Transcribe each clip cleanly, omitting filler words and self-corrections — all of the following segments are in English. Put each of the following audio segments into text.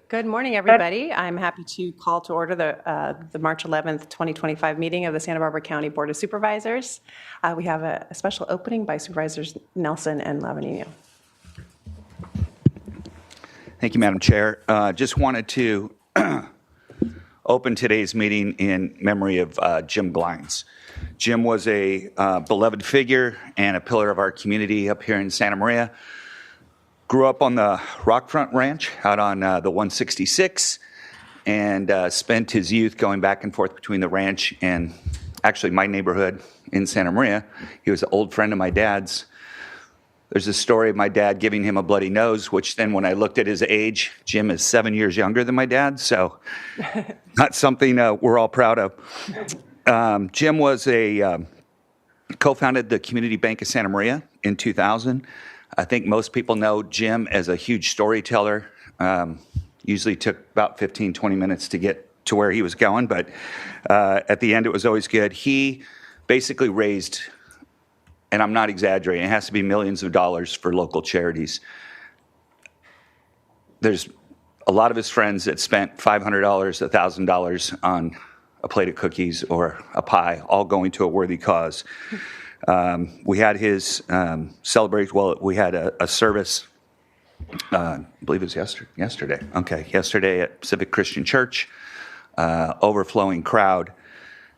Good morning, everybody. I'm happy to call to order the March 11th, 2025 meeting of the Santa Barbara County Board of Supervisors. We have a special opening by Supervisors Nelson and Lavanino. Thank you, Madam Chair. Just wanted to open today's meeting in memory of Jim Glines. Jim was a beloved figure and a pillar of our community up here in Santa Maria. Grew up on the Rockfront Ranch out on the 166 and spent his youth going back and forth between the ranch and actually my neighborhood in Santa Maria. He was an old friend of my dad's. There's a story of my dad giving him a bloody nose, which then when I looked at his age, Jim is 7 years younger than my dad, so not something we're all proud of. Jim was co-founded the Community Bank of Santa Maria in 2000. I think most people know Jim as a huge storyteller. Usually took about 15, 20 minutes to get to where he was going, but at the end it was always good. He basically raised, and I'm not exaggerating, it has to be millions of dollars for local charities. There's a lot of his friends that spent $500, $1,000 on a plate of cookies or a pie, all going to a worthy cause. We had his we had a service, I believe it was yesterday. Okay, yesterday at Pacific Christian Church, overflowing crowd.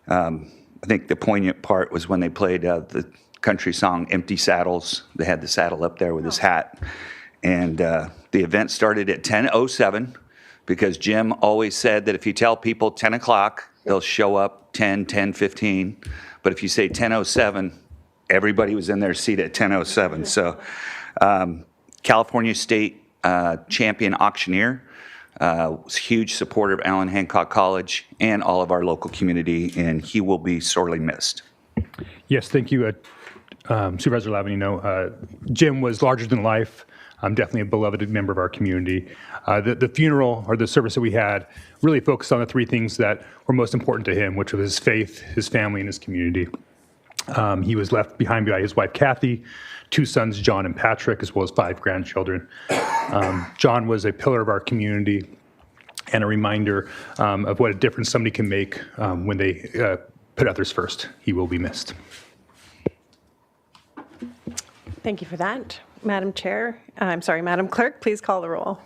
I think the poignant part was when they played the country song Empty Saddles. They had the saddle up there with his hat. And the event started at 10:07 because Jim always said that if you tell people 10 o'clock, they'll show up 10:15. But if you say 10:07, everybody was in their seat at 10:07. So California State champion auctioneer, was a huge supporter of Allen Hancock College and all of our local community, and he will be sorely missed. Yes, thank you, Supervisor Lavanino. Jim was larger than life. Definitely a beloved member of our community. The funeral or the service that we had really focused on the three things that were most important to him, which was his faith, his family, and his community. He was left behind by his wife, Kathy, 2 sons, John and Patrick, as well as 5 grandchildren. John was a pillar of our community and a reminder of what a difference somebody can make when they put others first. He will be missed. Thank you for that. Madam Clerk, please call the roll.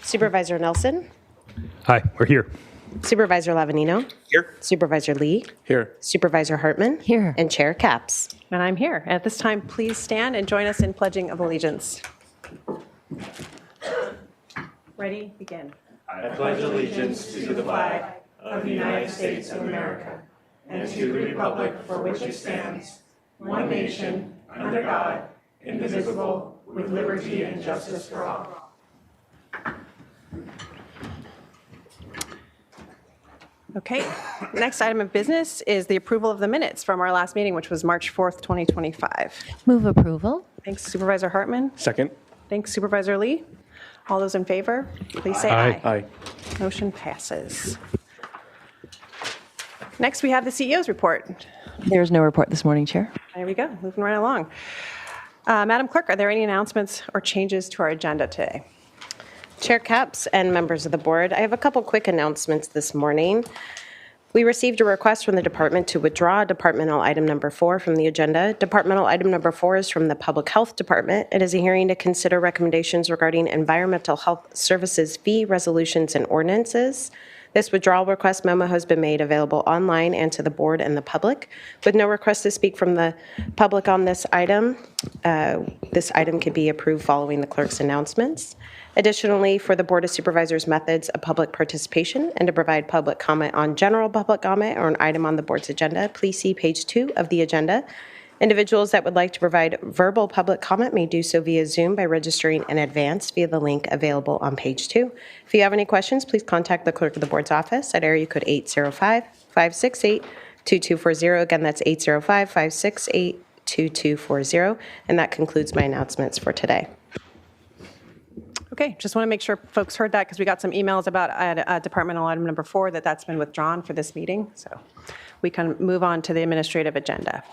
Supervisor Nelson. Hi, we're here. Supervisor Lavanino. Here. Supervisor Lee. Here. Supervisor Hartman. Here. And Chair Capps. And I'm here. At this time, please stand and join us in pledging of allegiance. Ready? Begin. I pledge allegiance to the flag of the United States of America and to the republic for which it stands, one nation, under God, indivisible, with liberty and justice for all. Okay. Next item of business is the approval of the minutes from our last meeting, which was March 4th, 2025. Move approval. Thanks, Supervisor Hartman. Second. Thanks, Supervisor Lee. All those in favor, please say aye. Aye. Motion passes. Next, we have the CEO's report. There's no report this morning, Chair. There we go, moving right along. Madam Clerk, are there any announcements or changes to our agenda today? Chair Capps and members of the board, I have a couple quick announcements this morning. We received a request from the department to withdraw departmental item number 4 from the agenda. Departmental item number 4 is from the Public Health Department. It is a hearing to consider recommendations regarding environmental health services fee resolutions and ordinances. This withdrawal request memo has been made available online and to the board and the public. With no request to speak from the public on this item can be approved following the clerk's announcements. Additionally, for the Board of Supervisors methods of public participation and to provide public comment on general public comment or an item on the board's agenda, please see page 2 of the agenda. Individuals that would like to provide verbal public comment may do so via Zoom by registering in advance via the link available on page 2. If you have any questions, please contact the clerk of the board's office at area code 805-568-2240. Again, that's 805-568-2240. And that concludes my announcements for today. Okay, just want to make sure folks heard that because we got some emails about departmental item number 4 that's been withdrawn for this meeting. So we can move on to the administrative agenda.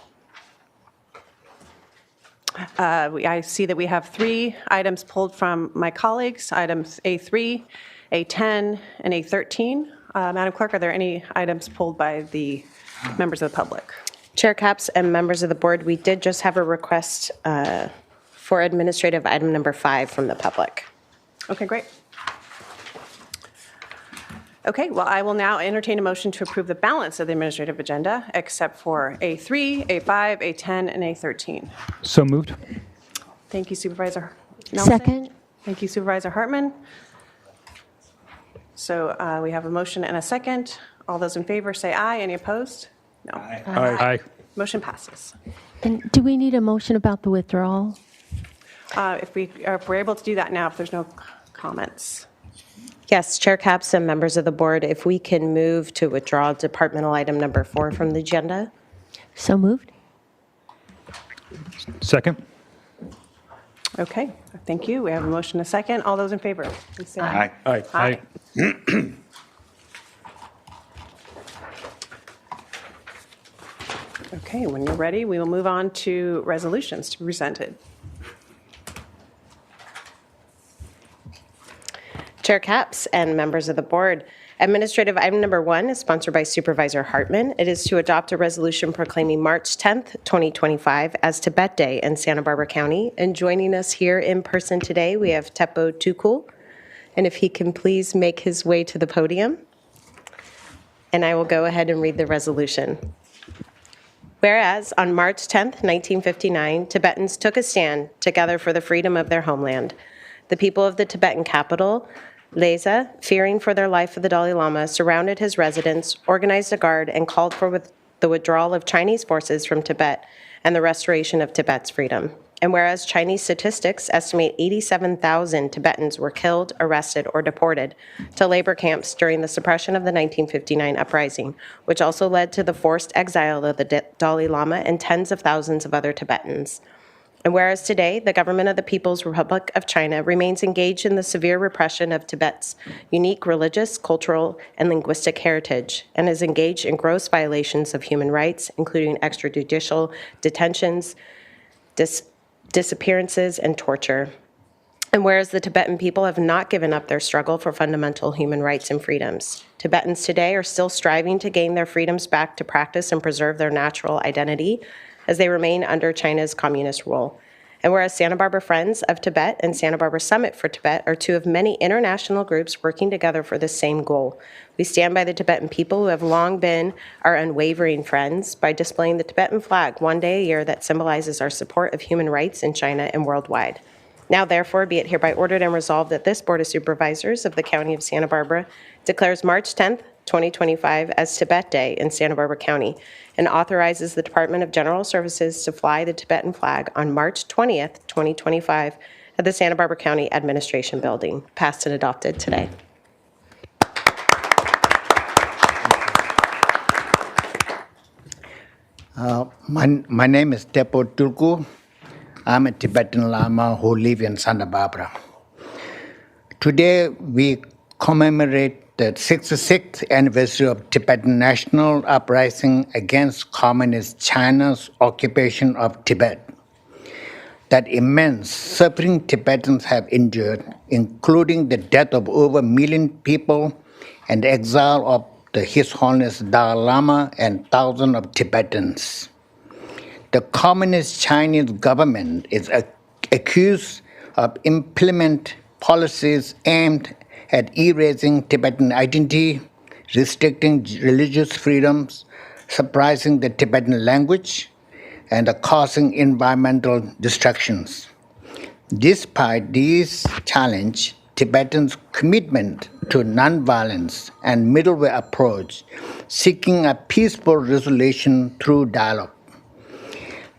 I see that we have 3 items pulled from my colleagues. Items A3 A10, and A13. Madam Clerk, are there any items pulled by the members of the public? Chair Capps and members of the board, we did just have a request for administrative item number 5 from the public. Okay, great. Okay, well, I will now entertain a motion to approve the balance of the administrative agenda, except for A3, A5, A10, and A13. So moved. Thank you, Supervisor Nelson. Second. Thank you, Supervisor Hartman. So we have a motion and a second. All those in favor say aye. Any opposed? No. Aye. Motion passes. And do we need a motion about the withdrawal? If we're able to do that now, if there's no comments. Yes, Chair Capps and members of the board, if we can move to withdraw departmental item number 4 from the agenda. So moved. Second. Okay, thank you. We have a motion and a second. All those in favor, please say aye. Aye. Aye. Okay, when you're ready, we will move on to resolutions to be presented. Chair Capps and members of the board, administrative item number 1 is sponsored by Supervisor Hartman. It is to adopt a resolution proclaiming March 10th, 2025 as Tibet Day in Santa Barbara County. And joining us here in person today, we have Tepo Tukul. And if he can please make his way to the podium. And I will go ahead and read the resolution. Whereas on March 10th, 1959, Tibetans took a stand together for the freedom of their homeland. The people of the Tibetan capital, Lhasa, fearing for their life of the Dalai Lama, surrounded his residence, organized a guard, and called for the withdrawal of Chinese forces from Tibet and the restoration of Tibet's freedom. And whereas Chinese statistics estimate 87,000 Tibetans were killed, arrested, or deported to labor camps during the suppression of the 1959 uprising, which also led to the forced exile of the Dalai Lama and tens of thousands of other Tibetans. And whereas today, the government of the People's Republic of China remains engaged in the severe repression of Tibet's unique religious, cultural, and linguistic heritage, and is engaged in gross violations of human rights, including extrajudicial detentions, disappearances, and torture. And whereas the Tibetan people have not given up their struggle for fundamental human rights and freedoms, Tibetans today are still striving to gain their freedoms back to practice and preserve their natural identity as they remain under China's communist rule. And whereas Santa Barbara Friends of Tibet and Santa Barbara Summit for Tibet are two of many international groups working together for the same goal. We stand by the Tibetan people who have long been our unwavering friends by displaying the Tibetan flag one day a year that symbolizes our support of human rights in China and worldwide. Now, therefore, be it hereby ordered and resolved that this Board of Supervisors of the County of Santa Barbara declares March 10th, 2025 as Tibet Day in Santa Barbara County and authorizes the Department of General Services to fly the Tibetan flag on March 20th, 2025 at the Santa Barbara County Administration Building. Passed and adopted today. My name is Tepo Turku. I'm a Tibetan Lama who live in Santa Barbara. Today we commemorate the 66th anniversary of Tibetan national uprising against Communist China's occupation of Tibet. That immense suffering Tibetans have endured, including the death of over 1 million people and the exile of His Holiness Dalai Lama and thousands of Tibetans. The Communist Chinese government is accused of implement policies aimed at erasing Tibetan identity, restricting religious freedoms, suppressing the Tibetan language, and causing environmental destructions. Despite these challenges, Tibetans' commitment to nonviolence and middle-way approach, seeking a peaceful resolution through dialogue.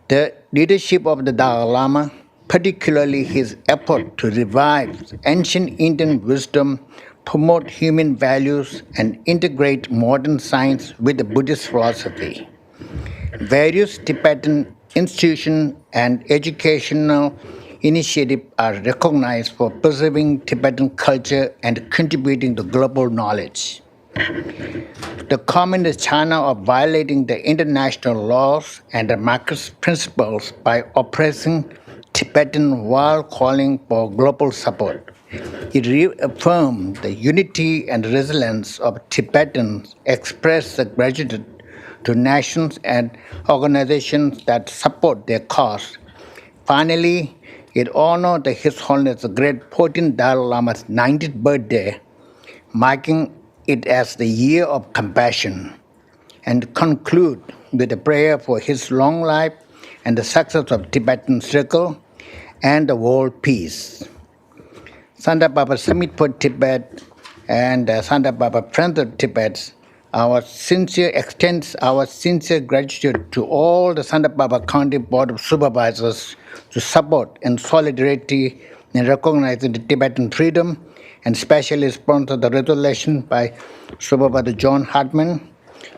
The leadership of the Dalai Lama, particularly his effort to revive ancient Indian wisdom, promote human values, and integrate modern science with the Buddhist philosophy. Various Tibetan institutions and educational initiatives are recognized for preserving Tibetan culture and contributing to global knowledge. The Communist China are violating the international laws and the Marxist principles by oppressing Tibetan while calling for global support. It reaffirmed the unity and resilience of Tibetans, expressed the gratitude to nations and organizations that support their cause. Finally, it honored His Holiness the Great 14th Dalai Lama's 90th birthday, marking it as the year of compassion, and conclude with a prayer for his long life and the success of Tibetan Circle and the world peace. Santa Barbara Summit for Tibet and Santa Barbara Friends of Tibet, extends our sincere gratitude to all the Santa Barbara County Board of Supervisors to support and solidarity in recognizing the Tibetan freedom, and especially sponsor the resolution by Supervisor John Hartman.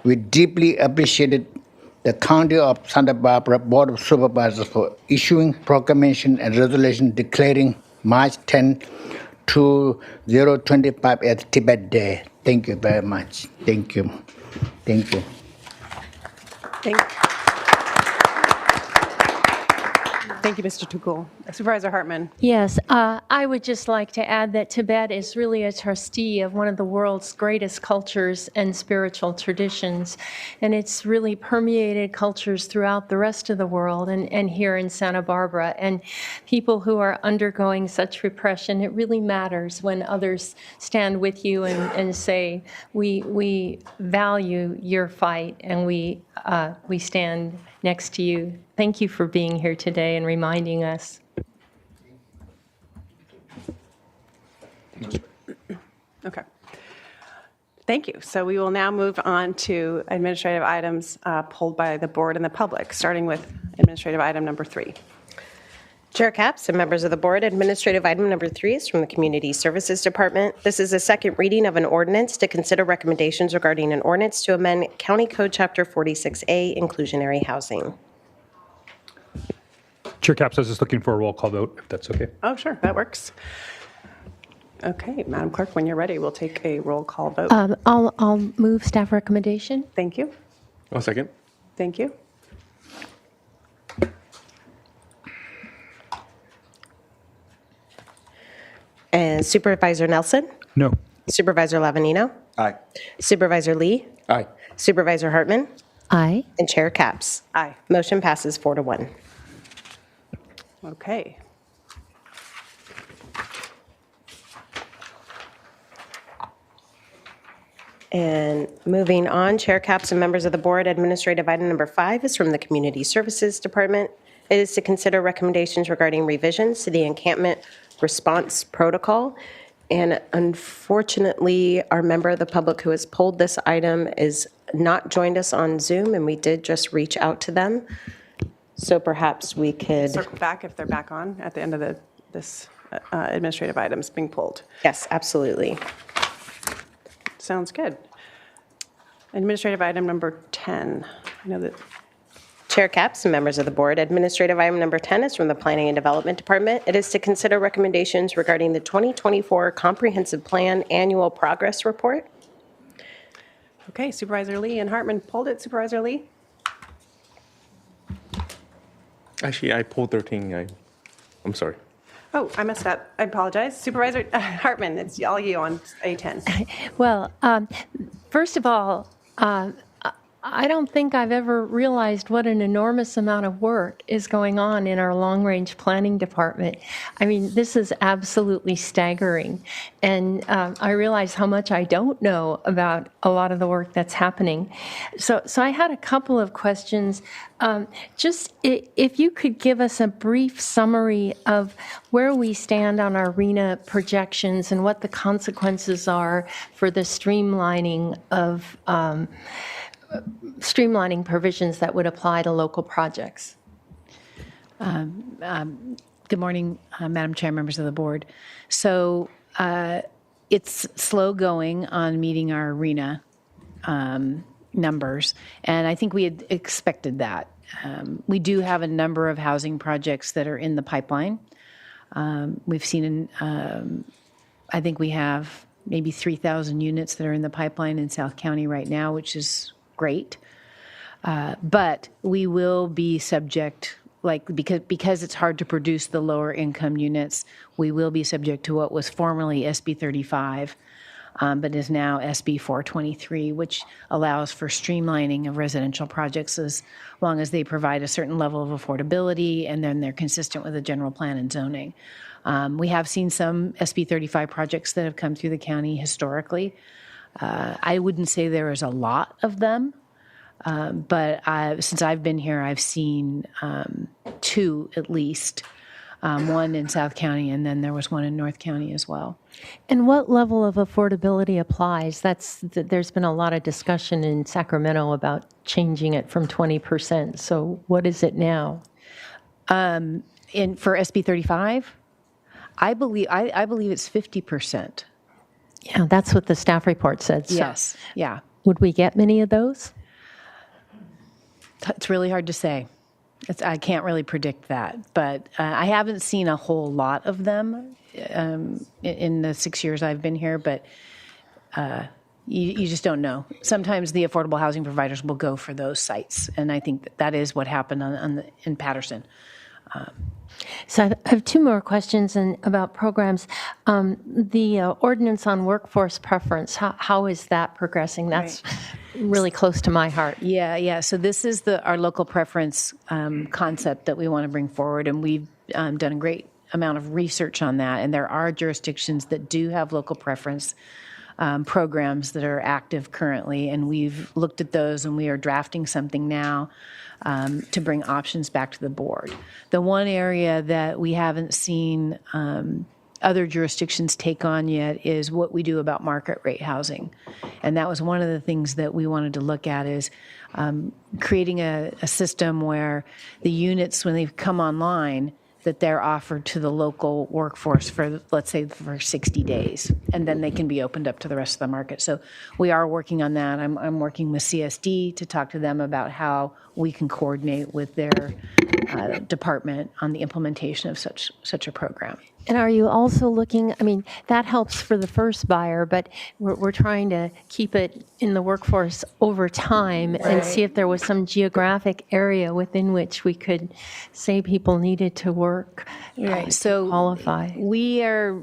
We deeply appreciated the County of Santa Barbara Board of Supervisors for issuing proclamation and resolution declaring March 10, 2025 as Tibet Day. Thank you very much. Thank you. Thank you. Thank you, Mr. Tukul. Supervisor Hartman. Yes, I would just like to add that Tibet is really a trustee of one of the world's greatest cultures and spiritual traditions, and it's really permeated cultures throughout the rest of the world and here in Santa Barbara. And people who are undergoing such repression, it really matters when others stand with you and say, we value your fight and we stand next to you. Thank you for being here today and reminding us. Okay. Thank you. So we will now move on to administrative items pulled by the board and the public, starting with administrative item number 3. Chair Capps and members of the board, administrative item number 3 is from the Community Services Department. This is a second reading of an ordinance to consider recommendations regarding an ordinance to amend County Code Chapter 46A, inclusionary housing. Chair Capps, I was just looking for a roll call vote, if that's okay. Oh, sure, that works. Okay, Madam Clerk, when you're ready, we'll take a roll call vote. I'll move staff recommendation. Thank you. I'll second. Thank you. And Supervisor Nelson, No. Supervisor Lavanino, Aye. Supervisor Lee, Aye. Supervisor Hartman, Aye. and Chair Capps. Aye. Motion passes 4-1. Okay. And moving on, Chair Capps and members of the board, administrative item number 5 is from the Community Services Department. It is to consider recommendations regarding revisions to the encampment response protocol. And unfortunately, our member of the public who has pulled this item is not joined us on Zoom, and we did just reach out to them. So perhaps we could, Circle back if they're back on at the end of this administrative items being pulled. yes, absolutely. Sounds good. Administrative item number 10. I know that. Chair Capps and members of the board, administrative item number 10 is from the Planning and Development Department. It is to consider recommendations regarding the 2024 Comprehensive Plan Annual Progress Report. Okay, Supervisor Lee and Hartman pulled it. Supervisor Lee? Actually, I pulled 13. I'm sorry. Oh, I messed up. I apologize. Supervisor Hartman, it's all you on A10. Well, first of all, I don't think I've ever realized what an enormous amount of work is going on in our long-range planning department. I mean, this is absolutely staggering. And I realize how much I don't know about a lot of the work that's happening. So I had a couple of questions. Just if you could give us a brief summary of where we stand on our RENA projections and what the consequences are for the streamlining of streamlining provisions that would apply to local projects. Good morning, Madam Chair, members of the board. So it's slow going on meeting our RENA numbers, and I think we had expected that. We do have a number of housing projects that are in the pipeline. We've seen, I think we have maybe 3,000 units that are in the pipeline in South County right now, which is great. But we will be subject because it's hard to produce the lower income units, we will be subject to what was formerly SB 35, but is now SB 423, which allows for streamlining of residential projects as long as they provide a certain level of affordability and then they're consistent with the general plan and zoning. We have seen some SB 35 projects that have come through the county historically. I wouldn't say there is a lot of them, but since I've been here, I've seen 2 at least, one in South County, and then there was one in North County as well. And what level of affordability applies? There's been a lot of discussion in Sacramento about changing it from 20%. So what is it now? For SB 35, I believe it's 50%. Yeah, that's what the staff report said. So Yes, yeah. would we get many of those? It's really hard to say. I can't really predict that, but I haven't seen a whole lot of them in the 6 years I've been here, but you just don't know. Sometimes the affordable housing providers will go for those sites, and I think that is what happened in Patterson. So I have 2 more questions about programs. The ordinance on workforce preference, how is that progressing? That's really close to my heart. Yeah. So this is our local preference concept that we want to bring forward, and we've done a great amount of research on that. And there are jurisdictions that do have local preference programs that are active currently, and we've looked at those, and we are drafting something now to bring options back to the board. The one area that we haven't seen other jurisdictions take on yet is what we do about market rate housing. And that was one of the things that we wanted to look at is creating a system where the units, when they come online, that they're offered to the local workforce for, let's say, for 60 days, and then they can be opened up to the rest of the market. So we are working on that. I'm working with CSD to talk to them about how we can coordinate with their department on the implementation of such a program. And are you also looking, that helps for the first buyer, but we're trying to keep it in the workforce over time and see if there was some geographic area within which we could say people needed to work to qualify. We'll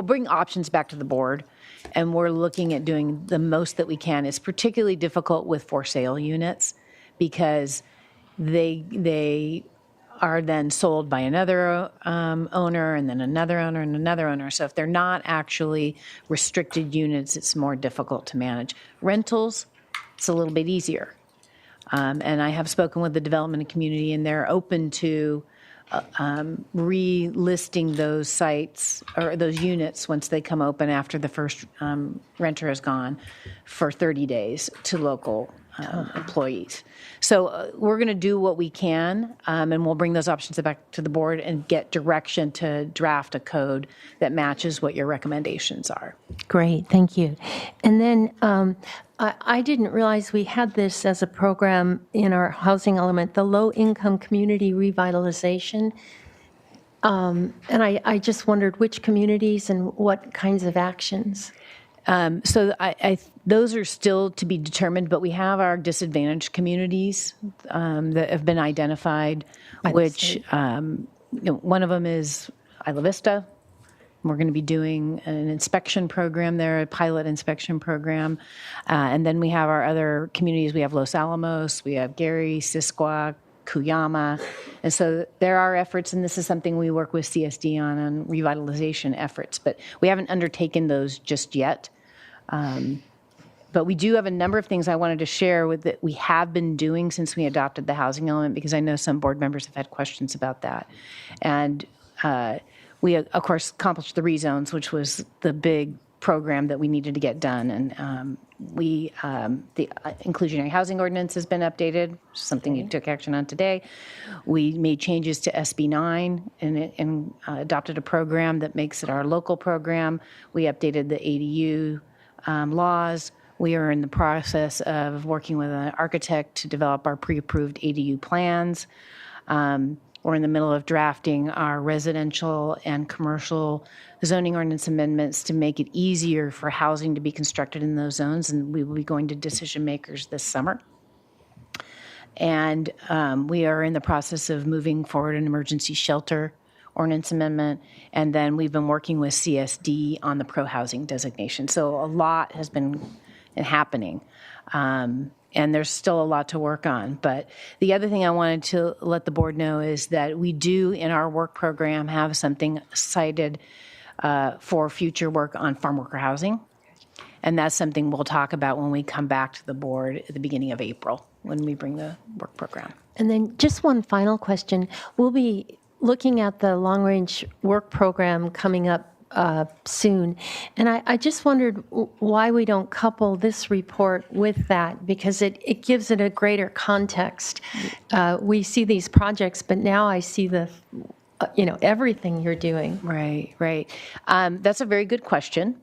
bring options back to the board, and we're looking at doing the most that we can. It's particularly difficult with for sale units because they are then sold by another owner and then another owner and another owner. So if they're not actually restricted units, it's more difficult to manage. Rentals, it's a little bit easier. And I have spoken with the development community, and they're open to relisting those sites or those units once they come open after the first renter has gone for 30 days to local employees. So we're going to do what we can, and we'll bring those options back to the board and get direction to draft a code that matches what your recommendations are. Great, thank you. And then I didn't realize we had this as a program in our housing element, the low-income community revitalization. And I just wondered which communities and what kinds of actions. So those are still to be determined, but we have our disadvantaged communities that have been identified, which one of them is Isla Vista. We're going to be doing an inspection program there, a pilot inspection program. And then we have our other communities. We have Los Alamos, we have Gary, Sisquoc, Cuyama. And so there are efforts, and this is something we work with CSD on revitalization efforts, but we haven't undertaken those just yet. But we do have a number of things I wanted to share with that we have been doing since we adopted the housing element, because I know some board members have had questions about that. And we, of course, accomplished the rezones, which was the big program that we needed to get done. And the inclusionary housing ordinance has been updated, something you took action on today. We made changes to SB 9 and adopted a program that makes it our local program. We updated the ADU laws. We are in the process of working with an architect to develop our pre-approved ADU plans. We're in the middle of drafting our residential and commercial zoning ordinance amendments to make it easier for housing to be constructed in those zones, and we will be going to decision makers this summer. And we are in the process of moving forward an emergency shelter ordinance amendment. And then we've been working with CSD on the pro-housing designation. So a lot has been happening. And there's still a lot to work on. But the other thing I wanted to let the board know is that we do, in our work program, have something cited for future work on farm worker housing. And that's something we'll talk about when we come back to the board at the beginning of April, when we bring the work program. And then just one final question. We'll be looking at the long-range work program coming up soon. And I just wondered why we don't couple this report with that, because it gives it a greater context. We see these projects, but now I see the, everything you're doing. Right, right. That's a very good question.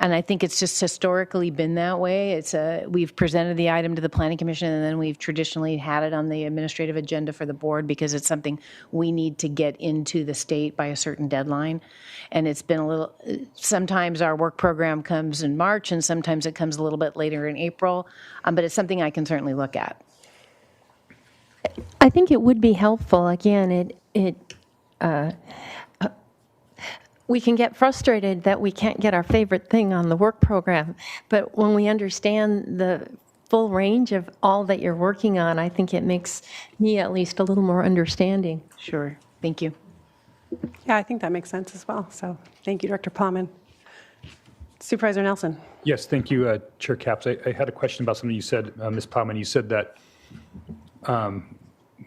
And I think it's just historically been that way. We've presented the item to the Planning Commission, and then we've traditionally had it on the administrative agenda for the board because it's something we need to get into the state by a certain deadline. And it's been sometimes our work program comes in March, and sometimes it comes a little bit later in April. But it's something I can certainly look at. I think it would be helpful. Again, we can get frustrated that we can't get our favorite thing on the work program, but when we understand the full range of all that you're working on, I think it makes me at least a little more understanding. Sure. Thank you. Yeah, I think that makes sense as well. So thank you, Director Plowman. Supervisor Nelson. Yes, thank you, Chair Capps. I had a question about something you said, Ms. Plowman. You said that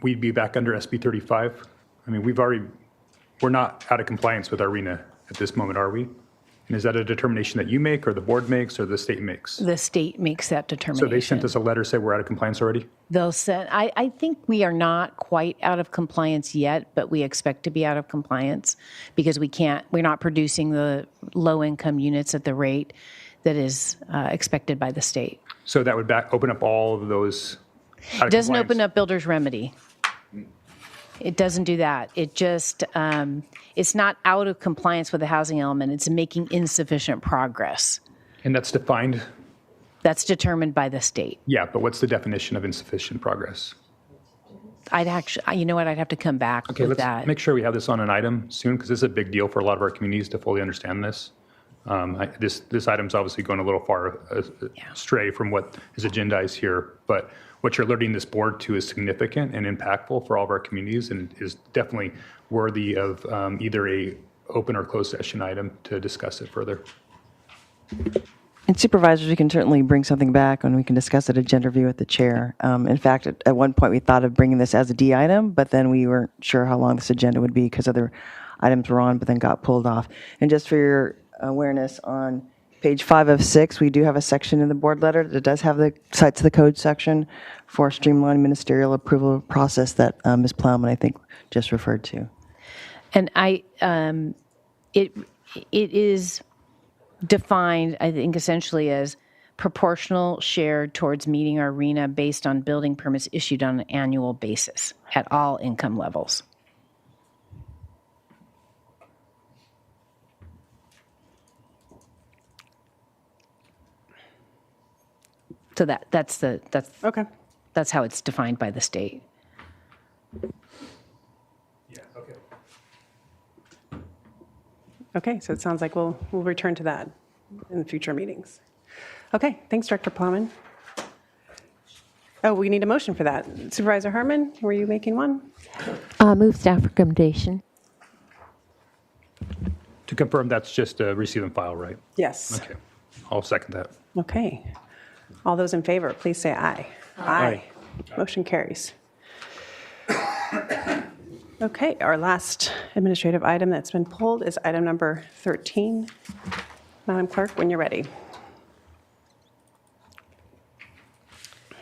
we'd be back under SB 35. I mean, we're not out of compliance with our RENA at this moment, are we? And is that a determination that you make, or the board makes, or the state makes? The state makes that determination. So they sent us a letter saying we're out of compliance already? They'll send, I think we are not quite out of compliance yet, but we expect to be out of compliance because we're not producing the low-income units at the rate that is expected by the state. So that would open up all of those out of It doesn't compliance? open up builder's remedy. It doesn't do that. It just, it's not out of compliance with the housing element. It's making insufficient progress. And that's defined? That's determined by the state. Yeah, but what's the definition of insufficient progress? I'd actually, you know what, I'd have to come back with Let's that. make sure we have this on an item soon, because this is a big deal for a lot of our communities to fully understand this. This item's obviously going a little far astray from what is agendized here, but what you're alerting this board to is significant and impactful for all of our communities, and is definitely worthy of either a open or closed session item to discuss it further. And supervisors, we can certainly bring something back and we can discuss it at agenda review with the chair. In fact, at one point we thought of bringing this as a D item, but then we weren't sure how long this agenda would be because other items were on, but then got pulled off. And just for your awareness, on page 5 of 6, we do have a section in the board letter that does have the cites the code section for streamlined ministerial approval process that Ms. Plowman, I think, just referred to. And it is defined, I think, essentially as proportional share towards meeting our RENA based on building permits issued on an annual basis at all income levels. So that's Okay. That's how it's defined by the state. Yeah, okay. Okay, so it sounds like we'll return to that in future meetings. Okay, thanks, Director Plowman. Oh, we need a motion for that. Supervisor Harmon, were you making one? Move staff recommendation. To confirm, that's just a receive and file, right? Yes. Okay, I'll second that. Okay. All those in favor, please say aye. Aye. Motion carries. Okay, our last administrative item that's been pulled is item number 13. Madam Clerk, when you're ready.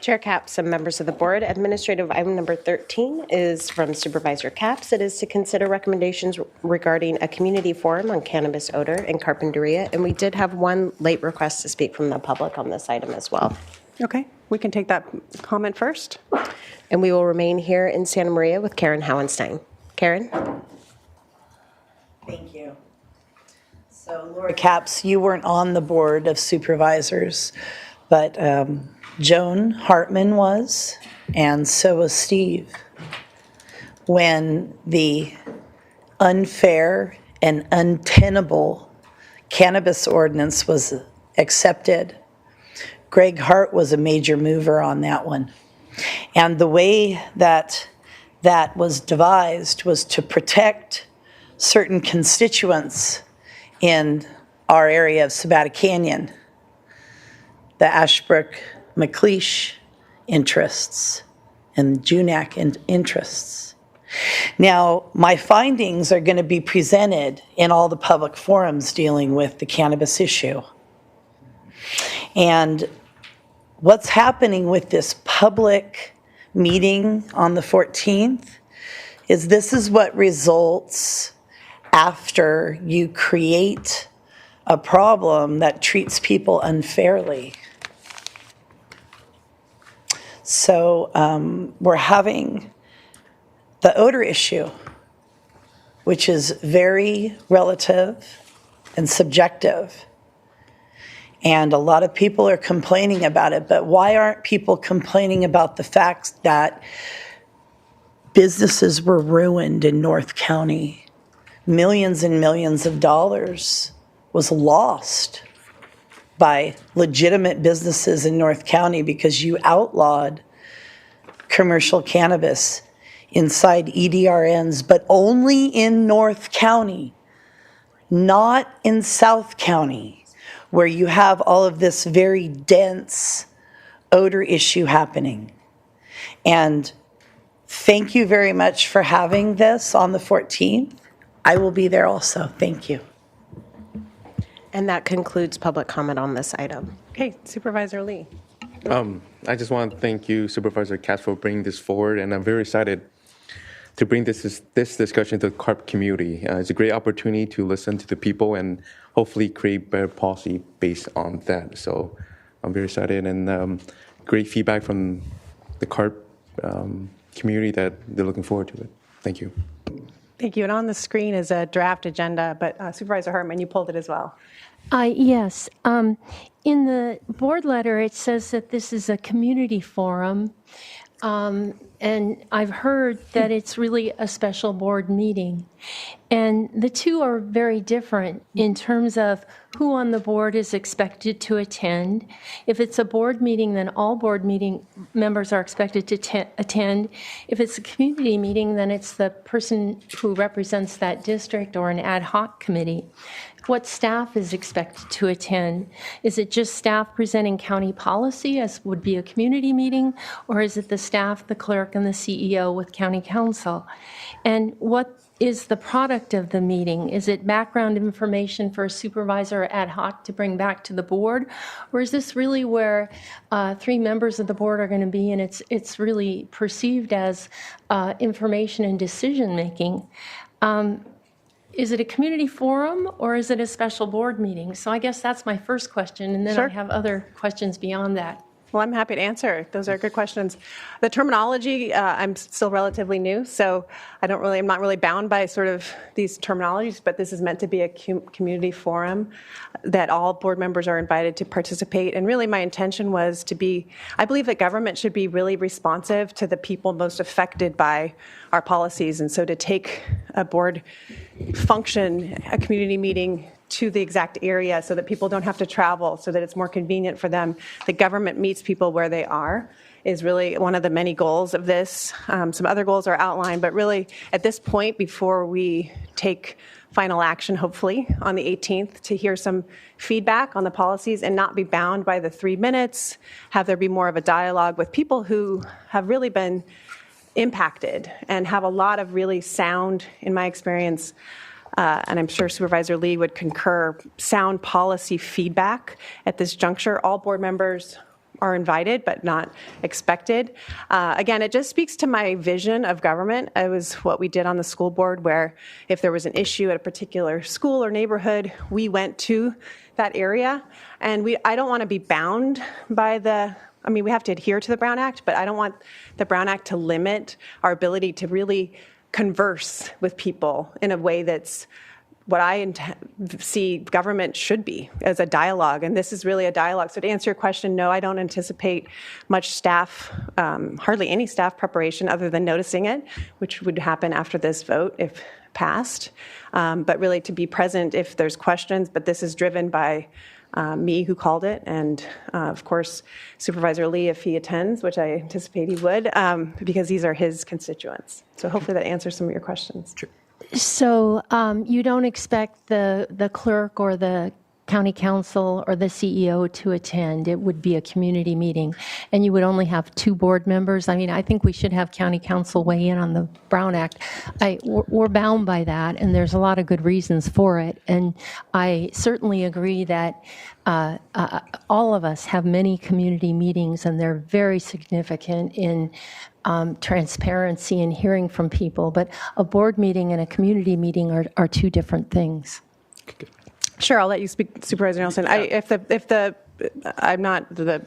Chair Capps and members of the board, administrative item number 13 is from Supervisor Capps. It is to consider recommendations regarding a community forum on cannabis odor and carpinteria, and we did have one late request to speak from the public on this item as well. Okay, we can take that comment first. And we will remain here in Santa Maria with Karen Howenstein. Karen? Thank you. So Laura Capps, you weren't on the Board of Supervisors But Joan Hartman was, and so was Steve. When the unfair and untenable cannabis ordinance was accepted, Greg Hart was a major mover on that one. And the way that that was devised was to protect certain constituents in our area of Sabata Canyon, the Ashbrook McLeish interests and Junak interests. Now, my findings are going to be presented in all the public forums dealing with the cannabis issue. And what's happening with this public meeting on the 14th is this is what results after you create a problem that treats people unfairly. So we're having the odor issue, which is very relative and subjective. And a lot of people are complaining about it, but why aren't people complaining about the fact that businesses were ruined in North County? Millions and millions of dollars was lost by legitimate businesses in North County because you outlawed commercial cannabis inside EDRNs, but only in North County, not in South County, where you have all of this very dense odor issue happening. And thank you very much for having this on the 14th. I will be there also. Thank you. And that concludes public comment on this item. Okay, Supervisor Lee. I just want to thank you, Supervisor Katz, for bringing this forward, and I'm very excited to bring this discussion to the CARP community. It's a great opportunity to listen to the people and hopefully create better policy based on that. So I'm very excited, and great feedback from the CARP community that they're looking forward to it. Thank you. Thank you. And on the screen is a draft agenda, but Supervisor Hartman, you pulled it as well. Yes. In the board letter, it says that this is a community forum. And I've heard that it's really a special board meeting. And the two are very different in terms of who on the board is expected to attend. If it's a board meeting, then all board meeting members are expected to attend. If it's a community meeting, then it's the person who represents that district or an ad hoc committee. What staff is expected to attend? Is it just staff presenting county policy, as would be a community meeting, or is it the staff, the clerk, and the CEO with county council? And what is the product of the meeting? Is it background information for a supervisor or ad hoc to bring back to the board? Or is this really where 3 members of the board are going to be, and it's really perceived as information and decision making? Is it a community forum or is it a special board meeting? So I guess that's my first question, and then Sure. I have other questions beyond that. Well, I'm happy to answer. Those are good questions. The terminology, I'm still relatively new, so I'm not really bound by sort of these terminologies, but this is meant to be a community forum that all board members are invited to participate. And really my intention was I believe that government should be really responsive to the people most affected by our policies. And so to take a board function, a community meeting to the exact area so that people don't have to travel, so that it's more convenient for them. The government meets people where they are is really one of the many goals of this. Some other goals are outlined, but really at this point, before we take final action, hopefully on the 18th, to hear some feedback on the policies and not be bound by the 3 minutes, have there be more of a dialogue with people who have really been impacted and have a lot of really sound, in my experience, and I'm sure Supervisor Lee would concur, sound policy feedback at this juncture. All board members are invited, but not expected. Again, it just speaks to my vision of government. It was what we did on the school board, where if there was an issue at a particular school or neighborhood, we went to that area. And I don't want to be bound by we have to adhere to the Brown Act, but I don't want the Brown Act to limit our ability to really converse with people in a way that's what I see government should be, as a dialogue, and this is really a dialogue. So to answer your question, no, I don't anticipate much staff, hardly any staff preparation other than noticing it, which would happen after this vote if passed, but really to be present if there's questions. But this is driven by me, who called it, and of course Supervisor Lee, if he attends, which I anticipate he would, because these are his constituents. So hopefully that answers some of your questions. So you don't expect the clerk or the county council or the CEO to attend. It would be a community meeting, and you would only have 2 board members. I mean, I think we should have county council weigh in on the Brown Act. We're bound by that, and there's a lot of good reasons for it. And I certainly agree that all of us have many community meetings, and they're very significant in transparency and hearing from people. But a board meeting and a community meeting are 2 different things. Sure, I'll let you speak, Supervisor Nelson. I'm not the,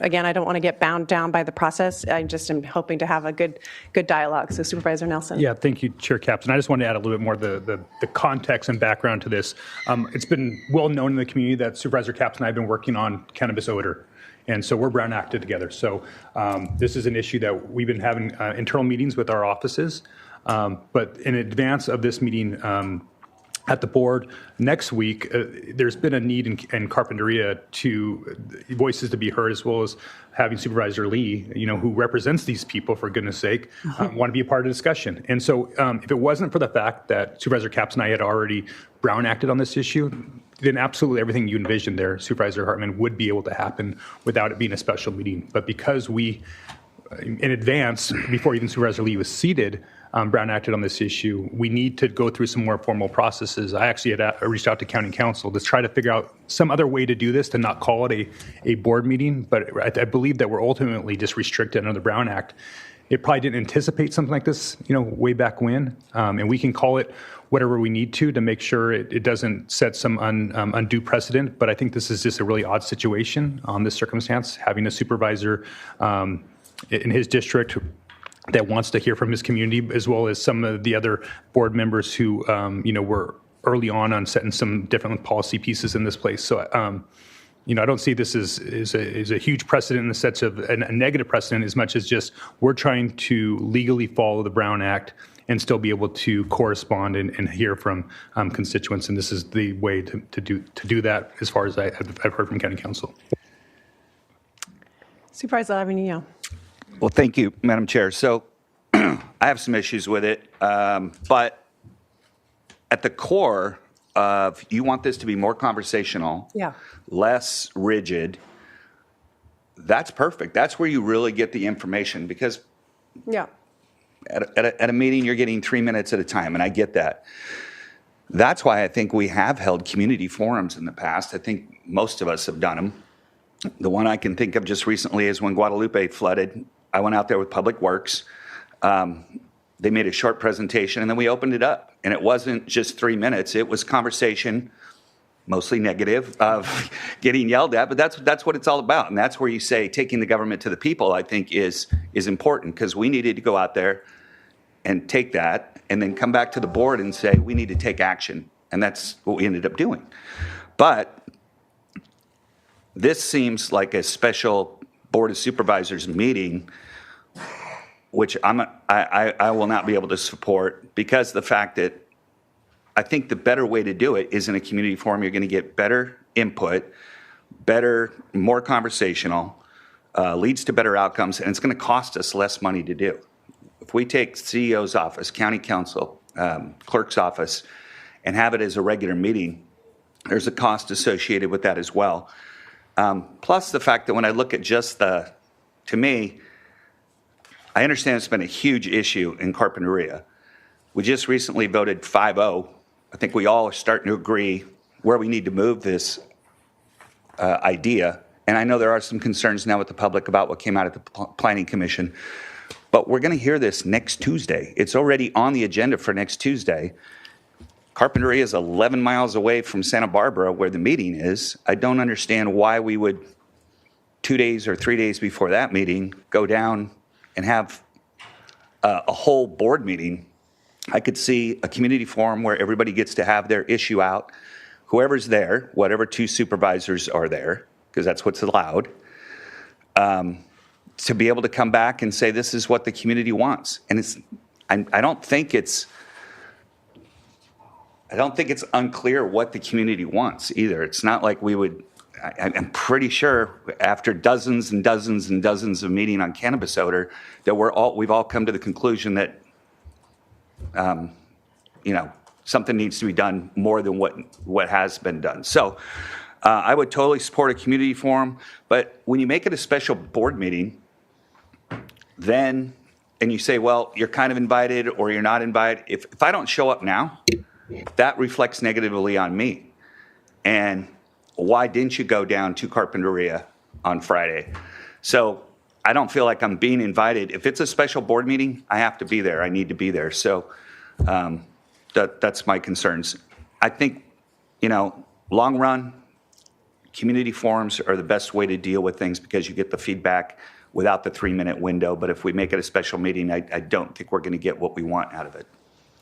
again, I don't want to get bound down by the process. I just am hoping to have a good dialogue. So Supervisor Nelson. Yeah, thank you, Chair Capps. I just wanted to add a little bit more the context and background to this. It's been well known in the community that Supervisor Capps and I have been working on cannabis odor. And so we're Brown Acted together. So this is an issue that we've been having internal meetings with our offices. But in advance of this meeting, at the board next week, there's been a need in Carpinteria to voices to be heard, as well as having Supervisor Lee, who represents these people, for goodness sake, want to be a part of the discussion. And so if it wasn't for the fact that Supervisor Capps and I had already Brown Acted on this issue, then absolutely everything you envisioned there, Supervisor Hartman, would be able to happen without it being a special meeting. But because we, in advance, before even Supervisor Lee was seated, Brown Acted on this issue, we need to go through some more formal processes. I actually had reached out to County Council to try to figure out some other way to do this, to not call it a board meeting, but I believe that we're ultimately just restricted under the Brown Act. It probably didn't anticipate something like this, way back when, and we can call it whatever we need to make sure it doesn't set some undue precedent. But I think this is just a really odd situation on this circumstance, having a supervisor in his district that wants to hear from his community, as well as some of the other board members who, were early on setting some different policy pieces in this place. So, I don't see this as a huge precedent in the sense of a negative precedent, as much as just we're trying to legally follow the Brown Act and still be able to correspond and hear from constituents. And this is the way to do that, as far as I've heard from County Council. Supervisor Lavanillo. Well, thank you, Madam Chair. So I have some issues with it, but at the core of, you want this to be more conversational, less rigid. That's perfect. That's where you really get the information, because at a meeting, you're getting 3 minutes at a time, and I get that. That's why I think we have held community forums in the past. I think most of us have done them. The one I can think of just recently is when Guadalupe flooded. I went out there with Public Works. They made a short presentation, and then we opened it up. And it wasn't just 3 minutes. It was conversation, mostly negative, of getting yelled at. But that's what it's all about. And that's where you say taking the government to the people, I think, is important, because we needed to go out there and take that and then come back to the board and say, we need to take action. And that's what we ended up doing. But this seems like a special Board of Supervisors meeting, which I will not be able to support, because of the fact that I think the better way to do it is in a community forum. You're going to get better input, more conversational, leads to better outcomes, and it's going to cost us less money to do. If we take CEO's office, county council, clerk's office, and have it as a regular meeting, there's a cost associated with that as well. Plus the fact that when I look at just to me, I understand it's been a huge issue in Carpinteria. We just recently voted 5-0. I think we all are starting to agree where we need to move this idea. And I know there are some concerns now with the public about what came out of the Planning Commission. But we're going to hear this next Tuesday. It's already on the agenda for next Tuesday. Carpinteria is 11 miles away from Santa Barbara, where the meeting is. I don't understand why we would, 2 days or 3 days before that meeting, go down and have a whole board meeting I could see a community forum where everybody gets to have their issue out, whoever's there, whatever 2 supervisors are there, because that's what's allowed, to be able to come back and say, this is what the community wants. And I don't think it's unclear what the community wants either. It's not like we would, I'm pretty sure after dozens and dozens and dozens of meeting on cannabis odor, that we've all come to the conclusion that, something needs to be done more than what has been done. So I would totally support a community forum, but when you make it a special board meeting, and you say, well, you're kind of invited or you're not invited, if I don't show up now, that reflects negatively on me. And why didn't you go down to Carpinteria on Friday? So I don't feel like I'm being invited. If it's a special board meeting, I have to be there. I need to be there. So that's my concerns. I think, long run, community forums are the best way to deal with things because you get the feedback without the 3-minute window. But if we make it a special meeting, I don't think we're going to get what we want out of it.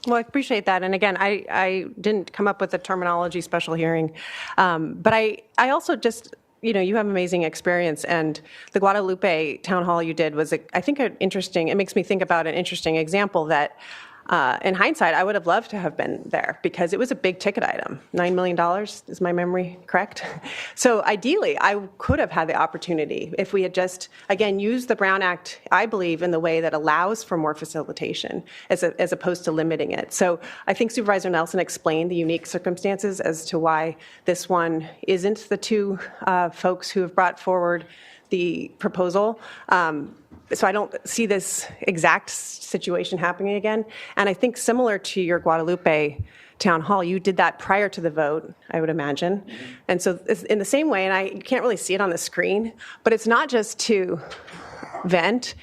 Well, I appreciate that. And again, I didn't come up with the terminology special hearing, but I also just, you have amazing experience, and the Guadalupe town hall you did was, I think, it makes me think about an interesting example that in hindsight, I would have loved to have been there because it was a big ticket item. $9 million, is my memory correct? So ideally, I could have had the opportunity if we had just, again, used the Brown Act, I believe, in the way that allows for more facilitation as opposed to limiting it. So I think Supervisor Nelson explained the unique circumstances as to why this one isn't the 2 folks who have brought forward the proposal. So I don't see this exact situation happening again. And I think similar to your Guadalupe town hall, you did that prior to the vote, I would imagine. And so it's in the same way, and you can't really see it on the screen, but it's not just to vent.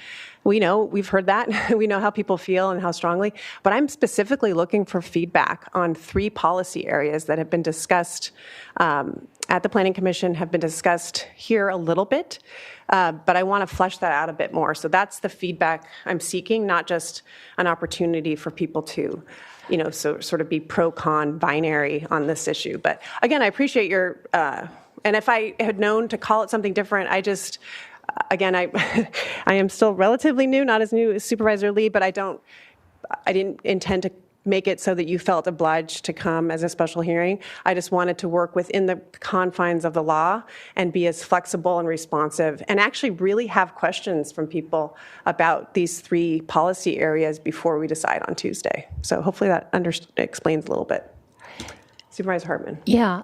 We've heard that. We know how people feel and how strongly. But I'm specifically looking for feedback on 3 policy areas that have been discussed at the Planning Commission, have been discussed here a little bit, but I want to flesh that out a bit more. So that's the feedback I'm seeking, not just an opportunity for people to, sort of be pro-con binary on this issue. But again, I appreciate your, and if I had known to call it something different, again, I am still relatively new, not as new as Supervisor Lee, but I didn't intend to make it so that you felt obliged to come as a special hearing. I just wanted to work within the confines of the law and be as flexible and responsive and actually really have questions from people about these 3 policy areas before we decide on Tuesday. So hopefully that explains a little bit. Supervisor Hartman. Yeah.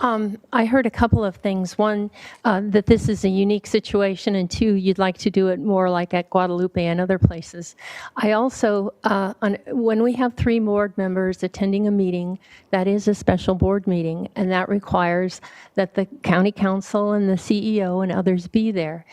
I heard a couple of things. One, that this is a unique situation, and 2, you'd like to do it more like at Guadalupe and other places. I also, when we have 3 board members attending a meeting, that is a special board meeting, and that requires that the county council and the CEO and others be there.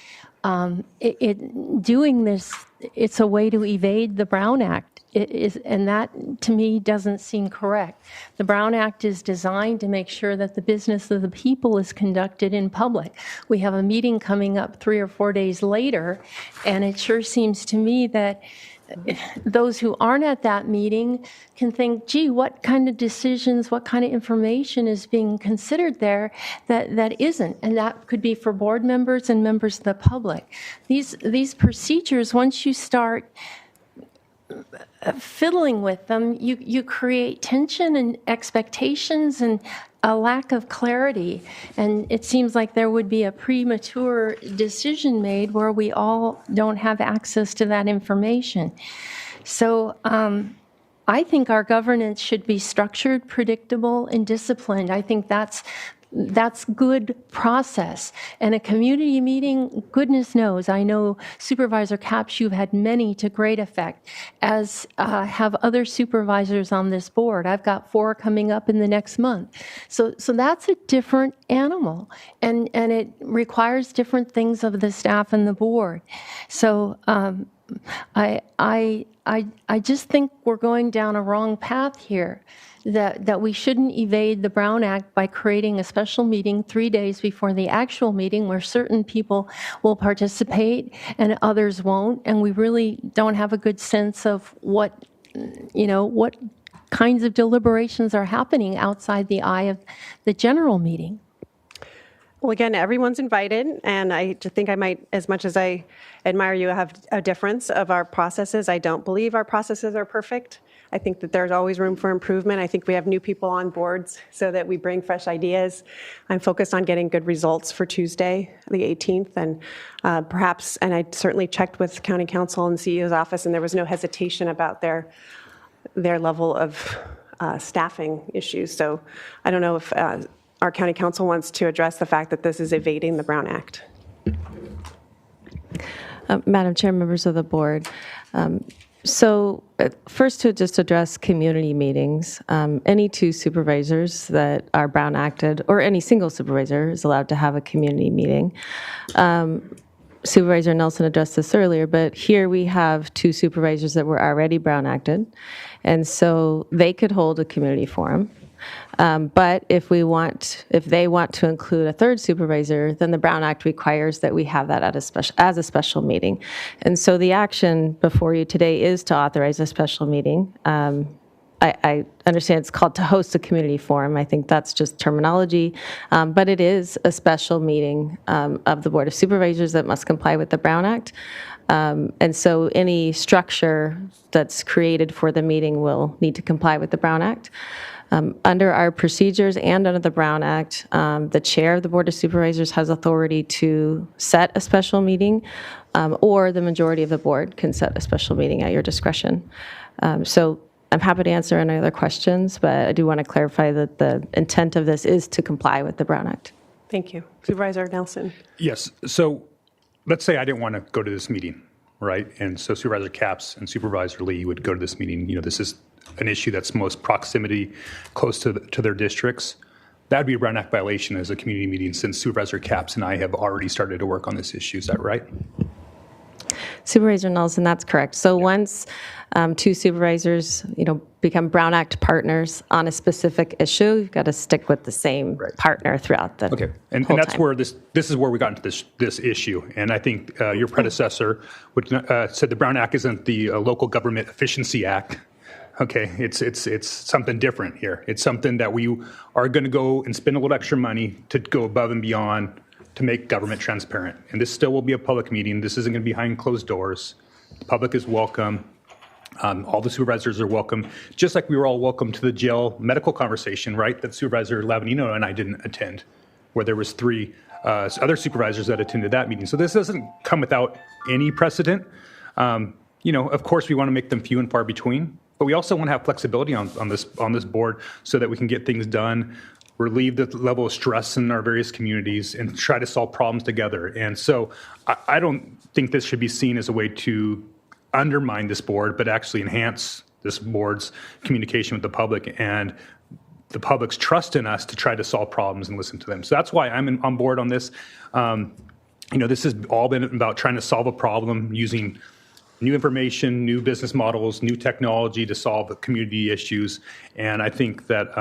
Doing this, it's a way to evade the Brown Act. And that, to me, doesn't seem correct. The Brown Act is designed to make sure that the business of the people is conducted in public. We have a meeting coming up 3 or 4 days later, and it sure seems to me that those who aren't at that meeting can think, gee, what kind of decisions, what kind of information is being considered there that isn't? And that could be for board members and members of the public. These procedures, once you start fiddling with them, you create tension and expectations and a lack of clarity. And it seems like there would be a premature decision made where we all don't have access to that information. So I think our governance should be structured, predictable, and disciplined. I think that's good process. And a community meeting, goodness knows, I know Supervisor Capps, you've had many to great effect, as have other supervisors on this board. I've got 4 coming up in the next month. So that's a different animal, and it requires different things of the staff and the board. So I just think we're going down a wrong path here. That we shouldn't evade the Brown Act by creating a special meeting 3 days before the actual meeting where certain people will participate and others won't, and we really don't have a good sense of what what kinds of deliberations are happening outside the eye of the general meeting. Well, again, everyone's invited, and I just think I might, as much as I admire you, have a difference of our processes. I don't believe our processes are perfect. I think that there's always room for improvement. I think we have new people on boards so that we bring fresh ideas. I'm focused on getting good results for Tuesday, the 18th, and perhaps, and I certainly checked with County Council and CEO's office, and there was no hesitation about their level of staffing issues. So I don't know if our County Council wants to address the fact that this is evading the Brown Act. Madam Chair, members of the board. First to just address community meetings, any two supervisors that are Brown acted, or any single supervisor is allowed to have a community meeting. Supervisor Nelson addressed this earlier, but here we have two supervisors that were already Brown acted, and so they could hold a community forum. But if they want to include a third supervisor, then the Brown Act requires that we have that as a special meeting. And so the action before you today is to authorize a special meeting. I understand it's called to host a community forum. I think that's just terminology, but it is a special meeting of the Board of Supervisors that must comply with the Brown Act. And so any structure that's created for the meeting will need to comply with the Brown Act. Under our procedures and under the Brown Act, the chair of the Board of Supervisors has authority to set a special meeting, or the majority of the board can set a special meeting at your discretion. So I'm happy to answer any other questions, but I do want to clarify that the intent of this is to comply with the Brown Act. Thank you. Supervisor Nelson. Yes. So let's say I didn't want to go to this meeting, right? And so Supervisor Capps and Supervisor Lee would go to this meeting. This is an issue that's most proximity close to their districts. That would be a Brown Act violation as a community meeting, since Supervisor Capps and I have already started to work on this issue. Is that right? Supervisor Nelson, that's correct. So once two supervisors, become Brown Act partners on a specific issue, you've got to stick with the same partner throughout the And whole that's time. where this is where we got into this issue. And I think your predecessor said the Brown Act isn't the Local Government Efficiency Act. Okay, it's something different here. It's something that we are going to go and spend a little extra money to go above and beyond to make government transparent. And this still will be a public meeting. This isn't going to be behind closed doors. The public is welcome. All the supervisors are welcome, just like we were all welcome to the jail medical conversation, right, that Supervisor Lavanino and I didn't attend, where there was three other supervisors that attended that meeting. So this doesn't come without any precedent. Of course, we want to make them few and far between, but we also want to have flexibility on this board so that we can get things done, relieve the level of stress in our various communities, and try to solve problems together. And so I don't think this should be seen as a way to undermine this board, but actually enhance this board's communication with the public and the public's trust in us to try to solve problems and listen to them. So that's why I'm on board on this. This has all been about trying to solve a problem using new information, new business models, new technology to solve the community issues. And I think that,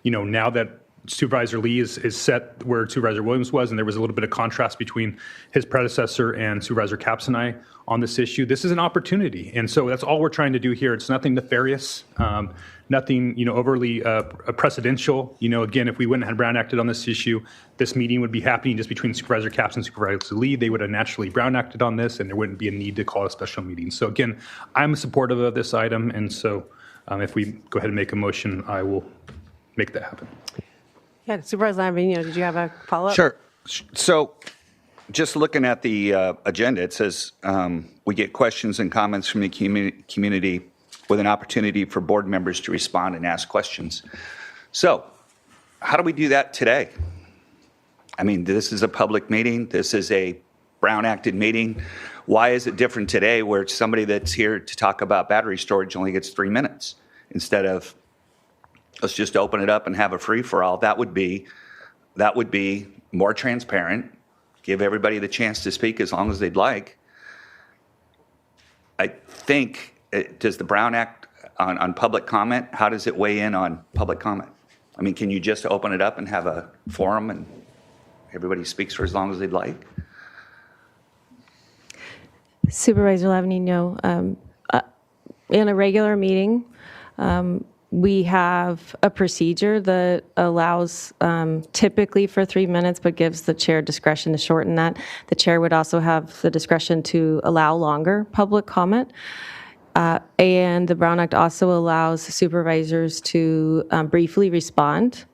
now that Supervisor Lee is set where Supervisor Williams was, and there was a little bit of contrast between his predecessor and Supervisor Capps and I on this issue, this is an opportunity. And so that's all we're trying to do here. It's nothing nefarious, nothing, overly precedential. Again, if we wouldn't have Brown acted on this issue, this meeting would be happening just between Supervisor Capps and Supervisor Lee. They would have naturally Brown acted on this, and there wouldn't be a need to call a special meeting. So again, I'm supportive of this item. And so if we go ahead and make a motion, I will make that happen. Yeah, Supervisor Lavanino, did you have a follow-up? Sure. So just looking at the agenda, it says we get questions and comments from the community with an opportunity for board members to respond and ask questions. So how do we do that today? I mean, this is a public meeting. This is a Brown acted meeting. Why is it different today where somebody that's here to talk about battery storage only gets 3 minutes instead of let's just open it up and have a free-for-all? That would be more transparent, give everybody the chance to speak as long as they'd like. I think, does the Brown Act on public comment, how does it weigh in on public comment? I mean, can you just open it up and have a forum and everybody speaks for as long as they'd like? Supervisor Lavanino, in a regular meeting, we have a procedure that allows typically for 3 minutes, but gives the chair discretion to shorten that. The chair would also have the discretion to allow longer public comment. And the Brown Act also allows supervisors to briefly respond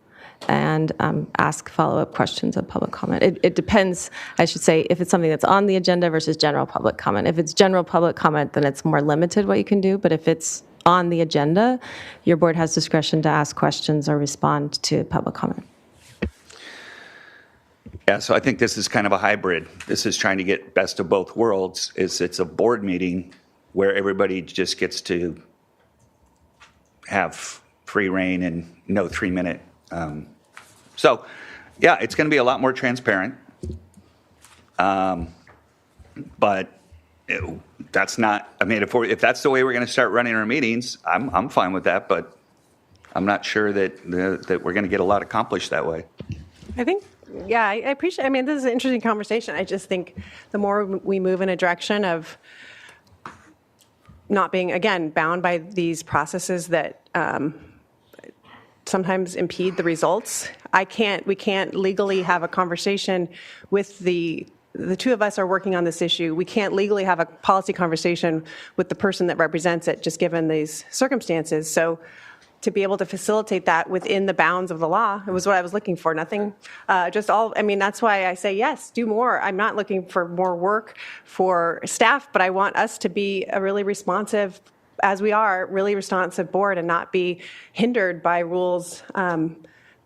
and ask follow-up questions of public comment. It depends, I should say, if it's something that's on the agenda versus general public comment. If it's general public comment, then it's more limited what you can do. But if it's on the agenda, your board has discretion to ask questions or respond to public comment. Yeah, so I think this is kind of a hybrid. This is trying to get best of both worlds. It's a board meeting where everybody just gets to have free reign and no 3-minute. So, yeah, it's going to be a lot more transparent. But that's not, I mean, if that's the way we're going to start running our meetings, I'm fine with that, but I'm not sure that we're going to get a lot accomplished that way. I think, yeah, I appreciate, I mean, this is an interesting conversation. I just think the more we move in a direction of not being, again, bound by these processes that sometimes impede the results, we can't legally have a conversation with the two of us are working on this issue. We can't legally have a policy conversation with the person that represents it, just given these circumstances. So to be able to facilitate that within the bounds of the law, it was what I was looking for. Nothing, I mean, that's why I say, yes, do more. I'm not looking for more work for staff, but I want us to be a really responsive, as we are, really responsive board and not be hindered by rules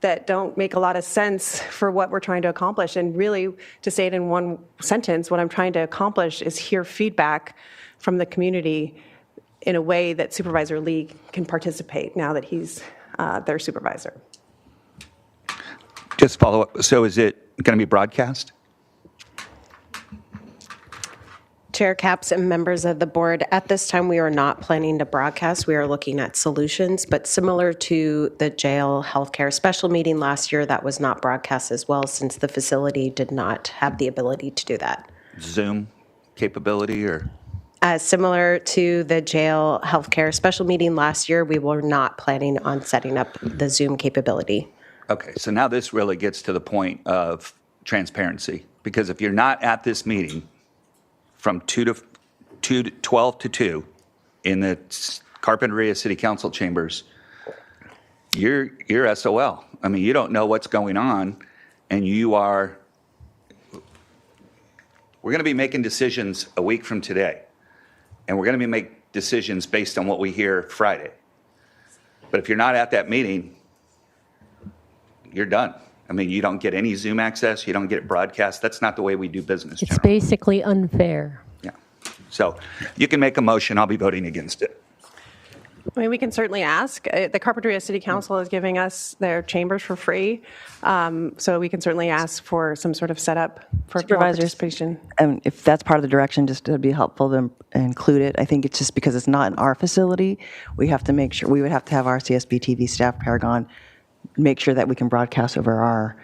that don't make a lot of sense for what we're trying to accomplish. And really, to say it in one sentence, what I'm trying to accomplish is hear feedback from the community in a way that Supervisor Lee can participate now that he's their supervisor. Just follow up. So is it going to be broadcast? Chair Capps and members of the board, at this time, we are not planning to broadcast. We are looking at solutions, but similar to the jail healthcare special meeting last year, that was not broadcast as well, since the facility did not have the ability to do that. Zoom capability or? Similar to the jail healthcare special meeting last year, we were not planning on setting up the Zoom capability. Okay, so now this really gets to the point of transparency, because if you're not at this meeting from 12 to 2 in the Carpinteria City Council chambers, you're SOL. I mean, you don't know what's going on, and we're going to be making decisions a week from today, and we're going to be making decisions based on what we hear Friday. But if you're not at that meeting, you're done. I mean, you don't get any Zoom access. You don't get it broadcast. That's not the way we do business. It's basically unfair. Yeah. So you can make a motion. I'll be voting against it. I mean, we can certainly ask. The Carpinteria City Council is giving us their chambers for free. So we can certainly ask for some sort of setup for Supervisors, participation. If that's part of the direction, just to be helpful to include it. I think it's just because it's not in our facility, we have to make sure, we would have to have our CSB TV staff, Paragon, make sure that we can broadcast over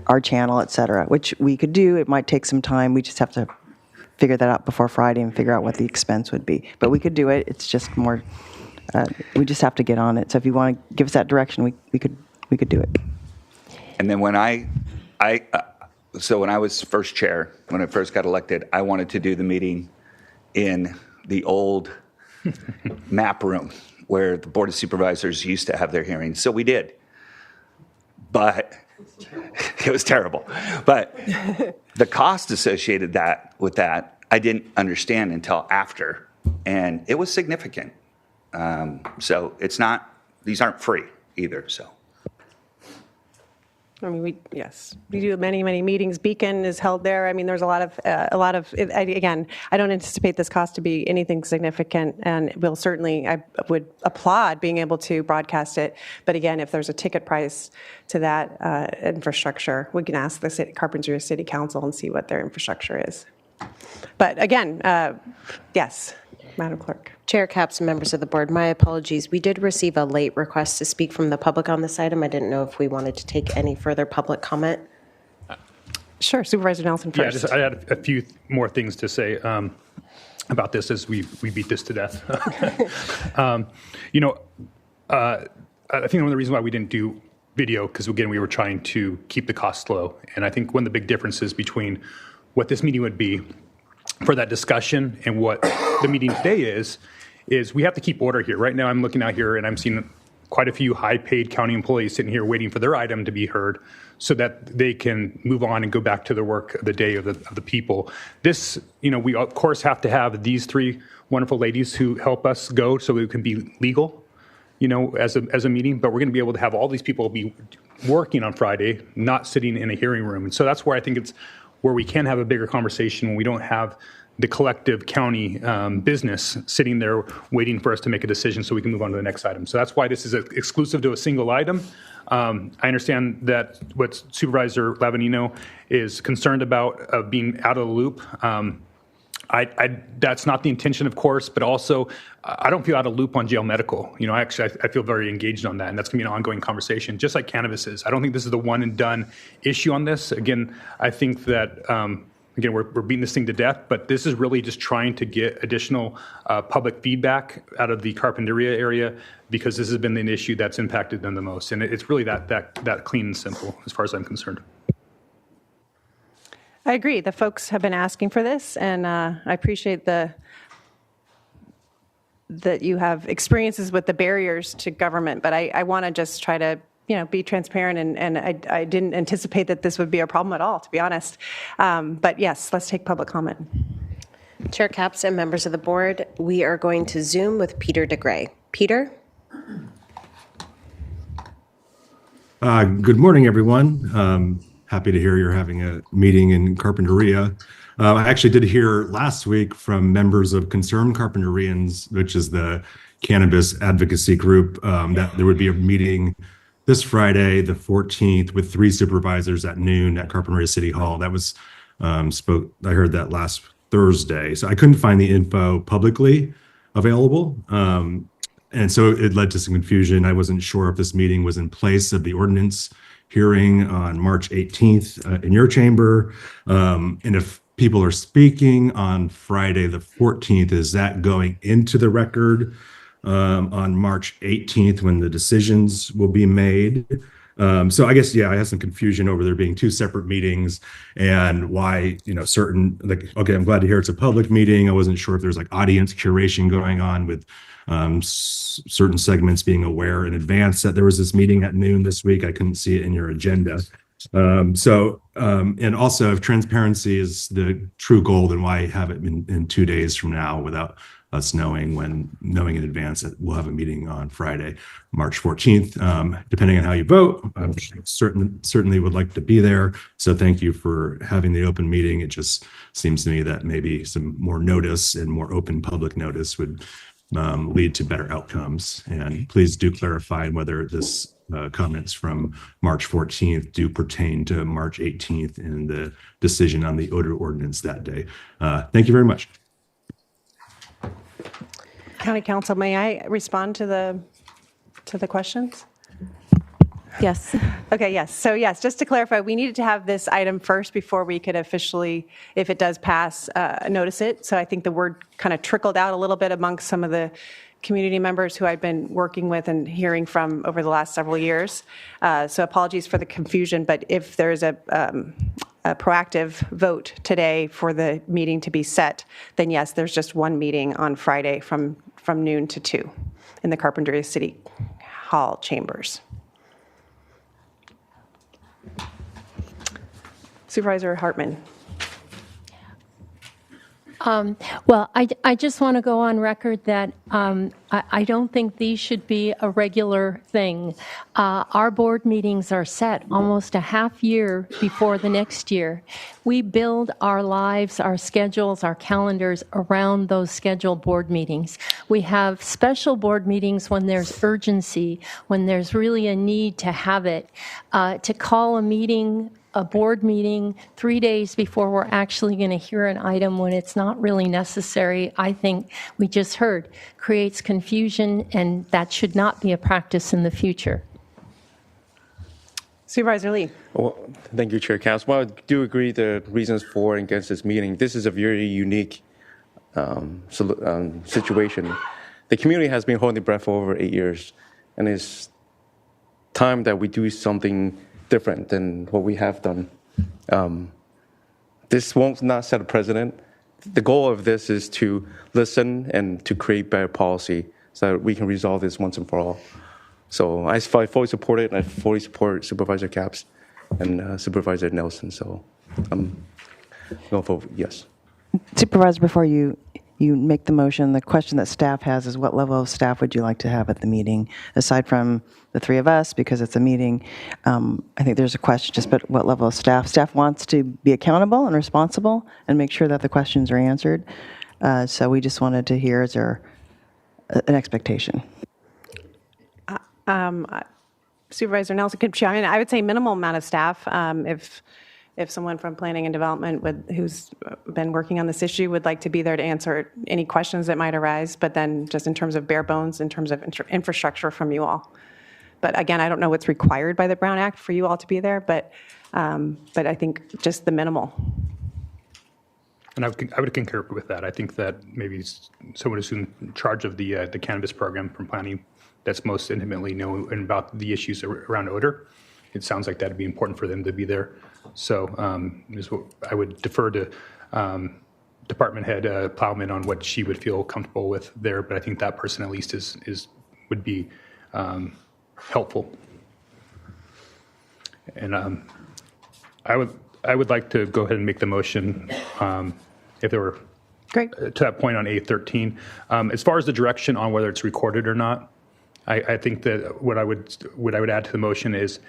our channel, et cetera, which we could do. It might take some time. We just have to figure that out before Friday and figure out what the expense would be. But we could do it. It's just more, we just have to get on it. So if you want to give us that direction, we could do it. And then when so when I was first chair, when I first got elected, I wanted to do the meeting in the old map room where the Board of Supervisors used to have their hearings. So we did. But it was terrible. But the cost associated with that, I didn't understand until after. And it was significant. So these aren't free either, so. I mean, we do many, many meetings. Beacon is held there. I mean, there's a lot of, again, I don't anticipate this cost to be anything significant, and I would applaud being able to broadcast it. But again, if there's a ticket price to that infrastructure, we can ask the Carpinteria City Council and see what their infrastructure is. But again, yes, Madam Clerk. Chair Capps and members of the board, my apologies. We did receive a late request to speak from the public on this item. I didn't know if we wanted to take any further public comment. Sure, Supervisor Nelson first. Yeah, I had a few more things to say. about this as we beat this to death. You know, I think one of the reasons why we didn't do video, because again, we were trying to keep the costs low. And I think one of the big differences between what this meeting would be for that discussion and what the meeting today is we have to keep order here. Right now, I'm looking out here and I'm seeing quite a few high-paid county employees sitting here waiting for their item to be heard so that they can move on and go back to their work of the day of the people. This, you know, we of course have to have these three wonderful ladies who help us go so it can be legal, you know, as a meeting, but we're going to be able to have all these people be working on Friday, not sitting in a hearing room. And so that's where I think it's where we can have a bigger conversation when we don't have the collective county business sitting there waiting for us to make a decision so we can move on to the next item. So that's why this is exclusive to a single item. I understand that what Supervisor Lavanino is concerned about being out of the loop. That's not the intention, of course, but also I don't feel out of loop on jail medical. You know, I feel very engaged on that, and that's going to be an ongoing conversation, just like cannabis is. I don't think this is the one and done issue on this. Again, I think that, again, we're beating this thing to death, but this is really just trying to get additional public feedback out of the Carpinteria area because this has been an issue that's impacted them the most. And it's really that clean and simple as far as I'm concerned. I agree. The folks have been asking for this, and I appreciate that you have experiences with the barriers to government, but I want to just try to be transparent, and I didn't anticipate that this would be a problem at all, to be honest. But yes, let's take public comment. Chair Capps and members of the board, we are going to Zoom with Peter DeGray. Peter? Good morning, everyone. Happy to hear you're having a meeting in Carpinteria. I actually did hear last week from members of Concerned Carpinterians, which is the cannabis advocacy group, that there would be a meeting this Friday, the 14th, with 3 supervisors at noon at Carpinteria City Hall. That was I heard that last Thursday. So I couldn't find the info publicly available. And so it led to some confusion. I wasn't sure if this meeting was in place of the ordinance hearing on March 18th in your chamber. And if people are speaking on Friday the 14th, is that going into the record on March 18th when the decisions will be made? So I guess, I had some confusion over there being 2 separate meetings and why, certain, okay, I'm glad to hear it's a public meeting. I wasn't sure if there's audience curation going on with certain segments being aware in advance that there was this meeting at noon this week. I couldn't see it in your agenda. And also if transparency is the true goal, then why have it in 2 days from now without us knowing in advance that we'll have a meeting on Friday, March 14th. Depending on how you vote, I certainly would like to be there. So thank you for having the open meeting. It just seems to me that maybe some more notice and more open public notice would lead to better outcomes. And please do clarify whether this comments from March 14th do pertain to March 18th and the decision on the odor ordinance that day. Thank you very much. County Council, may I respond to the questions? Yes. Okay, yes. So yes, just to clarify, we needed to have this item first before we could officially, if it does pass, notice it. So I think the word kind of trickled out a little bit amongst some of the community members who I've been working with and hearing from over the last several years. So apologies for the confusion, but if there's a proactive vote today for the meeting to be set, then yes, there's just one meeting on Friday from noon to 2 in the Carpinteria City Hall chambers. Supervisor Hartman. Well, I just want to go on record that I don't think these should be a regular thing. Our board meetings are set almost a half year before the next year. We build our lives, our schedules, our calendars around those scheduled board meetings. We have special board meetings when there's urgency, when there's really a need to have it. To call a board meeting 3 days before we're actually going to hear an item when it's not really necessary, I think we just heard, creates confusion, and that should not be a practice in the future. Supervisor Lee. Well, thank you, Chair Capps. Well, I do agree the reasons for and against this meeting. This is a very unique situation. The community has been holding their breath for over 8 years, and it's time that we do something different than what we have done. This won't not set a precedent. The goal of this is to listen and to create better policy so that we can resolve this once and for all. So I fully support it, and I fully support Supervisor Capps and Supervisor Nelson. So I'm going to vote yes. Supervisor, before you make the motion, the question that staff has is what level of staff would you like to have at the meeting? Aside from the three of us, because it's a meeting, I think there's a question just about what level of staff. Staff wants to be accountable and responsible and make sure that the questions are answered. So we just wanted to hear, is there an expectation? Supervisor Nelson could chime in. I would say minimal amount of staff. If someone from planning and development who's been working on this issue would like to be there to answer any questions that might arise, but then just in terms of bare bones, in terms of infrastructure from you all. But again, I don't know what's required by the Brown Act for you all to be there, but I think just the minimal. And I would concur with that. I think that maybe someone who's in charge of the cannabis program from planning that's most intimately know about the issues around odor. It sounds like that'd be important for them to be there. So I would defer to Department Head Plowman on what she would feel comfortable with there. But I think that person at least would be helpful. And I would like to go ahead and make the motion if there were Great. To that point on A13. As far as the direction on whether it's recorded or not, I think that what I would add to the motion is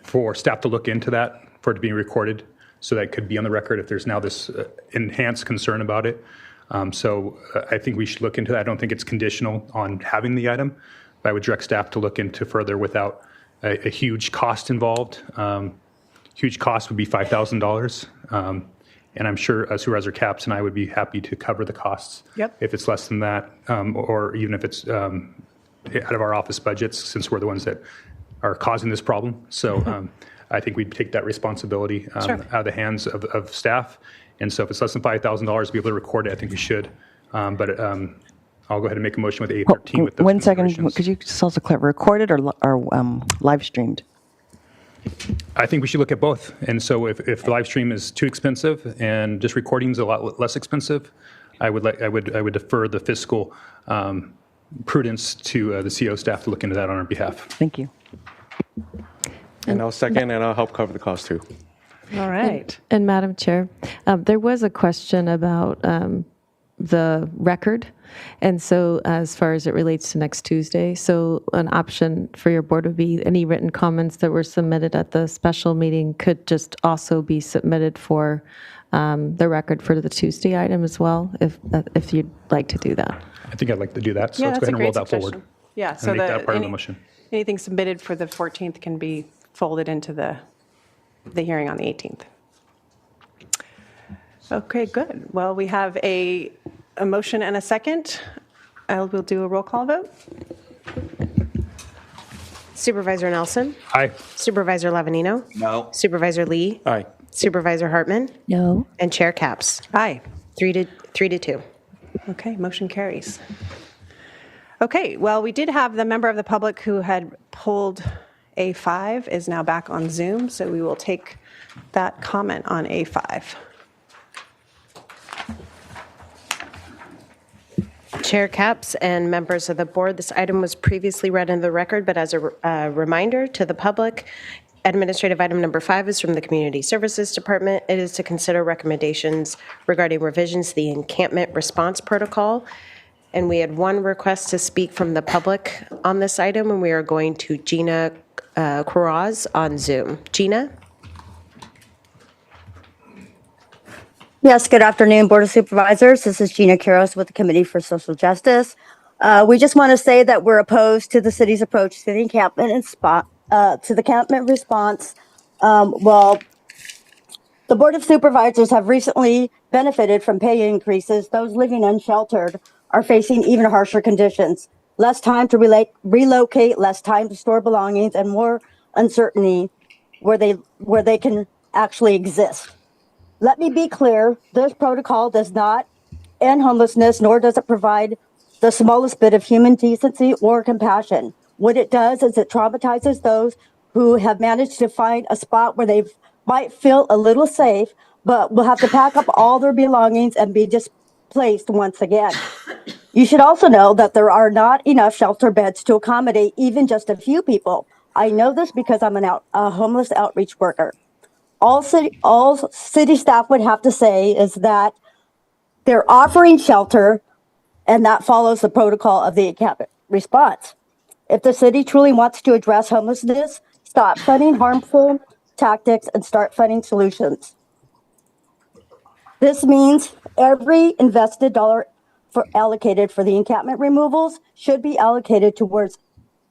for staff to look into that, for it to be recorded, so that it could be on the record if there's now this enhanced concern about it. So I think we should look into that. I don't think it's conditional on having the item, but I would direct staff to look into further without a huge cost involved. Huge cost would be $5,000. And I'm sure Supervisor Capps and I would be happy to cover the costs if it's less than that, or even if it's out of our office budgets, since we're the ones that are causing this problem. So I think we'd take that responsibility out of the hands of staff. And so if it's less than $5,000 to be able to record it, I think we should. But I'll go ahead and make a motion with A13 with those 1 second, could you just also clarify, recorded or live streamed? I think we should look at both. And so if the live stream is too expensive and just recording is a lot less expensive, I would defer the fiscal prudence to the CO staff to look into that on our behalf. Thank you. And I'll second, and I'll help cover the cost too. All right. And Madam Chair, there was a question about the record. And so as far as it relates to next Tuesday, so an option for your board would be any written comments that were submitted at the special meeting could just also be submitted for the record for the Tuesday item as well, if you'd like to do that. I think I'd like to do that. So Yeah, let's go that's ahead a and roll great that forward. suggestion. Yeah, And so make that part of the motion. anything submitted for the 14th can be folded into the hearing on the 18th. Okay, good. Well, we have a motion and a second. We'll do a roll call vote. Supervisor Nelson? Aye. Supervisor Lavanino? No. Supervisor Lee? Aye. Supervisor Hartman? No. And Chair Capps? Aye. 3 to 2. Okay, motion carries. Okay, well, we did have the member of the public who had pulled A5 is now back on Zoom, so we will take that comment on A5. Chair Capps and members of the board, this item was previously read into the record, but as a reminder to the public, administrative item number 5 is from the Community Services Department. It is to consider recommendations regarding revisions to the encampment response protocol. And we had one request to speak from the public on this item, and we are going to Gina Quiroz on Zoom. Gina? Yes, good afternoon, Board of Supervisors. This is Gina Quiroz with the Committee for Social Justice. We just want to say that we're opposed to the city's approach to the encampment response. Well, the Board of Supervisors have recently benefited from pay increases. Those living unsheltered are facing even harsher conditions. Less time to relocate, less time to store belongings, and more uncertainty where they can actually exist. Let me be clear, this protocol does not end homelessness, nor does it provide the smallest bit of human decency or compassion. What it does is it traumatizes those who have managed to find a spot where they might feel a little safe, but will have to pack up all their belongings and be displaced once again. You should also know that there are not enough shelter beds to accommodate even just a few people. I know this because I'm a homeless outreach worker. All city staff would have to say is that they're offering shelter, and that follows the protocol of the encampment response. If the city truly wants to address homelessness, stop funding harmful tactics and start funding solutions. This means every invested dollar allocated for the encampment removals should be allocated towards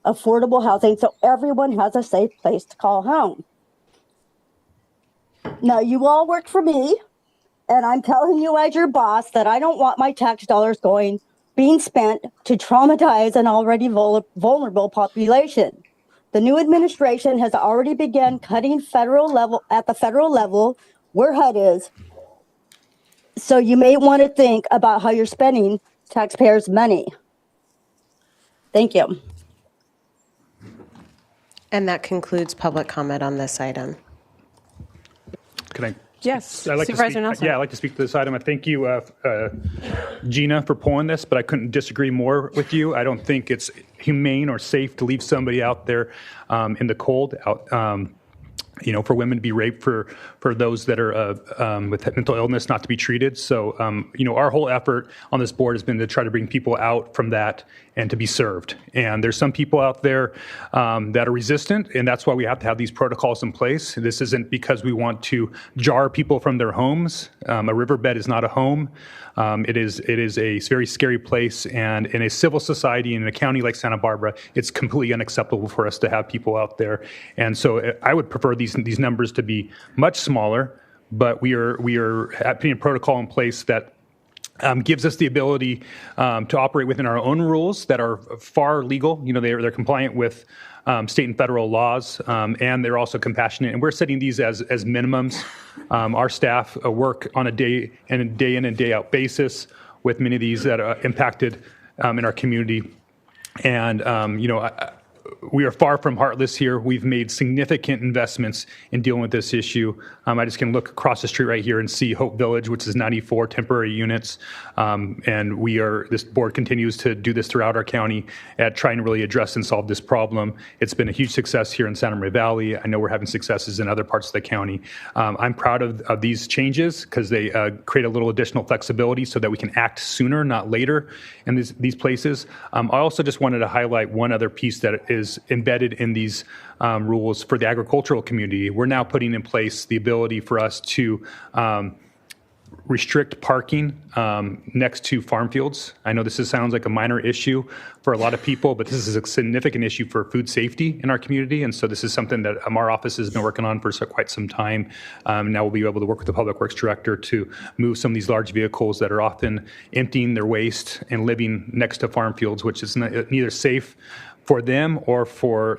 affordable housing so everyone has a safe place to call home. Now, you all work for me, and I'm telling you as your boss that I don't want my tax dollars being spent to traumatize an already vulnerable population. The new administration has already begun cutting at the federal level where HUD is. So you may want to think about how you're spending taxpayers' money. Thank you. And that concludes public comment on this item. Can I? Yes, I'd like to Supervisor speak, Nelson. Yeah, I'd like to speak to this item. I thank you, Gina, for pulling this, but I couldn't disagree more with you. I don't think it's humane or safe to leave somebody out there in the cold, for women to be raped, for those that are with mental illness not to be treated. So, our whole effort on this board has been to try to bring people out from that and to be served. And there's some people out there that are resistant, and that's why we have to have these protocols in place. This isn't because we want to jar people from their homes. A riverbed is not a home. It is a very scary place, and in a civil society in a county like Santa Barbara, it's completely unacceptable for us to have people out there. And so I would prefer these numbers to be much smaller, but we are putting a protocol in place that gives us the ability to operate within our own rules that are far legal. They're compliant with state and federal laws, and they're also compassionate. And we're setting these as minimums. Our staff work on a day in and day out basis with many of these that are impacted in our community. And we are far from heartless here. We've made significant investments in dealing with this issue. I just can look across the street right here and see Hope Village, which is 94 temporary units. And this board continues to do this throughout our county at trying to really address and solve this problem. It's been a huge success here in Santa Maria Valley. I know we're having successes in other parts of the county. I'm proud of these changes because they create a little additional flexibility so that we can act sooner, not later in these places. I also just wanted to highlight one other piece that is embedded in these rules for the agricultural community. We're now putting in place the ability for us to restrict parking next to farm fields. I know this sounds like a minor issue for a lot of people, but this is a significant issue for food safety in our community. And so this is something that our office has been working on for quite some time. Now we'll be able to work with the Public Works Director to move some of these large vehicles that are often emptying their waste and living next to farm fields, which is neither safe for them or for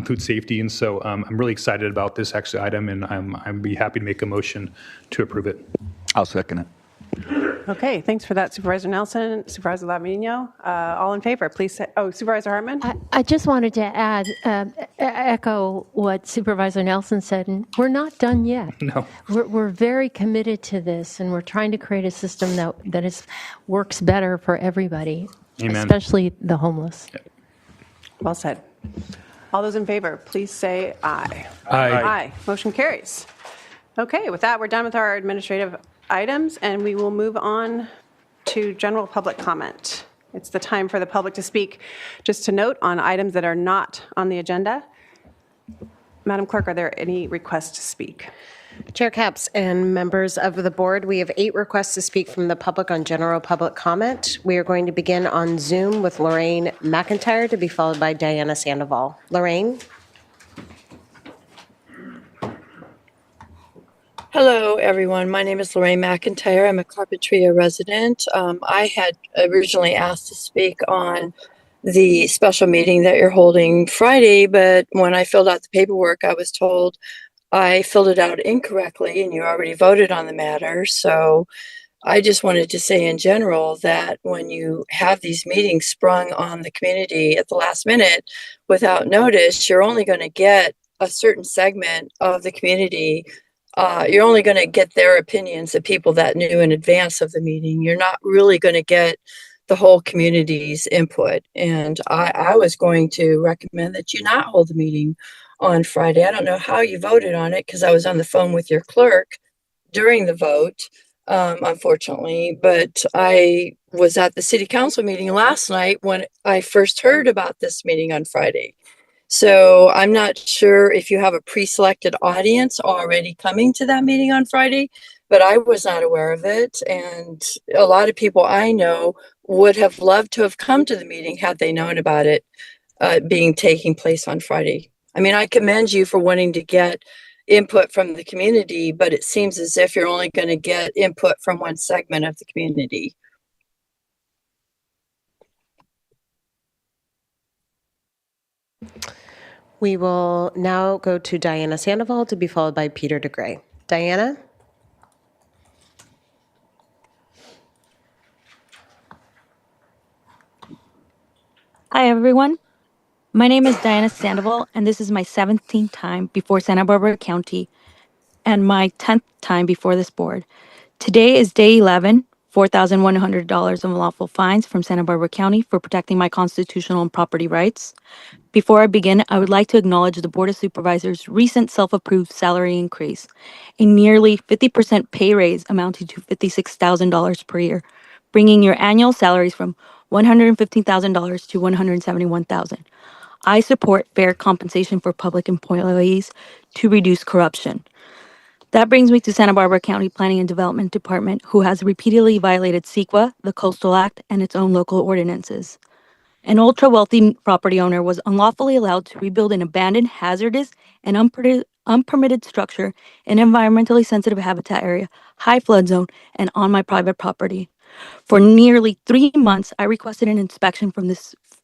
food safety. And so I'm really excited about this item, and I'd be happy to make a motion to approve it. I'll second it. Okay, thanks for that, Supervisor Nelson. Supervisor Lavigno, all in favor, please say, Supervisor Hartman? I just wanted to add, echo what Supervisor Nelson said, and we're not done yet. No. We're very committed to this, and we're trying to create a system that works better for everybody, Amen. Especially the homeless. Yep. Well said. All those in favor, please say aye. Aye. Aye. Motion carries. Okay, with that, we're done with our administrative items, and we will move on to general public comment. It's the time for the public to speak. Just to note on items that are not on the agenda. Madam Clerk, are there any requests to speak? Chair Capps and members of the board, we have 8 requests to speak from the public on general public comment. We are going to begin on Zoom with Lorraine McIntyre, to be followed by Diana Sandoval. Lorraine? Hello, everyone. My name is Lorraine McIntyre. I'm a Carpentria resident. I had originally asked to speak on the special meeting that you're holding Friday, but when I filled out the paperwork, I was told I filled it out incorrectly and you already voted on the matter. So I just wanted to say in general that when you have these meetings sprung on the community at the last minute without notice, you're only going to get a certain segment of the community. You're only going to get their opinions, the people that knew in advance of the meeting. You're not really going to get the whole community's input. And I was going to recommend that you not hold the meeting on Friday. I don't know how you voted on it because I was on the phone with your clerk during the vote, unfortunately, but I was at the city council meeting last night when I first heard about this meeting on Friday. So I'm not sure if you have a pre-selected audience already coming to that meeting on Friday, but I was not aware of it. And a lot of people I know would have loved to have come to the meeting had they known about it being taking place on Friday. I mean, I commend you for wanting to get input from the community, but it seems as if you're only going to get input from one segment of the community. We will now go to Diana Sandoval to be followed by Peter DeGray. Diana? Hi, everyone. My name is Diana Sandoval, and this is my 17th time before Santa Barbara County and my 10th time before this board. Today is day 11, $4,100 of unlawful fines from Santa Barbara County for protecting my constitutional and property rights. Before I begin, I would like to acknowledge the Board of Supervisors' recent self-approved salary increase, a nearly 50% pay raise amounting to $56,000 per year, bringing your annual salaries from $115,000 to $171,000. I support fair compensation for public employees to reduce corruption. That brings me to Santa Barbara County Planning and Development Department, who has repeatedly violated CEQA, the Coastal Act, and its own local ordinances. An ultra-wealthy property owner was unlawfully allowed to rebuild an abandoned, hazardous, and unpermitted structure in an environmentally sensitive habitat area, high flood zone, and on my private property. For nearly 3 months, I requested an inspection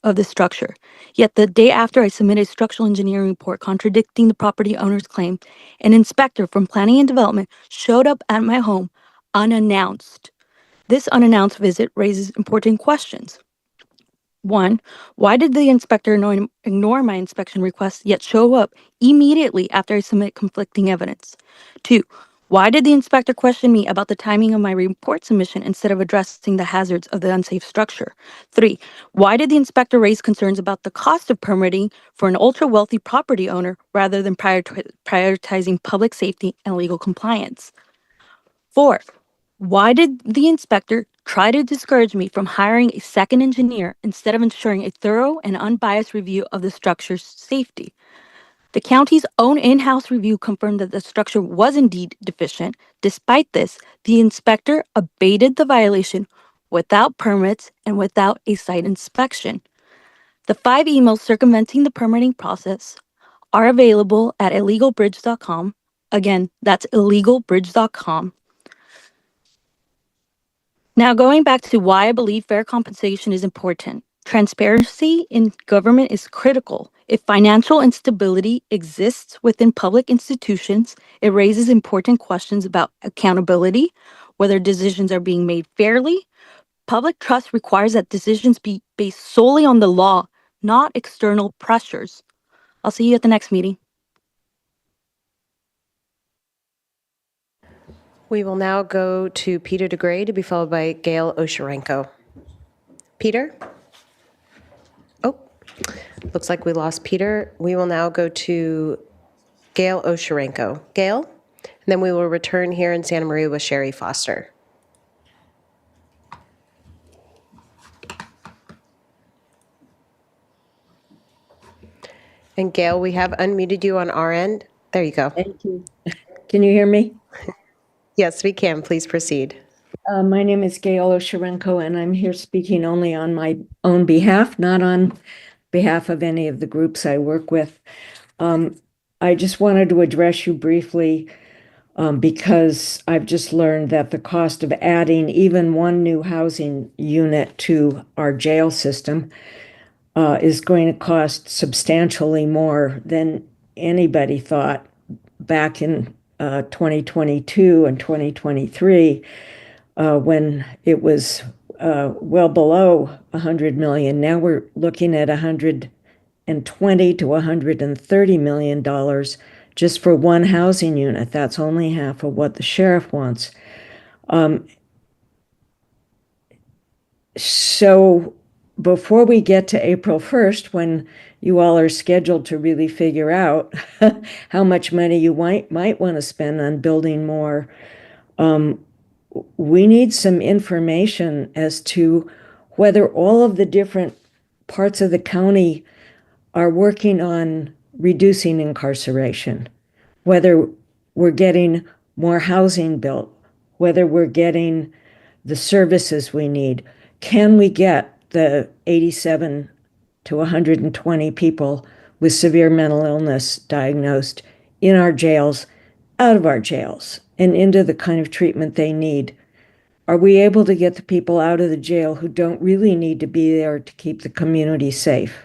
of this structure. Yet the day after I submitted a structural engineering report contradicting the property owner's claim, an inspector from Planning and Development showed up at my home unannounced. This unannounced visit raises important questions. 1, why did the inspector ignore my inspection request yet show up immediately after I submit conflicting evidence? 2, why did the inspector question me about the timing of my report submission instead of addressing the hazards of the unsafe structure? 3, why did the inspector raise concerns about the cost of permitting for an ultra-wealthy property owner rather than prioritizing public safety and legal compliance? 4, why did the inspector try to discourage me from hiring a second engineer instead of ensuring a thorough and unbiased review of the structure's safety? The county's own in-house review confirmed that the structure was indeed deficient. Despite this, the inspector abated the violation without permits and without a site inspection. The 5 emails circumventing the permitting process are available at illegalbridge.com. Again, that's illegalbridge.com. Now, going back to why I believe fair compensation is important. Transparency in government is critical. If financial instability exists within public institutions, it raises important questions about accountability, whether decisions are being made fairly. Public trust requires that decisions be based solely on the law, not external pressures. I'll see you at the next meeting. We will now go to Peter DeGray to be followed by Gail Osherenko. Peter? Oh, looks like we lost Peter. We will now go to Gail Osherenko. Gail? And then we will return here in Santa Maria with Sherry Foster. And Gail, we have unmuted you on our end. There you go. Thank you. Can you hear me? Yes, we can. Please proceed. My name is Gail Osherenko, and I'm here speaking only on my own behalf, not on behalf of any of the groups I work with. I just wanted to address you briefly because I've just learned that the cost of adding even one new housing unit to our jail system is going to cost substantially more than anybody thought back in 2022 and 2023 when it was well below 100 million. Now we're looking at 120 to 130 million dollars just for one housing unit. That's only half of what the sheriff wants. So before we get to April 1st, when you all are scheduled to really figure out how much money you might want to spend on building more, we need some information as to whether all of the different parts of the county are working on reducing incarceration, whether we're getting more housing built, whether we're getting the services we need. Can we get the 87 to 120 people with severe mental illness diagnosed in our jails, out of our jails, and into the kind of treatment they need? Are we able to get the people out of the jail who don't really need to be there to keep the community safe?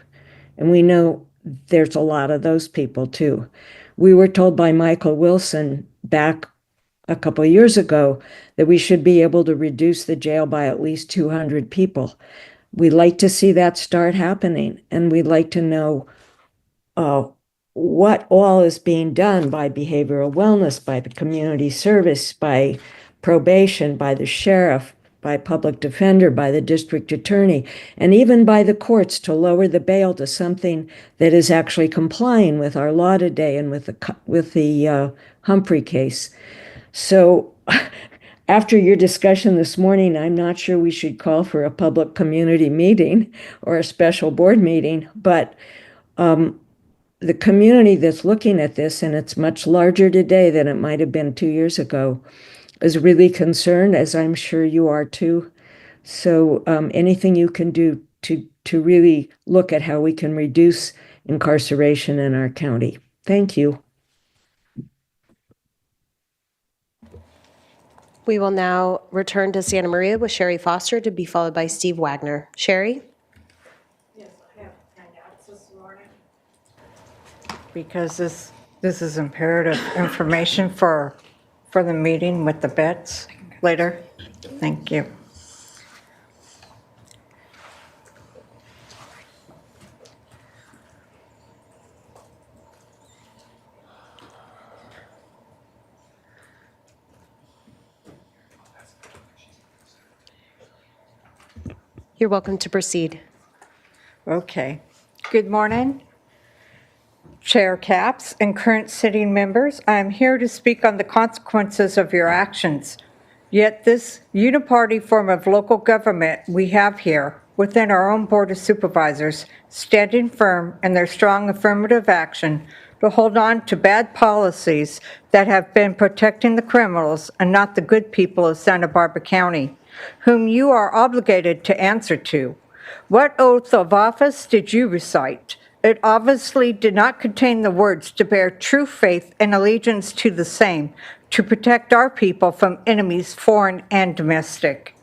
And we know there's a lot of those people too. We were told by Michael Wilson back a couple of years ago that we should be able to reduce the jail by at least 200 people. We'd like to see that start happening, and we'd like to know what all is being done by behavioral wellness, by the community service, by probation, by the sheriff, by public defender, by the district attorney, and even by the courts to lower the bail to something that is actually complying with our law today and with the Humphrey case. So after your discussion this morning, I'm not sure we should call for a public community meeting or a special board meeting, but the community that's looking at this, and it's much larger today than it might have been 2 years ago, is really concerned, as I'm sure you are too. So anything you can do to really look at how we can reduce incarceration in our county. Thank you. We will now return to Santa Maria with Sherry Foster to be followed by Steve Wagner. Sherry? Yes, I have handouts this morning. Because this is imperative information for the meeting with the vets later. Thank you. You're welcome to proceed. Okay. Good morning, Chair Capps and current sitting members. I am here to speak on the consequences of your actions. Yet this uniparty form of local government we have here within our own Board of Supervisors, standing firm in their strong affirmative action to hold on to bad policies that have been protecting the criminals and not the good people of Santa Barbara County, whom you are obligated to answer to. What oath of office did you recite? It obviously did not contain the words to bear true faith and allegiance to the same, to protect our people from enemies foreign and domestic.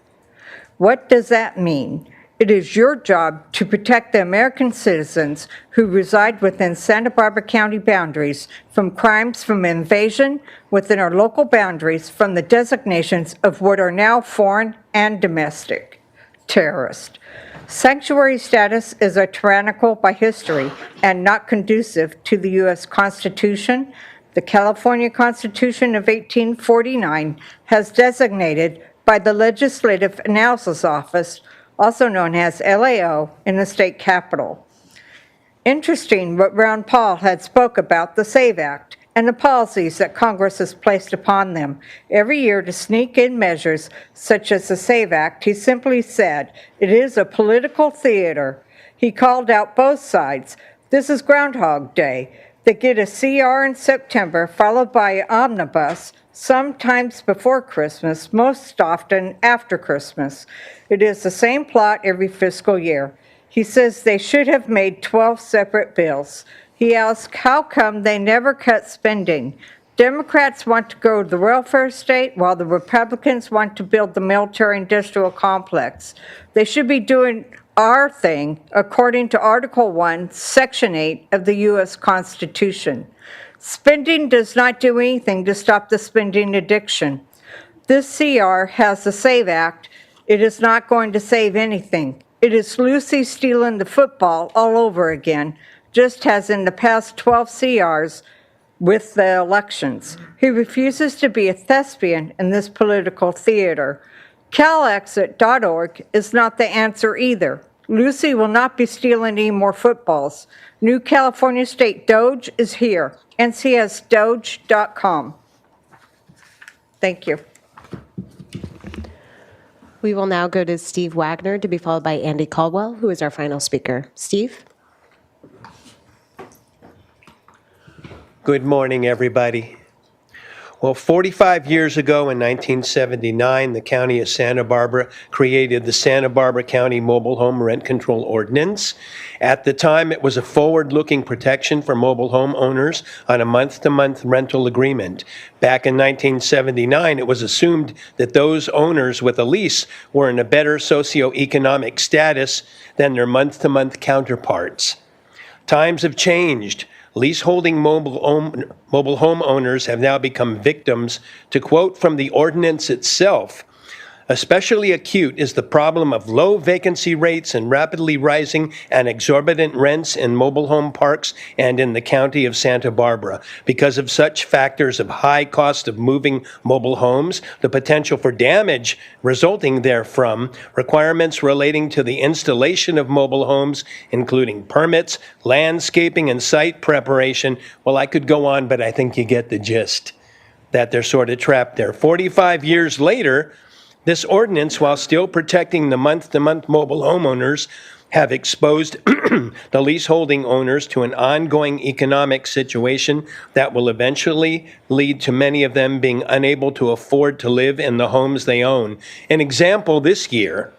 What does that mean? It is your job to protect the American citizens who reside within Santa Barbara County boundaries from crimes from invasion within our local boundaries from the designations of what are now foreign and domestic terrorist. Sanctuary status is a tyrannical by history and not conducive to the U.S. Constitution. The California Constitution of 1849 has designated by the Legislative Analysis Office, also known as LAO, in the state capitol. Interesting what Ron Paul had spoke about the SAVE Act and the policies that Congress has placed upon them. Every year to sneak in measures such as the SAVE Act, he simply said, it is a political theater. He called out both sides. This is Groundhog Day. They get a CR in September, followed by an omnibus, sometimes before Christmas, most often after Christmas. It is the same plot every fiscal year. He says they should have made 12 separate bills. He asks how come they never cut spending. Democrats want to grow the welfare state while the Republicans want to build the military industrial complex. They should be doing our thing according to Article 1, Section 8 of the U.S. Constitution. Spending does not do anything to stop the spending addiction. This CR has the SAVE Act. It is not going to save anything. It is Lucy stealing the football all over again, just as in the past 12 CRs with the elections. He refuses to be a thespian in this political theater. CalExit.org is not the answer either. Lucy will not be stealing any more footballs. New California State Doge is here. ncsdoge.com. Thank you. We will now go to Steve Wagner to be followed by Andy Caldwell, who is our final speaker. Steve? Good morning, everybody. Well, 45 years ago in 1979, the County of Santa Barbara created the Santa Barbara County Mobile Home Rent Control Ordinance. At the time, it was a forward-looking protection for mobile home owners on a month-to-month rental agreement. Back in 1979, it was assumed that those owners with a lease were in a better socioeconomic status than their month-to-month counterparts. Times have changed. Leaseholding mobile home owners have now become victims. To quote from the ordinance itself, especially acute is the problem of low vacancy rates and rapidly rising and exorbitant rents in mobile home parks and in the county of Santa Barbara. Because of such factors of high cost of moving mobile homes, the potential for damage resulting therefrom, requirements relating to the installation of mobile homes, including permits, landscaping, and site preparation. Well, I could go on, but I think you get the gist, that they're sort of trapped there. 45 years later, this ordinance, while still protecting the month-to-month mobile homeowners, have exposed the leaseholding owners to an ongoing economic situation that will eventually lead to many of them being unable to afford to live in the homes they own. An example this year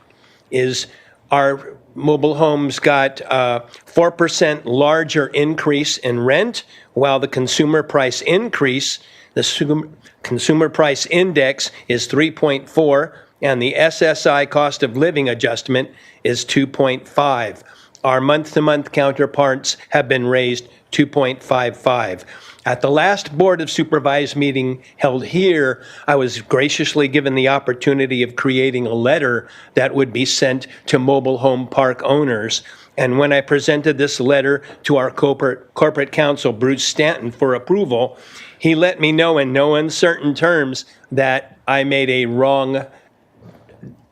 is our mobile homes got a 4% larger increase in rent, while the consumer price increase, the consumer price index is 3.4, and the SSI cost of living adjustment is 2.5. Our month-to-month counterparts have been raised 2.55. At the last Board of Supervisors meeting held here, I was graciously given the opportunity of creating a letter that would be sent to mobile home park owners. And when I presented this letter to our corporate counsel, Bruce Stanton, for approval, he let me know in no uncertain terms that I made a wrong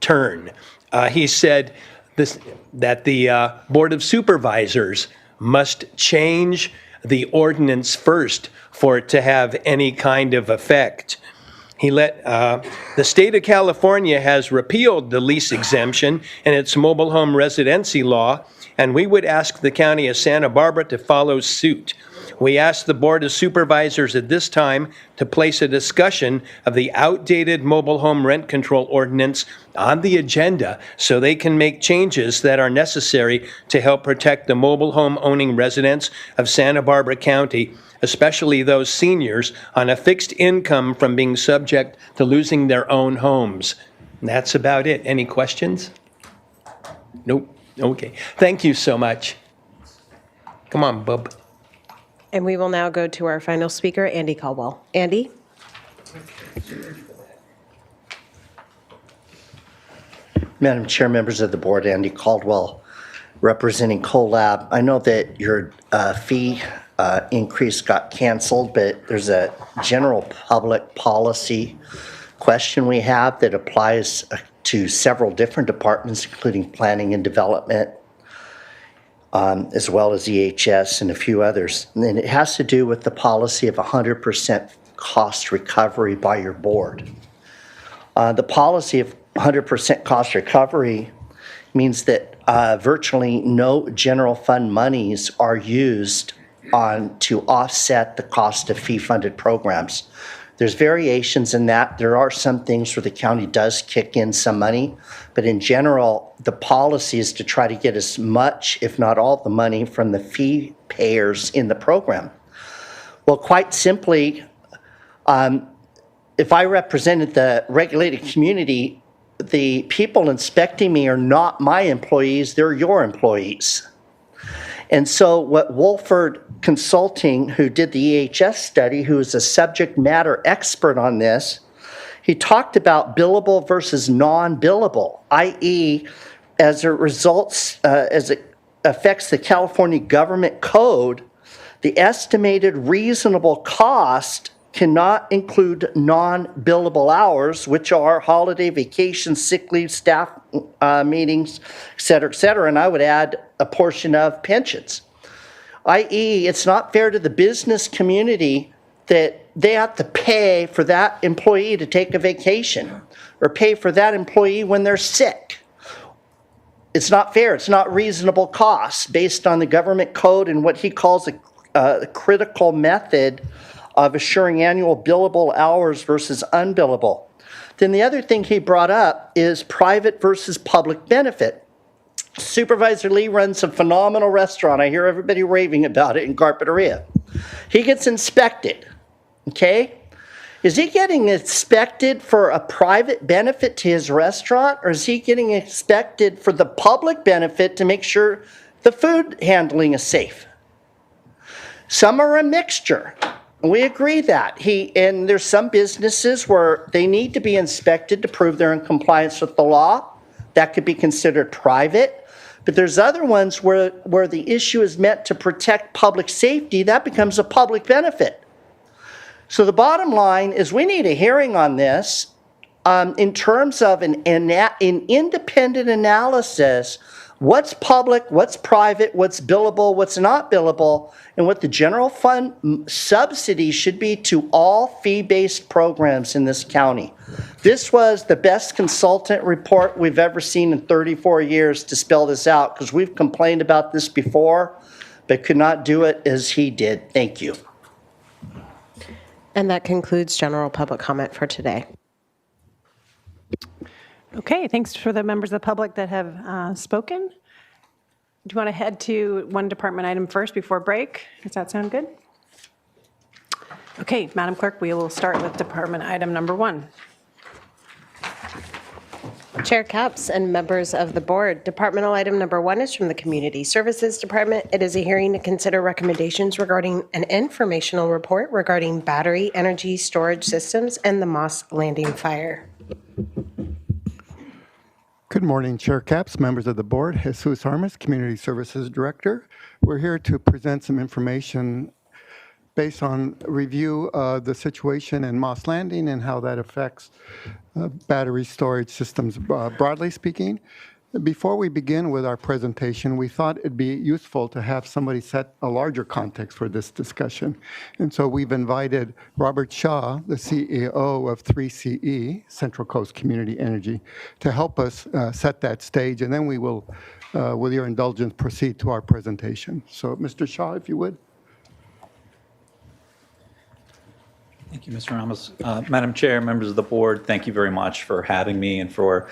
turn. He said that the Board of Supervisors must change the ordinance first for it to have any kind of effect. The state of California has repealed the lease exemption in its mobile home residency law, and we would ask the County of Santa Barbara to follow suit. We asked the Board of Supervisors at this time to place a discussion of the outdated mobile home rent control ordinance on the agenda so they can make changes that are necessary to help protect the mobile home owning residents of Santa Barbara County, especially those seniors on a fixed income from being subject to losing their own homes. And that's about it. Any questions? Nope. Okay. Thank you so much. Come on, bub. And we will now go to our final speaker, Andy Caldwell. Andy? Madam Chair, members of the board, Andy Caldwell, representing CoLab. I know that your fee increase got canceled, but there's a general public policy question we have that applies to several different departments, including planning and development, as well as EHS and a few others. And it has to do with the policy of 100% cost recovery by your board. The policy of 100% cost recovery means that virtually no general fund monies are used to offset the cost of fee-funded programs. There's variations in that. There are some things where the county does kick in some money, but in general, the policy is to try to get as much, if not all, the money from the fee payers in the program. Well, quite simply, if I represented the regulated community, the people inspecting me are not my employees, they're your employees. And so what Wolford Consulting, who did the EHS study, who is a subject matter expert on this, he talked about billable versus non-billable, i.e., as it affects the California government code, the estimated reasonable cost cannot include non-billable hours, which are holiday, vacation, sick leave, staff meetings, et cetera, and I would add a portion of pensions. I.e., it's not fair to the business community that they have to pay for that employee to take a vacation or pay for that employee when they're sick. It's not fair. It's not reasonable costs based on the government code and what he calls a critical method of assuring annual billable hours versus unbillable. Then the other thing he brought up is private versus public benefit. Supervisor Lee runs a phenomenal restaurant. I hear everybody raving about it in Carpinteria. He gets inspected, okay? Is he getting inspected for a private benefit to his restaurant, or is he getting inspected for the public benefit to make sure the food handling is safe? Some are a mixture. We agree that. And there's some businesses where they need to be inspected to prove they're in compliance with the law. That could be considered private. But there's other ones where the issue is meant to protect public safety. That becomes a public benefit. So the bottom line is we need a hearing on this in terms of an independent analysis. What's public, what's private, what's billable, what's not billable, and what the general fund subsidy should be to all fee-based programs in this county. This was the best consultant report we've ever seen in 34 years to spell this out, because we've complained about this before, but could not do it as he did. Thank you. And that concludes general public comment for today. Okay, thanks for the members of the public that have spoken. Do you want to head to one department item first before break? Does that sound good? Okay, Madam Clerk, we will start with department item number 1. Chair Capps and members of the board, departmental item number 1 is from the Community Services Department. It is a hearing to consider recommendations regarding an informational report regarding battery energy storage systems and the Moss Landing fire. Good morning, Chair Capps, members of the board. Jesus Armas, Community Services Director. We're here to present some information based on review of the situation in Moss Landing and how that affects battery storage systems, broadly speaking. Before we begin with our presentation, we thought it'd be useful to have somebody set a larger context for this discussion. And so we've invited Robert Shaw, the CEO of 3CE, Central Coast Community Energy, to help us set that stage. And then we will, with your indulgence, proceed to our presentation. So Mr. Shaw, if you would. Thank you, Mr. Ramos. Madam Chair, members of the board, thank you very much for having me and for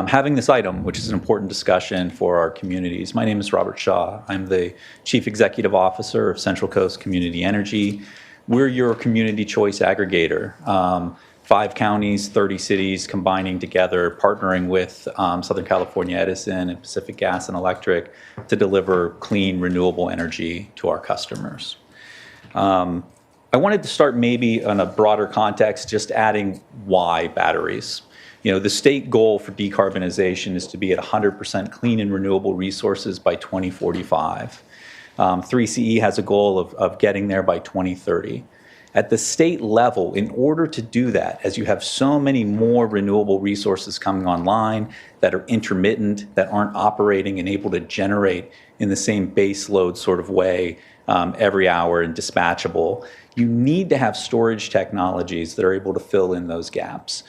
having this item, which is an important discussion for our communities. My name is Robert Shaw. I'm the Chief Executive Officer of Central Coast Community Energy. We're your community choice aggregator. 5 counties, 30 cities combining together, partnering with Southern California Edison and Pacific Gas and Electric to deliver clean, renewable energy to our customers. I wanted to start maybe on a broader context, just adding why batteries. You know, the state goal for decarbonization is to be at 100% clean and renewable resources by 2045. 3CE has a goal of getting there by 2030. At the state level, in order to do that, as you have so many more renewable resources coming online that are intermittent, that aren't operating and able to generate in the same base load sort of way every hour and dispatchable, you need to have storage technologies that are able to fill in those gaps,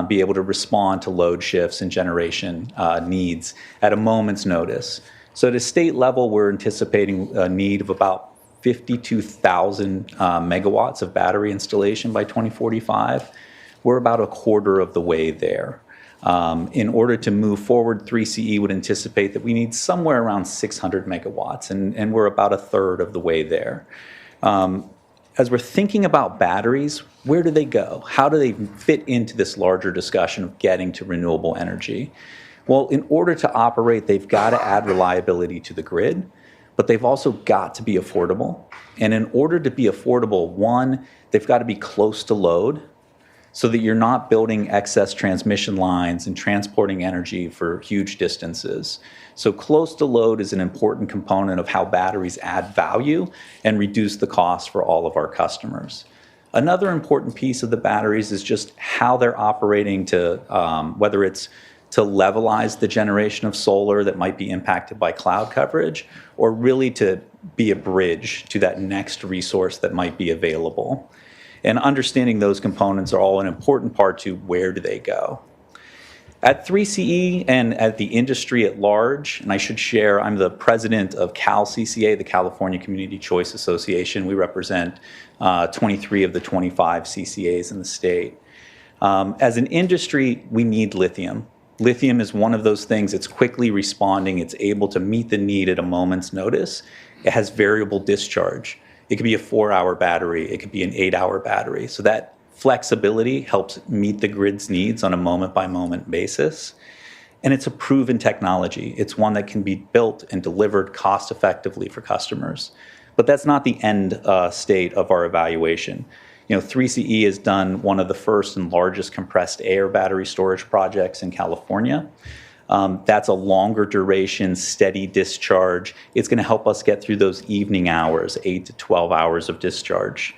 be able to respond to load shifts and generation needs at a moment's notice. So at a state level, we're anticipating a need of about 52,000 megawatts of battery installation by 2045. We're about a quarter of the way there. In order to move forward, 3CE would anticipate that we need somewhere around 600 megawatts, and we're about a third of the way there. As we're thinking about batteries, where do they go? How do they fit into this larger discussion of getting to renewable energy? Well, in order to operate, they've got to add reliability to the grid. but they've also got to be affordable. And in order to be affordable, one, they've got to be close to load so that you're not building excess transmission lines and transporting energy for huge distances. So close to load is an important component of how batteries add value and reduce the cost for all of our customers. Another important piece of the batteries is just how they're operating to, whether it's to levelize the generation of solar that might be impacted by cloud coverage, or really to be a bridge to that next resource that might be available. And understanding those components are all an important part to where do they go. At 3CE and at the industry at large, and I should share, I'm the president of CalCCA, the California Community Choice Association. We represent 23 of the 25 CCAs in the state. As an industry, we need lithium. Lithium is one of those things. It's quickly responding. It's able to meet the need at a moment's notice. It has variable discharge. It could be a 4-hour battery. It could be an 8-hour battery. So that flexibility helps meet the grid's needs on a moment-by-moment basis. And it's a proven technology. It's one that can be built and delivered cost-effectively for customers. But that's not the end state of our evaluation. 3CE has done one of the first and largest compressed air battery storage projects in California. That's a longer duration, steady discharge. It's going to help us get through those evening hours, 8 to 12 hours of discharge.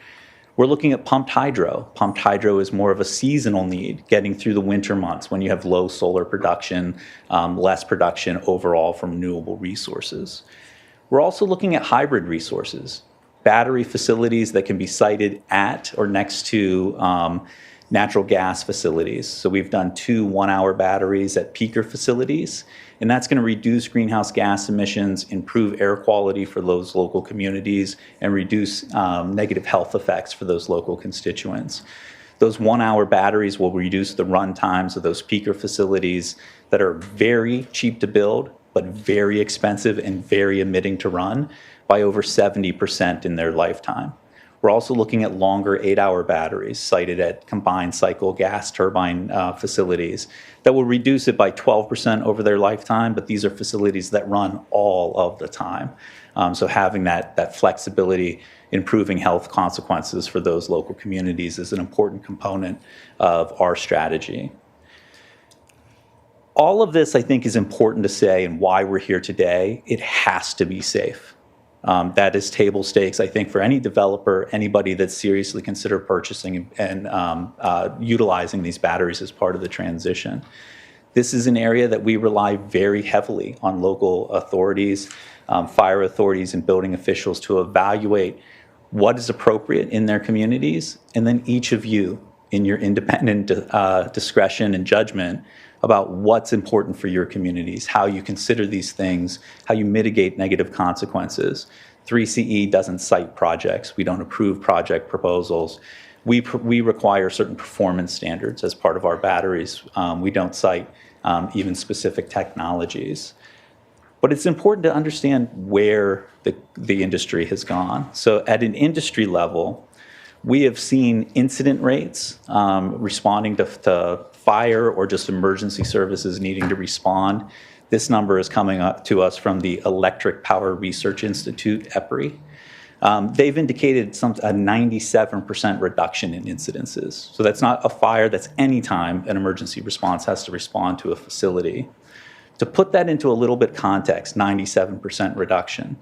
We're looking at pumped hydro. Pumped hydro is more of a seasonal need, getting through the winter months when you have low solar production, less production overall from renewable resources. We're also looking at hybrid resources, battery facilities that can be sited at or next to natural gas facilities. So we've done 2 one-hour batteries at peaker facilities, and that's going to reduce greenhouse gas emissions, improve air quality for those local communities, and reduce negative health effects for those local constituents. Those one-hour batteries will reduce the run times of those peaker facilities that are very cheap to build, but very expensive and very emitting to run by over 70% in their lifetime. We're also looking at longer 8-hour batteries sited at combined cycle gas turbine facilities that will reduce it by 12% over their lifetime, but these are facilities that run all of the time. So having that flexibility, improving health consequences for those local communities is an important component of our strategy. All of this, I think, is important to say, and why we're here today. It has to be safe. That is table stakes, I think, for any developer, anybody that's seriously considered purchasing and utilizing these batteries as part of the transition. This is an area that we rely very heavily on local authorities, fire authorities, and building officials to evaluate what is appropriate in their communities, and then each of you, in your independent discretion and judgment, about what's important for your communities, how you consider these things, how you mitigate negative consequences. 3CE doesn't cite projects. We don't approve project proposals. We require certain performance standards as part of our batteries. We don't cite even specific technologies. But it's important to understand where the industry has gone. So at an industry level, we have seen incident rates responding to fire or just emergency services needing to respond. This number is coming up to us from the Electric Power Research Institute, EPRI. They've indicated a 97% reduction in incidences. So that's not a fire, that's any time an emergency response has to respond to a facility. To put that into a little bit context, 97% reduction.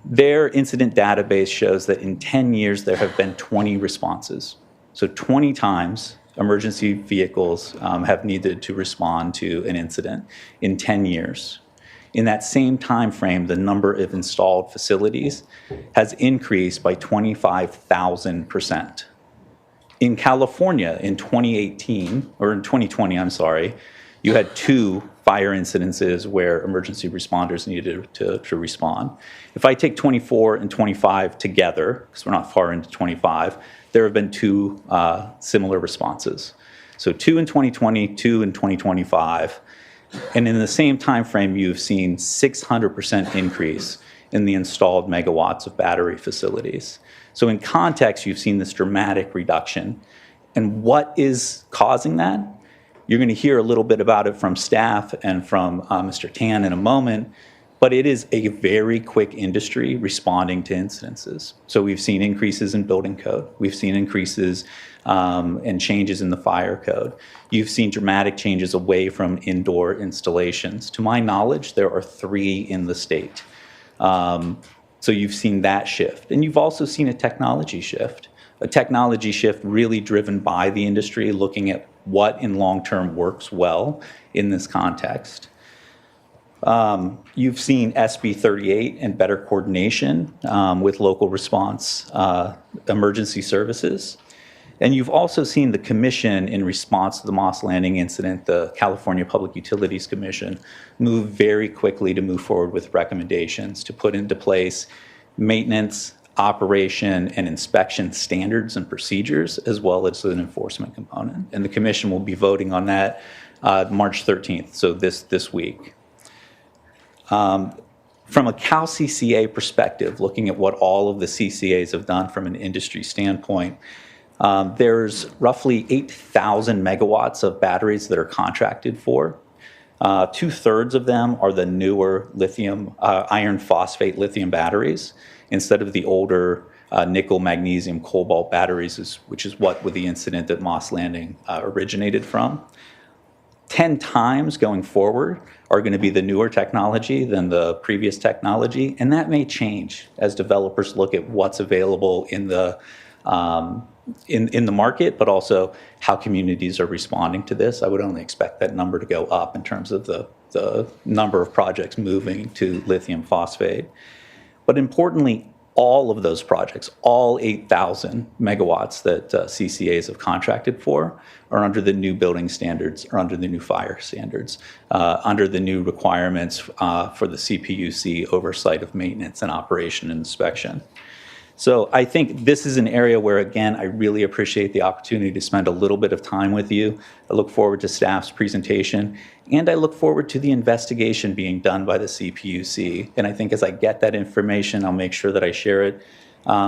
Their incident database shows that in 10 years there have been 20 responses. So 20 times emergency vehicles have needed to respond to an incident in 10 years. In that same time frame, the number of installed facilities has increased by 25,000%. In California in 2020, you had 2 fire incidences where emergency responders needed to respond. If I take 24 and 25 together, because we're not far into 25, there have been 2 similar responses. So 2 in 2020, 2 in 2025. And in the same time frame, you've seen 600% increase in the installed megawatts of battery facilities. So in context, you've seen this dramatic reduction. And what is causing that? You're going to hear a little bit about it from staff and from Mr. Tan in a moment. But it is a very quick industry responding to incidences. So we've seen increases in building code. We've seen increases and changes in the fire code. You've seen dramatic changes away from indoor installations. To my knowledge, there are 3 in the state. So you've seen that shift. And you've also seen a technology shift really driven by the industry, looking at what in long term works well in this context. You've seen SB 38 and better coordination with local response emergency services. And you've also seen the commission, in response to the Moss Landing incident, the California Public Utilities Commission, move very quickly to move forward with recommendations to put into place maintenance, operation, and inspection standards and procedures, as well as an enforcement component. And the commission will be voting on that March 13th, so this week. From a Cal CCA perspective, looking at what all of the CCAs have done from an industry standpoint, there's roughly 8,000 megawatts of batteries that are contracted for. 2/3 of them are the newer lithium, iron phosphate lithium batteries, instead of the older nickel, magnesium, cobalt batteries, which is what with the incident that Moss Landing originated from. 10 times going forward are going to be the newer technology than the previous technology, and that may change as developers look at what's available in the market, but also how communities are responding to this. I would only expect that number to go up in terms of the number of projects moving to lithium phosphate. But importantly, all of those projects, all 8,000 megawatts that CCAs have contracted for, are under the new building standards, or under the new fire standards, under the new requirements for the CPUC oversight of maintenance and operation and inspection. So I think this is an area where, again, I really appreciate the opportunity to spend a little bit of time with you. I look forward to staff's presentation, and I look forward to the investigation being done by the CPUC. And I think as I get that information, I'll make sure that I share it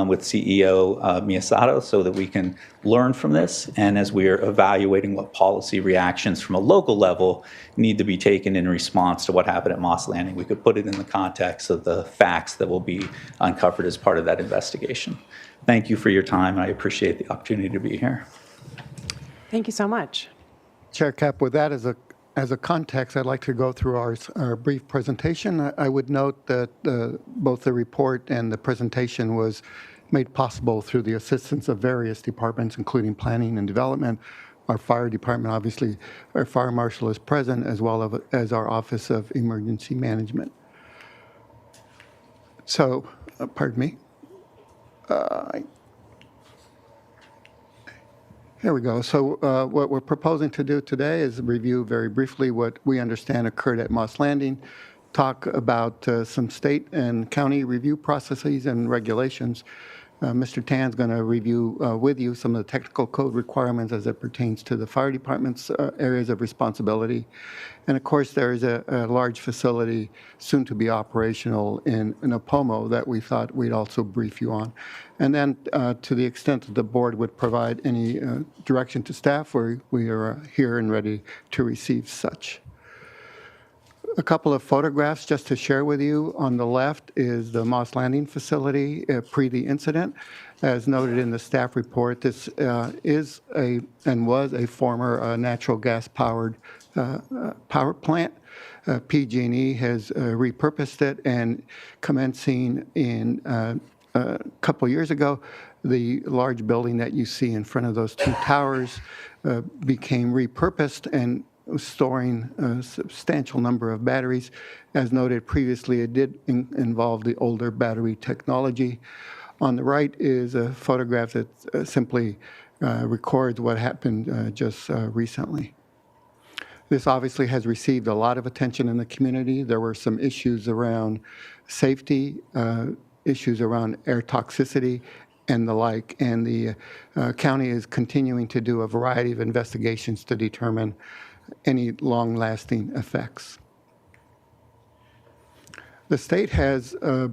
with CEO Miyasato so that we can learn from this. And as we are evaluating what policy reactions from a local level need to be taken in response to what happened at Moss Landing, we could put it in the context of the facts that will be uncovered as part of that investigation. Thank you for your time. I appreciate the opportunity to be here. Thank you so much. Chair Cap, with that as a context, I'd like to go through our brief presentation. I would note that both the report and the presentation was made possible through the assistance of various departments, including planning and development. Our fire department, obviously, our fire marshal is present, as well as our Office of Emergency Management. So, pardon me. Here we go. So what we're proposing to do today is review very briefly what we understand occurred at Moss Landing, talk about some state and county review processes and regulations. Mr. Tan's going to review with you some of the technical code requirements as it pertains to the fire department's areas of responsibility. And of course, there is a large facility soon to be operational in Opomo that we thought we'd also brief you on. And then to the extent that the board would provide any direction to staff, we are here and ready to receive such. A couple of photographs just to share with you. On the left is the Moss Landing facility pre the incident. As noted in the staff report, this is and was a former natural gas powered power plant. PG&E has repurposed it, and commencing in a couple years ago, the large building that you see in front of those 2 towers became repurposed and storing a substantial number of batteries. As noted previously, it did involve the older battery technology. On the right is a photograph that simply records what happened just recently. This obviously has received a lot of attention in the community. There were some issues around safety, issues around air toxicity, and the like. And the county is continuing to do a variety of investigations to determine any long-lasting effects. The state has a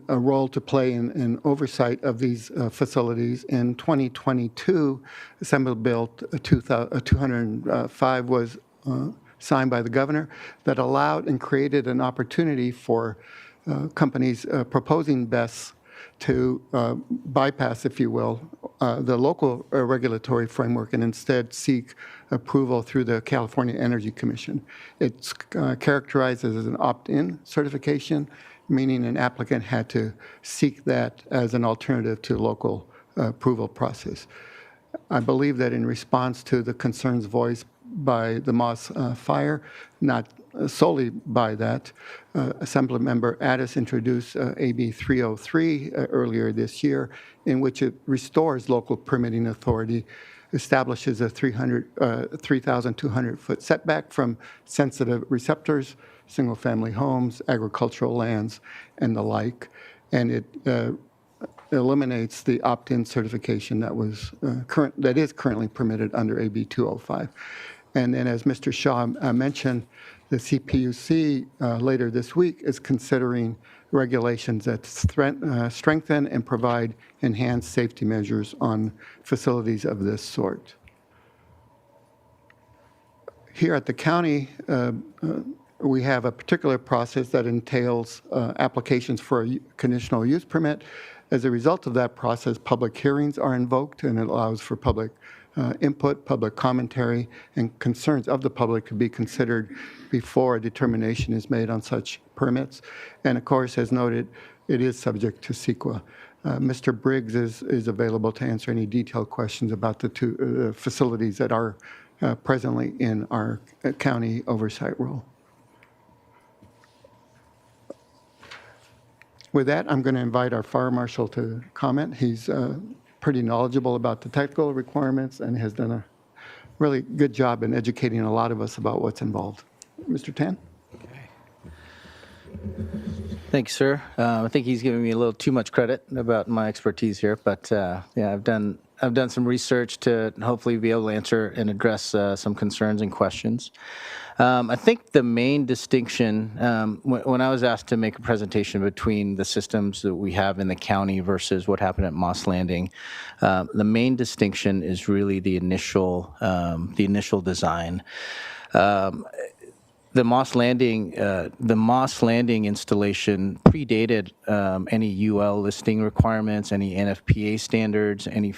role to play in oversight of these facilities. In 2022, Assembly Bill 205 was signed by the governor that allowed and created an opportunity for companies proposing BESS to bypass, if you will, the local regulatory framework and instead seek approval through the California Energy Commission. It's characterized as an opt-in certification, meaning an applicant had to seek that as an alternative to local approval process. I believe that in response to the concerns voiced by the Moss fire, not solely by that, Assemblymember Addis introduced AB 303 earlier this year, in which it restores local permitting authority, establishes a 3,200-foot setback from sensitive receptors, single-family homes, agricultural lands, and the like, and it eliminates the opt-in certification that is currently permitted under AB 205. And then, as Mr. Shaw mentioned, the CPUC later this week is considering regulations that strengthen and provide enhanced safety measures on facilities of this sort. Here at the county, we have a particular process that entails applications for a conditional use permit. As a result of that process, public hearings are invoked, and it allows for public input, public commentary, and concerns of the public to be considered before a determination is made on such permits. And of course, as noted, it is subject to CEQA. Mr. Briggs is available to answer any detailed questions about the two facilities that are presently in our county oversight role. With that, I'm going to invite our fire marshal to comment. He's pretty knowledgeable about the technical requirements and has done a really good job in educating a lot of us about what's involved. Mr. Tan? Thank you, sir. I think he's giving me a little too much credit about my expertise here, but yeah, I've done some research to hopefully be able to answer and address some concerns and questions. I think the main distinction, when I was asked to make a presentation between the systems that we have in the county versus what happened at Moss Landing, the main distinction is really the initial design. The Moss Landing installation predated any UL listing requirements, any NFPA standards, any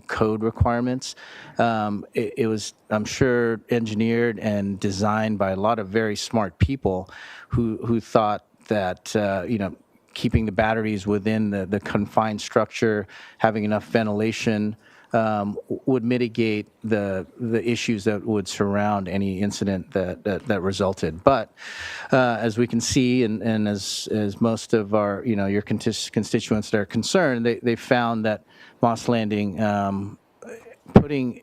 code requirements. It was, I'm sure, engineered and designed by a lot of very smart people who thought that keeping the batteries within the confined structure, having enough ventilation, would mitigate the issues that would surround any incident that resulted. But as we can see, and as most of our your constituents that are concerned, they found that Moss Landing putting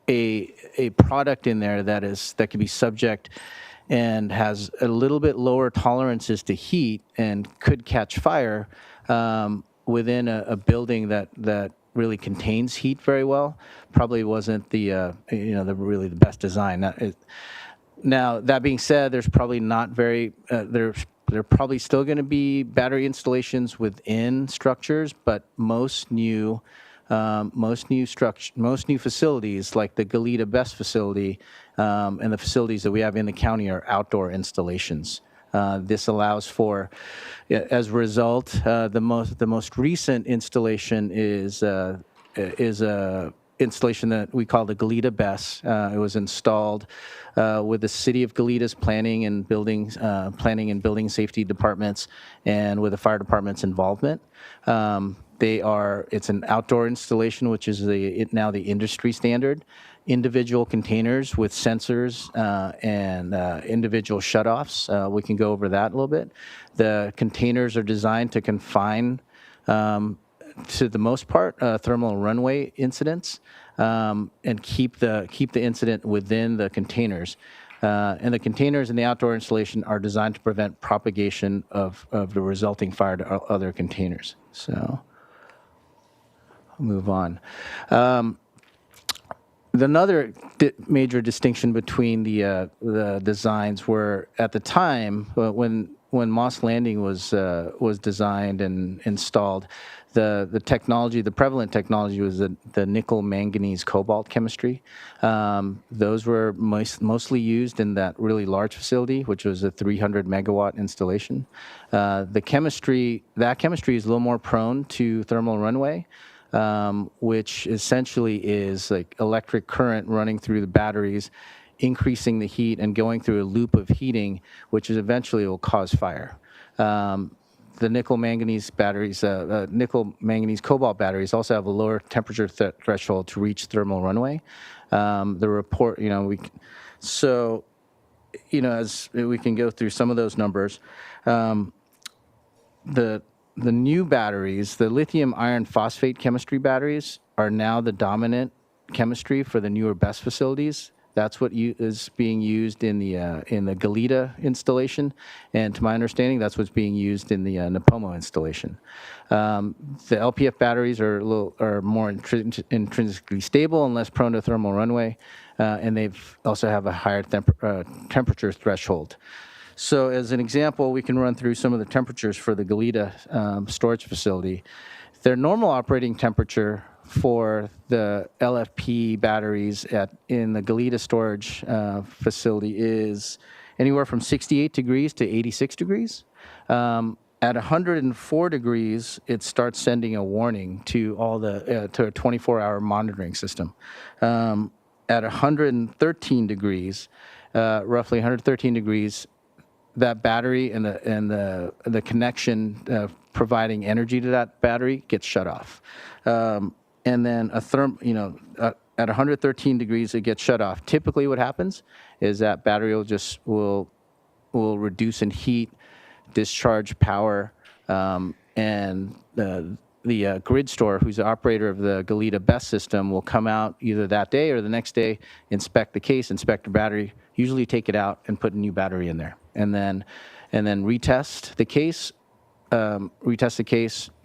a product in there that can be subject and has a little bit lower tolerances to heat and could catch fire within a building that really contains heat very well, probably wasn't the really the best design. Now that being said, there's probably not very there are probably still going to be battery installations within structures, but most new facilities like the Goleta Best facility and the facilities that we have in the county are outdoor installations. This allows for, as a result, the most recent installation is a installation that we call the Goleta Best. It was installed with the City of Goleta's planning and building safety departments, and with the fire department's involvement. It's an outdoor installation, which is now the industry standard. Individual containers with sensors and individual shutoffs. We can go over that a little bit. The containers are designed to confine, to the most part, thermal runaway incidents, and keep the incident within the containers. And the containers in the outdoor installation are designed to prevent propagation of the resulting fire to other containers. So I'll move on. Another major distinction between the designs were, at the time when when Moss Landing was designed and installed, the technology, the prevalent technology was the nickel manganese cobalt chemistry. Those were mostly used in that really large facility, which was a 300 megawatt installation. That chemistry is a little more prone to thermal runaway, which essentially is like electric current running through the batteries, increasing the heat and going through a loop of heating, which is eventually will cause fire. The nickel manganese batteries, nickel manganese cobalt batteries also have a lower temperature threshold to reach thermal runaway. The report, as we can go through some of those numbers, the new batteries, the lithium iron phosphate chemistry batteries, are now the dominant chemistry for the newer BESS facilities. That's what is being used in the Goleta installation, and to my understanding, that's what's being used in the Napomo installation. The LPF batteries are more intrinsically stable and less prone to thermal runaway, and they've also have a higher temperature threshold. So as an example, we can run through some of the temperatures for the Goleta storage facility. Their normal operating temperature for the LFP batteries in the Goleta storage facility is anywhere from 68 degrees to 86 degrees. At 104 degrees, it starts sending a warning to all to a 24-hour monitoring system. At 113 degrees, roughly 113 degrees, that battery and the connection providing energy to that battery gets shut off. And then at 113 degrees, it gets shut off. Typically what happens is that battery will reduce in heat, discharge power, and the grid store, who's the operator of the Goleta BESS system, will come out either that day or the next day, inspect the case, inspect the battery, usually take it out and put a new battery in there, and then retest the case,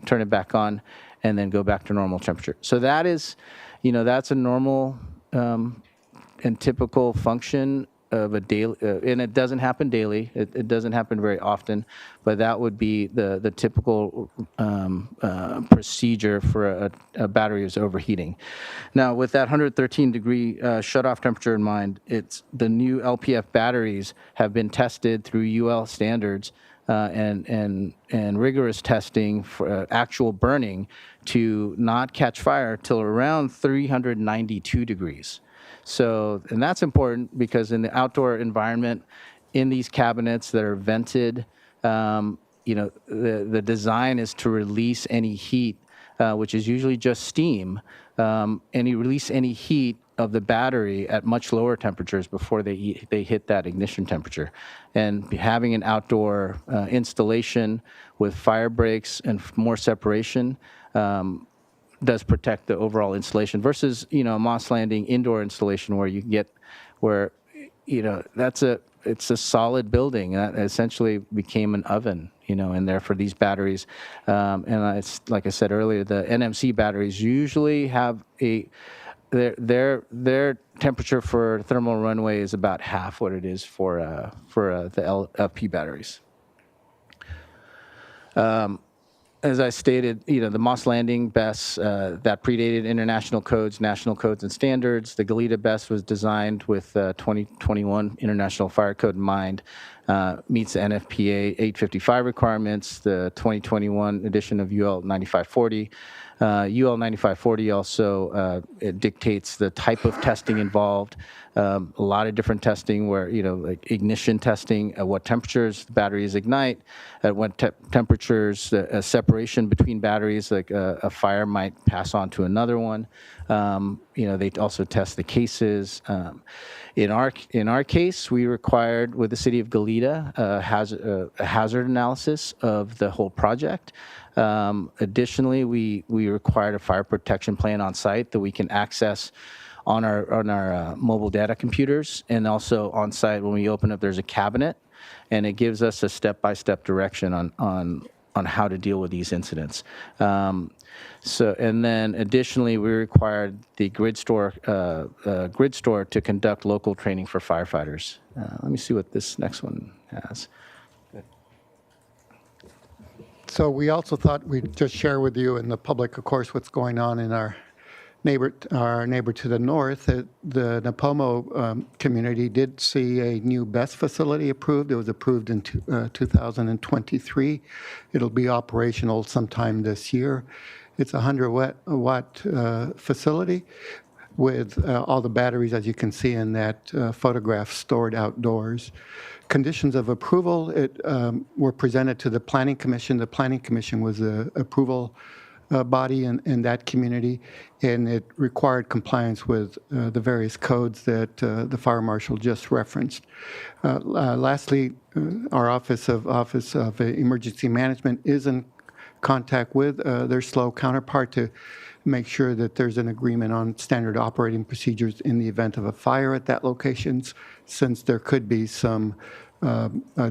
turn it back on, and then go back to normal temperature. So that is, that's a normal and typical function of a daily, and it doesn't happen daily. It doesn't happen very often, but that would be the typical procedure for a battery is overheating. Now, with that 113 degree shutoff temperature in mind, it's the new LPF batteries have been tested through UL standards and rigorous testing for actual burning to not catch fire till around 392 degrees. So, and that's important because in the outdoor environment, in these cabinets that are vented, the design is to release any heat, which is usually just steam, and you release any heat of the battery at much lower temperatures before they hit that ignition temperature. And having an outdoor installation with fire breaks and more separation does protect the overall installation versus, a Moss Landing indoor installation where you get, it's a solid building that essentially became an oven, in there for these batteries. And it's, like I said earlier, the NMC batteries usually have their temperature for thermal runaway is about half what it is for the LFP batteries. As I stated, the Moss Landing BESS that predated international codes, national codes, and standards. The Goleta BESS was designed with 2021 International Fire Code in mind, meets the NFPA 855 requirements, the 2021 edition of UL 9540. UL 9540 also it dictates the type of testing involved. A lot of different testing where, like ignition testing, at what temperatures the batteries ignite, at what temperatures a separation between batteries, like a fire might pass on to another one. They also test the cases. In our case, we required, with the city of Goleta, a hazard analysis of the whole project. Additionally, we required a fire protection plan on site that we can access on our mobile data computers, and also on site when we open up, there's a cabinet, and it gives us a step-by-step direction on how to deal with these incidents. And then additionally, we required the grid store to conduct local training for firefighters. Let me see what this next one has. So we also thought we'd just share with you and the public, of course, what's going on in our neighbor to the north. The Napomo community did see a new BESS facility approved. It was approved in 2023. It'll be operational sometime this year. It's a 100-watt facility with all the batteries, as you can see in that photograph, stored outdoors. Conditions of approval were presented to the Planning Commission. The Planning Commission was the approval body in that community, and it required compliance with the various codes that the fire marshal just referenced. Lastly, our Office of Emergency Management is in contact with their SLO counterpart to make sure that there's an agreement on standard operating procedures in the event of a fire at that location, since there could be some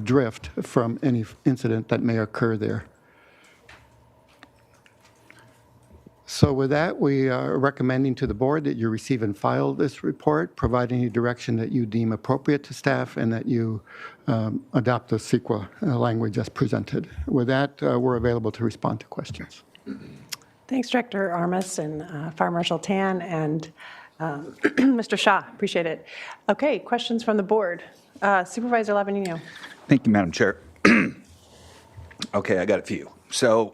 drift from any incident that may occur there. So with that, we are recommending to the board that you receive and file this report, provide any direction that you deem appropriate to staff, and that you adopt the CEQA language as presented. With that, we're available to respond to questions. Thanks, Director Armas and Fire Marshal Tan and Mr. Shaw. Appreciate it. Okay, questions from the board. Supervisor Lavanino. Thank you, Madam Chair. Okay, I got a few. So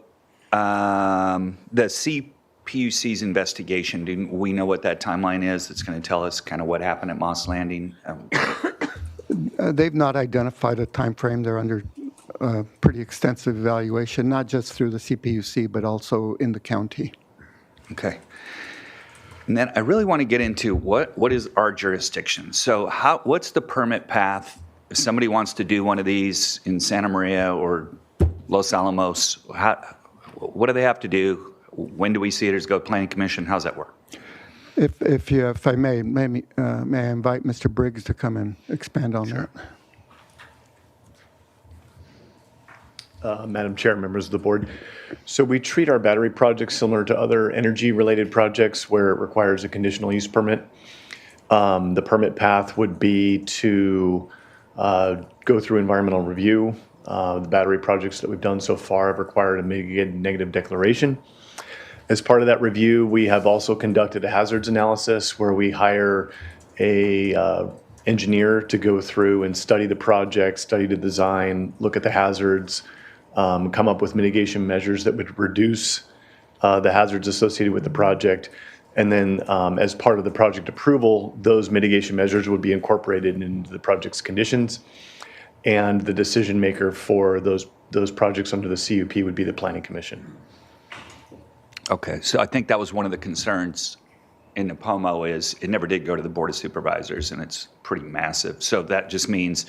the CPUC's investigation, do we know what that timeline is? It's going to tell us kind of what happened at Moss Landing. They've not identified a time frame. They're under pretty extensive evaluation, not just through the CPUC, but also in the county. Okay. And then I really want to get into what is our jurisdiction. So what's the permit path if somebody wants to do one of these in Santa Maria or Los Alamos? What do they have to do? When do we see it as go Planning Commission? How's that work? If I may I invite Mr. Briggs to come and expand on that? Madam Chair, members of the board. So we treat our battery projects similar to other energy-related projects where it requires a conditional use permit. The permit path would be to go through environmental review. The battery projects that we've done so far have required a mitigated negative declaration. As part of that review, we have also conducted a hazards analysis where we hire a engineer to go through and study the project, study the design, look at the hazards, come up with mitigation measures that would reduce the hazards associated with the project. And then as part of the project approval, those mitigation measures would be incorporated into the project's conditions. And the decision maker for those projects under the CUP would be the Planning Commission. Okay, so I think that was one of the concerns in Napomo is it never did go to the Board of Supervisors, and it's pretty massive. So that just means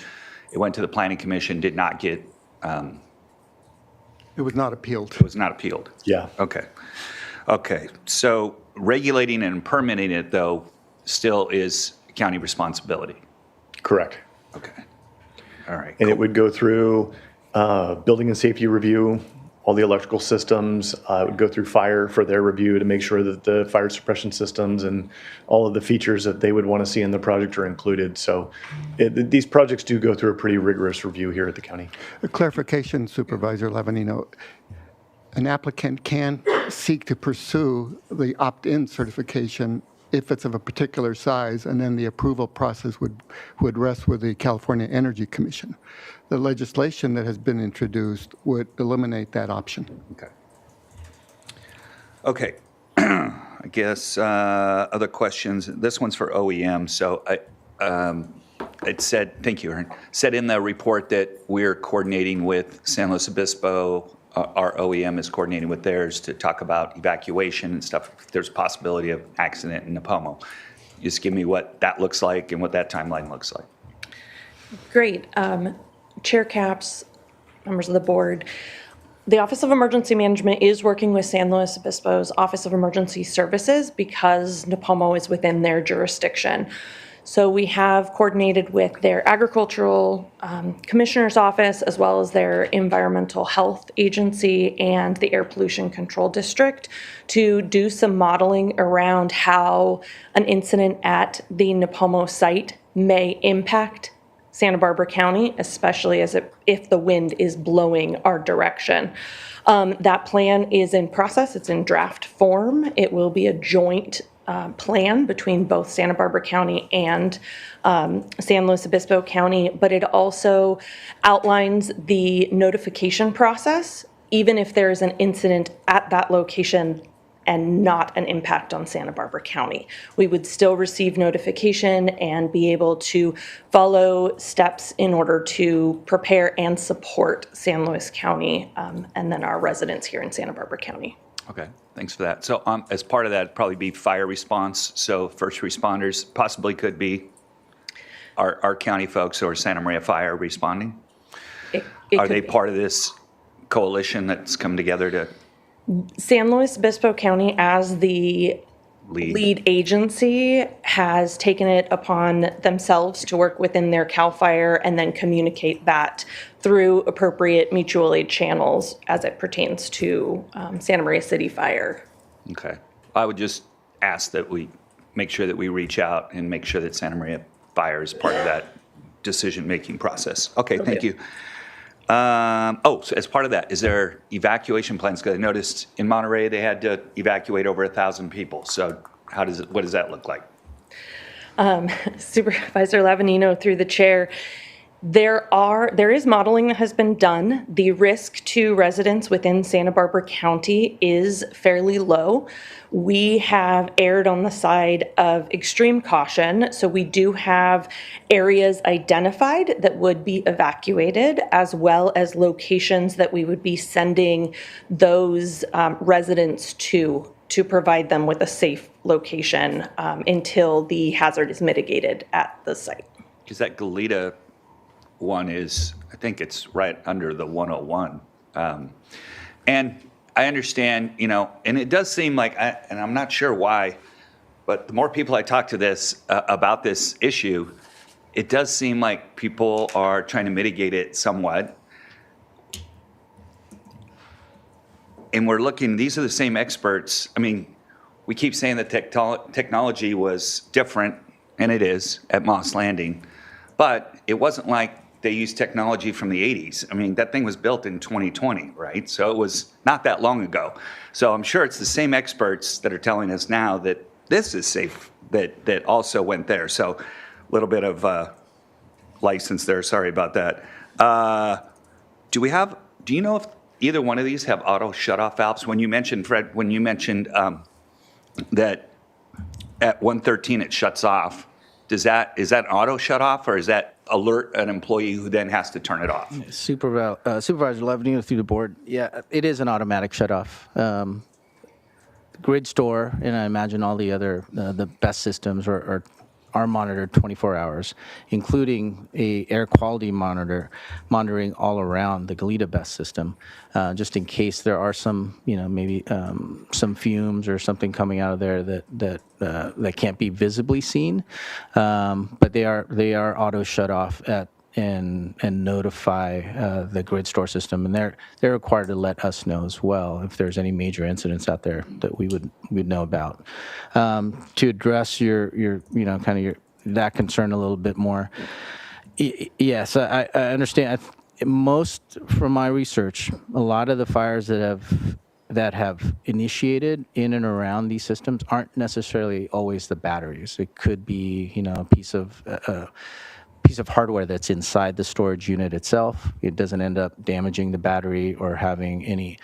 it went to the Planning Commission, did not get... It was not appealed. It was not appealed. Yeah. Okay. Okay, so regulating and permitting it, though, still is county responsibility. Correct. Okay. All right. And it would go through building and safety review, all the electrical systems. It would go through fire for their review to make sure that the fire suppression systems and all of the features that they would want to see in the project are included. So these projects do go through a pretty rigorous review here at the county. A clarification, Supervisor Lavanino. An applicant can seek to pursue the opt-in certification if it's of a particular size, and then the approval process would rest with the California Energy Commission. The legislation that has been introduced would eliminate that option. Okay. Okay. I guess other questions. This one's for OEM. So it said, thank you, Aaron, said in the report that we're coordinating with San Luis Obispo. Our OEM is coordinating with theirs to talk about evacuation and stuff. If there's a possibility of accident in Napomo. Just give me what that looks like and what that timeline looks like. Great. Chair Capps, members of the board, the Office of Emergency Management is working with San Luis Obispo's Office of Emergency Services because Napomo is within their jurisdiction. So we have coordinated with their agricultural commissioner's office, as well as their environmental health agency and the air pollution control district to do some modeling around how an incident at the Napomo site may impact Santa Barbara County, especially if the wind is blowing our direction. That plan is in process. It's in draft form. It will be a joint plan between both Santa Barbara County and San Luis Obispo County, but it also outlines the notification process, even if there is an incident at that location and not an impact on Santa Barbara County. We would still receive notification and be able to follow steps in order to prepare and support San Luis County and then our residents here in Santa Barbara County. Okay, thanks for that. So as part of that, it'd probably be fire response. So first responders possibly could be our county folks or Santa Maria Fire responding. Are they part of this coalition that's come together to? San Luis Obispo County, as the lead agency, has taken it upon themselves to work within their CAL FIRE and then communicate that through appropriate mutual aid channels as it pertains to Santa Maria City Fire. Okay. I would just ask that we make sure that we reach out and make sure that Santa Maria Fire is part of that decision-making process. Okay, thank you. So as part of that, is there evacuation plans? Because I noticed in Monterey they had to evacuate over 1,000 people. So what does that look like? Supervisor Lavanino, through the chair, there is modeling that has been done. The risk to residents within Santa Barbara County is fairly low. We have erred on the side of extreme caution, so we do have areas identified that would be evacuated, as well as locations that we would be sending those residents to provide them with a safe location until the hazard is mitigated at the site. Because that Goleta one is, I think it's right under the 101. And I understand, and it does seem like, and I'm not sure why, but the more people I talk to about this issue, it does seem like people are trying to mitigate it somewhat. And we're looking, these are the same experts. I mean, we keep saying that technology was different, and it is, at Moss Landing, but it wasn't like they used technology from the 80s. I mean, that thing was built in 2020, right? So it was not that long ago. So I'm sure it's the same experts that are telling us now that this is safe that also went there. So a little bit of license there. Sorry about that. Do you know if either one of these have auto shutoff valves? When you mentioned, Fred, that at 113 it shuts off, is that an auto shut off, or is that alert an employee who then has to turn it off? Supervisor Lavanino through the board. Yeah, it is an automatic shutoff. Grid store, and I imagine all the other the best systems are monitored 24 hours, including a air quality monitoring all around the Goleta best system, just in case there are some, maybe some fumes or something coming out of there that can't be visibly seen. But they are auto shut off and notify the grid store system, and they're required to let us know as well if there's any major incidents out there that we'd know about. To address your that concern a little bit more, yes, I understand. Most from my research, a lot of the fires that have initiated in and around these systems aren't necessarily always the batteries. It could be a piece of hardware that's inside the storage unit itself. It doesn't end up damaging the battery or having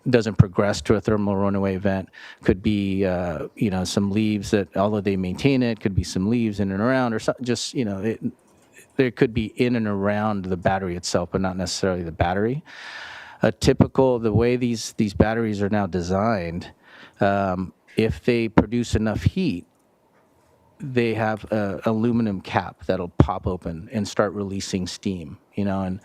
doesn't progress to a thermal runaway event. Could be some leaves that, although they maintain it, could be some leaves in and around, or just there could be in and around the battery itself, but not necessarily the battery. The way these batteries are now designed, if they produce enough heat, they have an aluminum cap that'll pop open and start releasing steam, and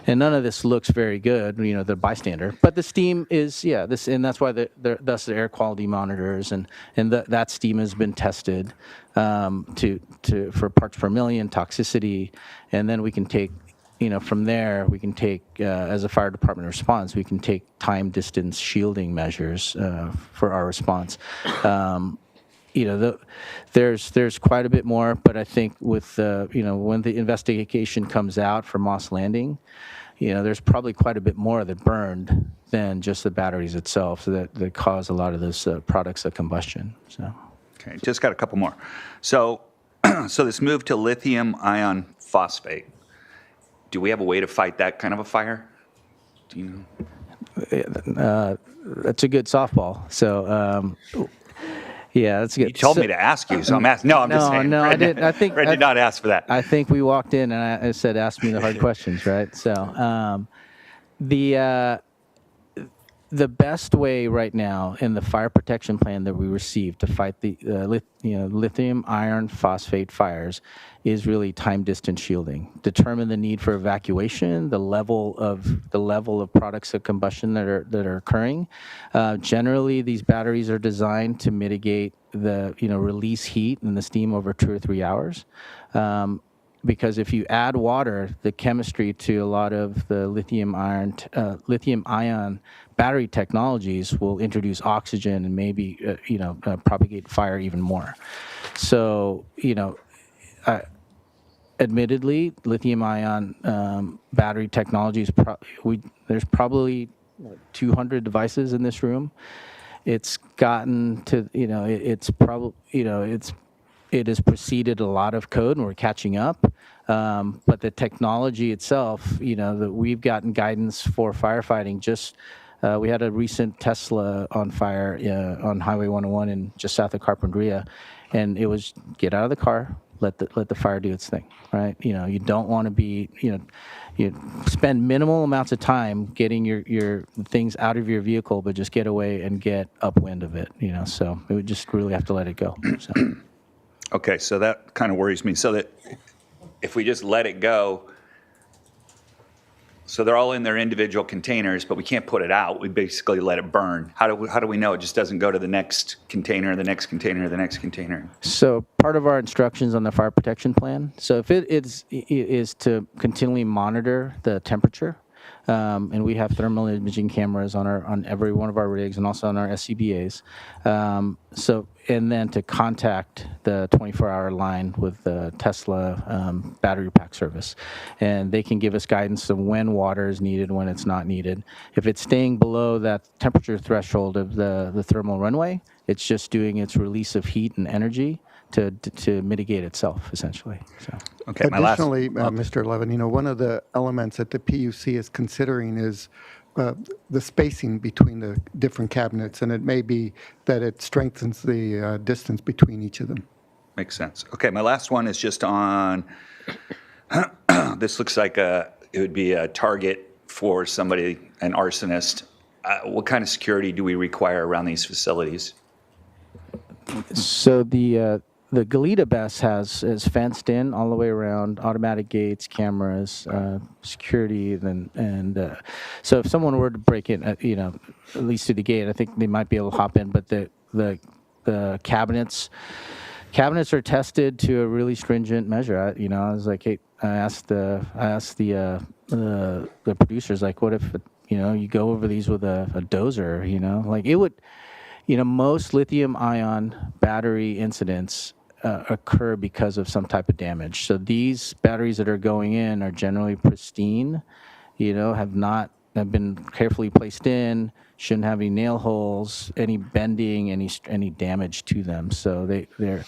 none of this looks very good, the bystander. But the steam is, and that's why thus the air quality monitors and that steam has been tested for parts per million toxicity, and then we can take. From there, we can take, as a fire department response, we can take time distance shielding measures for our response. There's quite a bit more, but I think with when the investigation comes out for Moss Landing, there's probably quite a bit more that burned than just the batteries itself that cause a lot of those products of combustion. So, Okay, just got a couple more. So, so this move to lithium ion phosphate, do we have a way to fight that kind of a fire? Do you know? That's a good softball. So, yeah, that's good. You told me to ask you, so I'm asking. No, I'm just saying. No, I didn't. I think Fred did not ask for that. I think we walked in and I said, "Ask me the hard questions," right? So, the best way right now in the fire protection plan that we received to fight the lithium iron phosphate fires is really time distance shielding. Determine the need for evacuation, the level of products of combustion that are occurring. Generally, these batteries are designed to mitigate the release heat and the steam over 2 or 3 hours. Because if you add water, the chemistry to a lot of the lithium ion battery technologies will introduce oxygen and maybe propagate fire even more. So admittedly, lithium ion battery technologies. There's probably 200 devices in this room. It's gotten to it has preceded a lot of code, and we're catching up. But the technology itself, that we've gotten guidance for firefighting. We had a recent Tesla on fire on Highway 101 just south of Carpinteria, and it was get out of the car, let the fire do its thing, right? You don't want to be, you spend minimal amounts of time getting your things out of your vehicle, but just get away and get upwind of it, So we would just really have to let it go. So. Okay, so that kind of worries me. So that if we just let it go, so they're all in their individual containers, but we can't put it out. We basically let it burn. How do we know it just doesn't go to the next container, the next container, the next container? So part of our instructions on the fire protection plan. So if it is to continually monitor the temperature, and we have thermal imaging cameras on every one of our rigs and also on our SCBAs. And then to contact the 24-hour line with the Tesla battery pack service. And they can give us guidance of when water is needed, when it's not needed. If it's staying below that temperature threshold of the thermal runway, it's just doing its release of heat and energy to mitigate itself, essentially. So. Okay, Additionally, Mr. Levin, one of the elements that the PUC is considering is the spacing between the different cabinets, and it may be that it strengthens the distance between each of them. Makes sense. Okay, my last one is just on, this looks like it would be a target for somebody, an arsonist. What kind of security do we require around these facilities? So the Goleta BESS is fenced in all the way around, automatic gates, cameras, security, and so if someone were to break in, at least through the gate, I think they might be able to hop in. But the cabinets are tested to a really stringent measure. I was like, hey, I asked the producers, like, what if you go over these with a dozer? Like it would. Most lithium-ion battery incidents occur because of some type of damage. So these batteries that are going in are generally pristine, have been carefully placed in, shouldn't have any nail holes, any bending, any damage to them. So they're,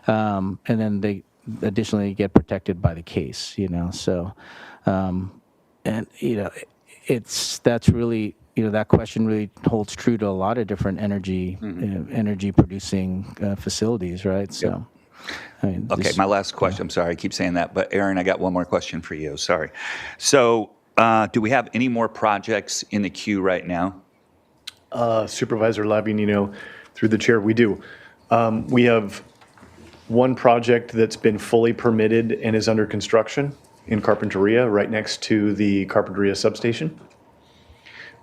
and then they additionally get protected by the case. So, that's really. That question really holds true to a lot of different energy producing facilities, right? So, Okay, my last question. I'm sorry, I keep saying that, but Aaron, I got one more question for you. Sorry. So, do we have any more projects in the queue right now? Supervisor Lavignino, through the chair, we do. We have one project that's been fully permitted and is under construction in Carpinteria, right next to the Carpinteria substation.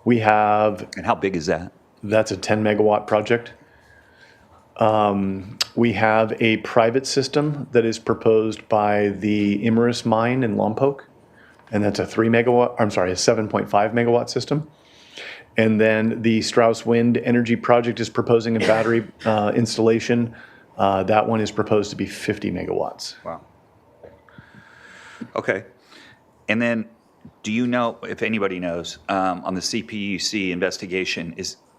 We have... And how big is that? That's a 10 megawatt project. We have a private system that is proposed by the Imerys mine in Lompoc, and that's a 7.5 megawatt system. And then the Strauss Wind Energy Project is proposing a battery installation. That one is proposed to be 50 megawatts. Wow. Okay. And then Do you know, if anybody knows, on the CPUC investigation,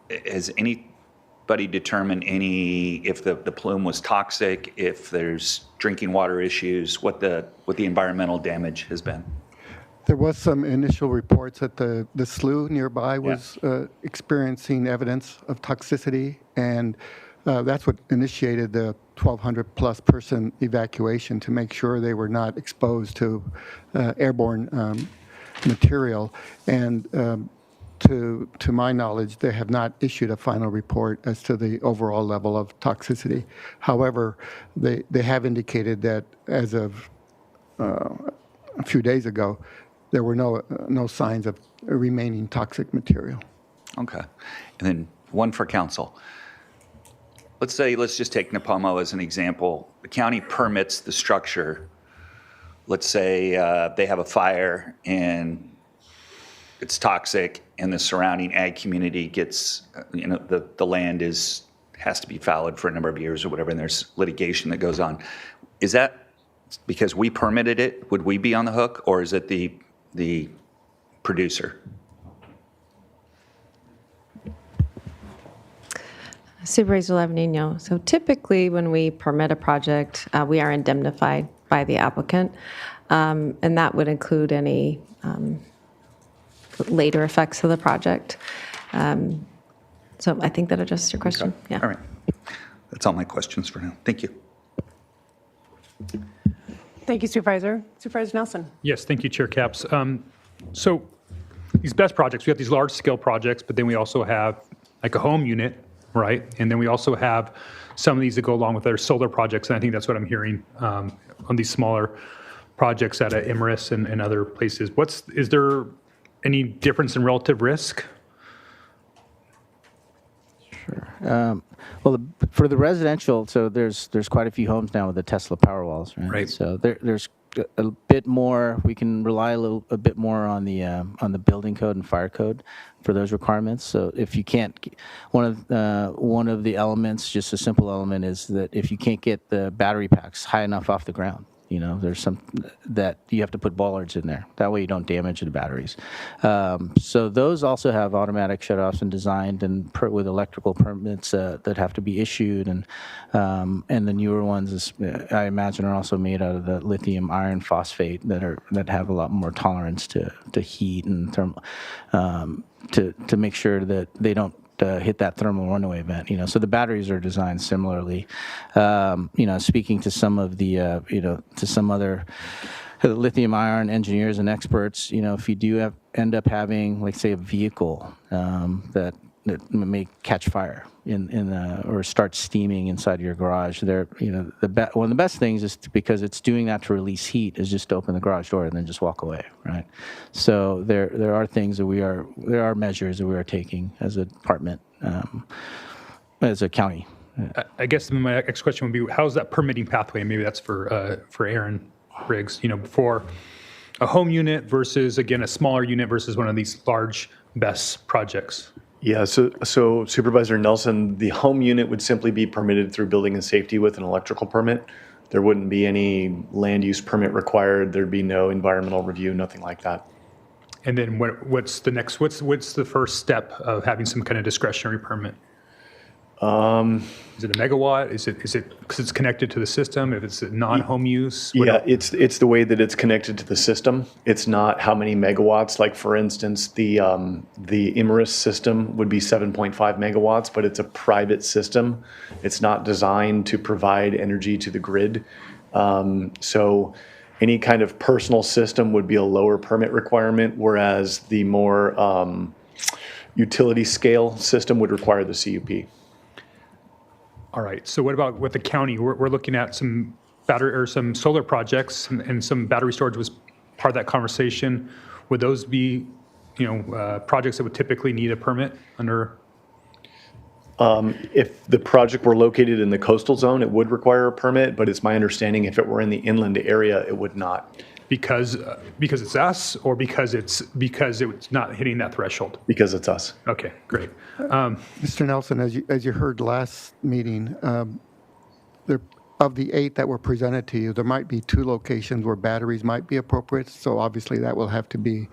has anybody determined if the plume was toxic, if there's drinking water issues, what the environmental damage has been? There was some initial reports that the slough nearby was experiencing evidence of toxicity, and that's what initiated the 1,200 plus person evacuation to make sure they were not exposed to airborne material. And to my knowledge, they have not issued a final report as to the overall level of toxicity. However, they have indicated that as of a few days ago, there were no signs of remaining toxic material. Okay. And then one for council. Let's just take Napomo as an example. The county permits the structure. Let's say they have a fire and it's toxic, and the surrounding ag community gets, the land has to be fallowed for a number of years or whatever, and there's litigation that goes on. Is that because we permitted it? Would we be on the hook, or is it the producer? Supervisor Lavanino. So typically when we permit a project, we are indemnified by the applicant, and that would include any later effects of the project. So I think that addresses your question. Okay. Yeah. All right. That's all my questions for now. Thank you. Thank you, Supervisor. Supervisor Nelson. Yes, thank you, Chair Capps. So these BEST projects, we have these large scale projects, but then we also have like a home unit, right? And then we also have some of these that go along with their solar projects, and I think that's what I'm hearing on these smaller projects at Imerys and other places. Is there any difference in relative risk? Sure. Well, for the residential, so there's quite a few homes now with the Tesla Powerwalls, right? Right. So there's a bit more. We can rely a bit more on the building code and fire code for those requirements. So if you can't, one of the elements, just a simple element, is that if you can't get the battery packs high enough off the ground, there's some that you have to put bollards in there. That way you don't damage the batteries. So those also have automatic shutoffs and designed and with electrical permits that have to be issued. And the newer ones, I imagine, are also made out of the lithium iron phosphate that have a lot more tolerance to heat and thermal, to make sure that they don't hit that thermal runaway event. So the batteries are designed similarly. Speaking to some of the, to some other lithium ion engineers and experts, if you do end up having, like, say, a vehicle that may catch fire or start steaming inside your garage, one of the best things is because it's doing that to release heat is just to open the garage door and then just walk away, right? So there are things that there are measures that we are taking as a department, as a county. I guess my next question would be, how's that permitting pathway? Maybe that's for Aaron Briggs, for a home unit versus, again, a smaller unit versus one of these large BEST projects. Yeah, so Supervisor Nelson, the home unit would simply be permitted through building and safety with an electrical permit. There wouldn't be any land use permit required. There'd be no environmental review, nothing like that. And then what's the next? What's the first step of having some kind of discretionary permit? Is it a megawatt? Is it because it's connected to the system? If it's a non-home use? It's the way that it's connected to the system. It's not how many megawatts. Like, for instance, the Imerys system would be 7.5 megawatts, but it's a private system. It's not designed to provide energy to the grid. So any kind of personal system would be a lower permit requirement, whereas the more utility scale system would require the CUP. All right. So what about with the county? We're looking at some battery or some solar projects, and some battery storage was part of that conversation. Would those be, projects that would typically need a permit under? If the project were located in the coastal zone, it would require a permit, but it's my understanding if it were in the inland area, it would not. Because it's us, or because it's not hitting that threshold? Because it's us. Okay, great. Mr. Nelson, as you heard last meeting, there of the 8 that were presented to you, there might be 2 locations where batteries might be appropriate. So obviously that will have to be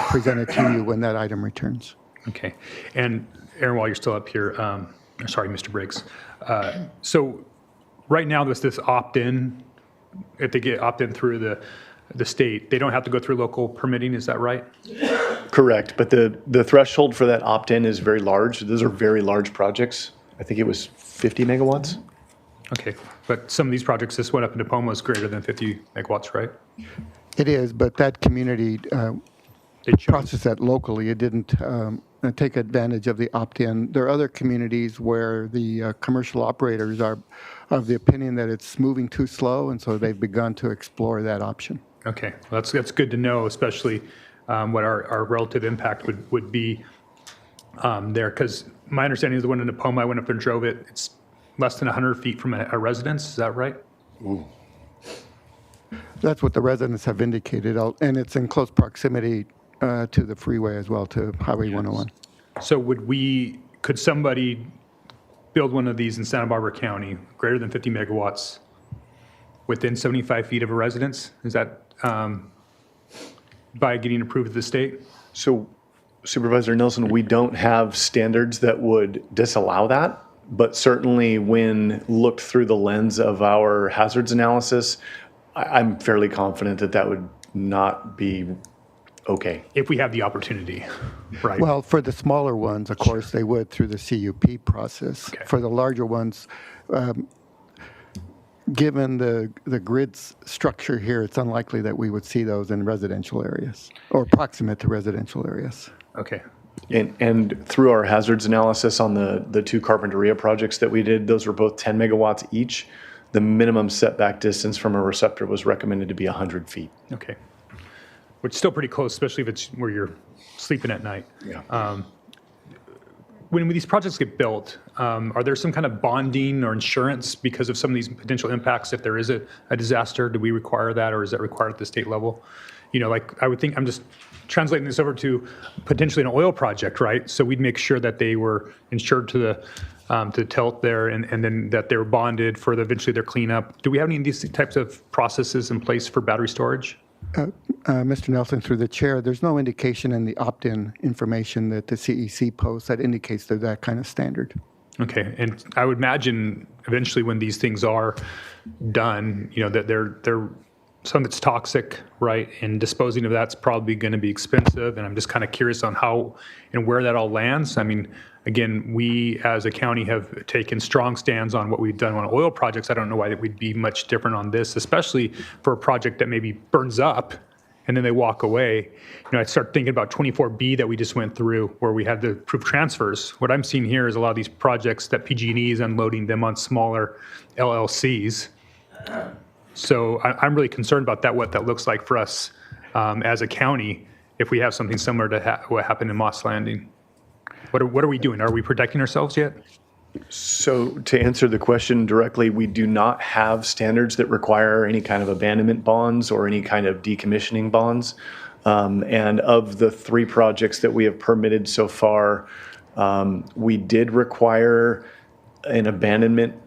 presented to you when that item returns. Okay. And Aaron, while you're still up here, sorry, Mr. Briggs. So right now, there's this opt-in. If they get opt-in through the state, they don't have to go through local permitting. Is that right? Correct, but the threshold for that opt-in is very large. Those are very large projects. I think it was 50 megawatts. Okay. But some of these projects, this one up in Tacoma is greater than 50 megawatts, right? It is, but that community processed that locally. It didn't take advantage of the opt-in. There are other communities where the commercial operators are of the opinion that it's moving too slow, and so they've begun to explore that option. Okay. Well, that's good to know, especially what our relative impact would be there. Because my understanding is the one in Tacoma, I went up there and drove it. It's less than 100 feet from a residence. Is that right? Ooh. That's what the residents have indicated, and it's in close proximity to the freeway as well, to Highway 101. So could somebody build one of these in Santa Barbara County, greater than 50 megawatts, within 75 feet of a residence? Is that by getting approved at the state? So, Supervisor Nelson, we don't have standards that would disallow that, but certainly when looked through the lens of our hazards analysis, I'm fairly confident that that would not be okay. If we have the opportunity, right? Well, for the smaller ones, of course, they would through the CUP process. Okay. For the larger ones, given the grid's structure here, it's unlikely that we would see those in residential areas or proximate to residential areas. Okay. And through our hazards analysis on the 2 Carpinteria projects that we did, those were both 10 megawatts each. The minimum setback distance from a receptor was recommended to be 100 feet. Okay. Which is still pretty close, especially if it's where you're sleeping at night. Yeah. When these projects get built, are there some kind of bonding or insurance because of some of these potential impacts? If there is a disaster, do we require that, or is that required at the state level? Like I would think, I'm just translating this over to potentially an oil project, right? So we'd make sure that they were insured to the tilt there, and then that they were bonded for eventually their cleanup. Do we have any of these types of processes in place for battery storage? Mr. Nelson, through the chair, there's no indication in the opt-in information that the CEC posts that indicates there's that kind of standard. Okay, and I would imagine eventually when these things are done, that they're some that's toxic, right? And disposing of that's probably going to be expensive. And I'm just kind of curious on how and where that all lands. I mean, again, we as a county have taken strong stands on what we've done on oil projects. I don't know why that we'd be much different on this, especially for a project that maybe burns up and then they walk away. I start thinking about 24B that we just went through where we had the proof transfers. What I'm seeing here is a lot of these projects that PG&E is unloading them on smaller LLCs. So I'm really concerned about that, what that looks like for us as a county if we have something similar to what happened in Moss Landing. What are we doing? Are we protecting ourselves yet? So to answer the question directly, we do not have standards that require any kind of abandonment bonds or any kind of decommissioning bonds. And of the 3 projects that we have permitted so far, we did require an abandonment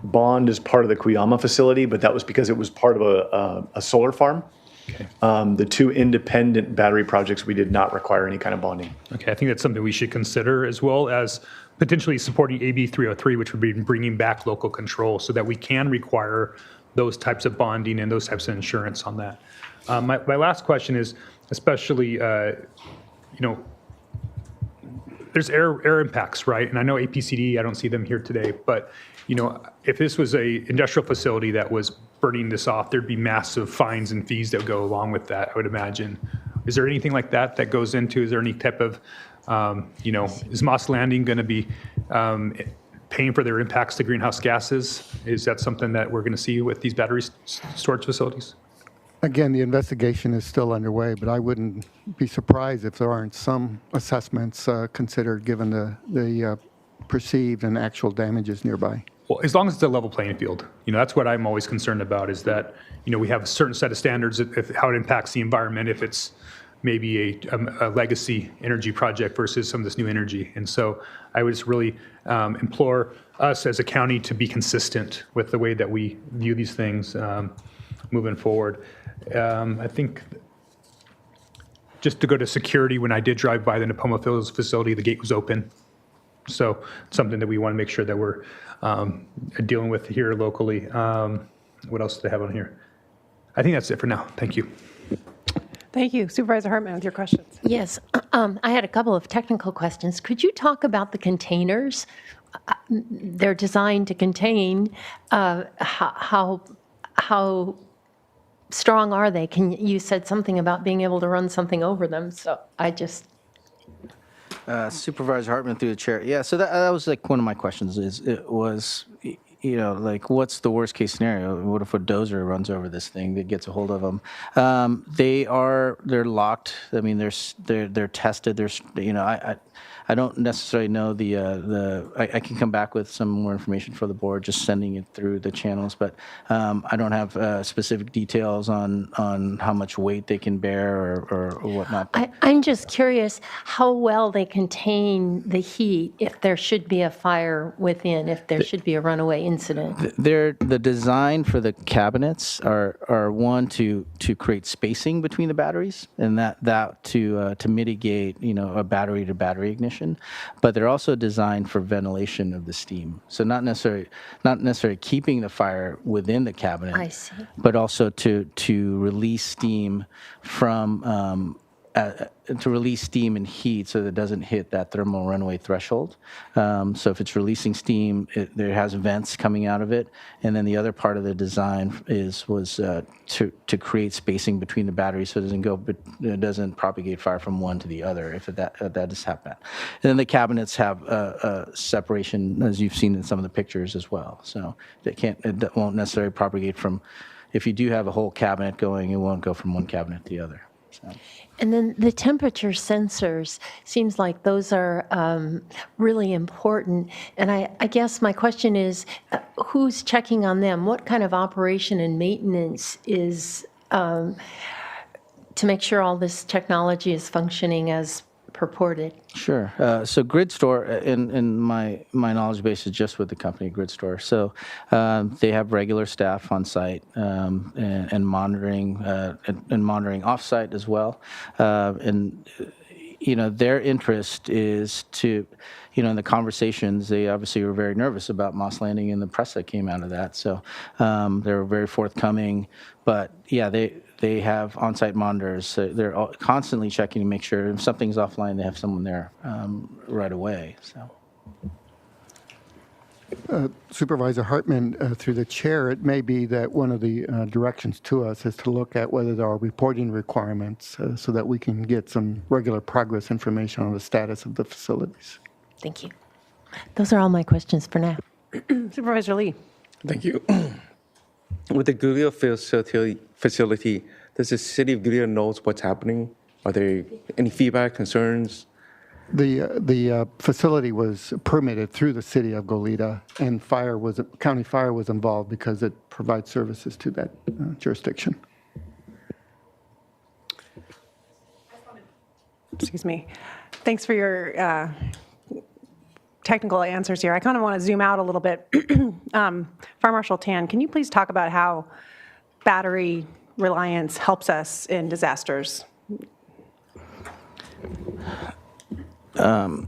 bond as part of the Cuyama facility, but that was because it was part of a solar farm. Okay. The 2 independent battery projects, we did not require any kind of bonding. Okay, I think that's something we should consider, as well as potentially supporting AB 303, which would be bringing back local control so that we can require those types of bonding and those types of insurance on that. My last question is, especially, there's air impacts, right? And I know APCD, I don't see them here today, but if this was a industrial facility that was burning this off, there'd be massive fines and fees that would go along with that, I would imagine. Is there anything like that goes into? Is there any type of, is Moss Landing going to be paying for their impacts to greenhouse gases? Is that something that we're going to see with these battery storage facilities? Again, the investigation is still underway, but I wouldn't be surprised if there aren't some assessments considered given the perceived and actual damages nearby. Well, as long as it's a level playing field, that's what I'm always concerned about, is that, we have a certain set of standards of how it impacts the environment. If it's maybe a legacy energy project versus some of this new energy. And so I would just really implore us as a county to be consistent with the way that we view these things moving forward. I think just to go to security, when I did drive by the Napoma Fields facility, the gate was open. So something that we want to make sure that we're dealing with here locally. What else do they have on here? I think that's it for now. Thank you. Thank you. Supervisor Hartman with your questions. Yes, I had a couple of technical questions. Could you talk about the containers? They're designed to contain. How strong are they? You said something about being able to run something over them. So I just. Supervisor Hartman through the chair. Yeah, so that was like one of my questions. Like, what's the worst case scenario? What if a dozer runs over this thing that gets a hold of them? They're locked. I mean, they're tested. I don't necessarily know I can come back with some more information for the board, just sending it through the channels, but I don't have specific details on how much weight they can bear or whatnot. I'm just curious how well they contain the heat if there should be a fire within, if there should be a runaway incident. The design for the cabinets are one to create spacing between the batteries, and that to mitigate a battery to battery ignition. But they're also designed for ventilation of the steam. So not necessarily keeping the fire within the cabinet, I see. but also to release steam from to release steam and heat so that it doesn't hit that thermal runaway threshold. So if it's releasing steam, there has vents coming out of it. And then the other part of the design was to create spacing between the batteries so it doesn't propagate fire from one to the other if that does happen. And then the cabinets have a separation, as you've seen in some of the pictures as well. So it won't necessarily propagate from, if you do have a whole cabinet going, it won't go from one cabinet to the other. So. And then the temperature sensors, seems like those are really important. And I guess my question is, who's checking on them? What kind of operation and maintenance is to make sure all this technology is functioning as purported? Sure. So GridStore, in my knowledge base is just with the company GridStore. So they have regular staff on site and monitoring off-site as well. And their interest is to, in the conversations, they obviously were very nervous about Moss Landing and the press that came out of that. So they were very forthcoming. But yeah, they have on-site monitors. So they're constantly checking to make sure if something's offline, they have someone there right away. So. Supervisor Hartman, through the chair, it may be that one of the directions to us is to look at whether there are reporting requirements so that we can get some regular progress information on the status of the facilities. Thank you. Those are all my questions for now. Supervisor Lee. Thank you. With the Goodyear facility, does the city of Goodyear knows what's happening? Are there any feedback, concerns? The facility was permitted through the city of Goleta, and county fire was involved because it provides services to that jurisdiction. Excuse me. Thanks for your technical answers here. I kind of want to zoom out a little bit. Fire Marshal Tan, can you please talk about how battery reliance helps us in disasters? I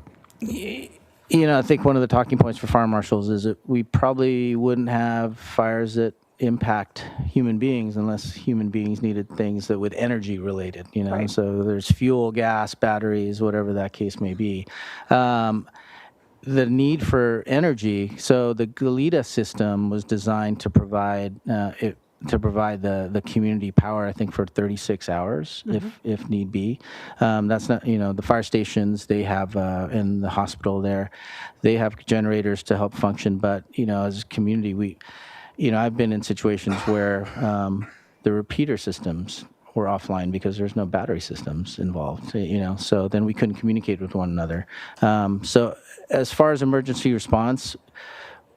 think one of the talking points for fire marshals is that we probably wouldn't have fires that impact human beings unless human beings needed things that with energy related, Right. So there's fuel, gas, batteries, whatever that case may be. The need for energy, so the Goleta system was designed to provide the community power, I think, for 36 hours, if need be. That's not, the fire stations, they have, in the hospital there, they have generators to help function. But, as a community, I've been in situations where the repeater systems were offline because there's no battery systems involved, so then we couldn't communicate with one another. So as far as emergency response,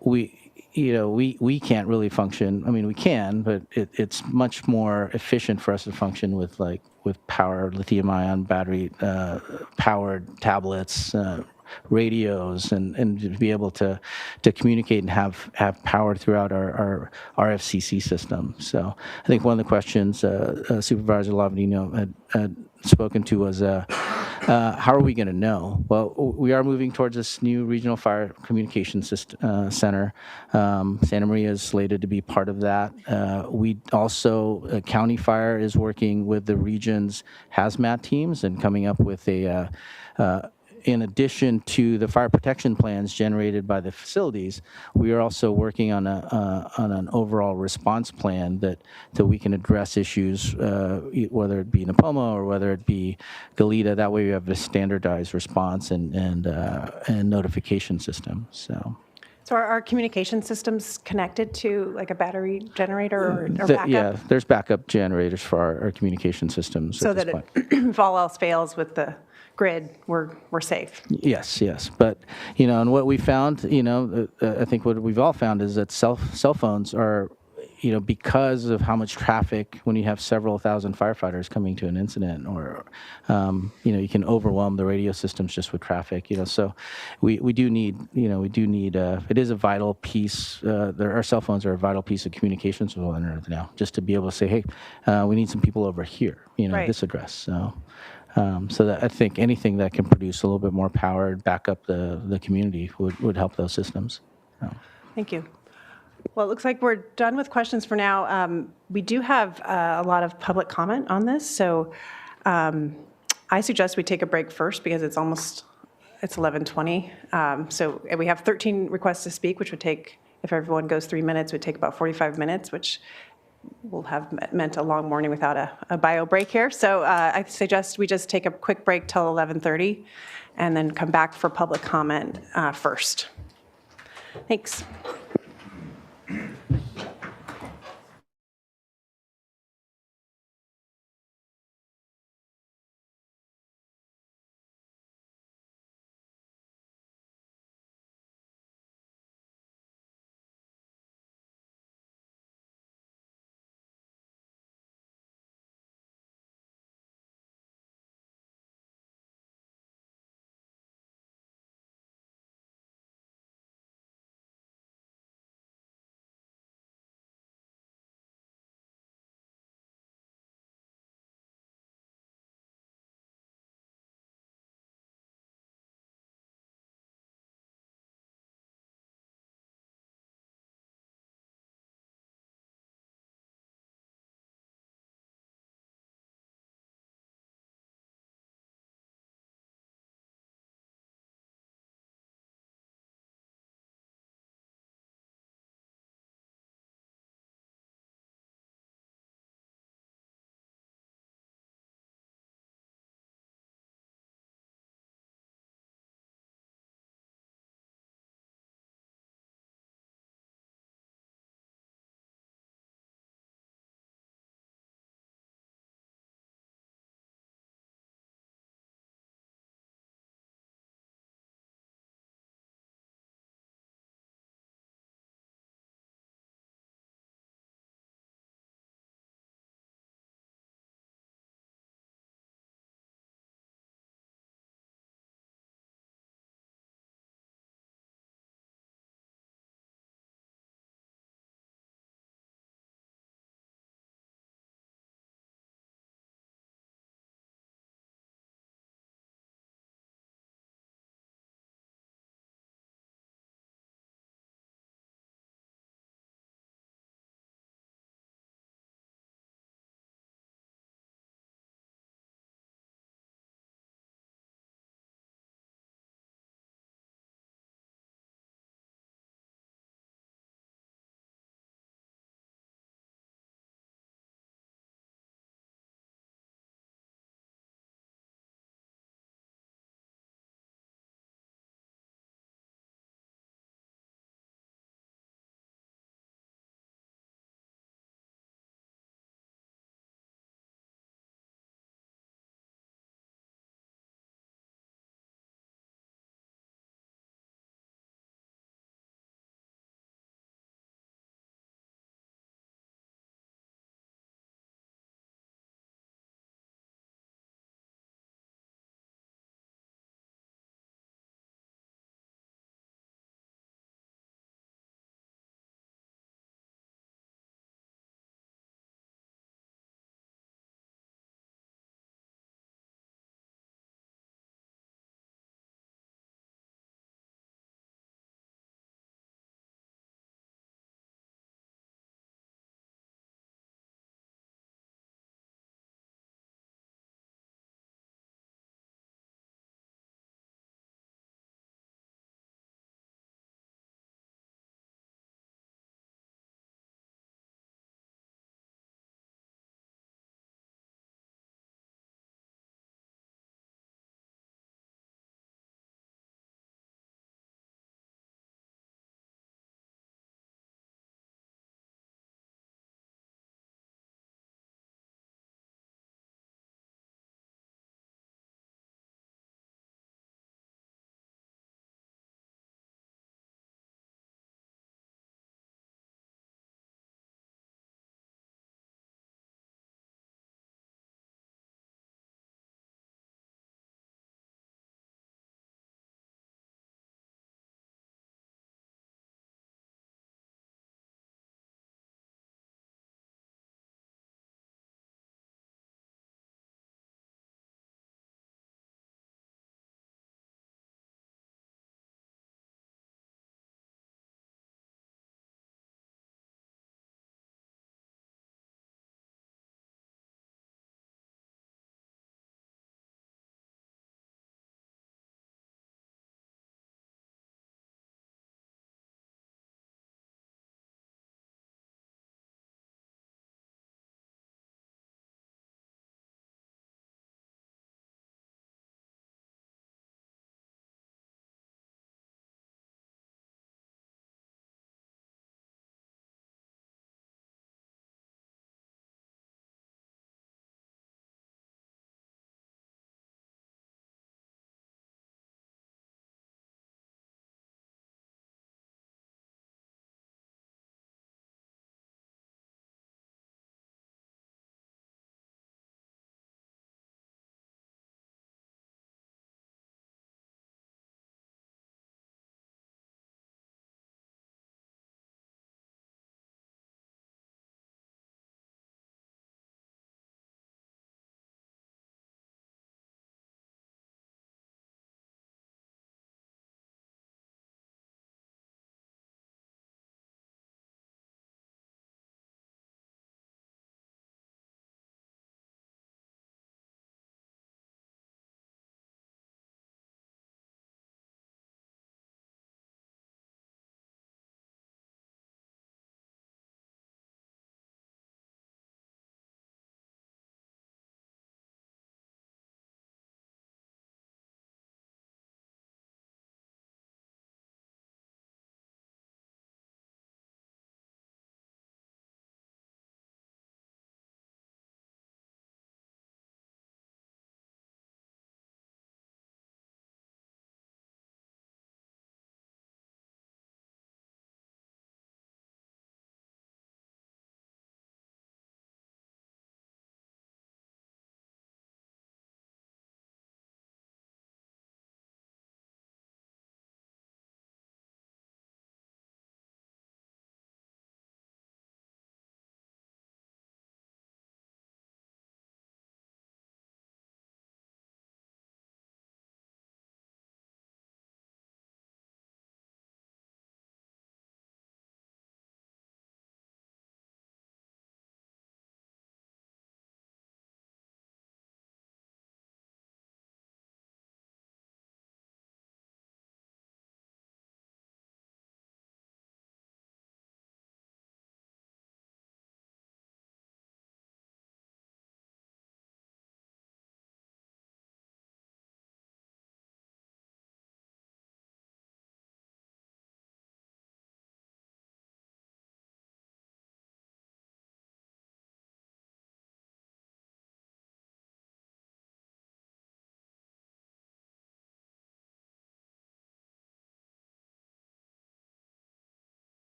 we we can't really function. I mean, we can, but it's much more efficient for us to function with power, lithium-ion battery powered tablets, radios, and to be able to communicate and have power throughout our RFCC system. So I think one of the questions Supervisor Lavanino had spoken to was, how are we going to know? Well, we are moving towards this new regional fire communication center. Santa Maria is slated to be part of that. We also, County Fire is working with the region's hazmat teams and coming up with in addition to the fire protection plans generated by the facilities, we are also working on an overall response plan that we can address issues, whether it be Napoma or whether it be Goleta. That way we have a standardized response and notification system. So are our communication systems connected to like a battery generator or backup? Yeah, there's backup generators for our communication systems So at this that point. if all else fails with the grid, we're safe. Yes, but and what we found, I think what we've all found is that cell phones are, because of how much traffic, when you have several thousand firefighters coming to an incident, or you can overwhelm the radio systems just with traffic. So we do need, it is a vital piece. Our cell phones are a vital piece of communications with one another now, just to be able to say, hey, we need some people over here, Right. this address. So that I think anything that can produce a little bit more power and back up the community would help those systems. Thank you. Well, it looks like we're done with questions for now. We do have a lot of public comment on this, so I suggest we take a break first because it's 11:20. So we have 13 requests to speak, which would take, if everyone goes 3 minutes, would take about 45 minutes, which will have meant a long morning without a bio break here. So I suggest we just take a quick break till 11:30 and then come back for public comment first. Thanks.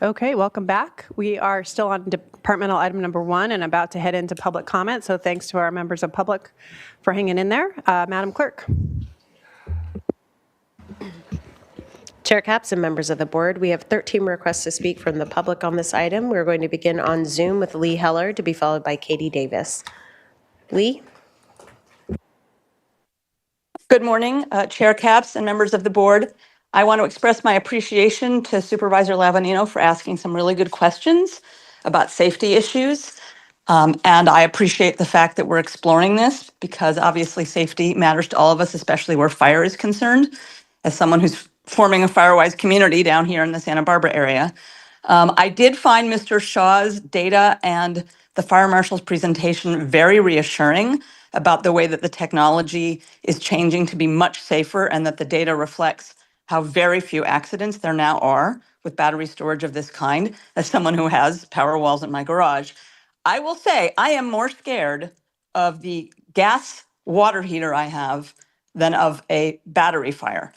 Okay, welcome back. We are still on departmental item number 1 and about to head into public comment. So thanks to our members of public for hanging in there. Madam Clerk. Chair Capps and members of the board, we have 13 requests to speak from the public on this item. We're going to begin on Zoom with Lee Heller, to be followed by Katie Davis. Lee? Good morning, Chair Capps and members of the board. I want to express my appreciation to Supervisor Lavanino for asking some really good questions about safety issues. And I appreciate the fact that we're exploring this because obviously safety matters to all of us, especially where fire is concerned. As someone who's forming a fire-wise community down here in the Santa Barbara area, I did find Mr. Shaw's data and the fire marshal's presentation very reassuring about the way that the technology is changing to be much safer and that the data reflects how very few accidents there now are with battery storage of this kind, as someone who has power walls in my garage. I will say I am more scared of the gas water heater I have than of a battery fire.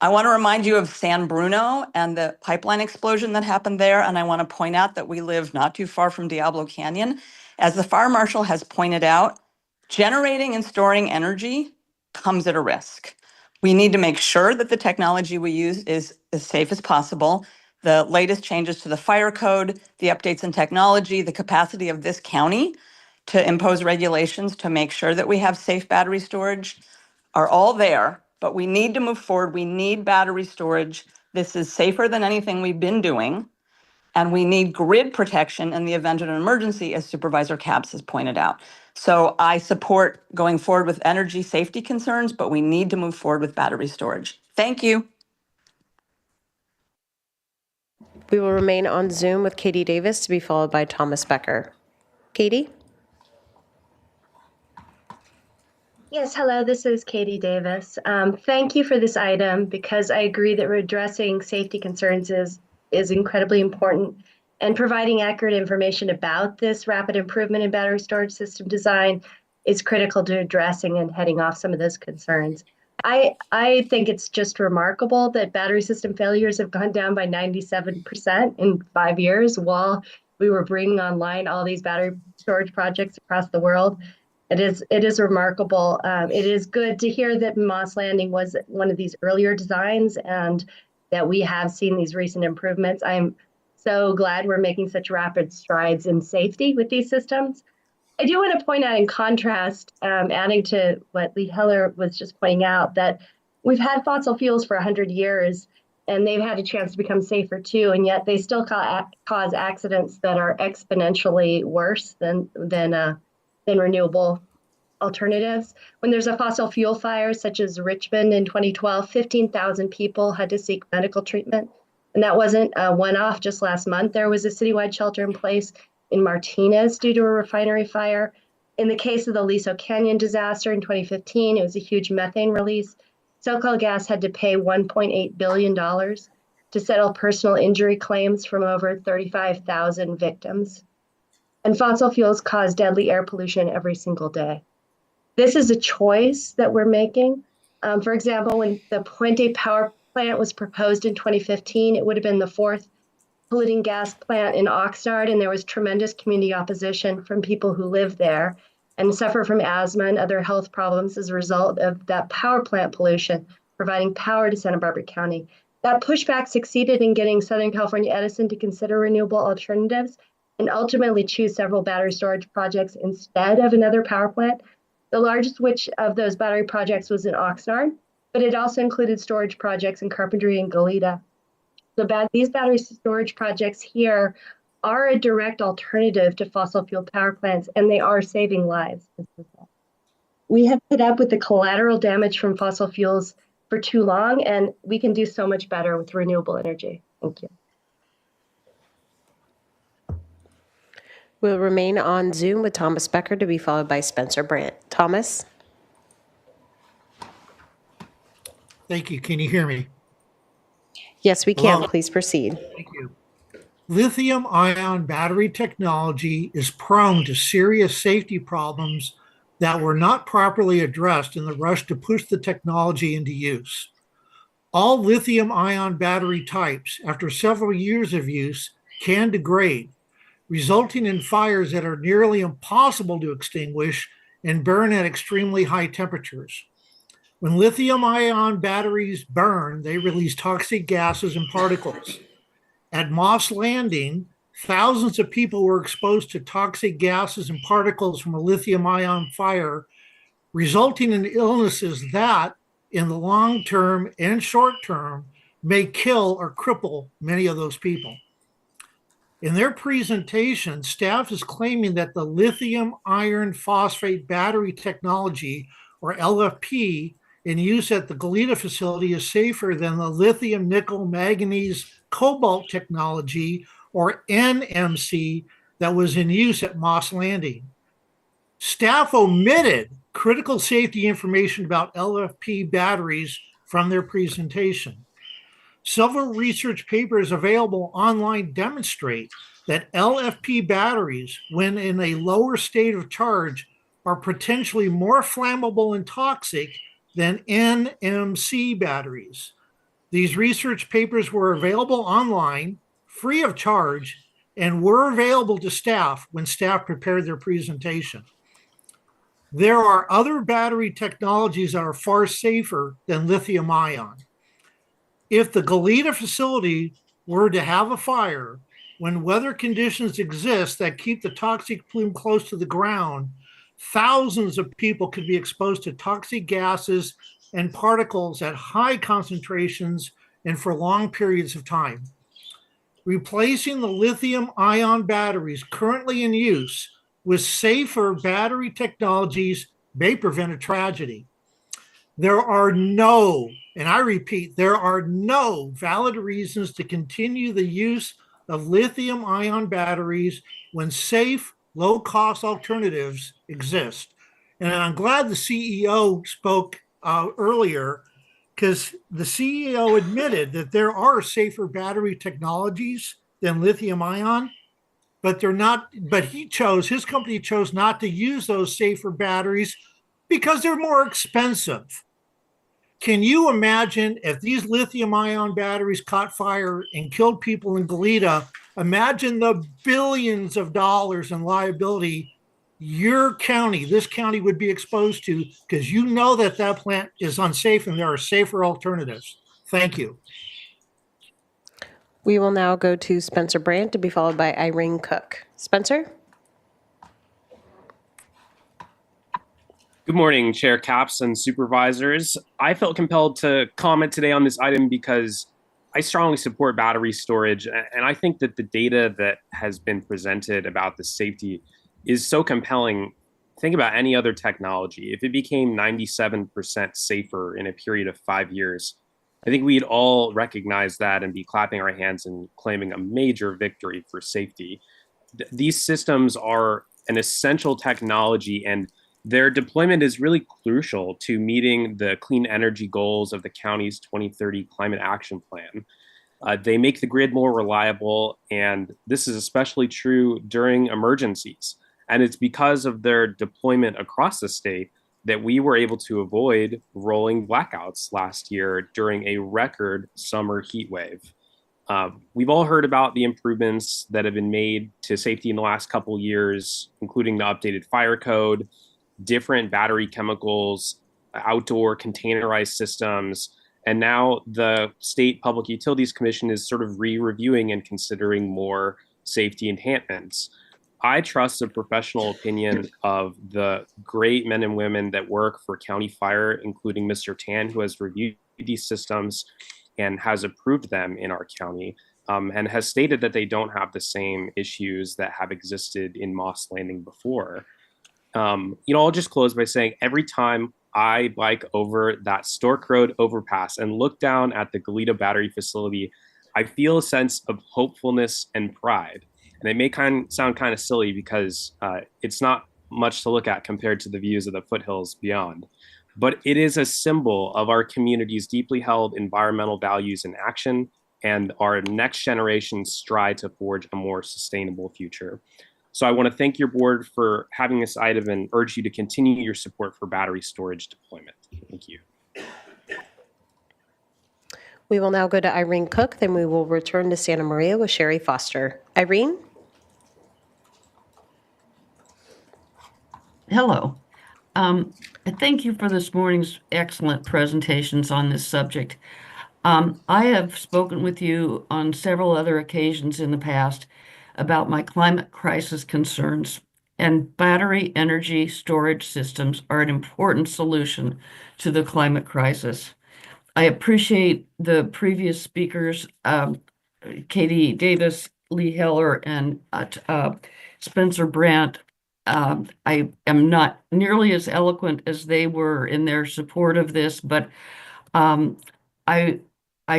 I want to remind you of San Bruno and the pipeline explosion that happened there. And I want to point out that we live not too far from Diablo Canyon. As the fire marshal has pointed out, generating and storing energy comes at a risk. We need to make sure that the technology we use is as safe as possible. The latest changes to the fire code, the updates in technology, the capacity of this county to impose regulations to make sure that we have safe battery storage are all there, but we need to move forward. We need battery storage. This is safer than anything we've been doing. And we need grid protection in the event of an emergency, as Supervisor Capps has pointed out. So I support going forward with energy safety concerns, but we need to move forward with battery storage. Thank you. We will remain on Zoom with Katie Davis, to be followed by Thomas Becker. Katie? Yes, hello, this is Katie Davis. Thank you for this item because I agree that addressing safety concerns is incredibly important, and providing accurate information about this rapid improvement in battery storage system design is critical to addressing and heading off some of those concerns. I think it's just remarkable that battery system failures have gone down by 97% in 5 years while we were bringing online all these battery storage projects across the world. It is remarkable. It is good to hear that Moss Landing was one of these earlier designs and that we have seen these recent improvements. I'm so glad we're making such rapid strides in safety with these systems. I do want to point out in contrast, adding to what Lee Heller was just pointing out, that we've had fossil fuels for 100 years and they've had a chance to become safer too, and yet they still cause accidents that are exponentially worse than renewable alternatives. When there's a fossil fuel fire, such as Richmond in 2012, 15,000 people had to seek medical treatment. And that wasn't a one-off. Just last month, there was a citywide shelter in place in Martinez due to a refinery fire. In the case of the Aliso Canyon disaster in 2015, it was a huge methane release. SoCalGas had to pay $1.8 billion to settle personal injury claims from over 35,000 victims. And fossil fuels cause deadly air pollution every single day. This is a choice that we're making. For example, when the Puente power plant was proposed in 2015, it would have been the fourth polluting gas plant in Oxnard, and there was tremendous community opposition from people who live there and suffer from asthma and other health problems as a result of that power plant pollution, providing power to Santa Barbara County. That pushback succeeded in getting Southern California Edison to consider renewable alternatives and ultimately choose several battery storage projects instead of another power plant. The largest which of those battery projects was in Oxnard, but it also included storage projects in Carpentry and Goleta. These battery storage projects here are a direct alternative to fossil fuel power plants, and they are saving lives. We have put up with the collateral damage from fossil fuels for too long, and we can do so much better with renewable energy. Thank you. We'll remain on Zoom with Thomas Becker, to be followed by Spencer Brandt. Thomas? Thank you. Can you hear me? Yes, we can. Hello? Please proceed. Thank you. Lithium-ion battery technology is prone to serious safety problems that were not properly addressed in the rush to push the technology into use. All lithium-ion battery types, after several years of use, can degrade, resulting in fires that are nearly impossible to extinguish and burn at extremely high temperatures. When lithium-ion batteries burn, they release toxic gases and particles. At Moss Landing, thousands of people were exposed to toxic gases and particles from a lithium-ion fire, resulting in illnesses that, in the long term and short term, may kill or cripple many of those people. In their presentation, staff is claiming that the lithium iron phosphate battery technology, or LFP, in use at the Goleta facility is safer than the lithium nickel manganese cobalt technology, or NMC, that was in use at Moss Landing. Staff omitted critical safety information about LFP batteries from their presentation. Several research papers available online demonstrate that LFP batteries, when in a lower state of charge, are potentially more flammable and toxic than NMC batteries. These research papers were available online, free of charge, and were available to staff when staff prepared their presentation. There are other battery technologies that are far safer than lithium ion. If the Goleta facility were to have a fire, when weather conditions exist that keep the toxic plume close to the ground, thousands of people could be exposed to toxic gases and particles at high concentrations and for long periods of time. Replacing the lithium ion batteries currently in use with safer battery technologies may prevent a tragedy. There are no, and I repeat, there are no valid reasons to continue the use of lithium ion batteries when safe, low cost alternatives exist. And I'm glad the CEO spoke earlier, because the CEO admitted that there are safer battery technologies than lithium ion, but they're not, but his company chose not to use those safer batteries because they're more expensive. Can you imagine if these lithium ion batteries caught fire and killed people in Goleta? Imagine the billions of dollars in liability your county, this county, would be exposed to, because you know that that plant is unsafe and there are safer alternatives. Thank you. We will now go to Spencer Brandt, to be followed by Irene Cook. Spencer? Good morning, Chair Capps and Supervisors. I felt compelled to comment today on this item because I strongly support battery storage, and I think that the data that has been presented about the safety is so compelling. Think about any other technology. If it became 97% safer in a period of 5 years, I think we'd all recognize that and be clapping our hands and claiming a major victory for safety. These systems are an essential technology, and their deployment is really crucial to meeting the clean energy goals of the county's 2030 climate action plan. They make the grid more reliable, and this is especially true during emergencies. And it's because of their deployment across the state that we were able to avoid rolling blackouts last year during a record summer heat wave. We've all heard about the improvements that have been made to safety in the last couple of years, including the updated fire code, different battery chemicals, outdoor containerized systems, and now the State Public Utilities Commission is sort of re-reviewing and considering more safety enhancements. I trust the professional opinion of the great men and women that work for County Fire, including Mr. Tan, who has reviewed these systems and has approved them in our county, and has stated that they don't have the same issues that have existed in Moss Landing before. I'll just close by saying every time I bike over that Stork Road overpass and look down at the Goleta battery facility, I feel a sense of hopefulness and pride. And it may sound kind of silly because it's not much to look at compared to the views of the foothills beyond. But it is a symbol of our community's deeply held environmental values in action and our next generation's stride to forge a more sustainable future. So I want to thank your board for having this item and urge you to continue your support for battery storage deployment. Thank you. We will now go to Irene Cook, then we will return to Santa Maria with Sherry Foster. Irene? Hello. Thank you for this morning's excellent presentations on this subject. I have spoken with you on several other occasions in the past about my climate crisis concerns, and battery energy storage systems are an important solution to the climate crisis. I appreciate the previous speakers, Katie Davis, Lee Heller, and Spencer Brandt. I am not nearly as eloquent as they were in their support of this, but I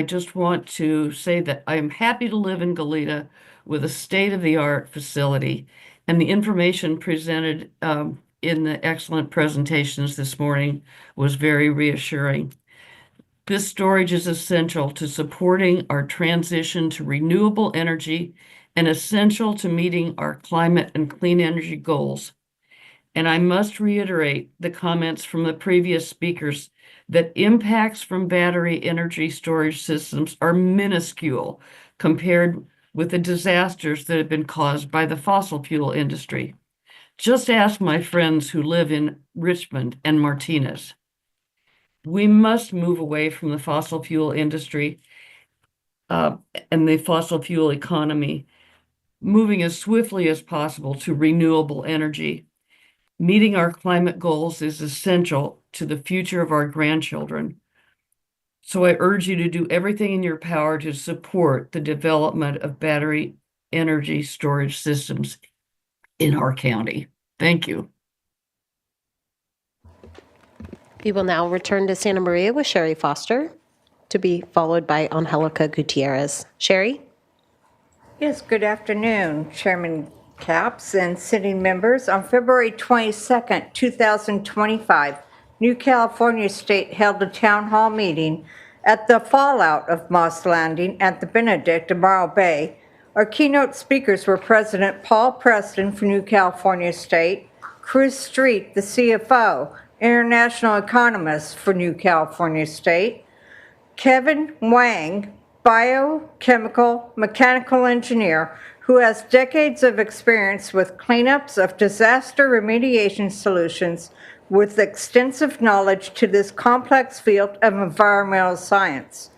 just want to say that I'm happy to live in Goleta with a state-of-the-art facility, and the information presented in the excellent presentations this morning was very reassuring. This storage is essential to supporting our transition to renewable energy and essential to meeting our climate and clean energy goals. And I must reiterate the comments from the previous speakers that impacts from battery energy storage systems are minuscule compared with the disasters that have been caused by the fossil fuel industry. Just ask my friends who live in Richmond and Martinez. We must move away from the fossil fuel industry and the fossil fuel economy, moving as swiftly as possible to renewable energy. Meeting our climate goals is essential to the future of our grandchildren. So I urge you to do everything in your power to support the development of battery energy storage systems in our county. Thank you. We will now return to Santa Maria with Sherry Foster, to be followed by Angelica Gutierrez. Sherry? Yes, good afternoon, Chairman Capps and sitting members. On February 22nd, 2025, New California State held a town hall meeting at the fallout of Moss Landing at the Benedict in Morro Bay. Our keynote speakers were President Paul Preston from New California State, Chris Street, the CFO, international economist for New California State, Kevin Wang, biochemical mechanical engineer who has decades of experience with cleanups of disaster remediation solutions with extensive knowledge to this complex field of environmental science.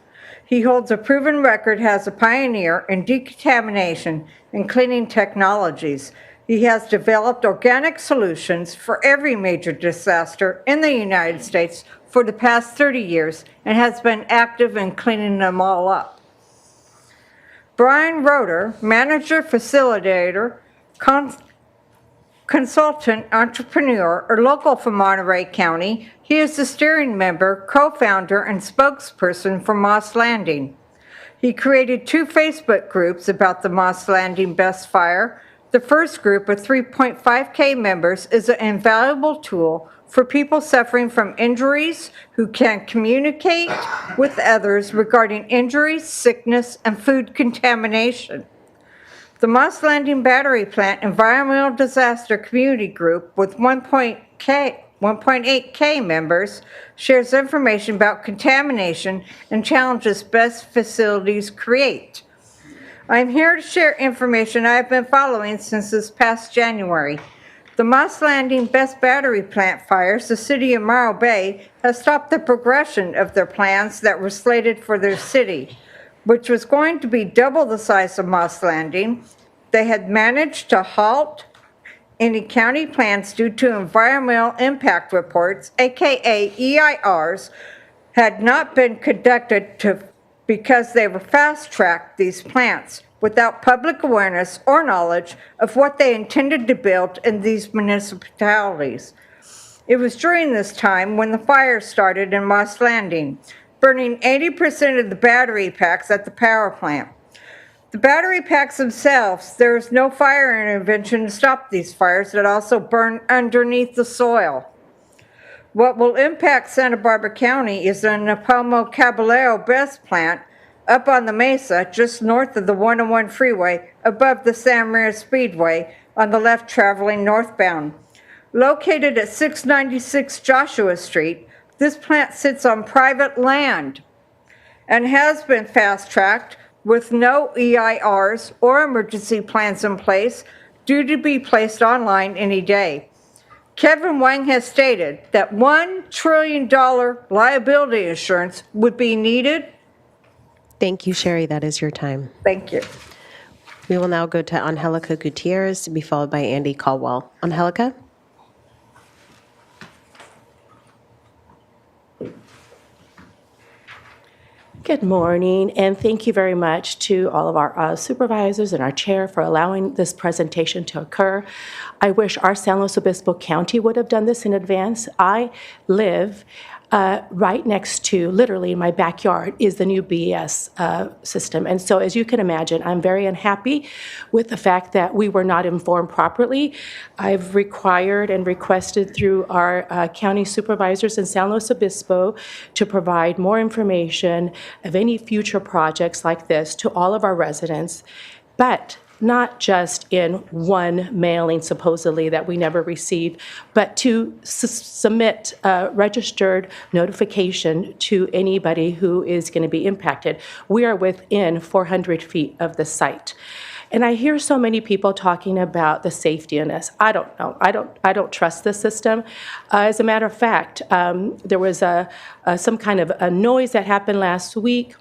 He holds a proven record as a pioneer in decontamination and cleaning technologies. He has developed organic solutions for every major disaster in the United States for the past 30 years and has been active in cleaning them all up. Brian Roeder, manager, facilitator, consultant, entrepreneur, or local for Monterey County. He is the steering member, co-founder, and spokesperson for Moss Landing. He created 2 Facebook groups about the Moss Landing Best Fire. The first group of 3.5K members is an invaluable tool for people suffering from injuries who can communicate with others regarding injuries, sickness, and food contamination. The Moss Landing Battery Plant Environmental Disaster Community Group with 1.8K members shares information about contamination and challenges best facilities create. I'm here to share information I've been following since this past January. The Moss Landing Best Battery Plant fires, the city of Morro Bay has stopped the progression of their plans that were slated for their city, which was going to be double the size of Moss Landing. They had managed to halt any county plans due to environmental impact reports, aka EIRs, had not been conducted because they were fast-tracked these plants without public awareness or knowledge of what they intended to build in these municipalities. It was during this time when the fire started in Moss Landing, burning 80% of the battery packs at the power plant. The battery packs themselves, there is no fire intervention to stop these fires that also burn underneath the soil. What will impact Santa Barbara County is the Napomo Caballero Best Plant up on the mesa just north of the 101 freeway above the Santa Maria Speedway, on the left traveling northbound. Located at 696 Joshua Street, this plant sits on private land and has been fast-tracked with no EIRs or emergency plans in place, due to be placed online any day. Kevin Wang has stated that $1 trillion liability insurance would be needed. Thank you, Sherry. That is your time. Thank you. We will now go to Angelica Gutierrez to be followed by Andy Caldwell. Angelica? Good morning, and thank you very much to all of our supervisors and our chair for allowing this presentation to occur. I wish our San Luis Obispo County would have done this in advance. I live right next to, literally in my backyard, is the new BES system. And so as you can imagine, I'm very unhappy with the fact that we were not informed properly. I've required and requested through our county supervisors in San Luis Obispo to provide more information of any future projects like this to all of our residents, but not just in one mailing supposedly that we never received, but to submit a registered notification to anybody who is going to be impacted. We are within 400 feet of the site. And I hear so many people talking about the safety in this. I don't know. I don't trust the system. As a matter of fact, there was some kind of a noise that happened last week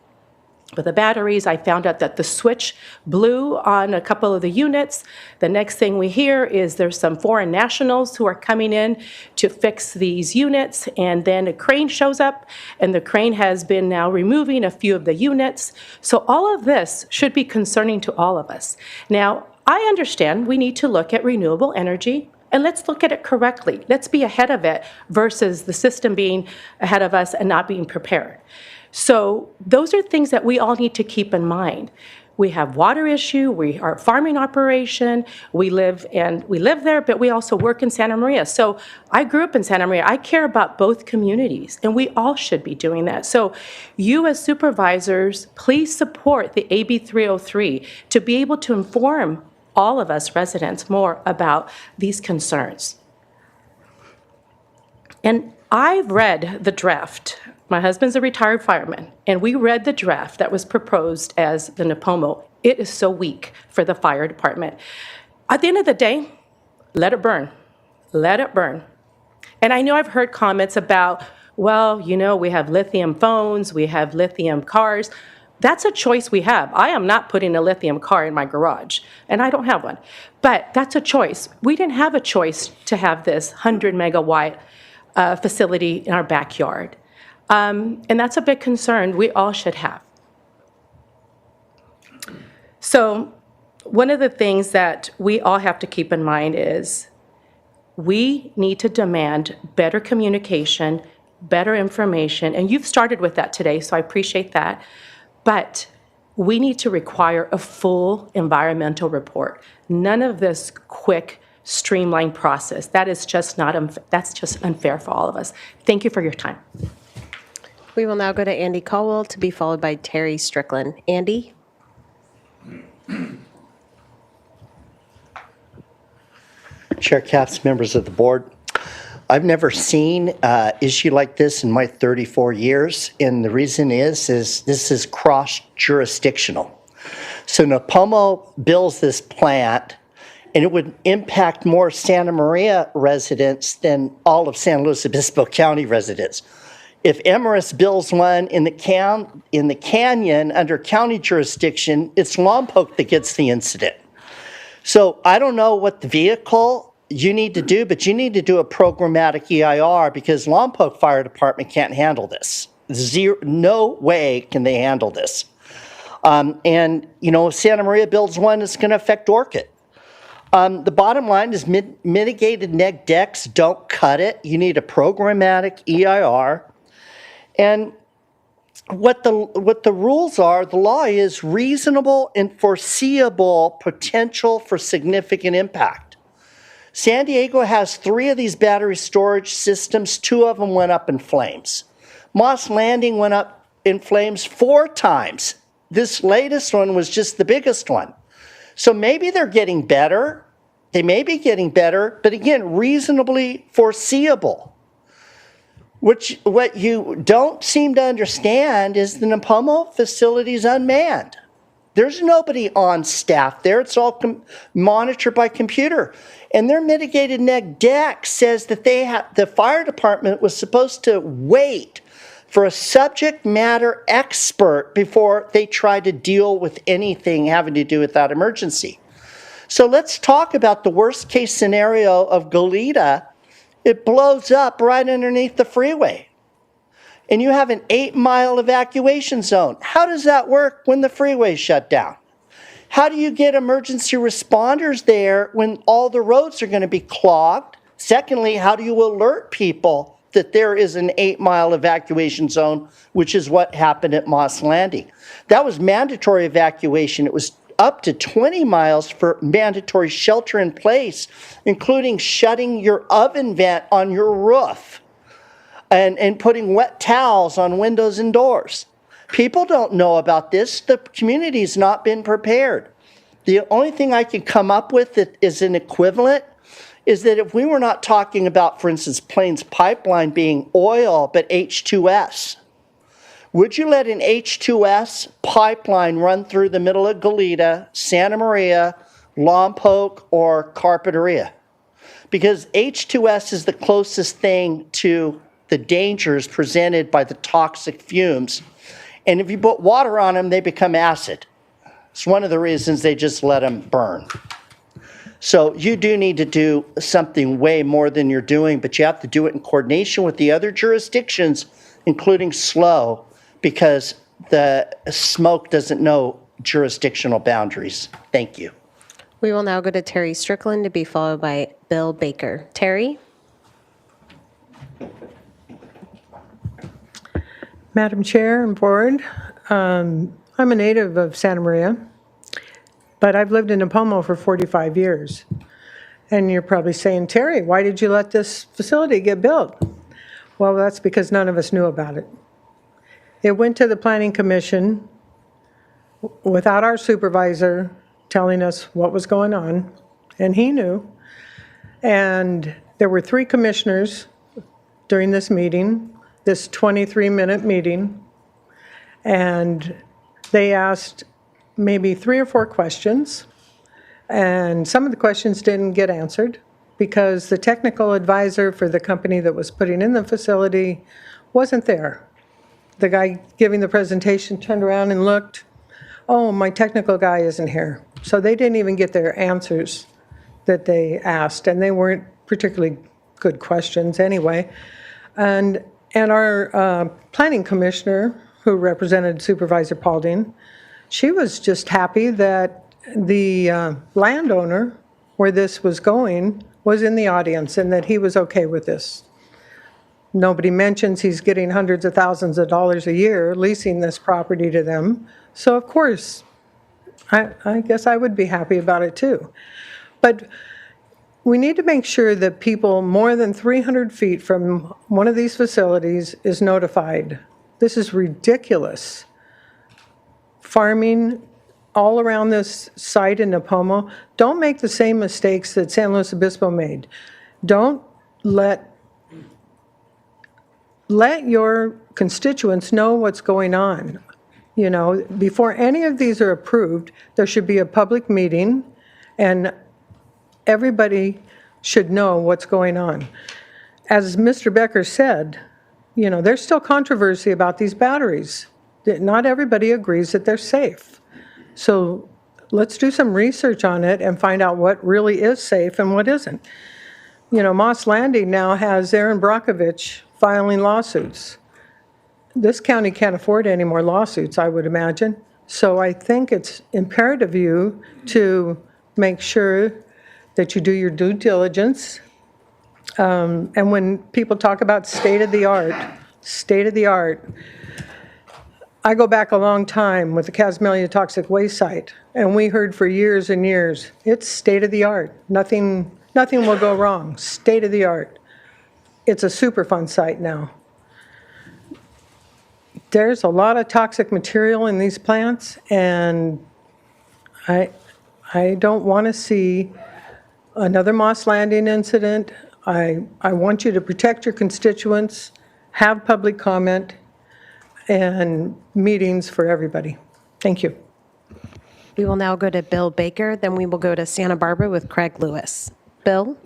with the batteries. I found out that the switch blew on a couple of the units. The next thing we hear is there's some foreign nationals who are coming in to fix these units, and then a crane shows up, and the crane has been now removing a few of the units. So all of this should be concerning to all of us. Now, I understand we need to look at renewable energy, and let's look at it correctly. Let's be ahead of it versus the system being ahead of us and not being prepared. So those are things that we all need to keep in mind. We have water issue, we are a farming operation, we live there, but we also work in Santa Maria. So I grew up in Santa Maria. I care about both communities, and we all should be doing that. So you as supervisors, please support the AB 303 to be able to inform all of us residents more about these concerns. And I've read the draft. My husband's a retired fireman, and we read the draft that was proposed as the NAPOMO. It is so weak for the fire department. At the end of the day, let it burn. Let it burn. And I know I've heard comments about, well, you know, we have lithium phones, we have lithium cars. That's a choice we have. I am not putting a lithium car in my garage, and I don't have one. But that's a choice. We didn't have a choice to have this 100 megawatt facility in our backyard. And that's a big concern we all should have. So one of the things that we all have to keep in mind is we need to demand better communication, better information, and you've started with that today, so I appreciate that. But we need to require a full environmental report. None of this quick, streamlined process. That is just that's just unfair for all of us. Thank you for your time. We will now go to Andy Caldwell to be followed by Terry Strickland. Andy? Chair Capps, members of the board, I've never seen an issue like this in my 34 years, and the reason is this is cross-jurisdictional. So NAPOMO builds this plant, and it would impact more Santa Maria residents than all of San Luis Obispo County residents. If Emirates builds one in the canyon under county jurisdiction, it's Lompoc that gets the incident. So I don't know what the vehicle you need to do, but you need to do a programmatic EIR because Lompoc Fire Department can't handle this. No way can they handle this. And, you know, if Santa Maria builds one, it's going to affect Orchid. The bottom line is mitigated neg decks don't cut it. You need a programmatic EIR. And what the rules are, the law is reasonable and foreseeable potential for significant impact. San Diego has 3 of these battery storage systems. 2 of them went up in flames. Moss Landing went up in flames 4 times. This latest one was just the biggest one. So maybe they're getting better, They may be getting better, but again, reasonably foreseeable. What you don't seem to understand is the Nipomo facility is unmanned. There's nobody on staff there. It's all monitored by computer. And their mitigated neg deck says that the fire department was supposed to wait for a subject matter expert before they try to deal with anything having to do with that emergency. So let's talk about the worst case scenario of Goleta. It blows up right underneath the freeway. And you have an 8-mile evacuation zone. How does that work when the freeway's shut down? How do you get emergency responders there when all the roads are going to be clogged? Secondly, how do you alert people that there is an 8-mile evacuation zone, which is what happened at Moss Landing? That was mandatory evacuation. It was up to 20 miles for mandatory shelter in place, including shutting your oven vent on your roof and putting wet towels on windows and doors. People don't know about this. The community's not been prepared. The only thing I can come up with that is an equivalent is that if we were not talking about, for instance, Plains Pipeline being oil, but H2S, would you let an H2S pipeline run through the middle of Goleta, Santa Maria, Lompoc, or Carpinteria? Because H2S is the closest thing to the dangers presented by the toxic fumes. And if you put water on them, they become acid. It's one of the reasons they just let them burn. So you do need to do something way more than you're doing, but you have to do it in coordination with the other jurisdictions, including SLO, because the smoke doesn't know jurisdictional boundaries. Thank you. We will now go to Terry Strickland to be followed by Bill Baker. Terry? Madam Chair and Board, I'm a native of Santa Maria, but I've lived in Nipomo for 45 years. And you're probably saying, Terry, why did you let this facility get built? Well, that's because none of us knew about it. It went to the Planning Commission without our supervisor telling us what was going on, and he knew. And there were 3 commissioners during this meeting, this 23-minute meeting, and they asked maybe 3 or 4 questions, and some of the questions didn't get answered because the technical advisor for the company that was putting in the facility wasn't there. The guy giving the presentation turned around and looked, oh, my technical guy isn't here. So they didn't even get their answers that they asked, and they weren't particularly good questions anyway. And our planning commissioner, who represented Supervisor Paulding, she was just happy that the landowner where this was going was in the audience and that he was okay with this. Nobody mentions he's getting hundreds of thousands of dollars a year leasing this property to them. So of course, I guess I would be happy about it too. But we need to make sure that people more than 300 feet from one of these facilities is notified. This is ridiculous. Farming all around this site in Nipomo, don't make the same mistakes that San Luis Obispo made. Don't let your constituents know what's going on. You know, before any of these are approved, there should be a public meeting and everybody should know what's going on. As Mr. Becker said, you know, there's still controversy about these batteries. Not everybody agrees that they're safe. So let's do some research on it and find out what really is safe and what isn't. You know, Moss Landing now has Aaron Brockovich filing lawsuits. This county can't afford any more lawsuits, I would imagine. So I think it's imperative of you to make sure that you do your due diligence. And when people talk about state of the art, I go back a long time with the Casmelia toxic waste site, and we heard for years and years, it's state of the art. Nothing will go wrong, state of the art. It's a Superfund site now. There's a lot of toxic material in these plants, and I don't want to see another Moss Landing incident. I want you to protect your constituents, have public comment, and meetings for everybody. Thank you. We will now go to Bill Baker, then we will go to Santa Barbara with Craig Lewis. Bill?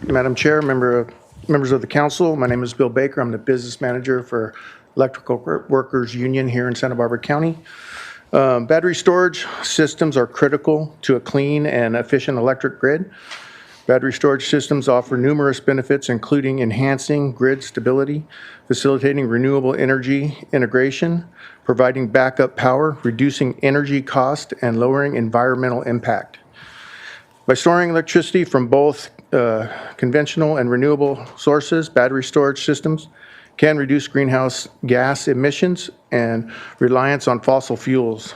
Madam Chair, members of the council, my name is Bill Baker. I'm the business manager for Electrical Workers Union here in Santa Barbara County. Battery storage systems are critical to a clean and efficient electric grid. Battery storage systems offer numerous benefits, including enhancing grid stability, facilitating renewable energy integration, providing backup power, reducing energy cost, and lowering environmental impact. By storing electricity from both conventional and renewable sources, battery storage systems can reduce greenhouse gas emissions and reliance on fossil fuels,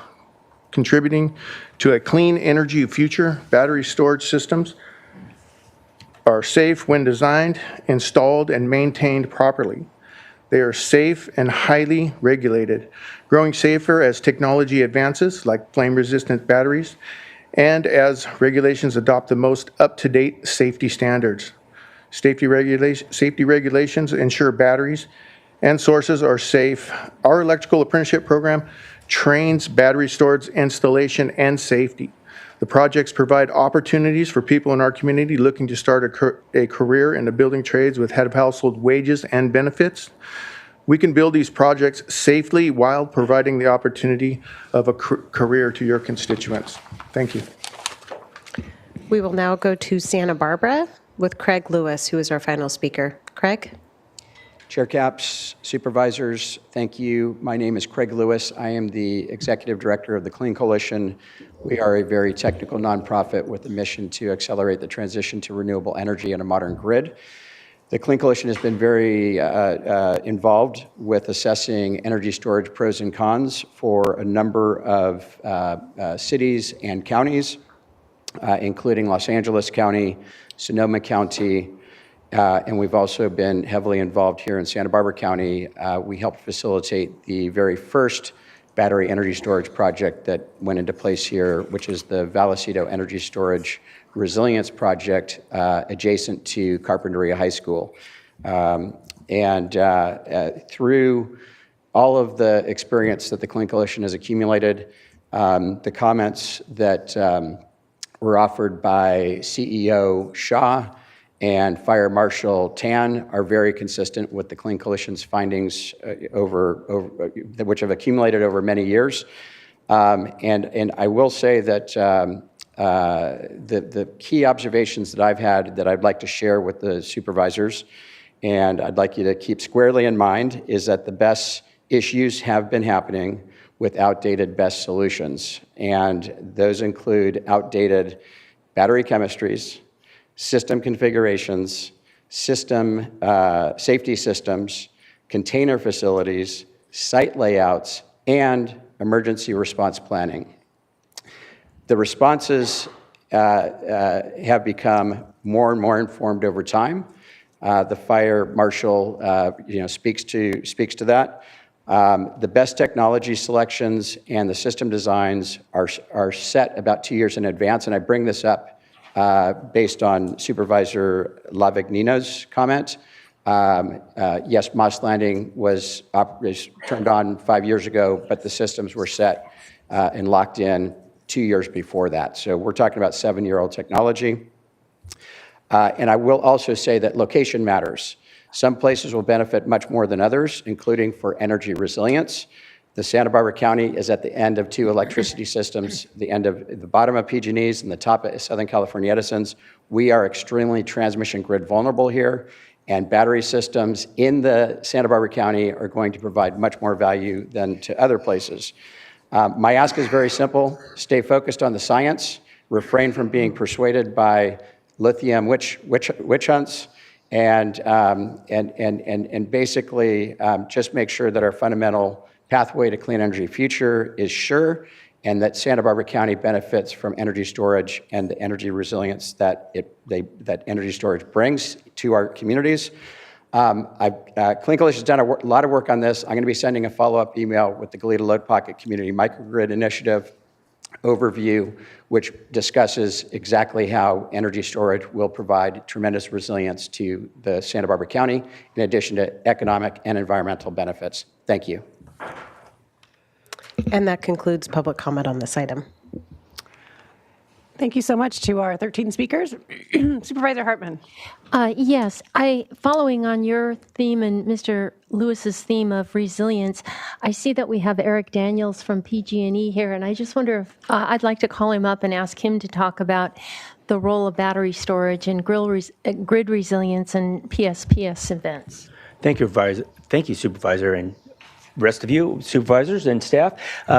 contributing to a clean energy future. Battery storage systems are safe when designed, installed, and maintained properly. They are safe and highly regulated, growing safer as technology advances, like flame-resistant batteries, and as regulations adopt the most up-to-date safety standards. Safety regulations ensure batteries and sources are safe. Our electrical apprenticeship program trains battery storage installation and safety. The projects provide opportunities for people in our community looking to start a career in the building trades with head of household wages and benefits. We can build these projects safely while providing the opportunity of a career to your constituents. Thank you. We will now go to Santa Barbara with Craig Lewis, who is our final speaker. Craig? Chair Capps, Supervisors, thank you. My name is Craig Lewis. I am the Executive Director of the Clean Coalition. We are a very technical nonprofit with a mission to accelerate the transition to renewable energy and a modern grid. The Clean Coalition has been very involved with assessing energy storage pros and cons for a number of cities and counties, including Los Angeles County, Sonoma County, and we've also been heavily involved here in Santa Barbara County. We helped facilitate the very first battery energy storage project that went into place here, which is the Vallecito Energy Storage Resilience Project adjacent to Carpinteria High School. Through all of the experience that the Clean Coalition has accumulated, the comments that were offered by CEO Shaw and Fire Marshal Tan are very consistent with the Clean Coalition's findings which have accumulated over many years. And I will say that the key observations that I've had that I'd like to share with the supervisors, and I'd like you to keep squarely in mind, is that the best issues have been happening with outdated best solutions. And those include outdated battery chemistries, system configurations, system safety systems, container facilities, site layouts, and emergency response planning. The responses have become more and more informed over time. The fire marshal, speaks to that. The best technology selections and the system designs are set about 2 years in advance, and I bring this up based on Supervisor Lavignino's comment. Yes, Moss Landing was turned on 5 years ago, but the systems were set and locked in 2 years before that. So we're talking about 7-year-old technology. And I will also say that location matters. Some places will benefit much more than others, including for energy resilience. The Santa Barbara County is at the end of 2 electricity systems, the bottom of PG&E's and the top of Southern California Edison's. We are extremely transmission grid vulnerable here, and battery systems in the Santa Barbara County are going to provide much more value than to other places. My ask is very simple: stay focused on the science, refrain from being persuaded by lithium witch hunts, and basically just make sure that our fundamental pathway to clean energy future is sure, and that Santa Barbara County benefits from energy storage and the energy resilience that energy storage brings to our communities. Clean Coalition has done a lot of work on this. I'm going to be sending a follow-up email with the Goleta Load Pocket Community Microgrid Initiative overview, which discusses exactly how energy storage will provide tremendous resilience to the Santa Barbara County, in addition to economic and environmental benefits. Thank you. And that concludes public comment on this item. Thank you so much to our 13 speakers. Supervisor Hartman. Yes, following on your theme and Mr. Lewis's theme of resilience, I see that we have Eric Daniels from PG&E here, and I just wonder if I'd like to call him up and ask him to talk about the role of battery storage and grid resilience and PSPS events. Thank you, Supervisor, and rest of you, supervisors and staff.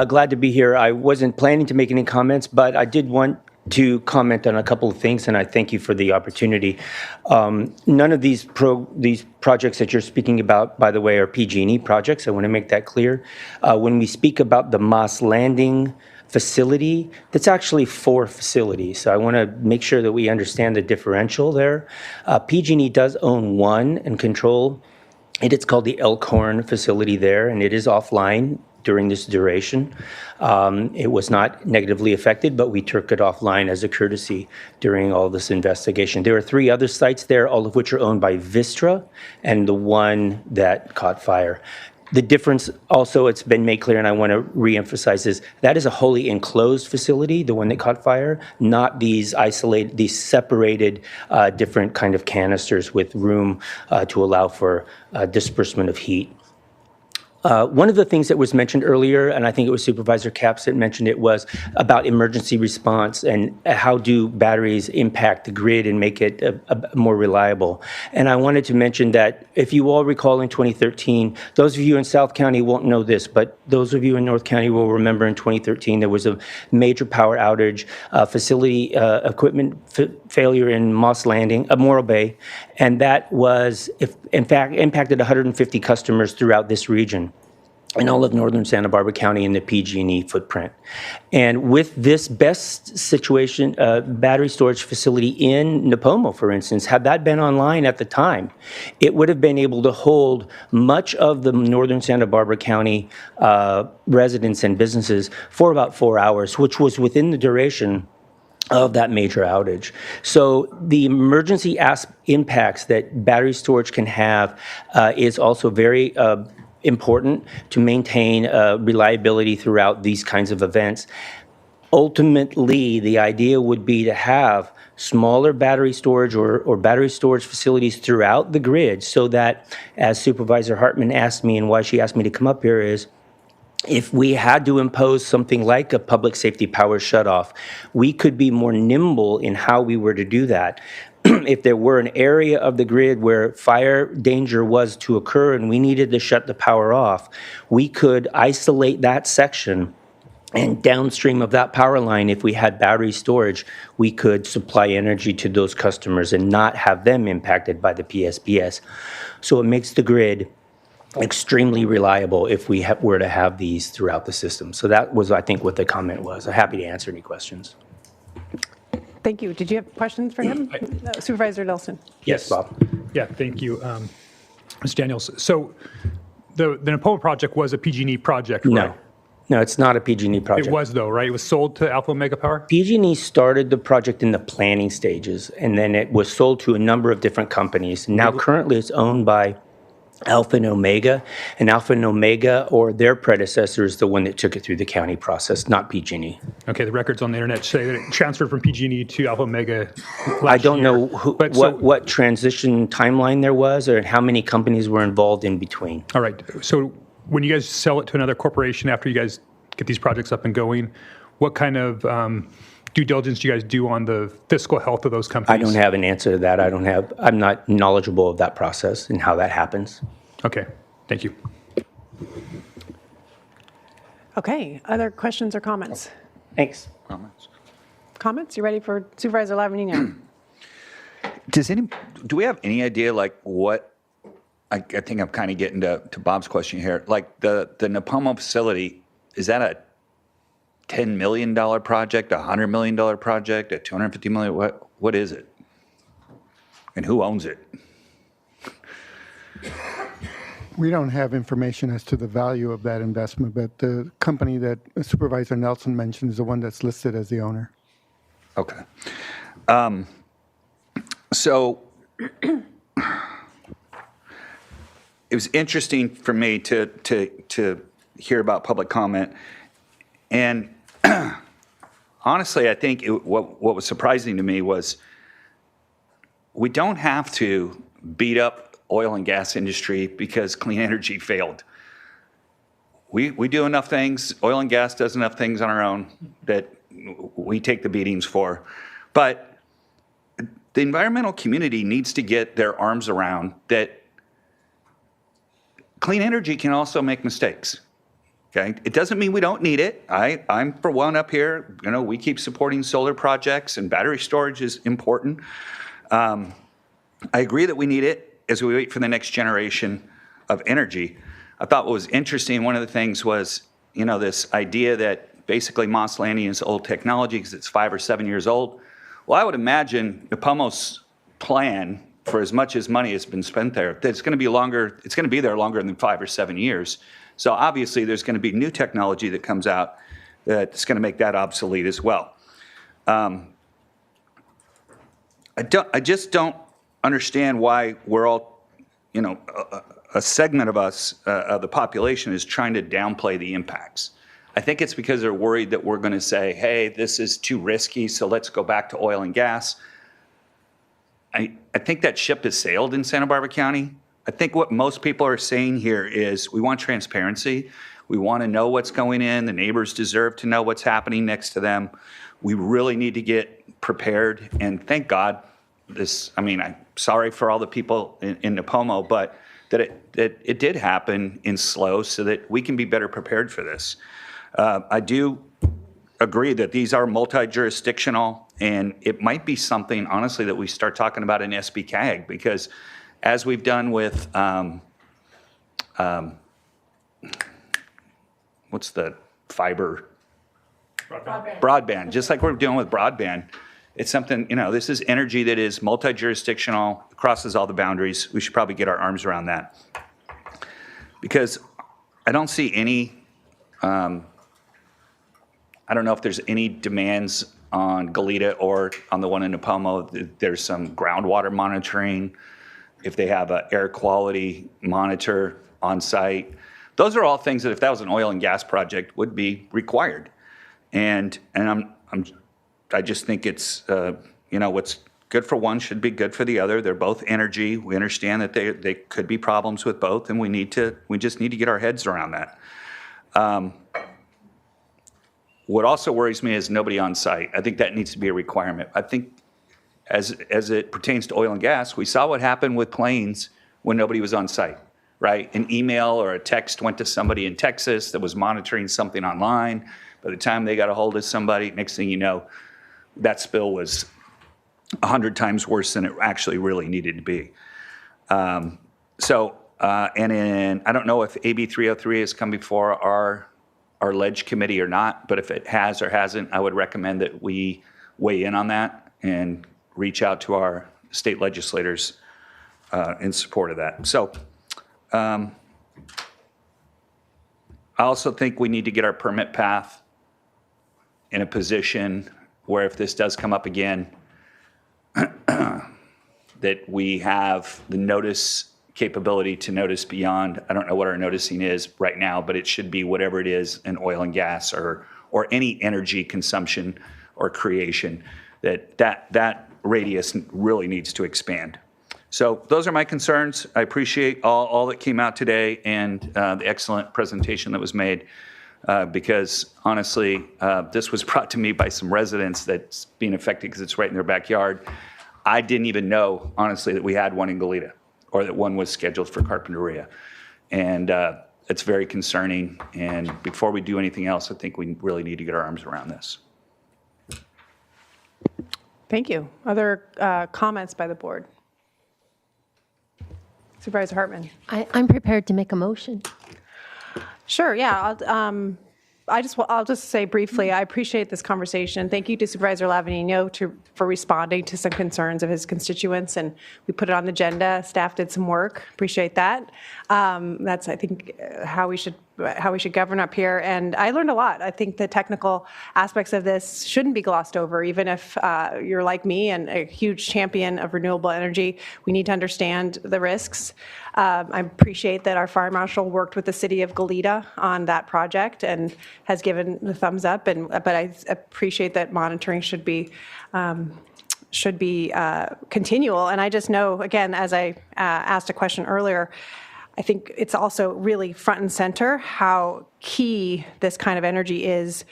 Glad to be here. I wasn't planning to make any comments, but I did want to comment on a couple of things, and I thank you for the opportunity. None of these projects that you're speaking about, by the way, are PG&E projects. I want to make that clear. When we speak about the Moss Landing facility, that's actually 4 facilities. So I want to make sure that we understand the differential there. PG&E does own one and control it. It's called the Elkhorn facility there, and it is offline during this duration. It was not negatively affected, but we took it offline as a courtesy during all this investigation. There are 3 other sites there, all of which are owned by Vistra, and the one that caught fire. The difference also, it's been made clear, and I want to reemphasize, is that is a wholly enclosed facility, the one that caught fire, not these isolated, these separated different kind of canisters with room to allow for disbursement of heat. One of the things that was mentioned earlier, and I think it was Supervisor Capps that mentioned it, was about emergency response and how do batteries impact the grid and make it more reliable. And I wanted to mention that if you all recall in 2013, those of you in South County won't know this, but those of you in North County will remember in 2013 there was a major power outage, facility equipment failure in Moss Landing, Morro Bay, and that was, in fact, impacted 150 customers throughout this region in all of northern Santa Barbara County in the PG&E footprint. And with this best situation, battery storage facility in Nipomo, for instance, had that been online at the time, it would have been able to hold much of the northern Santa Barbara County residents and businesses for about 4 hours, which was within the duration of that major outage. So the emergency impacts that battery storage can have is also very important to maintain reliability throughout these kinds of events. Ultimately, the idea would be to have smaller battery storage or battery storage facilities throughout the grid so that, as Supervisor Hartman asked me and why she asked me to come up here is, if we had to impose something like a public safety power shutoff, we could be more nimble in how we were to do that. If there were an area of the grid where fire danger was to occur and we needed to shut the power off, we could isolate that section, and downstream of that power line, if we had battery storage, we could supply energy to those customers and not have them impacted by the PSPS. So it makes the grid extremely reliable if we were to have these throughout the system. So that was, I think, what the comment was. I'm happy to answer any questions. Thank you. Did you have questions for him? Supervisor Nelson. Yes, Bob. Yeah, thank you, Ms. Daniels. So the Nipomo project was a PG&E project, right? No, it's not a PG&E project. It was, though, right? It was sold to Alpha Omega Power? PG&E started the project in the planning stages, and then it was sold to a number of different companies. Now, currently, it's owned by Alpha and Omega, or their predecessor is the one that took it through the county process, not PG&E. Okay, the records on the internet say that it transferred from PG&E to Alpha Omega I don't know what transition timeline there was or how many companies were involved in between. All right, so when you guys sell it to another corporation after you guys get these projects up and going, what kind of due diligence do you guys do on the fiscal health of those companies? I don't have an answer to that. I'm not knowledgeable of that process and how that happens. Okay, thank you. Okay, other questions or comments? Thanks. Comments? You ready for Supervisor Lavanino? Do we have any idea like what, I think I'm kind of getting to Bob's question here, like the Nipomo facility, is that a $10 million project, a $100 million project, a $250 million? What is it? And who owns it? We don't have information as to the value of that investment, but the company that Supervisor Nelson mentioned is the one that's listed as the owner. Okay. So it was interesting for me to hear about public comment. And honestly, I think what was surprising to me was we don't have to beat up oil and gas industry because clean energy failed. We do enough things, oil and gas does enough things on our own that we take the beatings for. But the environmental community needs to get their arms around that clean energy can also make mistakes. Okay, it doesn't mean we don't need it. I'm for one up here. You know, we keep supporting solar projects, and battery storage is important. I agree that we need it as we wait for the next generation of energy. I thought what was interesting, one of the things was, you know, this idea that basically Moss Landing is old technology because it's 5 or 7 years old. Well, I would imagine Nipomo's plan, for as much as money has been spent there, that it's going to be longer. It's going to be there longer than 5 or 7 years. So obviously, there's going to be new technology that comes out that's going to make that obsolete as well. I just don't understand why we're all, you know, a segment of us, of the population, is trying to downplay the impacts. I think it's because they're worried that we're going to say, hey, this is too risky, so let's go back to oil and gas. I think that ship has sailed in Santa Barbara County. I think what most people are saying here is we want transparency. We want to know what's going in. The neighbors deserve to know what's happening next to them. We really need to get prepared. And thank God this, I mean, I'm sorry for all the people in Nipomo, but that it did happen in slow so that we can be better prepared for this. I do agree that these are multi-jurisdictional, and it might be something, honestly, that we start talking about in SBCAG, because as we've done with, what's the fiber? Broadband. Just like we're doing with broadband. It's something, you know, this is energy that is multi-jurisdictional, crosses all the boundaries. We should probably get our arms around that. Because I don't see any, I don't know if there's any demands on Goleta or on the one in Nipomo. There's some groundwater monitoring, if they have an air quality monitor on site. Those are all things that if that was an oil and gas project would be required. And I just think it's, you know, what's good for one should be good for the other. They're both energy. We understand that they could be problems with both, and we just need to get our heads around that. What also worries me is nobody on site. I think that needs to be a requirement. I think as it pertains to oil and gas, we saw what happened with planes when nobody was on site, right? An email or a text went to somebody in Texas that was monitoring something online. By the time they got a hold of somebody, next thing you know, that spill was 100 times worse than it actually really needed to be. And I don't know if AB 303 has come before our ledge committee or not, but if it has or hasn't, I would recommend that we weigh in on that and reach out to our state legislators in support of that. So I also think we need to get our permit path in a position where if this does come up again, that we have the notice capability to notice beyond. I don't know what our noticing is right now, but it should be whatever it is in oil and gas or any energy consumption or creation, that radius really needs to expand. So those are my concerns. I appreciate all that came out today and the excellent presentation that was made. Because honestly, this was brought to me by some residents that's being affected because it's right in their backyard. I didn't even know, honestly, that we had one in Goleta or that one was scheduled for Carpinteria. And it's very concerning. And before we do anything else, I think we really need to get our arms around this. Thank you. Other comments by the board? Supervisor Hartman. I'm prepared to make a motion. Sure, yeah. I'll just say briefly, I appreciate this conversation. Thank you to Supervisor Lavanino for responding to some concerns of his constituents, and we put it on the agenda. Staff did some work. Appreciate that. That's, I think, how we should govern up here. And I learned a lot. I think the technical aspects of this shouldn't be glossed over, even if you're like me and a huge champion of renewable energy. We need to understand the risks. I appreciate that our fire marshal worked with the city of Goleta on that project and has given the thumbs up. But I appreciate that monitoring should be continual. And I just know, again, as I asked a question earlier, I think it's also really front and center how key this kind of energy is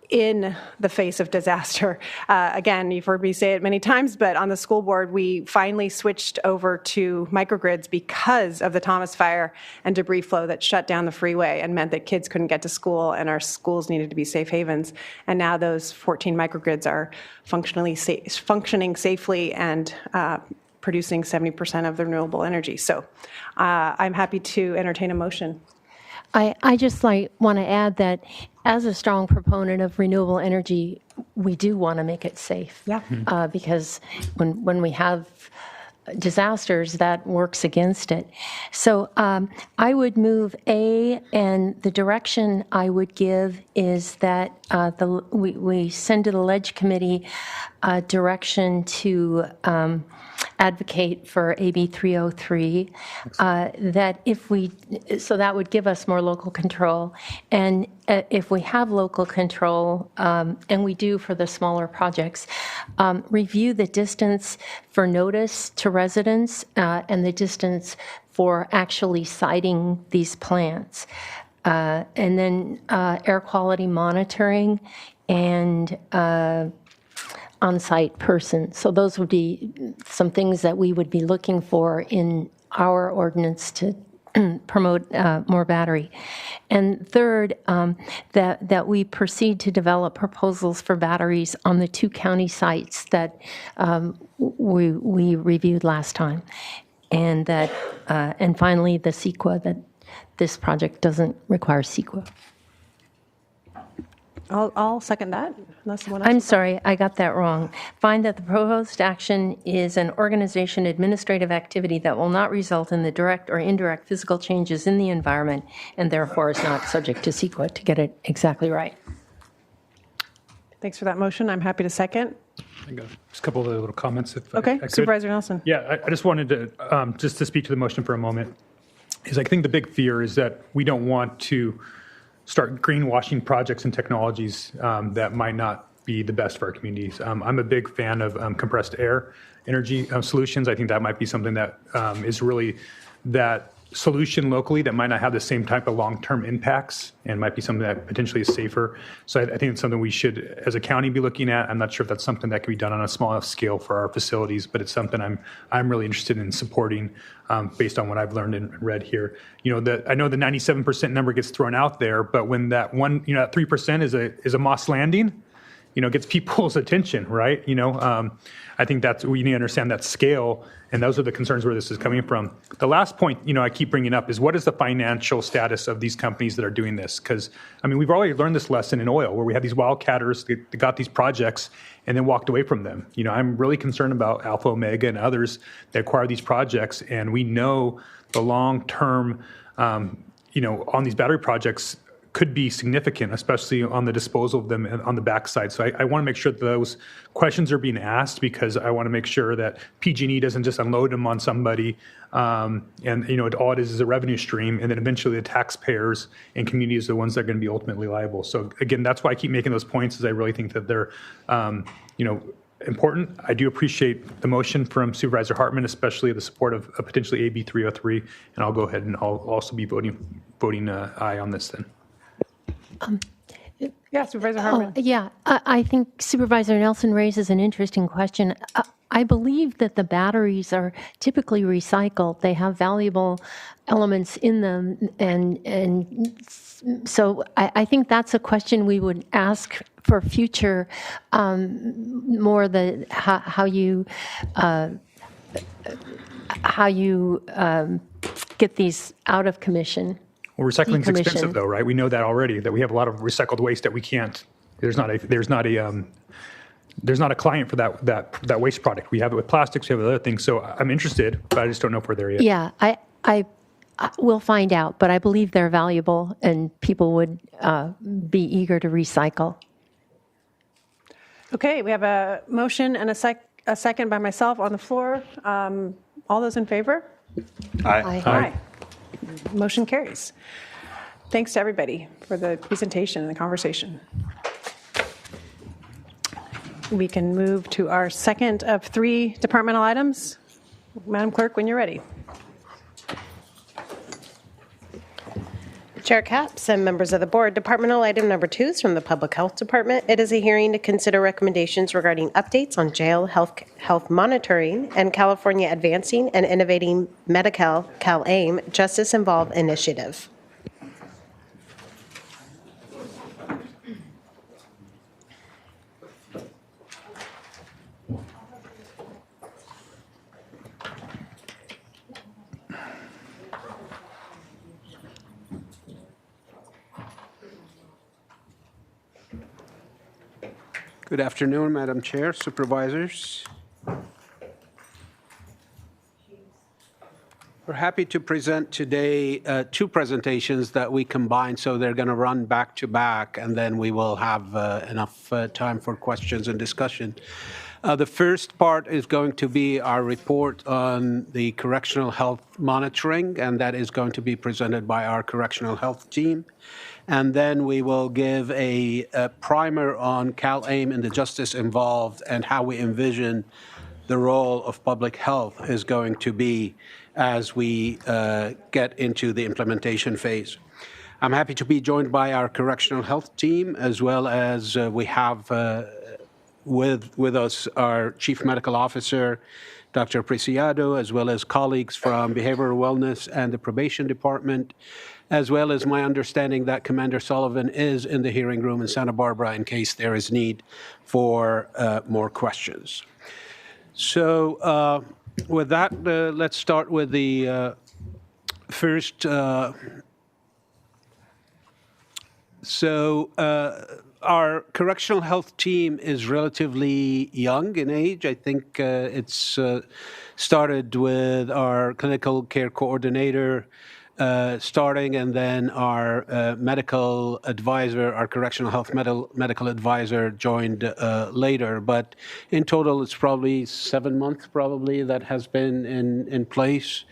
in the face of disaster. Again, you've heard me say it many times, but on the school board, we finally switched over to microgrids because of the Thomas Fire and debris flow that shut down the freeway and meant that kids couldn't get to school and our schools needed to be safe havens. And now those 14 microgrids are functioning safely and producing 70% of the renewable energy. So I'm happy to entertain a motion. I just want to add that as a strong proponent of renewable energy, we do want to make it safe. Yeah. Because when we have disasters, that works against it. So I would move A, and the direction I would give is that we send to the Ledge Committee direction to advocate for AB 303, so that would give us more local control. And if we have local control, and we do for the smaller projects, review the distance for notice to residents and the distance for actually siting these plants. And then air quality monitoring and on-site person. So those would be some things that we would be looking for in our ordinance to promote more battery. And third, that we proceed to develop proposals for batteries on the 2 county sites that we reviewed last time. And that, and finally, the CEQA, that this project doesn't require CEQA. I'll second that, unless someone else. I'm sorry, I got that wrong. Find that the proposed action is an organization administrative activity that will not result in the direct or indirect physical changes in the environment and therefore is not subject to CEQA, to get it exactly right. Thanks for that motion. I'm happy to second. I got just a couple of little comments. If I could. Supervisor Nelson. Yeah, I just wanted to, just to speak to the motion for a moment, is I think the big fear is that we don't want to start greenwashing projects and technologies that might not be the best for our communities. I'm a big fan of compressed air energy solutions. I think that might be something that is really that solution locally that might not have the same type of long-term impacts and might be something that potentially is safer. So I think it's something we should, as a county, be looking at. I'm not sure if that's something that can be done on a small enough scale for our facilities, but it's something I'm really interested in supporting based on what I've learned and read here. You know, I know the 97% number gets thrown out there, but when that one, you know, that 3% is a Moss Landing, you know, gets people's attention, right? You know, I think that's, we need to understand that scale, and those are the concerns where this is coming from. The last point, you know, I keep bringing up is what is the financial status of these companies that are doing this? Because, I mean, we've already learned this lesson in oil, where we had these wildcatters that got these projects and then walked away from them. You know, I'm really concerned about Alpha Omega and others that acquire these projects, and we know the long-term, you know, on these battery projects could be significant, especially on the disposal of them and on the backside. So I want to make sure that those questions are being asked, because I want to make sure that PG&E doesn't just unload them on somebody, and you know, all it is a revenue stream, and then eventually the taxpayers and communities are the ones that are going to be ultimately liable. So again, that's why I keep making those points, is I really think that they're, you know, important. I do appreciate the motion from Supervisor Hartman, especially the support of potentially AB 303, and I'll go ahead and I'll also be voting aye on this then. Yeah, Supervisor Hartman. Yeah, I think Supervisor Nelson raises an interesting question. I believe that the batteries are typically recycled. They have valuable elements in them, and so I think that's a question we would ask for future, more the how you get these out of commission. Well, recycling's decommission. expensive though, right? We know that already, that we have a lot of recycled waste that we can't, there's not a client for that waste product. We have it with plastics, we have it with other things. So I'm interested, but I just don't know if we're there yet. Yeah, I will find out, but I believe they're valuable and people would be eager to recycle. Okay, we have a motion and a second by myself on the floor. All those in favor? Aye. Aye. Motion carries. Thanks to everybody for the presentation and the conversation. We can move to our second of 3 departmental items. Madam Clerk, when you're ready. Chair Capps and members of the board, departmental item number 2 is from the Public Health Department. It is a hearing to consider recommendations regarding updates on jail health monitoring and California Advancing and Innovating Medi-Cal CalAIM Justice Involved Initiative. Good afternoon, Madam Chair, Supervisors. We're happy to present today 2 presentations that we combined, so they're going to run back to back, and then we will have enough time for questions and discussion. The first part is going to be our report on the correctional health monitoring, and that is going to be presented by our correctional health team. And then we will give a primer on CalAIM and the justice involved and how we envision the role of public health is going to be as we get into the implementation phase. I'm happy to be joined by our correctional health team, as well as we have with us our Chief Medical Officer, Dr. Preciado, as well as colleagues from Behavioral Wellness and the Probation Department, as well as my understanding that Commander Sullivan is in the hearing room in Santa Barbara in case there is need for more questions. So with that, let's start with the first. Our correctional health team is relatively young in age. I think it's started with our clinical care coordinator starting, and then our medical advisor, our correctional health medical advisor joined later. But in total, it's probably 7 months probably that has been in place.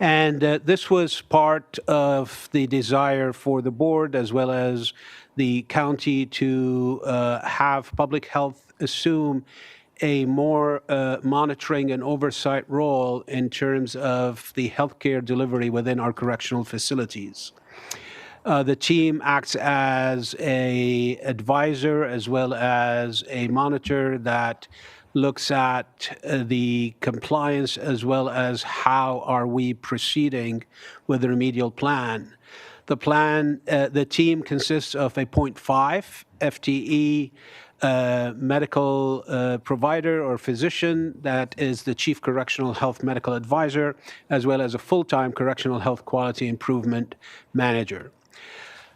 And this was part of the desire for the board as well as the county to have public health assume a more monitoring and oversight role in terms of the healthcare delivery within our correctional facilities. The team acts as an advisor as well as a monitor that looks at the compliance as well as how are we proceeding with the remedial plan. The plan, the team consists of a 0.5 FTE medical provider or physician that is the Chief Correctional Health Medical Advisor, as well as a full-time Correctional Health Quality Improvement Manager.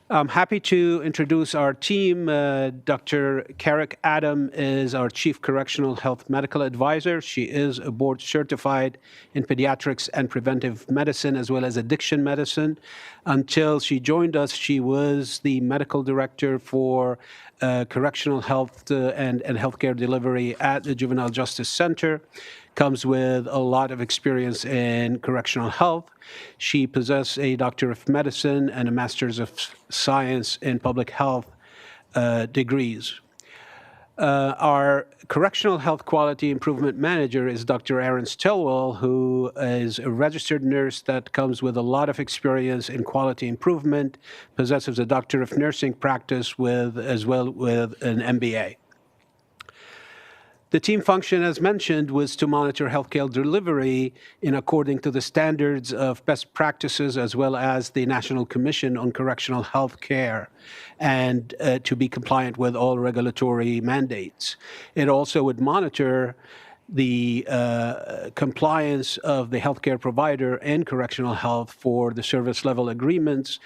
I'm happy to introduce our team. Dr. Carrick Adam is our Chief Correctional Health Medical Advisor. She is a board certified in pediatrics and preventive medicine as well as addiction medicine. Until she joined us, she was the medical director for correctional health and healthcare delivery at the Juvenile Justice Center. Comes with a lot of experience in correctional health. She possesses a Doctor of Medicine and a Master's of Science in Public Health degrees. Our Correctional Health Quality Improvement Manager is Dr. Aaron Stilwell, who is a registered nurse that comes with a lot of experience in quality improvement, possesses a Doctor of Nursing practice as well with an MBA. The team function, as mentioned, was to monitor healthcare delivery in according to the standards of best practices as well as the National Commission on Correctional Health Care and to be compliant with all regulatory mandates. It also would monitor the compliance of the healthcare provider and correctional health for the service level agreements,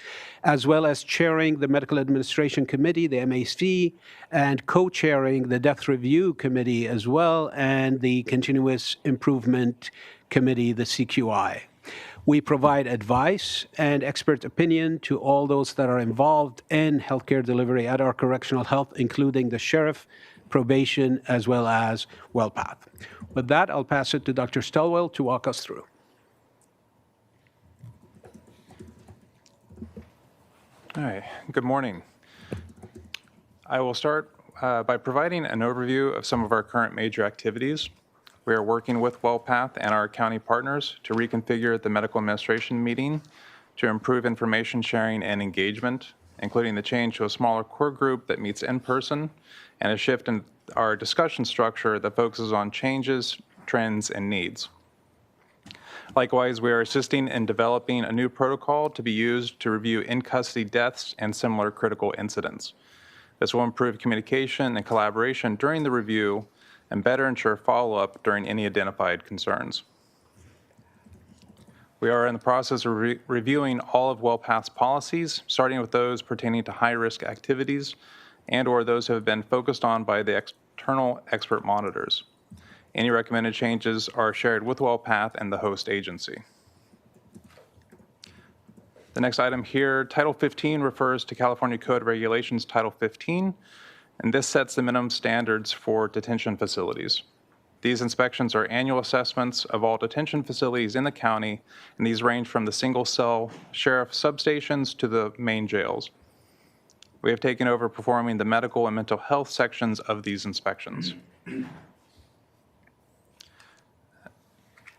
as well as chairing the Medical Administration Committee, the MAC, and co-chairing the Death Review Committee as well, and the Continuous Improvement Committee, the CQI. We provide advice and expert opinion to all those that are involved in healthcare delivery at our correctional health, including the sheriff, probation, as well as WellPath. With that, I'll pass it to Dr. Stelwell to walk us through. All right, good morning. I will start by providing an overview of some of our current major activities. We are working with WellPath and our county partners to reconfigure the medical administration meeting to improve information sharing and engagement, including the change to a smaller core group that meets in person and a shift in our discussion structure that focuses on changes, trends, and needs. Likewise, we are assisting in developing a new protocol to be used to review in-custody deaths and similar critical incidents. This will improve communication and collaboration during the review and better ensure follow-up during any identified concerns. We are in the process of reviewing all of WellPath's policies, starting with those pertaining to high-risk activities and/or those who have been focused on by the external expert monitors. Any recommended changes are shared with WellPath and the host agency. The next item here, Title 15 refers to California Code of Regulations Title 15, and this sets the minimum standards for detention facilities. These inspections are annual assessments of all detention facilities in the county, and these range from the single-cell sheriff substations to the main jails. We have taken over performing the medical and mental health sections of these inspections.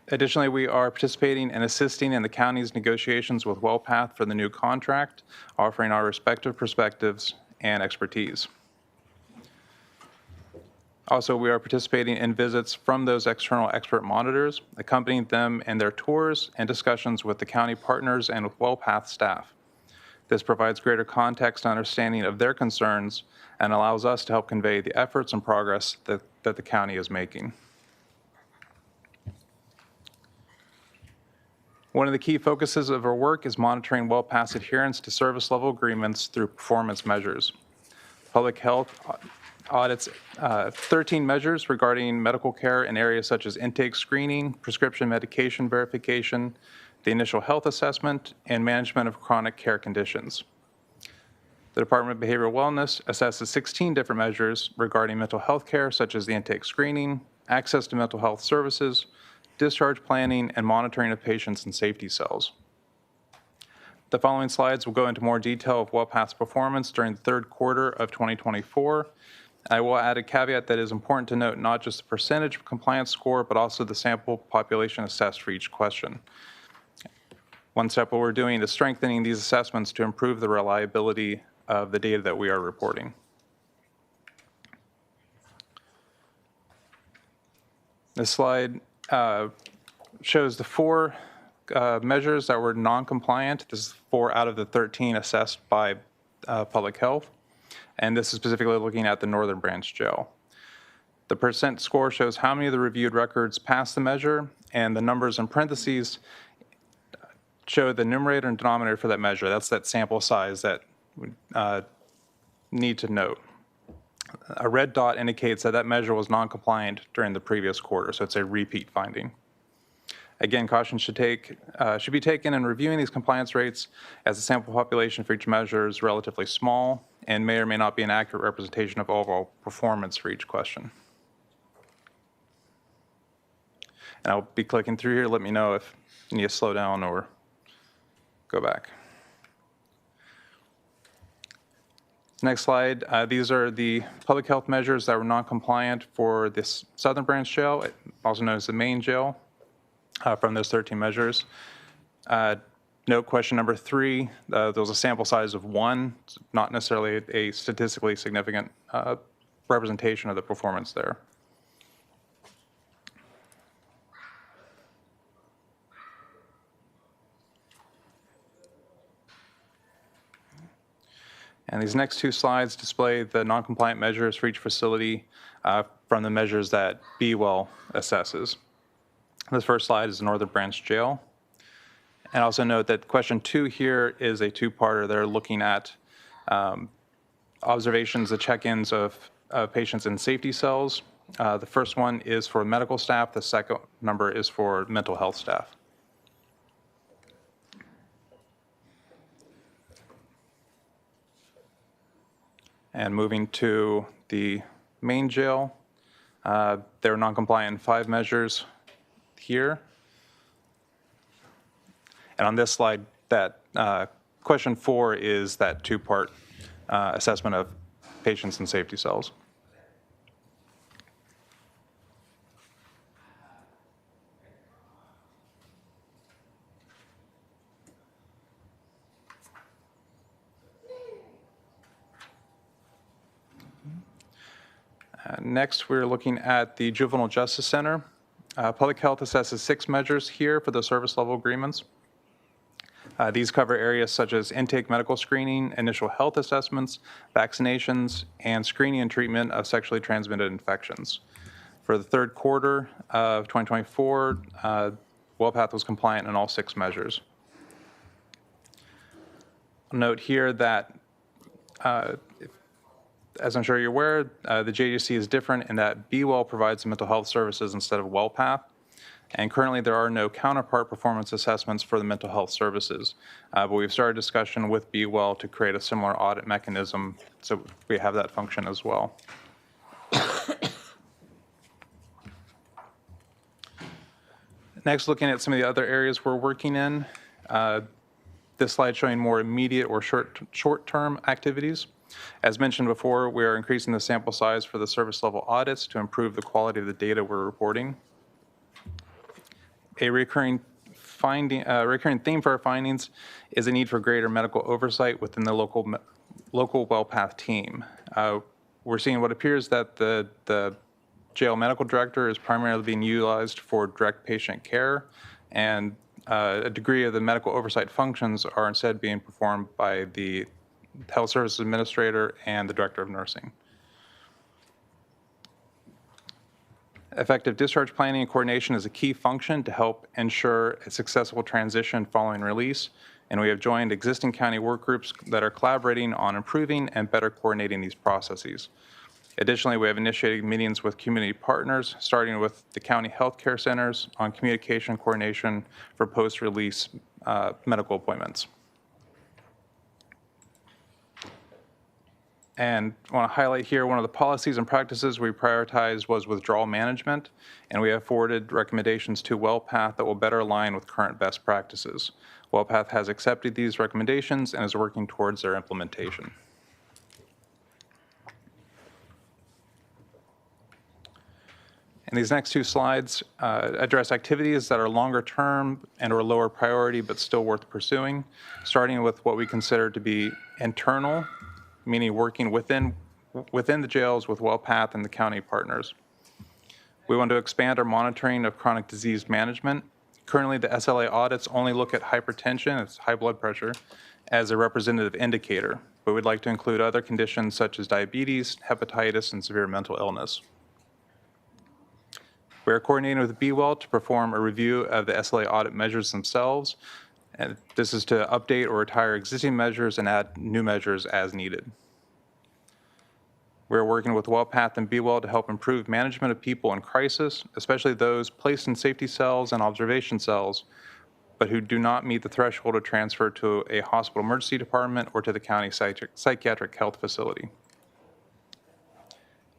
Additionally, we are participating and assisting in the county's negotiations with WellPath for the new contract, offering our respective perspectives and expertise. Also, we are participating in visits from those external expert monitors, accompanying them in their tours and discussions with the county partners and with WellPath staff. This provides greater context and understanding of their concerns and allows us to help convey the efforts and progress that the county is making. One of the key focuses of our work is monitoring WellPath's adherence to service level agreements through performance measures. Public health audits 13 measures regarding medical care in areas such as intake screening, prescription medication verification, the initial health assessment, and management of chronic care conditions. The Department of Behavioral Wellness assesses 16 different measures regarding mental health care, such as the intake screening, access to mental health services, discharge planning, and monitoring of patients in safety cells. The following slides will go into more detail of WellPath's performance during the third quarter of 2024. I will add a caveat that is important to note, not just the percentage compliance score, but also the sample population assessed for each question. One step what we're doing is strengthening these assessments to improve the reliability of the data that we are reporting. This slide shows the 4 measures that were non-compliant. This is 4 out of the 13 assessed by public health. And this is specifically looking at the Northern Branch Jail. The percent score shows how many of the reviewed records passed the measure, and the numbers in parentheses show the numerator and denominator for that measure. That's that sample size that we need to note. A red dot indicates that that measure was non-compliant during the previous quarter, so it's a repeat finding. Again, caution should be taken in reviewing these compliance rates, as the sample population for each measure is relatively small and may or may not be an accurate representation of overall performance for each question. And I'll be clicking through here. Let me know if you need to slow down or go back. Next slide. These are the public health measures that were non-compliant for this Southern Branch Jail, also known as the main jail, from those 13 measures. Note question number 3, there was a sample size of 1, not necessarily a statistically significant representation of the performance there. And these next 2 slides display the non-compliant measures for each facility from the measures that Be Well assesses. This first slide is Northern Branch Jail. And also note that question 2 here is a two-parter. They're looking at observations, the check-ins of patients in safety cells. The first one is for medical staff. The second number is for mental health staff. And moving to the main jail, they're non-compliant in 5 measures here. And on this slide, that question 4 is that two-part assessment of patients in safety cells. Next, we're looking at the Juvenile Justice Center. Public Health assesses 6 measures here for the service level agreements. These cover areas such as intake medical screening, initial health assessments, vaccinations, and screening and treatment of sexually transmitted infections. For the third quarter of 2024, WellPath was compliant in all 6 measures. Note here that as I'm sure you're aware, the JJC is different in that Be Well provides mental health services instead of WellPath. And currently there are no counterpart performance assessments for the mental health services. But we've started discussion with Be Well to create a similar audit mechanism so we have that function as well. Next, looking at some of the other areas we're working in. This slide showing more immediate or short-term activities. As mentioned before, we are increasing the sample size for the service level audits to improve the quality of the data we're reporting. A recurring theme for our findings is a need for greater medical oversight within the local WellPath team. We're seeing what appears that the jail medical director is primarily being utilized for direct patient care, and a degree of the medical oversight functions are instead being performed by the health services administrator and the director of nursing. Effective discharge planning and coordination is a key function to help ensure a successful transition following release, and we have joined existing county work groups that are collaborating on improving and better coordinating these processes. Additionally, we have initiated meetings with community partners, starting with the county healthcare centers on communication coordination for post-release medical appointments. And I want to highlight here one of the policies and practices we prioritized was withdrawal management, and we have forwarded recommendations to WellPath that will better align with current best practices. WellPath has accepted these recommendations and is working towards their implementation. And these next 2 slides address activities that are longer term and or lower priority but still worth pursuing, starting with what we consider to be internal, meaning working within the jails with WellPath and the county partners. We want to expand our monitoring of chronic disease management. Currently, the SLA audits only look at hypertension, it's high blood pressure, as a representative indicator, but we'd like to include other conditions such as diabetes, hepatitis, and severe mental illness. We are coordinating with Be Well to perform a review of the SLA audit measures themselves. And this is to update or retire existing measures and add new measures as needed. We're working with WellPath and Be Well to help improve management of people in crisis, especially those placed in safety cells and observation cells, but who do not meet the threshold of transfer to a hospital emergency department or to the county psychiatric health facility.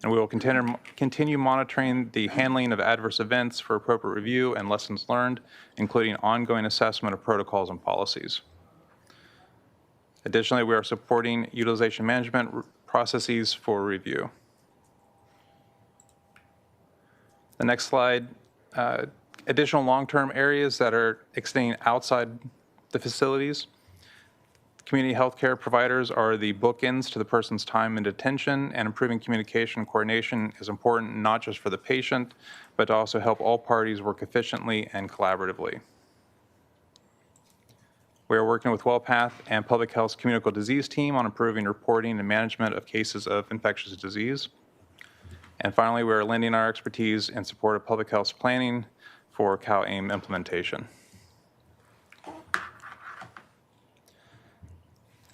And we will continue monitoring the handling of adverse events for appropriate review and lessons learned, including ongoing assessment of protocols and policies. Additionally, we are supporting utilization management processes for review. The next slide, additional long-term areas that are extending outside the facilities. Community healthcare providers are the bookends to the person's time in detention, and improving communication and coordination is important not just for the patient, but to also help all parties work efficiently and collaboratively. We are working with WellPath and Public Health's communicable disease team on improving reporting and management of cases of infectious disease. And finally, we are lending our expertise in support of public health planning for CalAIM implementation.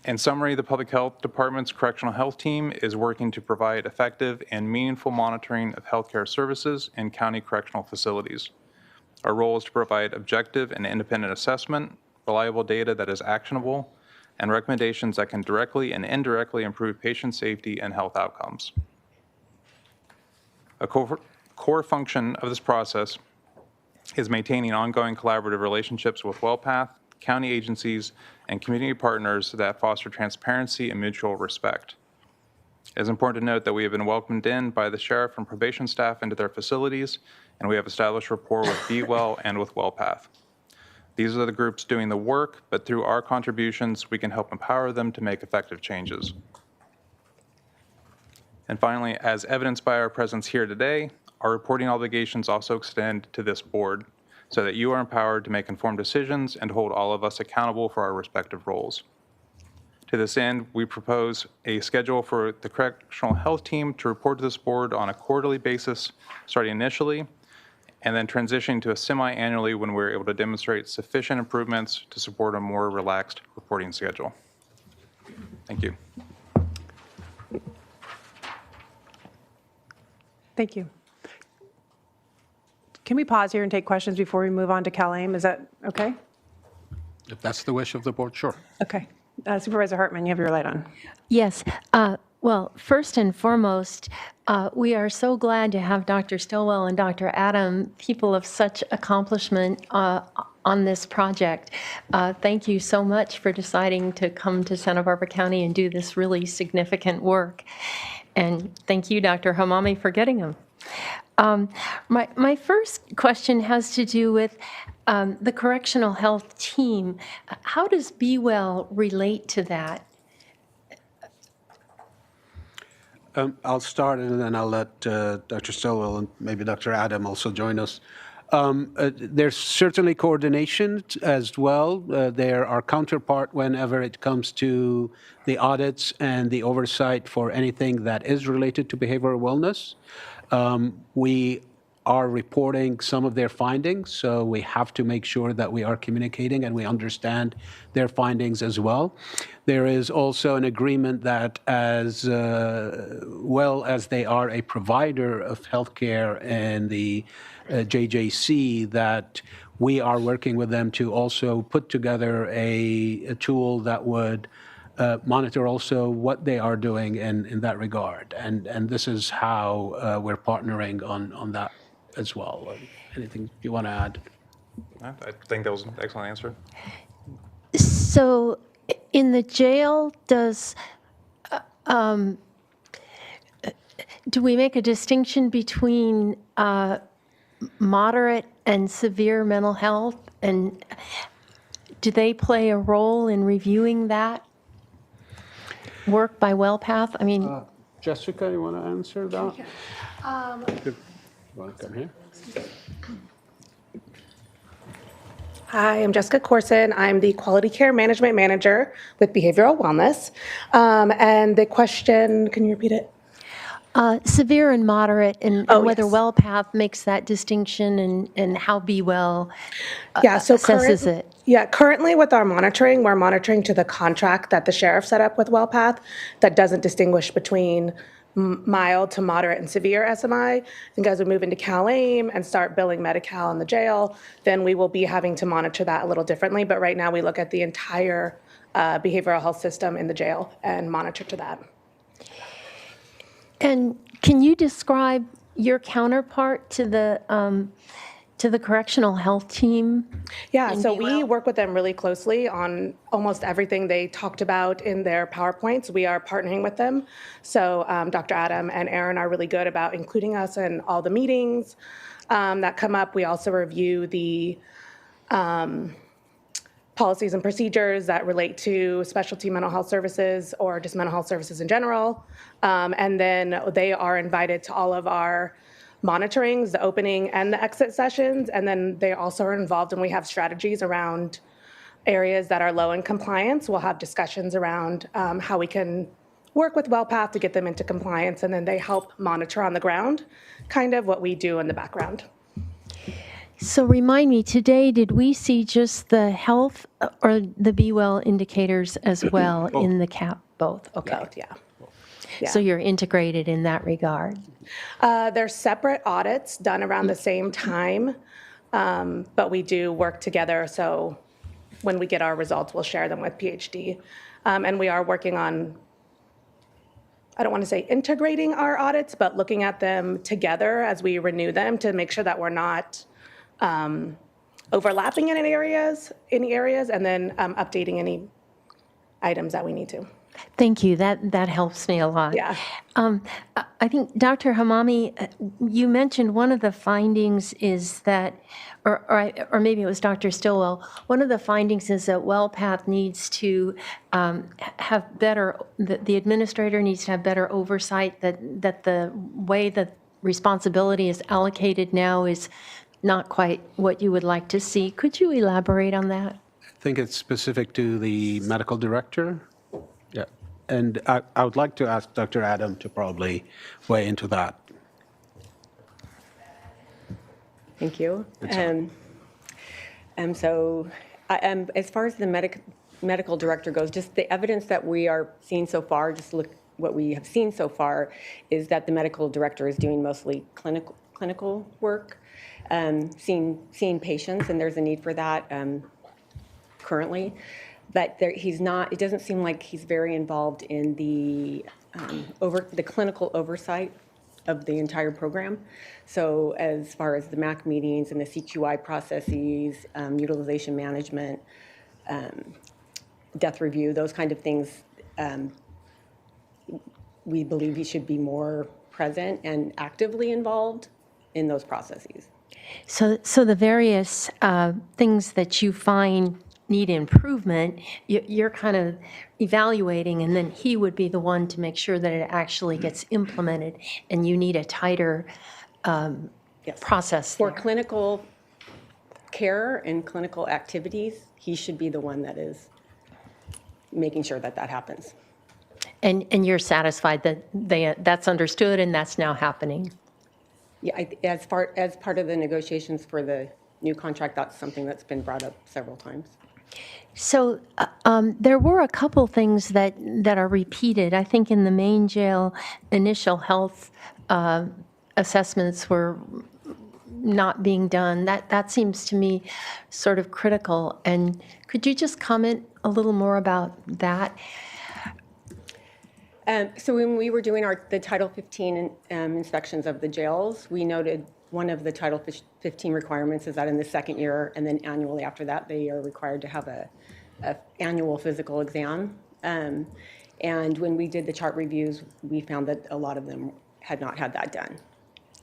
In summary, the Public Health Department's Correctional Health Team is working to provide effective and meaningful monitoring of healthcare services in county correctional facilities. Our role is to provide objective and independent assessment, reliable data that is actionable, and recommendations that can directly and indirectly improve patient safety and health outcomes. A core function of this process is maintaining ongoing collaborative relationships with WellPath, county agencies, and community partners that foster transparency and mutual respect. It is important to note that we have been welcomed in by the sheriff and probation staff into their facilities, and we have established rapport with Be Well and with WellPath. These are the groups doing the work, but through our contributions, we can help empower them to make effective changes. And finally, as evidenced by our presence here today, our reporting obligations also extend to this board so that you are empowered to make informed decisions and hold all of us accountable for our respective roles. To this end, we propose a schedule for the Correctional Health Team to report to this board on a quarterly basis, starting initially, and then transitioning to a semi-annually when we're able to demonstrate sufficient improvements to support a more relaxed reporting schedule. Thank you. Thank you. Can we pause here and take questions before we move on to CalAIM? Is that okay? If that's the wish of the board, sure. Okay. Supervisor Hartman, you have your light on. Yes. Well, first and foremost, we are so glad to have Dr. Stillwell and Dr. Adam, people of such accomplishment on this project. Thank you so much for deciding to come to Santa Barbara County and do this really significant work. And thank you, Dr. Hamami, for getting them. My first question has to do with the correctional health team. How does Be Well relate to that? I'll start and then I'll let Dr. Stillwell and maybe Dr. Adam also join us. There's certainly coordination as well. They're our counterpart whenever it comes to the audits and the oversight for anything that is related to behavioral wellness. We are reporting some of their findings, so we have to make sure that we are communicating and we understand their findings as well. There is also an agreement that as well as they are a provider of healthcare in the JJC, that we are working with them to also put together a tool that would monitor also what they are doing in that regard. And this is how we're partnering on that as well. Anything you want to add? I think that was an excellent answer. So in the jail, do we make a distinction between moderate and severe mental health? And do they play a role in reviewing that work by WellPath? I mean, Jessica, you want to answer that? You want to come here? Hi, I'm Jessica Corson. I'm the Quality Care Management Manager with Behavioral Wellness. And the question, can you repeat it? Severe and moderate, and whether yes. WellPath makes that distinction, and how Be Well so assesses it. Yeah, currently with our monitoring, we're monitoring to the contract that the sheriff set up with WellPath that doesn't distinguish between mild to moderate and severe SMI. I think as we move into CalAIM and start billing Medi-Cal in the jail, then we will be having to monitor that a little differently. But right now we look at the entire behavioral health system in the jail and monitor to that. And can you describe your counterpart to the correctional health team? Yeah, so we work with them really closely on almost everything they talked about in their PowerPoints. We are partnering with them. So Dr. Adam and Aaron are really good about including us in all the meetings that come up. We also review the policies and procedures that relate to specialty mental health services or just mental health services in general. And then they are invited to all of our monitorings, the opening and the exit sessions. And then they also are involved when we have strategies around areas that are low in compliance. We'll have discussions around how we can work with WellPath to get them into compliance, and then they help monitor on the ground, kind of what we do in the background. So remind me, today, did we see just the health or the Be Well indicators as well in the CAP? Both, okay. Both, yeah. So you're integrated in that regard? They're separate audits done around the same time, but we do work together. So when we get our results, we'll share them with PhD. And we are working on, I don't want to say integrating our audits, but looking at them together as we renew them to make sure that we're not overlapping in any areas, and then updating any items that we need to. Thank you. That helps me a lot. Yeah. I think, Dr. Hamami, you mentioned one of the findings is that, or maybe it was Dr. Stillwell, one of the findings is that WellPath needs to have better, the administrator needs to have better oversight, that the way that responsibility is allocated now is not quite what you would like to see. Could you elaborate on that? I think it's specific to the medical director. Yeah. And I would like to ask Dr. Adam to probably weigh into that. Thank you. So as far as the medical director goes, just the evidence that we are seeing so far, just look what we have seen so far, is that the medical director is doing mostly clinical work, seeing patients, and there's a need for that currently. But he's not. It doesn't seem like he's very involved in the clinical oversight of the entire program. So as far as the MAC meetings and the CQI processes, utilization management, death review, those kind of things, we believe he should be more present and actively involved in those processes. So the various things that you find need improvement, you're kind of evaluating, and then he would be the one to make sure that it actually gets implemented, and you need a tighter process For there. clinical care and clinical activities, he should be the one that is making sure that that happens. And you're satisfied that that's understood and that's now happening? Yeah, as part of the negotiations for the new contract, that's something that's been brought up several times. So there were a couple things that are repeated. I think in the main jail, initial health assessments were not being done. That seems to me sort of critical. And could you just comment a little more about that? So when we were doing the Title 15 inspections of the jails, we noted one of the Title 15 requirements is that in the second year and then annually after that, they are required to have a annual physical exam. And when we did the chart reviews, we found that a lot of them had not had that done.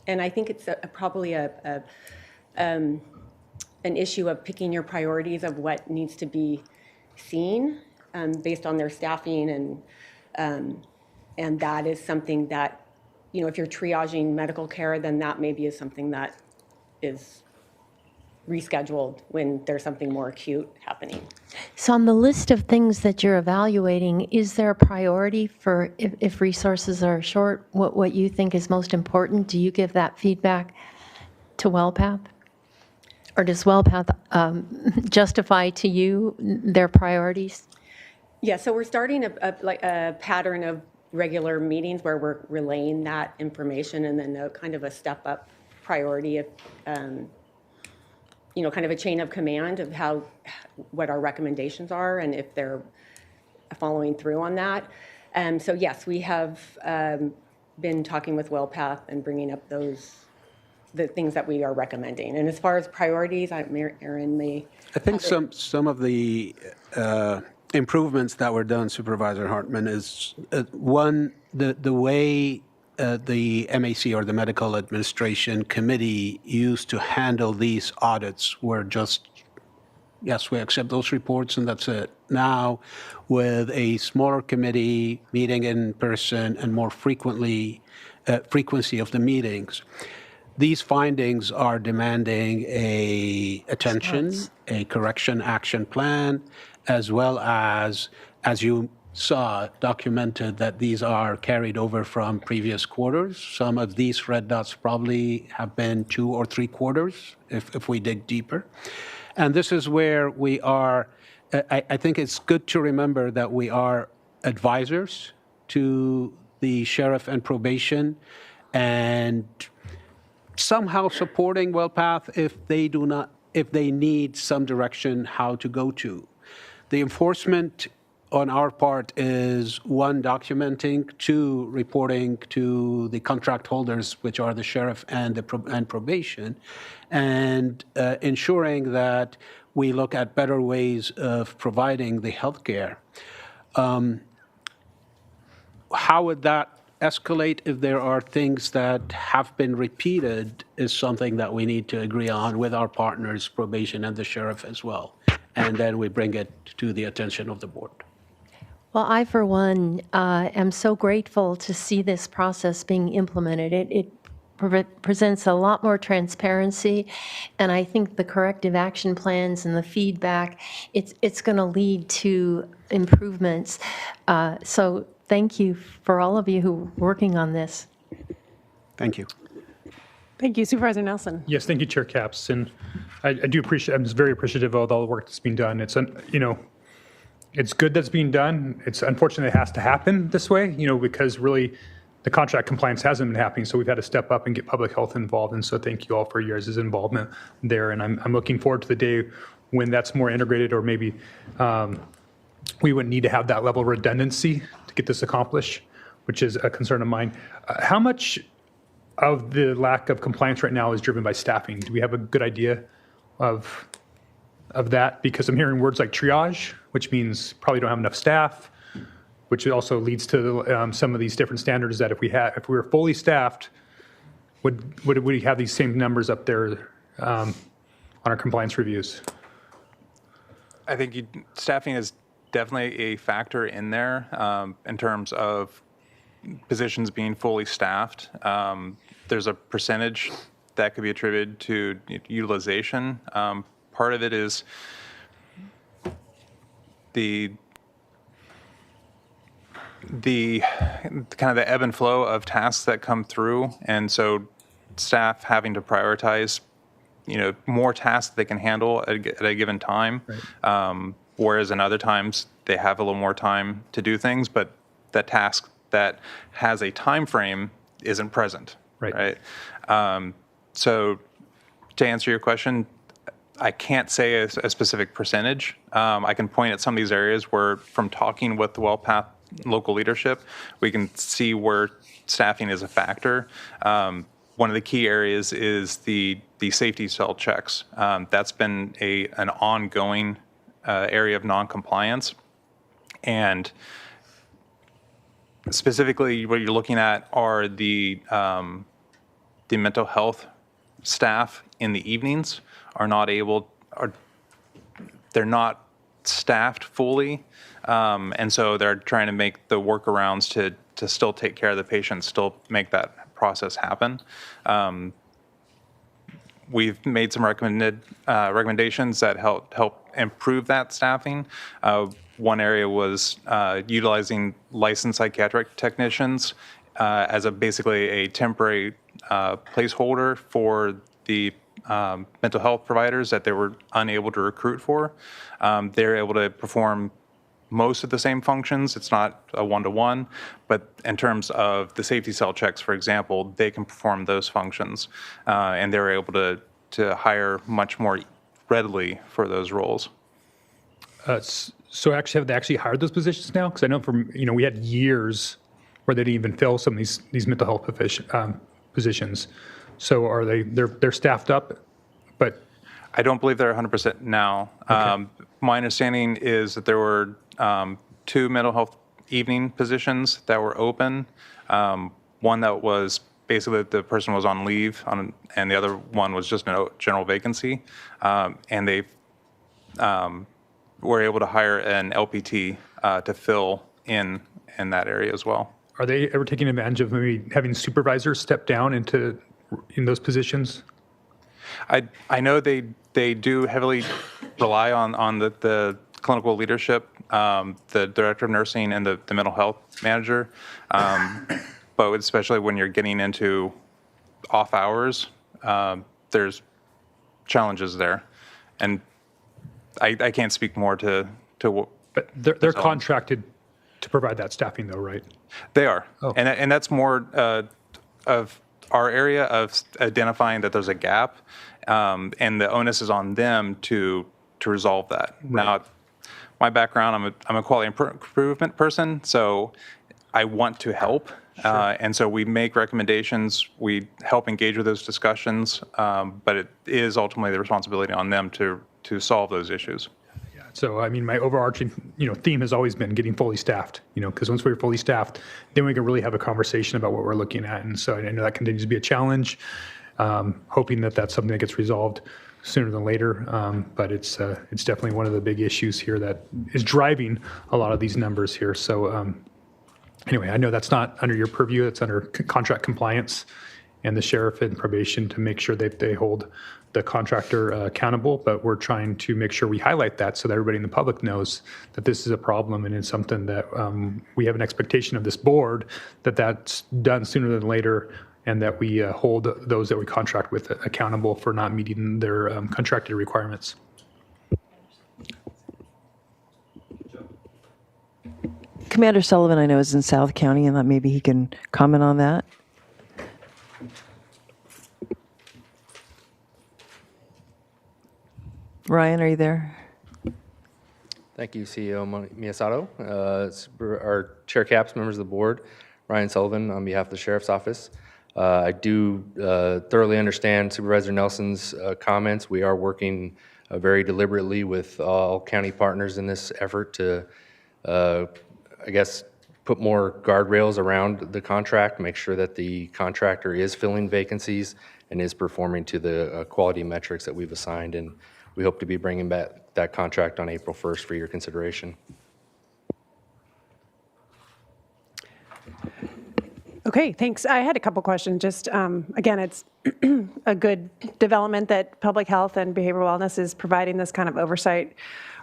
And I think it's probably an issue of picking your priorities of what needs to be seen based on their staffing, and that is something that, you know, if you're triaging medical care, then that maybe is something that is rescheduled when there's something more acute happening. So on the list of things that you're evaluating, is there a priority for if resources are short, what you think is most important? Do you give that feedback to WellPath? Or does WellPath justify to you their priorities? Yeah, so we're starting a pattern of regular meetings where we're relaying that information, and then a kind of a step-up priority of, you know, kind of a chain of command of what our recommendations are and if they're following through on that. So yes, we have been talking with WellPath and bringing up the things that we are recommending. And as far as priorities, Erin may. I think some of the improvements that were done, Supervisor Hartman, is one, the way the MAC or the Medical Administration Committee used to handle these audits were just, yes, we accept those reports and that's it. Now, with a smaller committee meeting in person and more frequency of the meetings, these findings are demanding attention, a correction action plan, as well as you saw documented that these are carried over from previous quarters. Some of these red dots probably have been 2 or 3 quarters if we dig deeper. And this is where we are. I think it's good to remember that we are advisors to the sheriff and probation, and somehow supporting WellPath if they need some direction how to go to. The enforcement on our part is 1, documenting, 2, reporting to the contract holders, which are the sheriff and probation, and ensuring that we look at better ways of providing the health care. How would that escalate if there are things that have been repeated is something that we need to agree on with our partners, probation and the sheriff as well. And then we bring it to the attention of the board. Well, I, for one, am so grateful to see this process being implemented. It presents a lot more transparency, and I think the corrective action plans and the feedback, it's going to lead to improvements. So thank you for all of you who are working on this. Thank you. Thank you, Supervisor Nelson. Yes, thank you, Chair Capps. And I do appreciate, I'm just very appreciative of all the work that's being done. It's, it's good that's being done. It's unfortunate it has to happen this way, because really the contract compliance hasn't been happening. So we've had to step up and get public health involved. And so thank you all for your guys' involvement there. And I'm looking forward to the day when that's more integrated, or maybe we wouldn't need to have that level of redundancy to get this accomplished, which is a concern of mine. How much of the lack of compliance right now is driven by staffing? Do we have a good idea of that? Because I'm hearing words like triage, which means probably don't have enough staff, which also leads to some of these different standards that if we were fully staffed, would we have these same numbers up there on our compliance reviews? I think staffing is definitely a factor in there in terms of positions being fully staffed. There's a percentage that could be attributed to utilization. Part of it is the kind of the ebb and flow of tasks that come through, and so staff having to prioritize, more tasks they can handle at a given time. Right. Whereas in other times they have a little more time to do things, but that task that has a time frame isn't present. Right. So to answer your question, I can't say a specific percentage. I can point at some of these areas where, from talking with the WellPath local leadership, we can see where staffing is a factor. One of the key areas is the safety cell checks. That's been an ongoing area of non-compliance. And specifically, what you're looking at are the mental health staff in the evenings they're not staffed fully, and so they're trying to make the workarounds to still take care of the patients, still make that process happen. We've made some recommendations that help improve that staffing. One area was utilizing licensed psychiatric technicians as basically a temporary placeholder for the mental health providers that they were unable to recruit for. They're able to perform most of the same functions. It's not a one-to-one, but in terms of the safety cell checks, for example, they can perform those functions, and they're able to hire much more readily for those roles. So actually, have they actually hired those positions now? Because I know we had years where they didn't even fill some of these mental health positions. So are they're staffed up, but I don't believe they're 100% now. Okay. My understanding is that there were 2 mental health evening positions that were open. One that was basically the person was on leave, and the other one was just a general vacancy. And they were able to hire an LPT to fill in that area as well. Are they ever taking advantage of maybe having supervisors step down in those positions? I know they do heavily rely on the clinical leadership, the director of nursing, and the mental health manager. But especially when you're getting into off hours, there's challenges there. And I can't speak more to what. But they're contracted to provide that staffing, though, right? They are. Oh. And that's more of our area of identifying that there's a gap, and the onus is on them to resolve that. Right. Now, my background, I'm a quality improvement person, so I want to help. Sure. And so we make recommendations, we help engage with those discussions, but it is ultimately the responsibility on them to solve those issues. Yeah. So, I mean, my overarching, theme has always been getting fully staffed, because once we're fully staffed, then we can really have a conversation about what we're looking at. And so I know that continues to be a challenge, hoping that that's something that gets resolved sooner than later. But it's definitely one of the big issues here that is driving a lot of these numbers here. So, anyway, I know that's not under your purview. It's under contract compliance and the sheriff and probation to make sure that they hold the contractor accountable. But we're trying to make sure we highlight that so that everybody in the public knows that this is a problem and it's something that we have an expectation of this board that that's done sooner than later, and that we hold those that we contract with accountable for not meeting their contracted requirements. Commander Sullivan, I know, is in South County, and that maybe he can comment on that. Ryan, are you there? Thank you, CEO Miyasato. Our chair caps, members of the board, Ryan Sullivan on behalf of the Sheriff's Office. I do thoroughly understand Supervisor Nelson's comments. We are working very deliberately with all county partners in this effort to I guess, put more guardrails around the contract, make sure that the contractor is filling vacancies and is performing to the quality metrics that we've assigned. And we hope to be bringing back that contract on April 1st for your consideration. Okay, thanks. I had a couple questions. Just, again, it's a good development that public health and behavioral wellness is providing this kind of oversight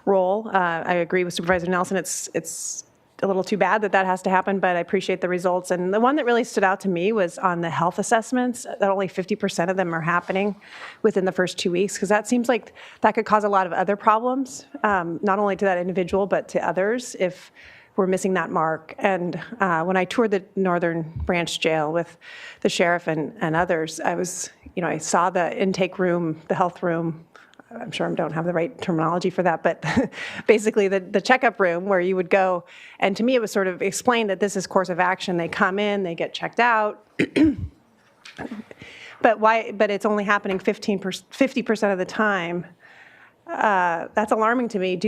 role. I agree with Supervisor Nelson. It's a little too bad that has to happen, but I appreciate the results. And the one that really stood out to me was on the health assessments, that only 50% of them are happening within the first 2 weeks, because that seems like that could cause a lot of other problems, not only to that individual, but to others if we're missing that mark. And when I toured the Northern Branch Jail with the sheriff and others, I saw the intake room, the health room. I'm sure I don't have the right terminology for that, but basically the checkup room where you would go. And to me, it was sort of explained that this is course of action. They come in, they get checked out. But why? But it's only happening 50% of the time. That's alarming to me.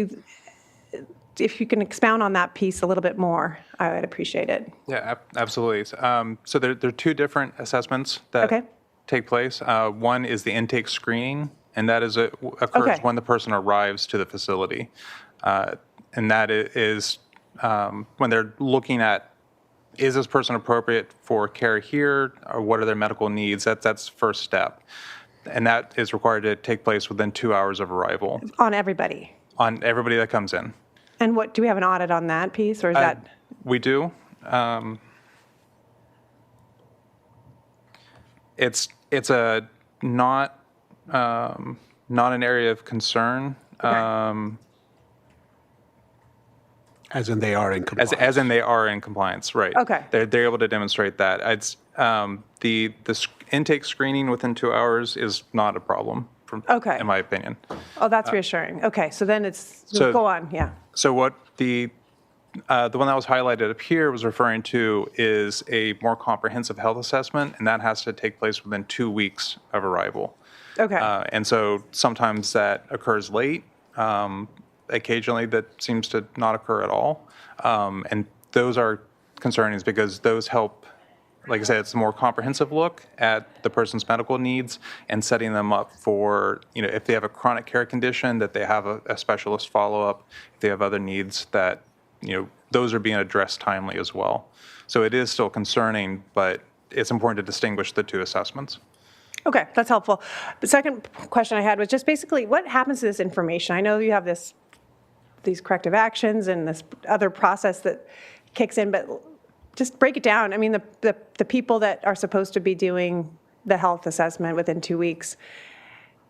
If you can expound on that piece a little bit more, I would appreciate it. Yeah, absolutely. So there are two different assessments that take place. One is the intake screening, and that occurs when the person arrives to the facility. And that is when they're looking at, is this person appropriate for care here, or what are their medical needs? That's first step. And that is required to take place within 2 hours of arrival. On everybody? On everybody that comes in. And do we have an audit on that piece, or is that? We do. It's not an area of concern. As in they are in compliance. As in they are in compliance, right? Okay. They're able to demonstrate that. It's the intake screening within 2 hours is not a problem, in my opinion. Oh, that's reassuring. Okay, so then go on, yeah. So what the one that was highlighted up here was referring to is a more comprehensive health assessment, and that has to take place within 2 weeks of arrival. Okay. And so sometimes that occurs late. Occasionally that seems to not occur at all. And those are concerning because those help, like I said, it's a more comprehensive look at the person's medical needs and setting them up for, if they have a chronic care condition, that they have a specialist follow-up. If they have other needs, that, those are being addressed timely as well. So it is still concerning, but it's important to distinguish the two assessments. Okay, that's helpful. The second question I had was just basically what happens to this information? I know you have this these corrective actions and this other process that kicks in, but just break it down. I mean, the people that are supposed to be doing the health assessment within 2 weeks,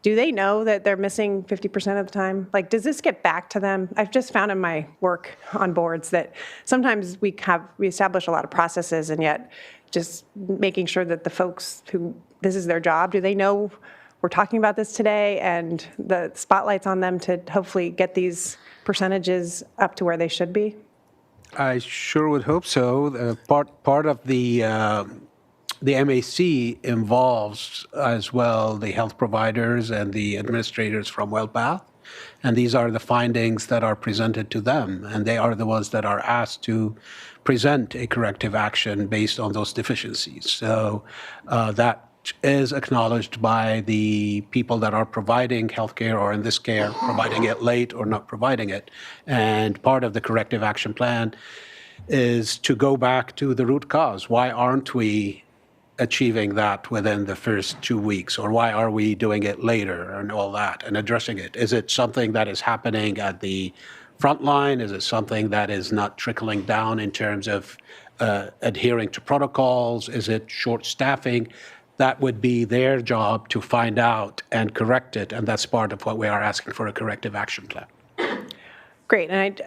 do they know that they're missing 50% of the time? Like, does this get back to them? I've just found in my work on boards that sometimes we establish a lot of processes, and yet just making sure that the folks who this is their job, do they know we're talking about this today, and the spotlight's on them to hopefully get these percentages up to where they should be? I sure would hope so. Part of the MAC involves as well the health providers and the administrators from WellPath, and these are the findings that are presented to them, and they are the ones that are asked to present a corrective action based on those deficiencies. So that is acknowledged by the people that are providing healthcare, or in this case, providing it late or not providing it. And part of the corrective action plan is to go back to the root cause. Why aren't we achieving that within the first 2 weeks, or why are we doing it later, and all that, and addressing it? Is it something that is happening at the front line? Is it something that is not trickling down in terms of adhering to protocols? Is it short staffing? That would be their job to find out and correct it, and that's part of what we are asking for, a corrective action plan. Great. And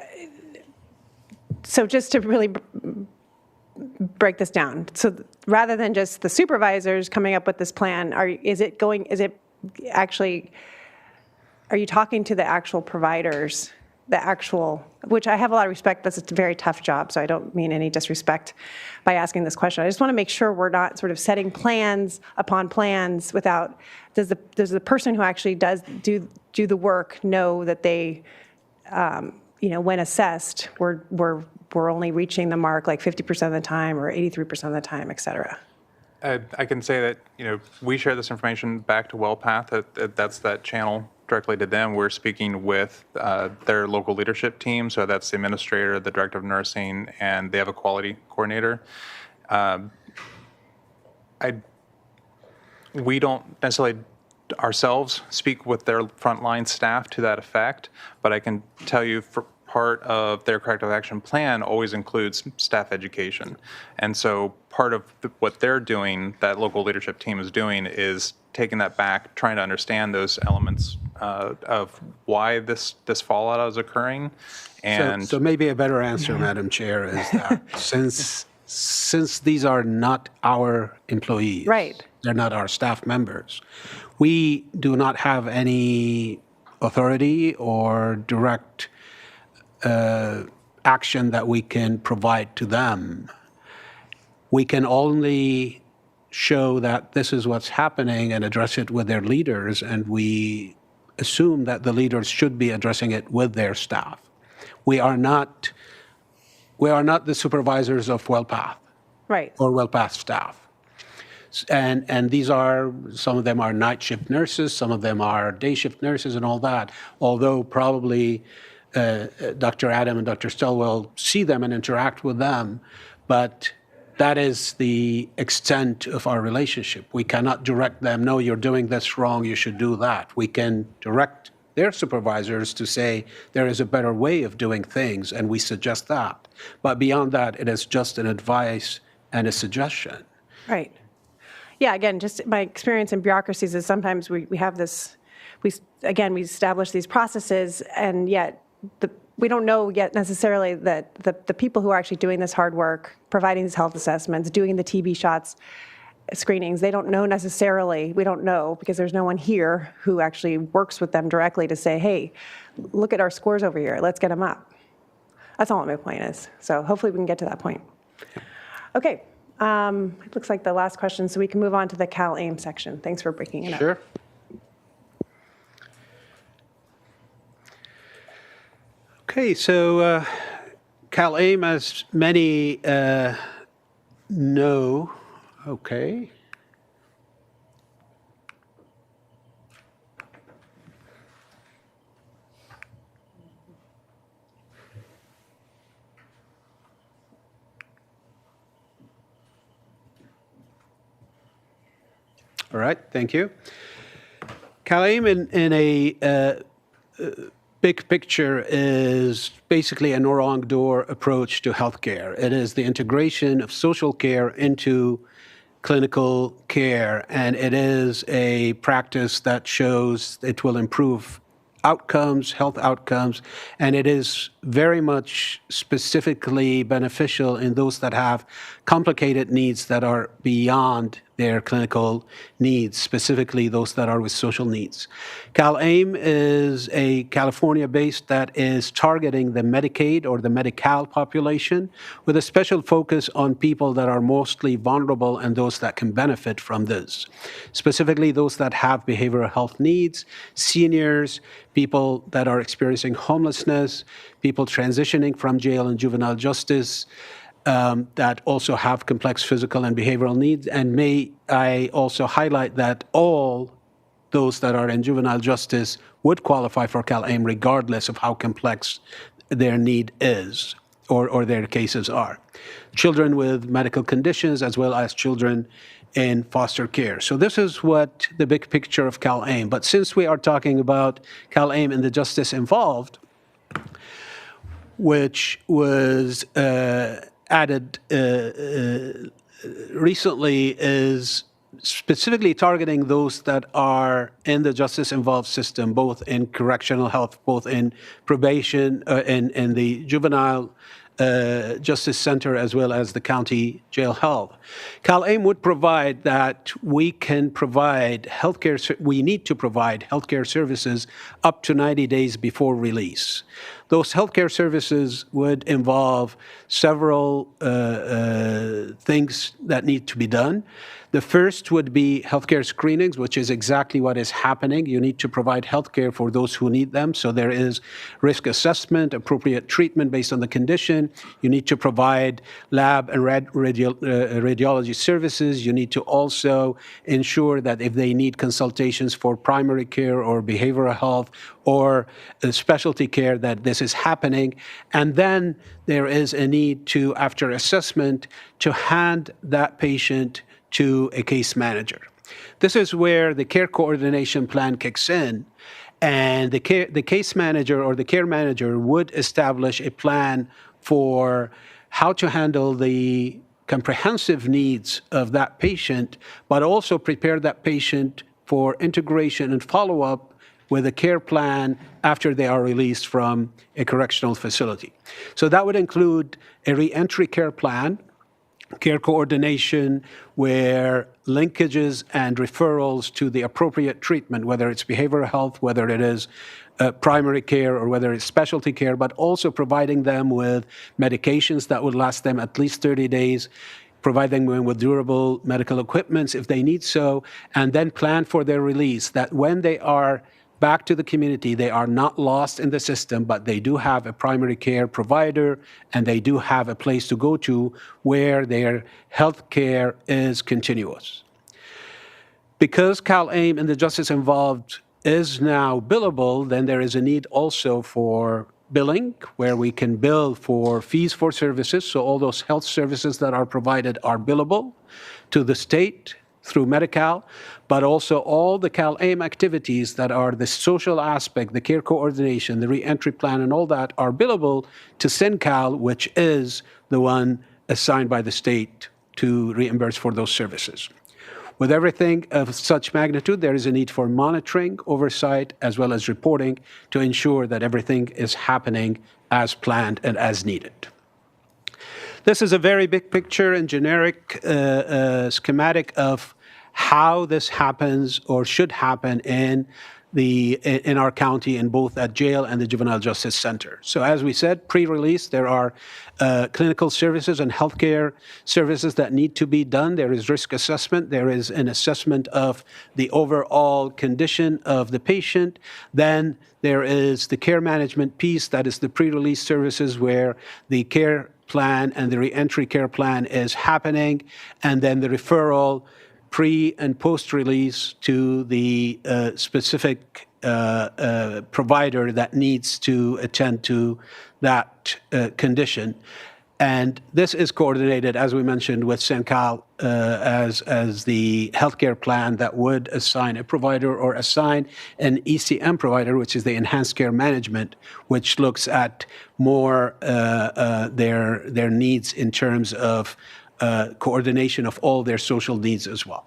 so just to really break this down, so rather than just the supervisors coming up with this plan, are you talking to the actual providers, which I have a lot of respect, but it's a very tough job, so I don't mean any disrespect by asking this question. I just want to make sure we're not sort of setting plans upon plans without, does the person who actually does do the work know that they, when assessed, we're only reaching the mark like 50% of the time or 83% of the time, et cetera? I can say that, we share this information back to WellPath. That's that channel directly to them. We're speaking with their local leadership team. So that's the administrator, the director of nursing, and they have a quality coordinator. We don't necessarily ourselves speak with their frontline staff to that effect, but I can tell you for part of their corrective action plan always includes staff education. And so part of what they're doing, that local leadership team is doing, is taking that back, trying to understand those elements of why this fallout is occurring. And so maybe a better answer, Madam Chair, is that since these are not our employees, right, they're not our staff members, we do not have any authority or direct action that we can provide to them. We can only show that this is what's happening and address it with their leaders, and we assume that the leaders should be addressing it with their staff. We are not the supervisors of WellPath, right, or WellPath staff. And these are, some of them are night shift nurses, some of them are day shift nurses and all that, although probably Dr. Adam and Dr. Stilwell see them and interact with them, but that is the extent of our relationship. We cannot direct them, no, you're doing this wrong, you should do that. We can direct their supervisors to say there is a better way of doing things, and we suggest that. But beyond that, it is just an advice and a suggestion. Right. Yeah, again, just my experience in bureaucracies is sometimes we have this, we establish these processes, and yet we don't know yet necessarily that the people who are actually doing this hard work, providing these health assessments, doing the TB shots, screenings, they don't know necessarily, we don't know because there's no one here who actually works with them directly to say, hey, look at our scores over here, let's get them up. That's all my point is. So hopefully we can get to that point. Okay, it looks like the last question, so we can move on to the Cal-AIM section. Thanks for breaking it up. Sure. Okay, so Cal-AIM, as many know, okay. All right, thank you. Cal-AIM in a big picture is basically a no wrong door approach to healthcare. It is the integration of social care into clinical care, and it is a practice that shows it will improve outcomes, health outcomes, and it is very much specifically beneficial in those that have complicated needs that are beyond their clinical needs, specifically those that are with social needs. CalAIM is a California-based that is targeting the Medicaid or the Medi-Cal population with a special focus on people that are mostly vulnerable and those that can benefit from this. Specifically, those that have behavioral health needs, seniors, people that are experiencing homelessness, people transitioning from jail and juvenile justice, that also have complex physical and behavioral needs. And may I also highlight that all those that are in juvenile justice would qualify for CalAIM regardless of how complex their need is or their cases are. Children with medical conditions as well as children in foster care. So this is what the big picture of CalAIM. But since we are talking about CalAIM and the justice involved, which was added recently, is specifically targeting those that are in the justice-involved system, both in correctional health, both in probation, in the juvenile justice center, as well as the county jail health. CalAIM would provide that we can provide healthcare, we need to provide healthcare services up to 90 days before release. Those healthcare services would involve several things that need to be done. The first would be healthcare screenings, which is exactly what is happening. You need to provide healthcare for those who need them. So there is risk assessment, appropriate treatment based on the condition. You need to provide lab and radiology services. You need to also ensure that if they need consultations for primary care or behavioral health or specialty care, that this is happening. And then there is a need to, after assessment, to hand that patient to a case manager. This is where the care coordination plan kicks in, and the case manager or the care manager would establish a plan for how to handle the comprehensive needs of that patient, but also prepare that patient for integration and follow-up with a care plan after they are released from a correctional facility. So that would include a reentry care plan, care coordination, where linkages and referrals to the appropriate treatment, whether it's behavioral health, whether it is primary care, or whether it's specialty care, but also providing them with medications that would last them at least 30 days, providing them with durable medical equipment if they need so, and then plan for their release, that when they are back to the community, they are not lost in the system, but they do have a primary care provider and they do have a place to go to where their health care is continuous. Because CalAIM and the justice involved is now billable, then there is a need also for billing, where we can bill for fees for services. So all those health services that are provided are billable to the state through Medi-Cal, but also all the CalAIM activities that are the social aspect, the care coordination, the reentry plan, and all that are billable to CenCal, which is the one assigned by the state to reimburse for those services. With everything of such magnitude, there is a need for monitoring, oversight, as well as reporting to ensure that everything is happening as planned and as needed. This is a very big picture and generic schematic of how this happens or should happen in our county, in both at jail and the Juvenile Justice Center. So as we said, pre-release, there are clinical services and healthcare services that need to be done. There is risk assessment. There is an assessment of the overall condition of the patient. Then there is the care management piece, that is the pre-release services where the care plan and the reentry care plan is happening, and then the referral pre and post-release to the specific provider that needs to attend to that condition. And this is coordinated, as we mentioned, with CENCAL as the healthcare plan that would assign a provider or assign an ECM provider, which is the enhanced care management, which looks at more their needs in terms of coordination of all their social needs as well.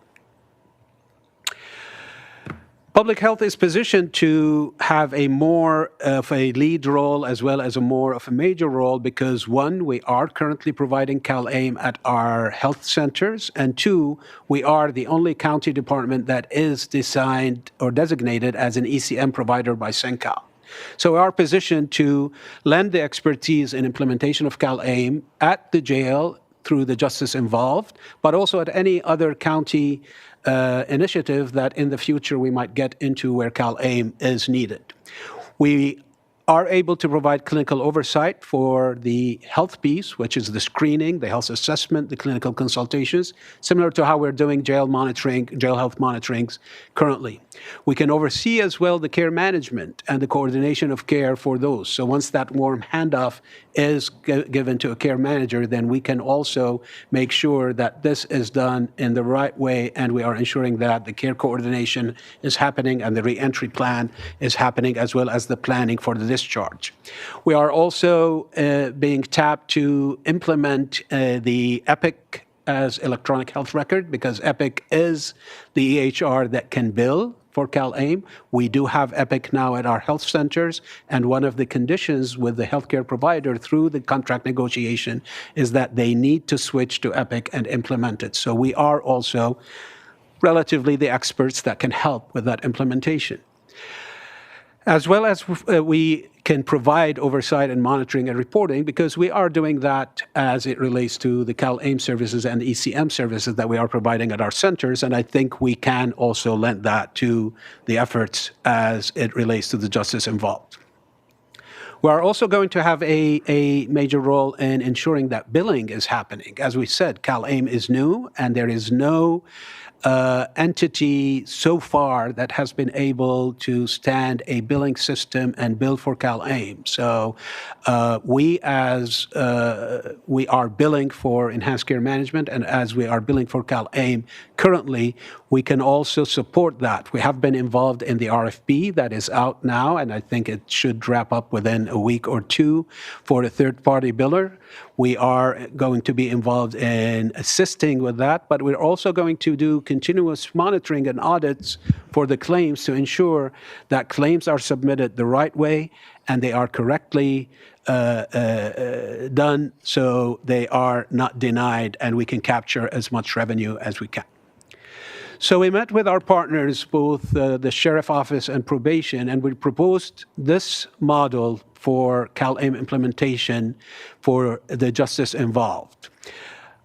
Public health is positioned to have a more of a lead role as well as a more of a major role because, one, we are currently providing CalAIM at our health centers, and two, we are the only county department that is designed or designated as an ECM provider by CENCAL. So we are positioned to lend the expertise in implementation of CalAIM at the jail through the justice involved, but also at any other county initiative that in the future we might get into where CalAIM is needed. We are able to provide clinical oversight for the health piece, which is the screening, the health assessment, the clinical consultations, similar to how we're doing jail monitoring, jail health monitorings currently. We can oversee as well the care management and the coordination of care for those. So once that warm handoff is given to a care manager, then we can also make sure that this is done in the right way, and we are ensuring that the care coordination is happening and the reentry plan is happening, as well as the planning for the discharge. We are also being tapped to implement the EPIC as electronic health record, because EPIC is the EHR that can bill for CalAIM. We do have EPIC now at our health centers, and one of the conditions with the healthcare provider through the contract negotiation is that they need to switch to EPIC and implement it. So we are also relatively the experts that can help with that implementation. As well as we can provide oversight and monitoring and reporting, because we are doing that as it relates to the CalAIM services and ECM services that we are providing at our centers, and I think we can also lend that to the efforts as it relates to the justice involved. We are also going to have a major role in ensuring that billing is happening. As we said, CalAIM is new, and there is no entity so far that has been able to stand a billing system and bill for CalAIM. So we are billing for enhanced care management, and as we are billing for CalAIM currently, we can also support that. We have been involved in the RFP that is out now, and I think it should wrap up within a week or two for a third-party biller. We are going to be involved in assisting with that, but we're also going to do continuous monitoring and audits for the claims to ensure that claims are submitted the right way and they are correctly done, so they are not denied and we can capture as much revenue as we can. So we met with our partners, both the Sheriff Office and Probation, and we proposed this model for CalAIM implementation for the justice involved.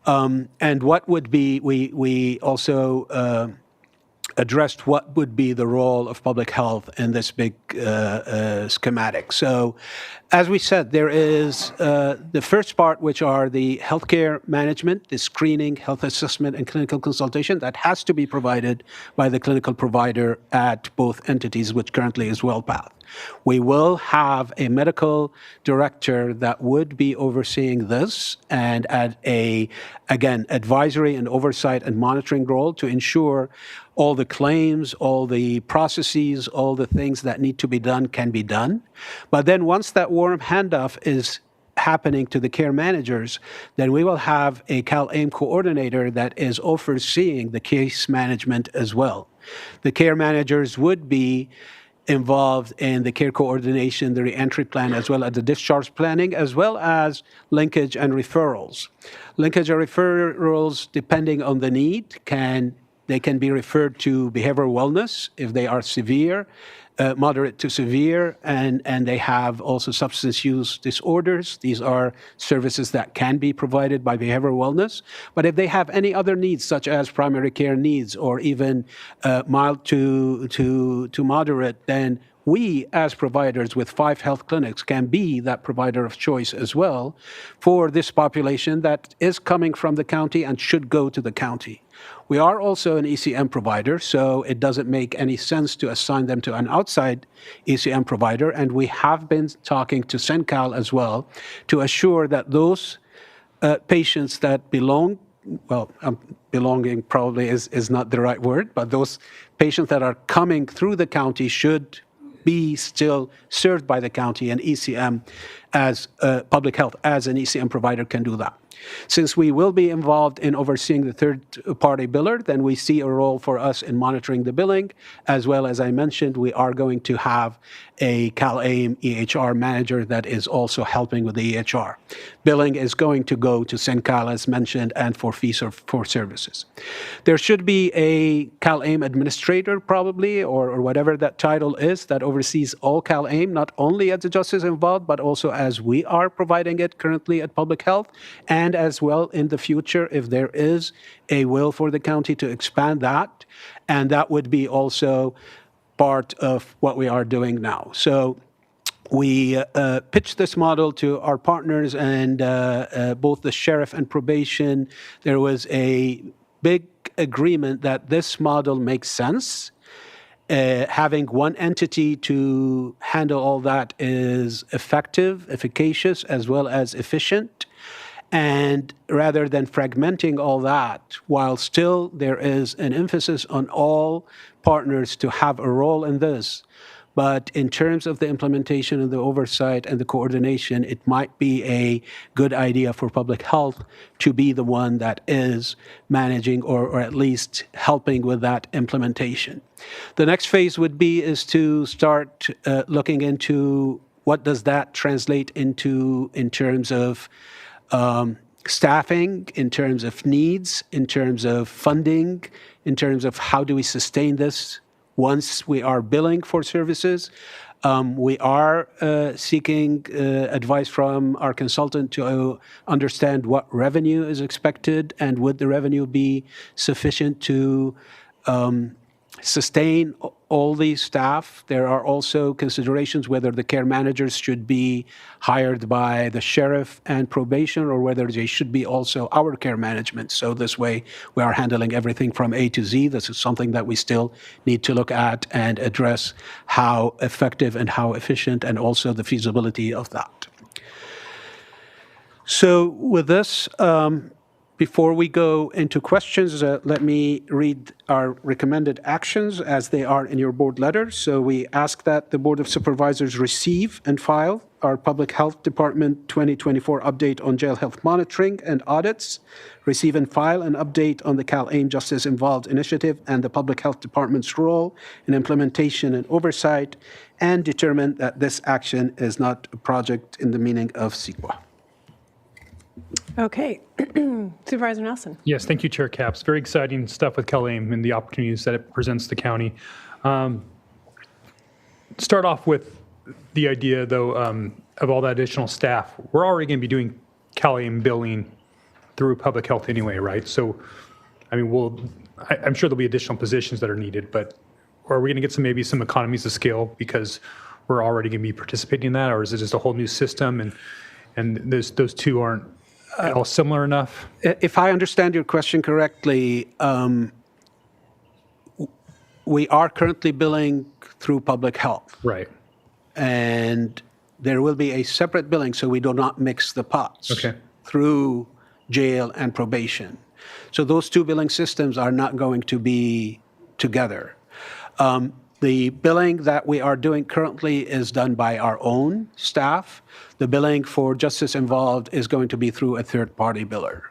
And what would be, we also addressed what would be the role of public health in this big schematic. So as we said, there is the first part, which are the healthcare management, the screening, health assessment, and clinical consultation that has to be provided by the clinical provider at both entities, which currently is WellPath. We will have a medical director that would be overseeing this and at a, again, advisory and oversight and monitoring role to ensure all the claims, all the processes, all the things that need to be done can be done. But then once that warm handoff is happening to the care managers, then we will have a CalAIM coordinator that is overseeing the case management as well. The care managers would be involved in the care coordination, the reentry plan, as well as the discharge planning, as well as linkage and referrals. Linkage and referrals, depending on the need, they can be referred to behavioral wellness if they are severe, moderate to severe, and they have also substance use disorders. These are services that can be provided by behavioral wellness. But if they have any other needs, such as primary care needs or even mild to moderate, then we, as providers with 5 health clinics, can be that provider of choice as well for this population that is coming from the county and should go to the county. We are also an ECM provider, so it doesn't make any sense to assign them to an outside ECM provider, and we have been talking to CENCAL as well to assure that those patients that belong, well, belonging probably is not the right word, but those patients that are coming through the county should be still served by the county, and ECM as public health as an ECM provider can do that. Since we will be involved in overseeing the third-party biller, then we see a role for us in monitoring the billing, as well as I mentioned, we are going to have a CalAIM EHR manager that is also helping with the EHR. Billing is going to go to CenCal, as mentioned, and for fees for services. There should be a CalAIM administrator, probably, or whatever that title is, that oversees all CalAIM, not only as the justice involved, but also as we are providing it currently at Public Health, and as well in the future, if there is a will for the county to expand that, and that would be also part of what we are doing now. So we pitched this model to our partners, and both the sheriff and probation, there was a big agreement that this model makes sense. Having one entity to handle all that is effective, efficacious, as well as efficient. And rather than fragmenting all that, while still there is an emphasis on all partners to have a role in this, but in terms of the implementation and the oversight and the coordination, it might be a good idea for public health to be the one that is managing or at least helping with that implementation. The next phase would be is to start looking into what does that translate into in terms of staffing, in terms of needs, in terms of funding, in terms of how do we sustain this once we are billing for services. We are seeking advice from our consultant to understand what revenue is expected and would the revenue be sufficient to sustain all these staff. There are also considerations whether the care managers should be hired by the sheriff and probation or whether they should be also our care management. So this way we are handling everything from A to Z. This is something that we still need to look at and address how effective and how efficient and also the feasibility of that. So with this, before we go into questions, let me read our recommended actions as they are in your board letter. So we ask that the Board of Supervisors receive and file our Public Health Department 2024 update on jail health monitoring and audits, receive and file an update on the CalAIM Justice Involved initiative and the Public Health Department's role in implementation and oversight, and determine that this action is not a project in the meaning of CEQA. Okay. Supervisor Nelson. Yes, thank you, Chair Capps. Very exciting stuff with CalAIM and the opportunities that it presents the county. Start off with the idea, though, of all that additional staff. We're already going to be doing CalAIM billing through public health anyway, right? So, I mean, I'm sure there'll be additional positions that are needed, but are we going to get maybe some economies of scale because we're already going to be participating in that, or is it just a whole new system and those two aren't at all similar enough? If I understand your question correctly, we are currently billing through public health. Right. And there will be a separate billing so we do not mix the pots through jail and probation. So those two billing systems are not going to be together. The billing that we are doing currently is done by our own staff. The billing for Justice Involved is going to be through a third-party biller.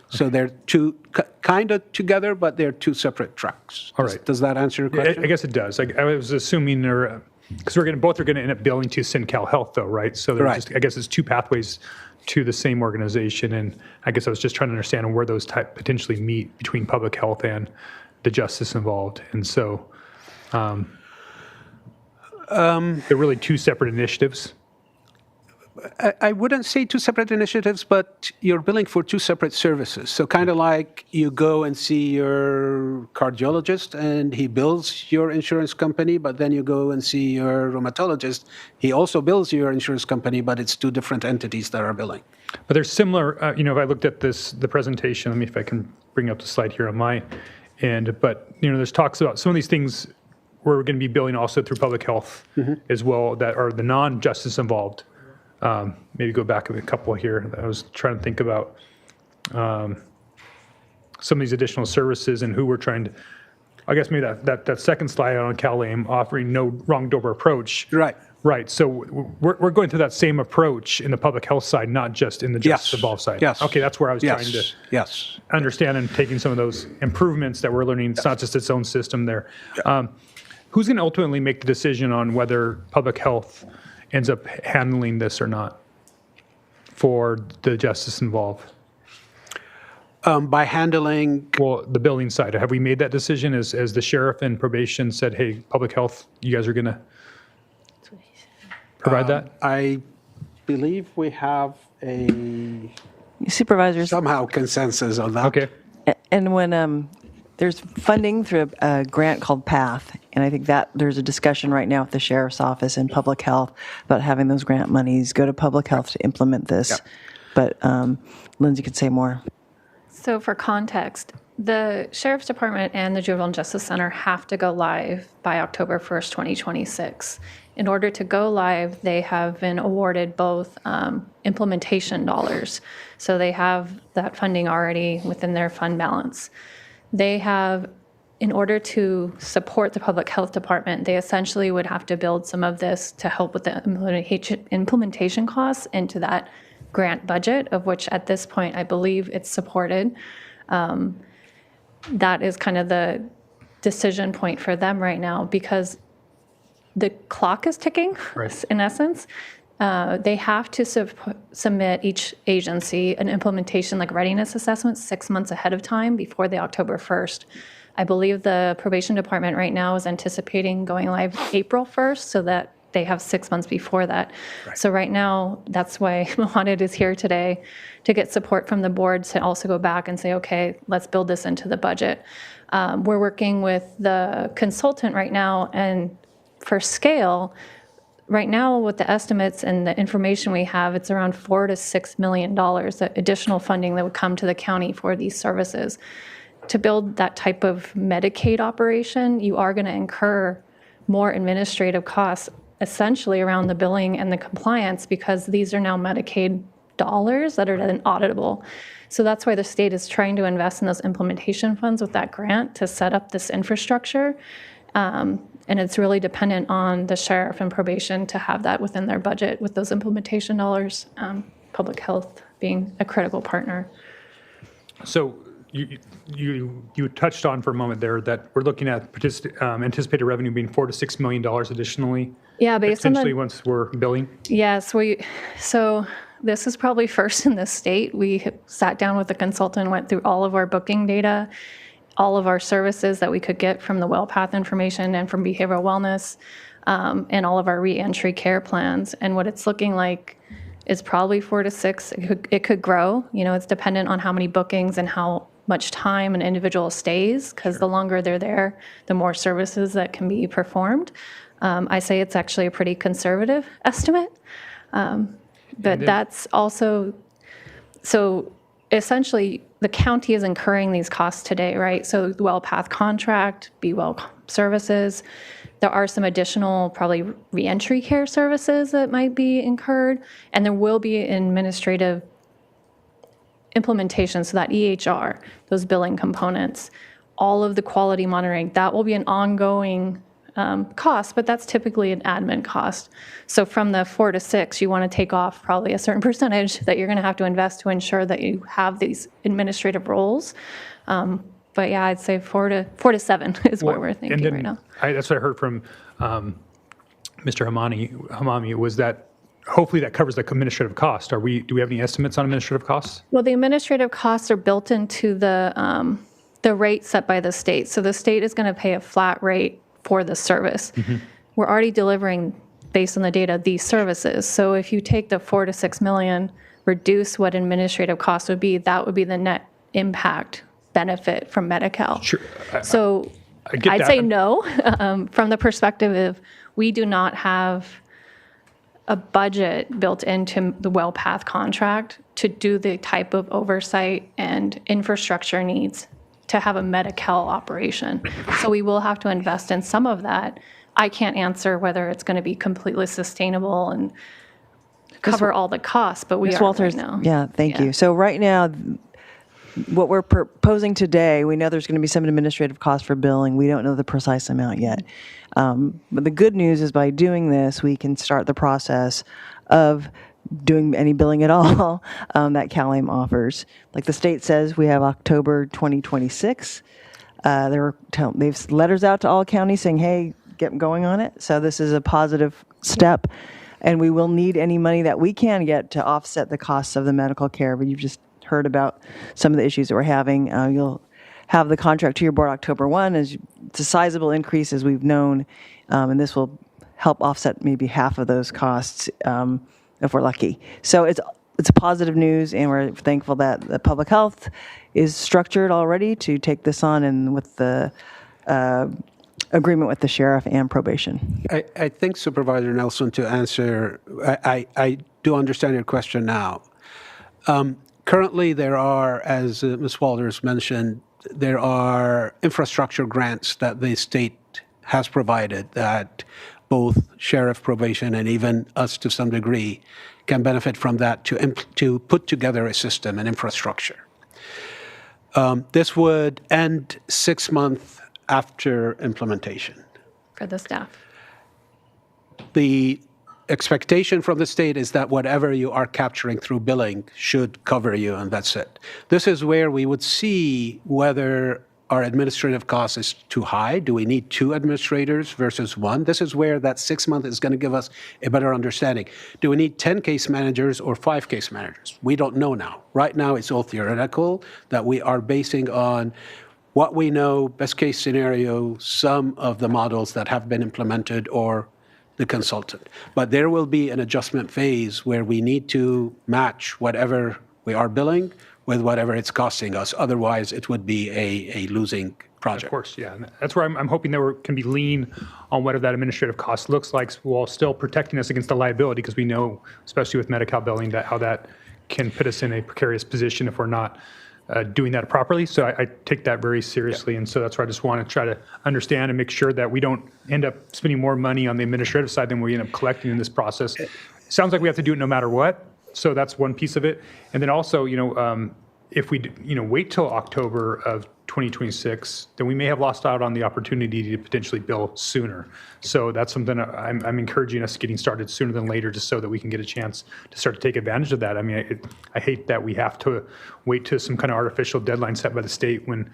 So they're two kind of together, but they're two separate tracks. All right. Does that answer your question? I guess it does. I was assuming they're, because both are going to end up billing to CenCal Health, though, right? So I guess it's two pathways to the same organization, and I guess I was just trying to understand where those potentially meet between public health and the Justice Involved, and so. They're really two separate initiatives. I wouldn't say two separate initiatives, but you're billing for two separate services. So kind of like you go and see your cardiologist and he bills your insurance company, but then you go and see your rheumatologist. He also bills your insurance company, but it's two different entities that are billing. But they're similar. If I looked at the presentation, let me if I can bring up the slide here on my end. But there's talks about some of these things where we're going to be billing also through public health as well that are the non-justice involved. Maybe go back a couple here that I was trying to think about. some of these additional services and who we're trying to, I guess maybe that second slide on CalAIM offering no wrong door approach. Right. Right. So we're going through that same approach in the public health side, not just in the justice involved side. Yes. Okay, that's where I was trying to Yes. understand and taking some of those improvements that we're learning. It's not just its own system there. Who's going to ultimately make the decision on whether public health ends up handling this or not for the justice involved? By handling, well, the billing side, have we made that decision as the sheriff and probation said, hey, public health, you guys are going to provide that? I believe we have a Supervisors. somehow consensus on that. Okay. And when there's funding through a grant called PATH, and I think that there's a discussion right now with the sheriff's office and public health about having those grant monies go to public health to implement this. Yep. But Lindsay could say more. So for context, the Sheriff's Department and the Juvenile Justice Center have to go live by October 1st, 2026. In order to go live, they have been awarded both implementation dollars. So they have that funding already within their fund balance. They have, in order to support the Public Health Department, they essentially would have to build some of this to help with the implementation costs into that grant budget, of which at this point, I believe it's supported. That is kind of the decision point for them right now because the clock is ticking, in essence. They have to submit each agency an implementation like readiness assessment 6 months ahead of time before the October 1st. I believe the probation department right now is anticipating going live April 1st so that they have 6 months before that. Right. So right now, that's why Mohamed is here today to get support from the board to also go back and say, okay, let's build this into the budget. We're working with the consultant right now, and for scale, right now with the estimates and the information we have, it's around $4 to $6 million additional funding that would come to the county for these services. To build that type of Medicaid operation, you are going to incur more administrative costs essentially around the billing and the compliance because these are now Medicaid dollars that are then auditable. So that's why the state is trying to invest in those implementation funds with that grant to set up this infrastructure. And it's really dependent on the sheriff and probation to have that within their budget with those implementation dollars, public health being a critical partner. So you touched on for a moment there that we're looking at anticipated revenue being $4 to $6 million additionally. Yeah, based on essentially once we're billing. Yes, so this is probably first in the state. We sat down with the consultant, went through all of our booking data, all of our services that we could get from the WellPath information and from behavioral wellness, and all of our reentry care plans. And what it's looking like is probably 4 to 6. It could grow. You know, it's dependent on how many bookings and how much time an individual stays, because the longer they're there, the more services that can be performed. I say it's actually a pretty conservative estimate, but that's also, so essentially the county is incurring these costs today, right? So the WellPath contract, Be Well services, there are some additional probably reentry care services that might be incurred, and there will be administrative implementation, so that EHR, those billing components, all of the quality monitoring, that will be an ongoing cost, but that's typically an admin cost. So from the 4 to 6, you want to take off probably a certain percentage that you're going to have to invest to ensure that you have these administrative roles. But yeah, I'd say 4 to 7 is what we're thinking right now. That's what I heard from Mr. Hamami was that hopefully that covers the administrative cost. Do we have any estimates on administrative costs? Well, the administrative costs are built into the rate set by the state. So the state is going to pay a flat rate for the service. Mm-hmm. We're already delivering, based on the data, these services. So if you take the 4 to 6 million, reduce what administrative costs would be, that would be the net impact benefit from Medi-Cal. Sure. So I'd say no, from the perspective of we do not have a budget built into the WellPath contract to do the type of oversight and infrastructure needs to have a Medi-Cal operation. So we will have to invest in some of that. I can't answer whether it's going to be completely sustainable and cover all the costs, but we Ms. are Walters, right now. Yeah, thank you. So right now, what we're proposing today, we know there's going to be some administrative cost for billing. We don't know the precise amount yet. But the good news is by doing this, we can start the process of doing any billing at all that CalAIM offers. Like the state says, we have October 2026. They've letters out to all counties saying, hey, get going on it. So this is a positive step. And we will need any money that we can get to offset the costs of the medical care. But you've just heard about some of the issues that we're having. You'll have the contract to your board October 1. It's a sizable increase as we've known. And this will help offset maybe half of those costs if we're lucky. So it's positive news, and we're thankful that the public health is structured already to take this on, and with the agreement with the sheriff and probation. I think Supervisor Nelson, to answer, I do understand your question now. Currently, there are, as Ms. Walters mentioned, there are infrastructure grants that the state has provided that both sheriff, probation, and even us to some degree can benefit from that to put together a system and infrastructure. This would end 6 months after implementation. For the staff. The expectation from the state is that whatever you are capturing through billing should cover you, and that's it. This is where we would see whether our administrative cost is too high. Do we need 2 administrators versus 1? This is where that 6 month is going to give us a better understanding. Do we need 10 case managers or 5 case managers? We don't know now. Right now, it's all theoretical that we are basing on what we know, best case scenario, some of the models that have been implemented or the consultant. But there will be an adjustment phase where we need to match whatever we are billing with whatever it's costing us. Otherwise, it would be a losing project. Of course, yeah. And that's where I'm hoping there can be lean on whatever that administrative cost looks like while still protecting us against the liability, because we know, especially with Medi-Cal billing, that how that can put us in a precarious position if we're not doing that properly. So I take that very seriously. Yeah. And so that's why I just want to try to understand and make sure that we don't end up spending more money on the administrative side than we end up collecting in this process. It sounds like we have to do it no matter what. So that's one piece of it. And then also, if we wait till October of 2026, then we may have lost out on the opportunity to potentially bill sooner. So that's something I'm encouraging us getting started sooner than later, just so that we can get a chance to start to take advantage of that. I mean, I hate that we have to wait to some kind of artificial deadline set by the state when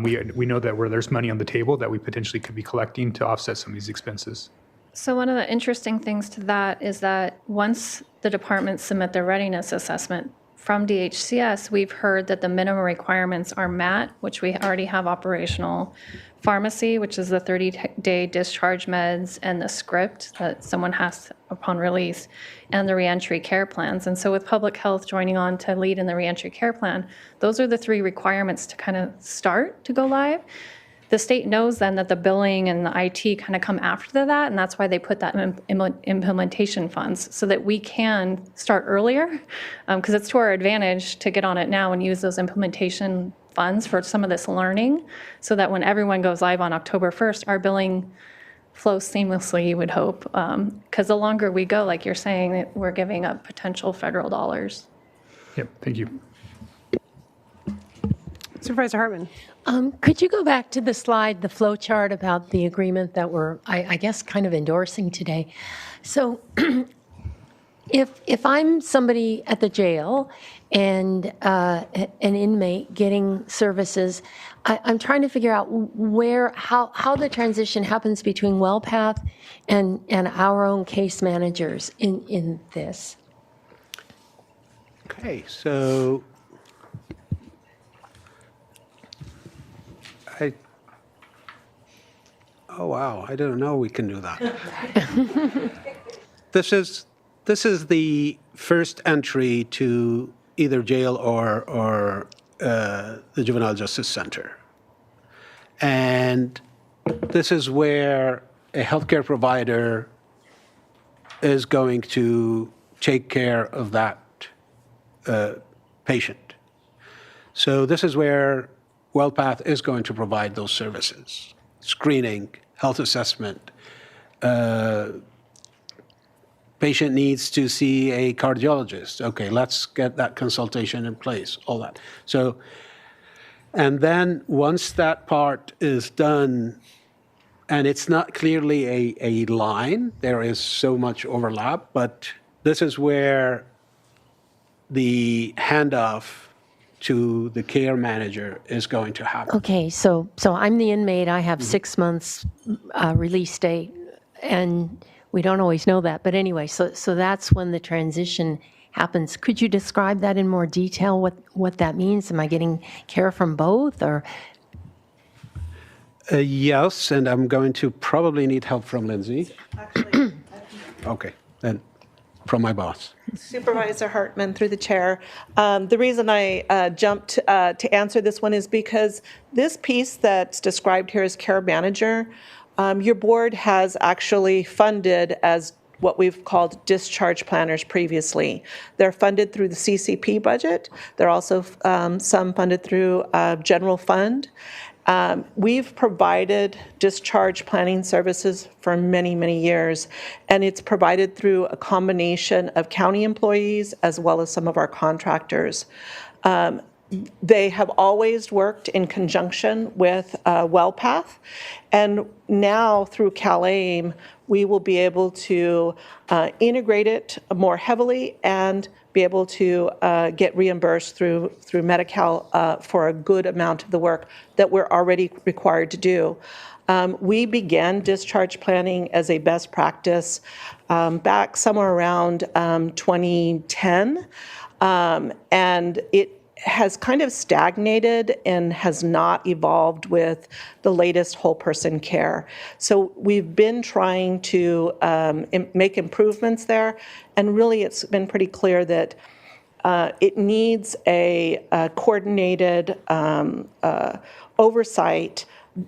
we know that where there's money on the table that we potentially could be collecting to offset some of these expenses. So one of the interesting things to that is that once the departments submit their readiness assessment from DHCS, we've heard that the minimum requirements are met, which we already have operational pharmacy, which is the 30-day discharge meds, and the script that someone has upon release, and the reentry care plans. And so with public health joining on to lead in the reentry care plan, those are the 3 requirements to kind of start to go live. The state knows then that the billing and the IT kind of come after that, and that's why they put that implementation funds so that we can start earlier, because it's to our advantage to get on it now and use those implementation funds for some of this learning, so that when everyone goes live on October 1st, our billing flows seamlessly, you would hope, because the longer we go, like you're saying, we're giving up potential federal dollars. Yep, thank you. Supervisor Hartman. Could you go back to the slide, the flow chart about the agreement that we're, I guess, kind of endorsing today? So if I'm somebody at the jail and an inmate getting services, I'm trying to figure out how the transition happens between WellPath and our own case managers in this. Okay, so oh wow, I didn't know we can do that. This is the first entry to either jail or the Juvenile Justice Center. And this is where a healthcare provider is going to take care of that patient. So this is where WellPath is going to provide those services: screening, health assessment. Patient needs to see a cardiologist. Okay, let's get that consultation in place, all that. So And then once that part is done, and it's not clearly a line, there is so much overlap, but this is where the handoff to the care manager is going to happen. Okay, so I'm the inmate. I have 6 months release date, and we don't always know that. But anyway, so that's when the transition happens. Could you describe that in more detail? What that means? Am I getting care from both, or? Yes, and I'm going to probably need help from Lindsay. Actually, Okay, then from my boss. Supervisor Hartman, through the chair. The reason I jumped to answer this one is because this piece that's described here as care manager, your board has actually funded as what we've called discharge planners previously. They're funded through the CCP budget. They're also some funded through general fund. We've provided discharge planning services for many, many years, and it's provided through a combination of county employees as well as some of our contractors. They have always worked in conjunction with WellPath, and now through CalAIM, we will be able to integrate it more heavily and be able to get reimbursed through Medi-Cal for a good amount of the work that we're already required to do. We began discharge planning as a best practice back somewhere around 2010, and it has kind of stagnated and has not evolved with the latest whole person care. So we've been trying to make improvements there, and really it's been pretty clear that it needs a coordinated oversight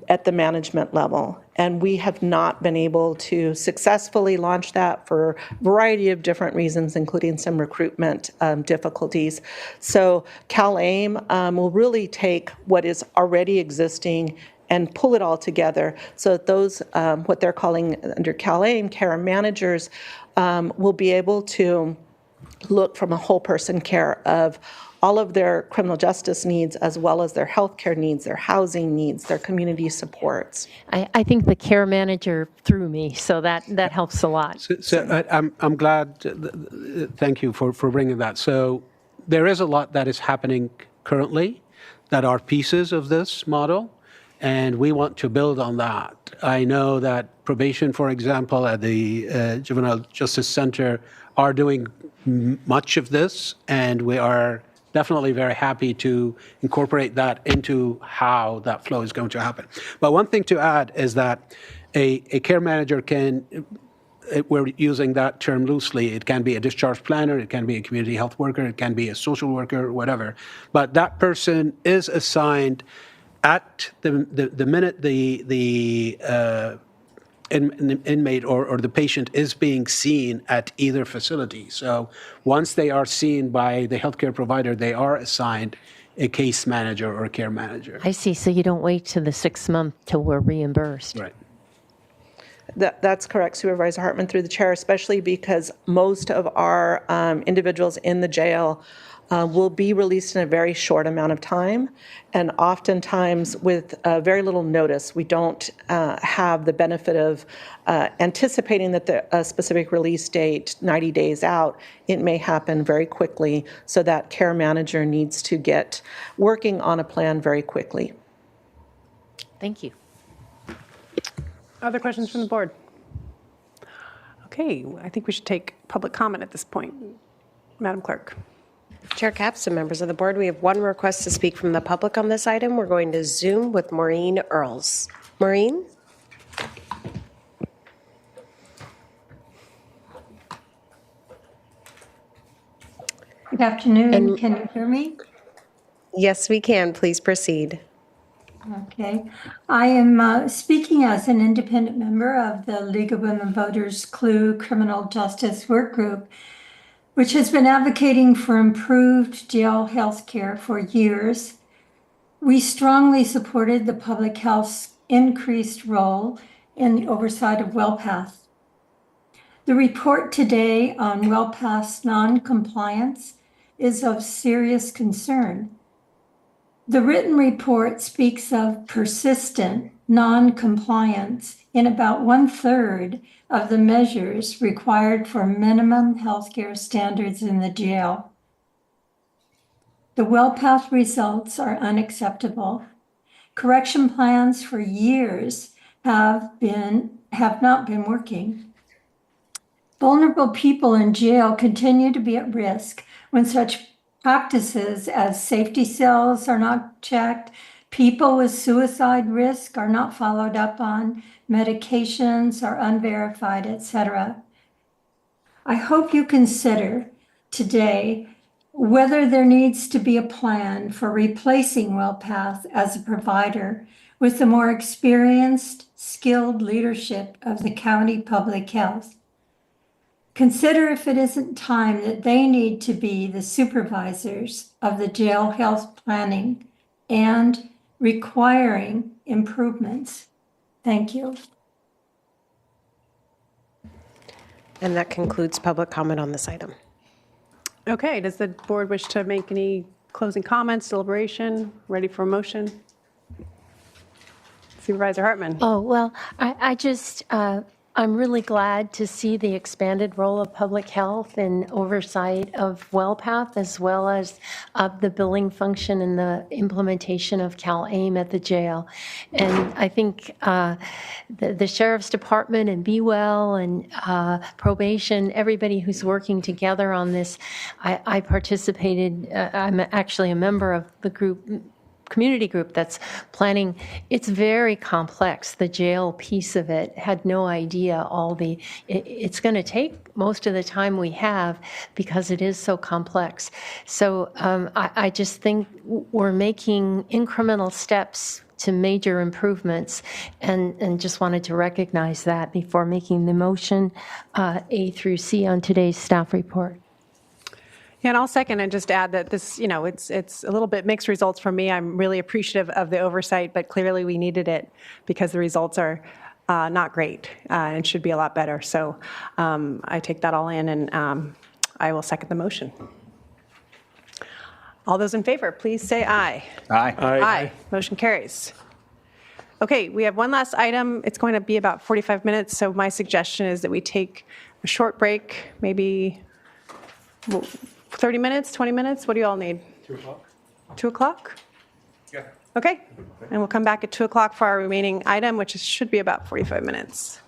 at the management level. And we have not been able to successfully launch that for a variety of different reasons, including some recruitment difficulties. So CalAIM will really take what is already existing and pull it all together so that those, what they're calling under CalAIM, care managers, will be able to look from a whole person care of all of their criminal justice needs as well as their healthcare needs, their housing needs, their community supports. I think the care manager threw me, so that helps a lot. So I'm glad, thank you for bringing that. So there is a lot that is happening currently that are pieces of this model, and we want to build on that. I know that probation, for example, at the Juvenile Justice Center are doing much of this, and we are definitely very happy to incorporate that into how that flow is going to happen. But one thing to add is that a care manager can, we're using that term loosely, it can be a discharge planner, it can be a community health worker, it can be a social worker, whatever. But that person is assigned at the minute the inmate or the patient is being seen at either facility. So once they are seen by the healthcare provider, they are assigned a case manager or a care manager. I see. So you don't wait to the 6 month till we're reimbursed. Right. That's correct, Supervisor Hartman, through the chair, especially because most of our individuals in the jail will be released in a very short amount of time, and oftentimes with very little notice. We don't have the benefit of anticipating that a specific release date, 90 days out, it may happen very quickly, so that care manager needs to get working on a plan very quickly. Thank you. Other questions from the board? Okay, I think we should take public comment at this point. Madam Clerk. Chair Capps and members of the board, we have one request to speak from the public on this item. We're going to Zoom with Maureen Earls. Maureen? Good afternoon. Can you hear me? Yes, we can. Please proceed. Okay. I am speaking as an independent member of the League of Women Voters CLUE Criminal Justice Work Group, which has been advocating for improved jail health care for years. We strongly supported the public health's increased role in the oversight of WellPath. The report today on WellPath's non-compliance is of serious concern. The written report speaks of persistent non-compliance in about 1/3 of the measures required for minimum healthcare standards in the jail. The WellPath results are unacceptable. Correction plans for years have not been working. Vulnerable people in jail continue to be at risk when such practices as safety cells are not checked, people with suicide risk are not followed up on, medications are unverified, etc. I hope you consider today whether there needs to be a plan for replacing WellPath as a provider with the more experienced, skilled leadership of the county public health. Consider if it isn't time that they need to be the supervisors of the jail health planning and requiring improvements. Thank you. And that concludes public comment on this item. Okay, does the board wish to make any closing comments, deliberation, ready for a motion? Supervisor Hartman. Oh, well, I just, I'm really glad to see the expanded role of public health and oversight of WellPath, as well as the billing function and the implementation of CalAIM at the jail. And I think the Sheriff's Department and Be Well and probation, everybody who's working together on this, I participated, I'm actually a member of the community group that's planning. It's very complex. The jail piece of it, had no idea it's going to take most of the time we have because it is so complex. So I just think we're making incremental steps to major improvements, and just wanted to recognize that before making the motion A through C on today's staff report. Yeah, and I'll second and just add that this, it's a little bit mixed results for me. I'm really appreciative of the oversight, but clearly we needed it because the results are not great and should be a lot better. So I take that all in, and I will second the motion. All those in favor, please say aye. Aye. Aye. Motion carries. Okay, we have one last item. It's going to be about 45 minutes, so my suggestion is that we take a short break, maybe 30 minutes, 20 minutes? What do you all need? 2 o'clock. 2 o'clock? Yeah. Okay. And we'll come back at 2 o'clock for our remaining item, which should be about 45 minutes.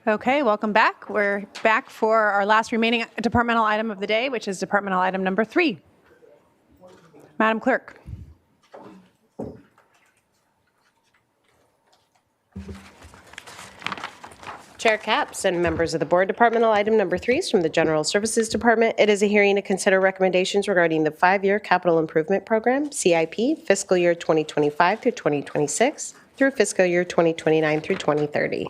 Okay, welcome back. We're back for our last remaining departmental item of the day, which is departmental item number 3. Madam Clerk. Chair Capps and members of the board, departmental item number 3 is from the General Services Department. It is a hearing to consider recommendations regarding the 5-year capital improvement program, CIP, fiscal year 2025 through 2026 through fiscal year 2029 through 2030.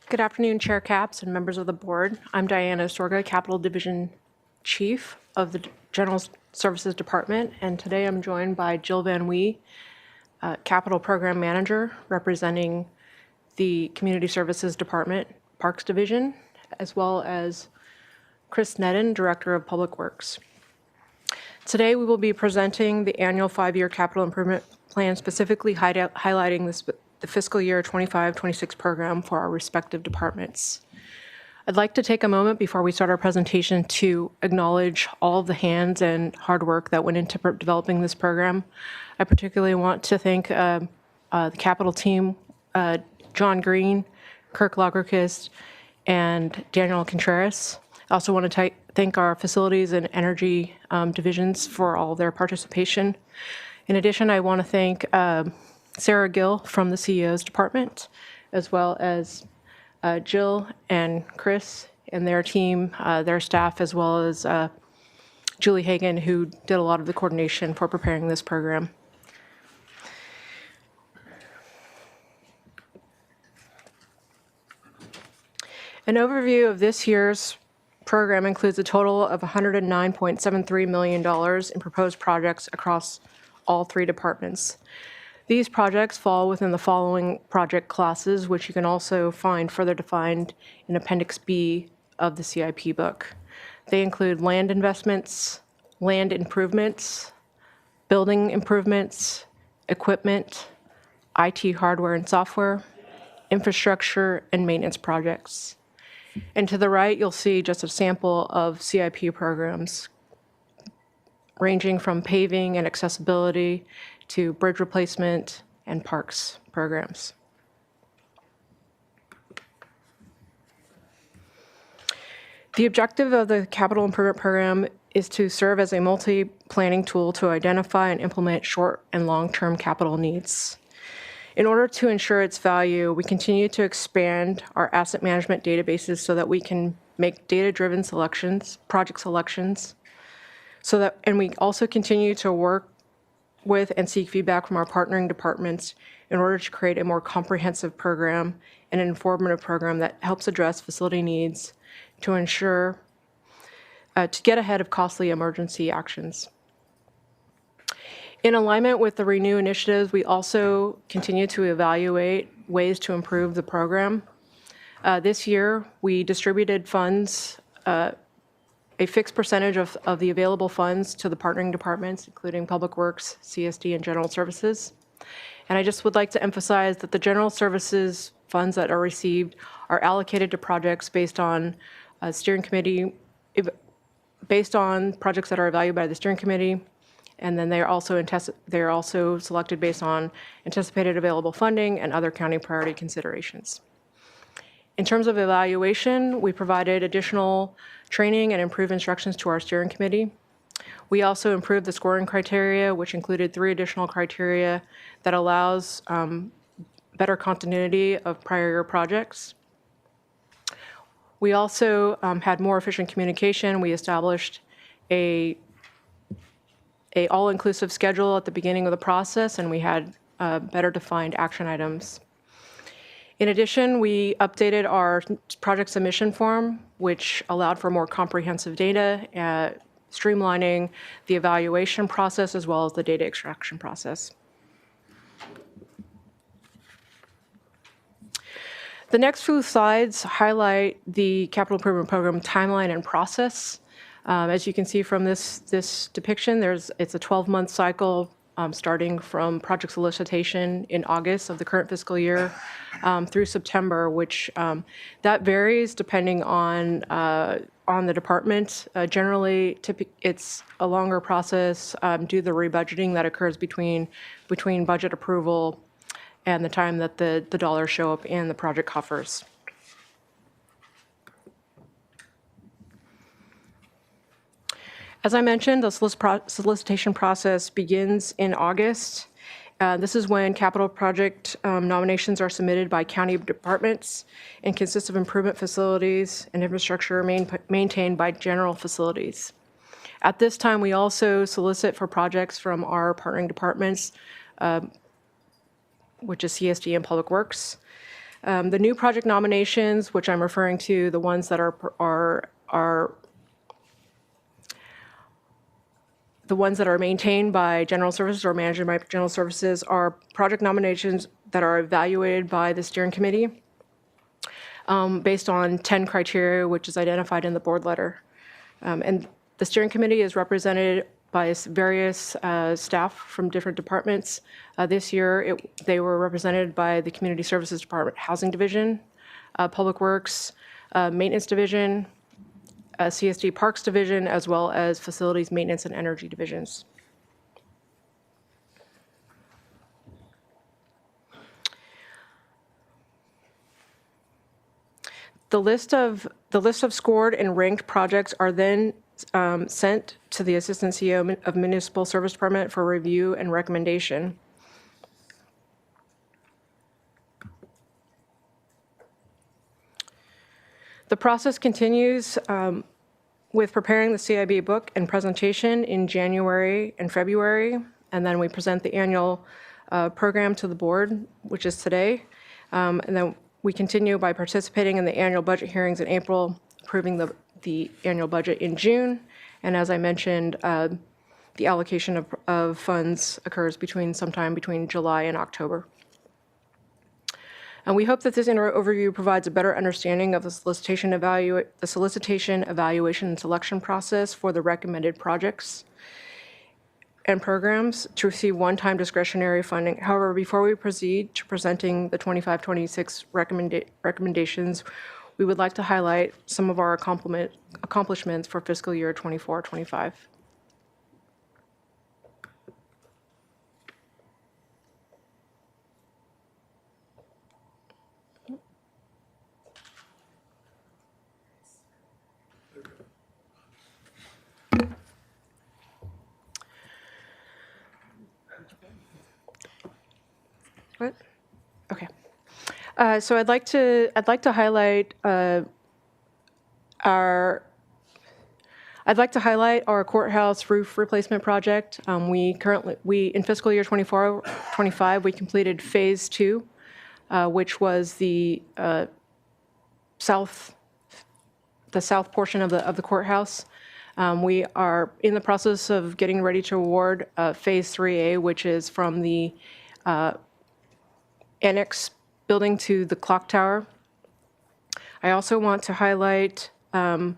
Good afternoon, Chair Capps and members of the board. I'm Diana Sorga, Capital Division Chief of the General Services Department, and today I'm joined by Jill Van Wee, Capital Program Manager, representing the Community Services Department, Parks Division, as well as Chris Nedden, Director of Public Works. Today we will be presenting the annual 5-year capital improvement plan, specifically highlighting the fiscal year 25-26 program for our respective departments. I'd like to take a moment before we start our presentation to acknowledge all of the hands and hard work that went into developing this program. I particularly want to thank the capital team, John Green, Kirk Lagerkist, and Daniel Contreras. I also want to thank our facilities and energy divisions for all of their participation. In addition, I want to thank Sarah Gill from the CEO's department, as well as Jill and Chris and their team, their staff, as well as Julie Hagan, who did a lot of the coordination for preparing this program. An overview of this year's program includes a total of $109.73 million in proposed projects across all 3 departments. These projects fall within the following project classes, which you can also find further defined in Appendix B of the CIP book. They include land investments, land improvements, building improvements, equipment, IT hardware and software, infrastructure, and maintenance projects. And to the right, you'll see just a sample of CIP programs ranging from paving and accessibility to bridge replacement and parks programs. The objective of the Capital Improvement Program is to serve as a multi-planning tool to identify and implement short and long-term capital needs. In order to ensure its value, we continue to expand our asset management databases so that we can make data-driven selections, project selections, and we also continue to work with and seek feedback from our partnering departments in order to create a more comprehensive program and an informative program that helps address facility needs to ensure to get ahead of costly emergency actions. In alignment with the Renew initiatives, we also continue to evaluate ways to improve the program. This year, we distributed funds, a fixed percentage of the available funds to the partnering departments, including Public Works, CSD, and General Services. And I just would like to emphasize that the General Services funds that are received are allocated to projects based on steering committee, based on projects that are evaluated by the steering committee, and then they are also selected based on anticipated available funding and other county priority considerations. In terms of evaluation, we provided additional training and improved instructions to our steering committee. We also improved the scoring criteria, which included 3 additional criteria that allows better continuity of prior year projects. We also had more efficient communication. We established a all-inclusive schedule at the beginning of the process, and we had better defined action items. In addition, we updated our project submission form, which allowed for more comprehensive data, streamlining the evaluation process as well as the data extraction process. The next few slides highlight the Capital Improvement Program timeline and process. As you can see from this depiction, it's a 12-month cycle starting from project solicitation in August of the current fiscal year through September, which that varies depending on the department. Generally, it's a longer process due to the rebudgeting that occurs between budget approval and the time that the dollars show up in the project coffers. As I mentioned, the solicitation process begins in August. This is when capital project nominations are submitted by county departments and consists of improvement facilities and infrastructure maintained by general facilities. At this time, we also solicit for projects from our partnering departments, which is CSD and Public Works. The new project nominations, which I'm referring to, the ones that the ones that are maintained by General Services or managed by General Services, are project nominations that are evaluated by the steering committee based on 10 criteria, which is identified in the board letter. And the steering committee is represented by various staff from different departments. This year, they were represented by the Community Services Department Housing Division, Public Works, Maintenance Division, CSD Parks Division, as well as Facilities Maintenance and Energy Divisions. The list of scored and ranked projects are then sent to the Assistant CEO of Municipal Service Department for review and recommendation. The process continues with preparing the CIB book and presentation in January and February, and then we present the annual program to the board, which is today. And then we continue by participating in the annual budget hearings in April, approving the annual budget in June, and as I mentioned, the allocation of funds occurs sometime between July and October. And we hope that this overview provides a better understanding of the solicitation, evaluation, and selection process for the recommended projects and programs to receive one-time discretionary funding. However, before we proceed to presenting the 25-26 recommendations, we would like to highlight some of our accomplishments for fiscal year 24-25. What? Okay. So I'd like to highlight our courthouse roof replacement project. In fiscal year 24-25, we completed phase 2, which was the south portion of the courthouse. We are in the process of getting ready to award phase 3A, which is from the annex building to the clock tower. I also want to highlight the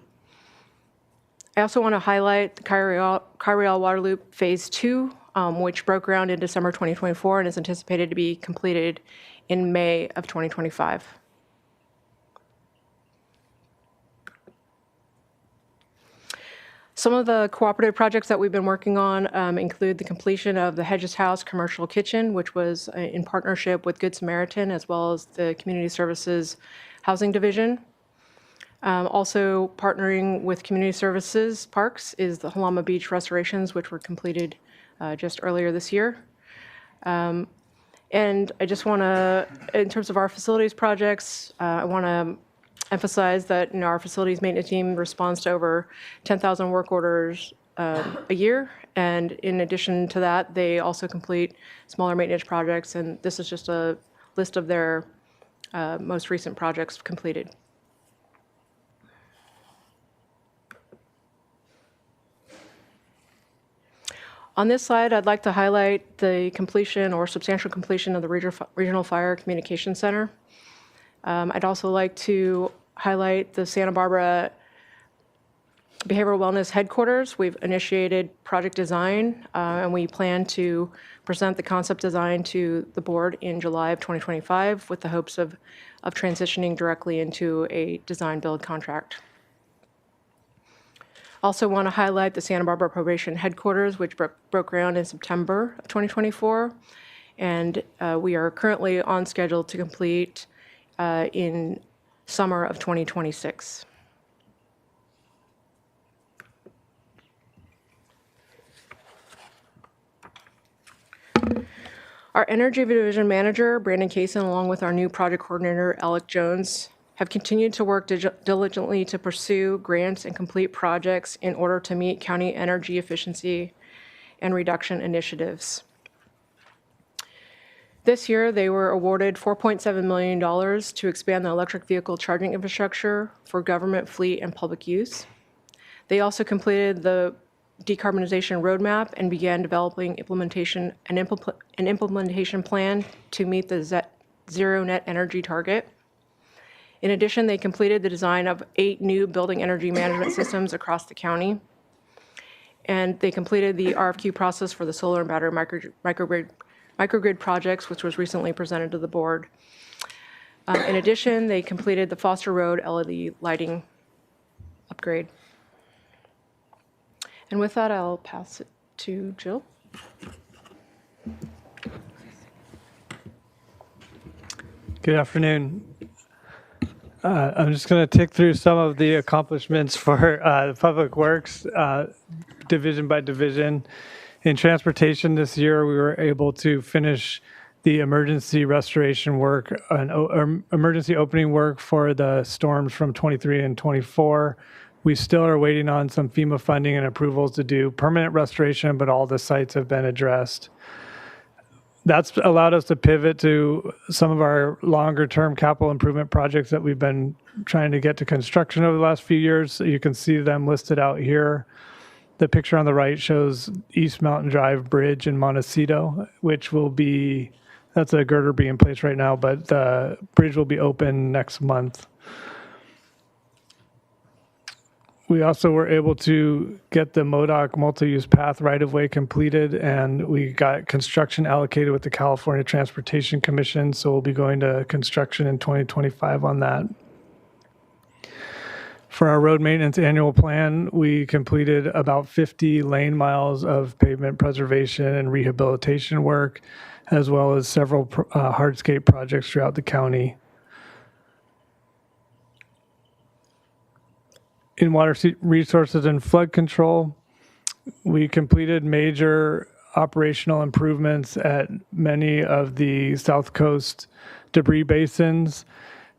Kyriel Water Loop Phase 2, which broke ground in December 2024 and is anticipated to be completed in May of 2025. Some of the cooperative projects that we've been working on include the completion of the Hedges House Commercial Kitchen, which was in partnership with Good Samaritan, as well as the Community Services Housing Division. Also partnering with Community Services Parks is the Halama Beach restorations, which were completed just earlier this year. And I just want to, in terms of our facilities projects, I want to emphasize that our facilities maintenance team responds to over 10,000 work orders a year, and in addition to that, they also complete smaller maintenance projects, and this is just a list of their most recent projects completed. On this slide, I'd like to highlight the completion or substantial completion of the Regional Fire Communication Center. I'd also like to highlight the Santa Barbara Behavioral Wellness Headquarters, we've initiated project design, and we plan to present the concept design to the board in July of 2025 with the hopes of transitioning directly into a design-build contract. Also want to highlight the Santa Barbara Probation Headquarters, which broke ground in September of 2024, and we are currently on schedule to complete in summer of 2026. Our Energy Division Manager, Brandon Kaysen, along with our new project coordinator, Alec Jones, have continued to work diligently to pursue grants and complete projects in order to meet county energy efficiency and reduction initiatives. This year, they were awarded $4.7 million to expand the electric vehicle charging infrastructure for government, fleet, and public use. They also completed the decarbonization roadmap and began developing an implementation plan to meet the zero net energy target. In addition, they completed the design of 8 new building energy management systems across the county. And they completed the RFQ process for the solar and battery microgrid projects, which was recently presented to the board. In addition, they completed the Foster Road LED lighting upgrade. And with that, I'll pass it to Jill. Good afternoon. I'm just going to tick through some of the accomplishments for the Public Works division by division. In transportation this year, we were able to finish the emergency restoration work, emergency opening work for the storms from 23 and 24. We still are waiting on some FEMA funding and approvals to do permanent restoration, but all the sites have been addressed. That's allowed us to pivot to some of our longer-term capital improvement projects that we've been trying to get to construction over the last few years. You can see them listed out here. The picture on the right shows East Mountain Drive Bridge in Montecito, which will be, that's a girder being placed right now, but the bridge will be open next month. We also were able to get the MODOC multi-use path right-of-way completed, and we got construction allocated with the California Transportation Commission, so we'll be going to construction in 2025 on that. For our road maintenance annual plan, we completed about 50 lane miles of pavement preservation and rehabilitation work, as well as several hardscape projects throughout the county. In water resources and flood control, we completed major operational improvements at many of the South Coast debris basins.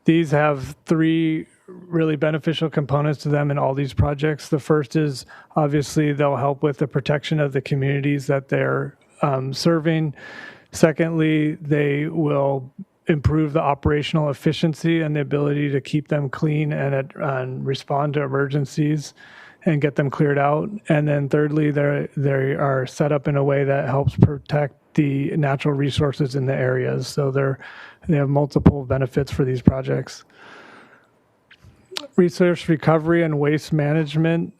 These have 3 really beneficial components to them in all these projects. The first is obviously they'll help with the protection of the communities that they're serving. Secondly, they will improve the operational efficiency and the ability to keep them clean and respond to emergencies and get them cleared out. And then thirdly, they are set up in a way that helps protect the natural resources in the areas. So they have multiple benefits for these projects. Resource recovery and waste management.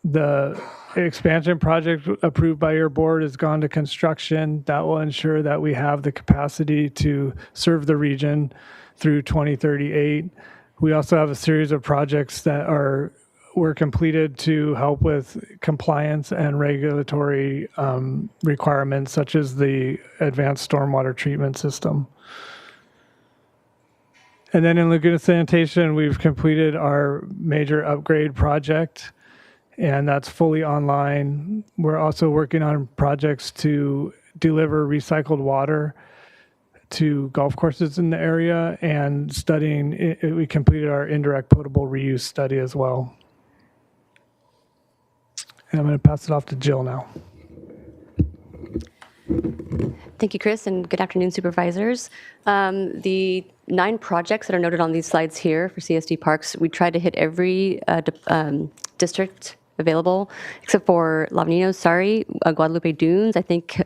The expansion project approved by your board has gone to construction. That will ensure that we have the capacity to serve the region through 2038. We also have a series of projects that were completed to help with compliance and regulatory requirements, such as the advanced stormwater treatment system. And then in Laguna Sanitation, we've completed our major upgrade project, and that's fully online. We're also working on projects to deliver recycled water to golf courses in the area and studying. We completed our indirect potable reuse study as well. And I'm going to pass it off to Jill now. Thank you, Chris, and good afternoon, supervisors. The 9 projects that are noted on these slides here for CSD Parks, we tried to hit every district available, except for Lavaninos. Sorry, Guadalupe Dunes, I think,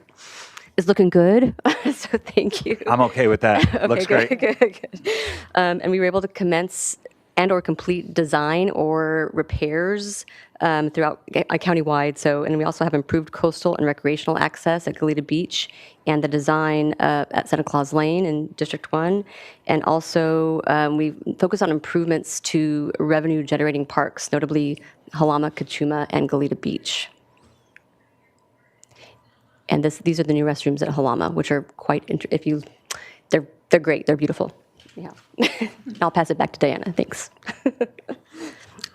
is looking good. So thank you. I'm okay with that. Okay, Looks good, great. Good. And we were able to commence and or complete design or repairs throughout countywide. So, and we also have improved coastal and recreational access at Goleta Beach and the design at Santa Claus Lane in District 1. And also we focus on improvements to revenue generating parks, notably Halama, Kachuma, and Goleta Beach. And these are the new restrooms at Halama, which are quite, they're great, they're beautiful. Yeah. I'll pass it back to Diana, thanks.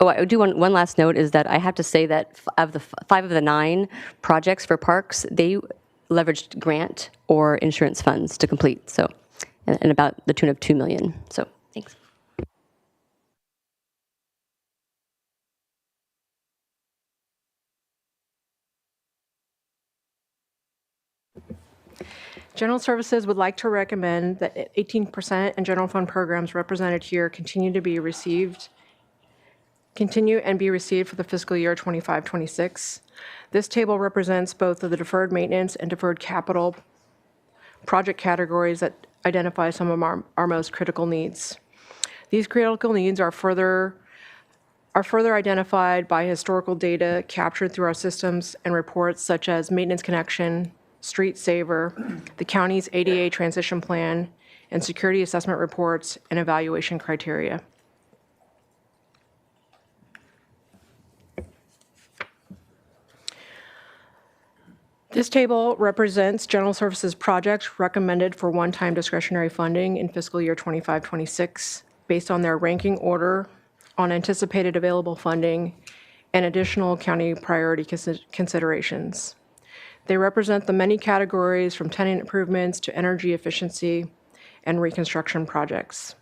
Oh, I do one last note is that I have to say that of the 5 of the 9 projects for parks, they leveraged grant or insurance funds to complete. So, and about the tune of $2 million. So, thanks. General Services would like to recommend that 18% and general fund programs represented here continue and be received for the fiscal year 25-26. This table represents both of the deferred maintenance and deferred capital project categories that identify some of our most critical needs. These critical needs are further identified by historical data captured through our systems and reports such as Maintenance Connection, Street Saver, the county's ADA transition plan, and security assessment reports and evaluation criteria. This table represents General Services projects recommended for one-time discretionary funding in fiscal year 25-26 based on their ranking order on anticipated available funding and additional county priority considerations. They represent the many categories from tenant improvements to energy efficiency and reconstruction projects.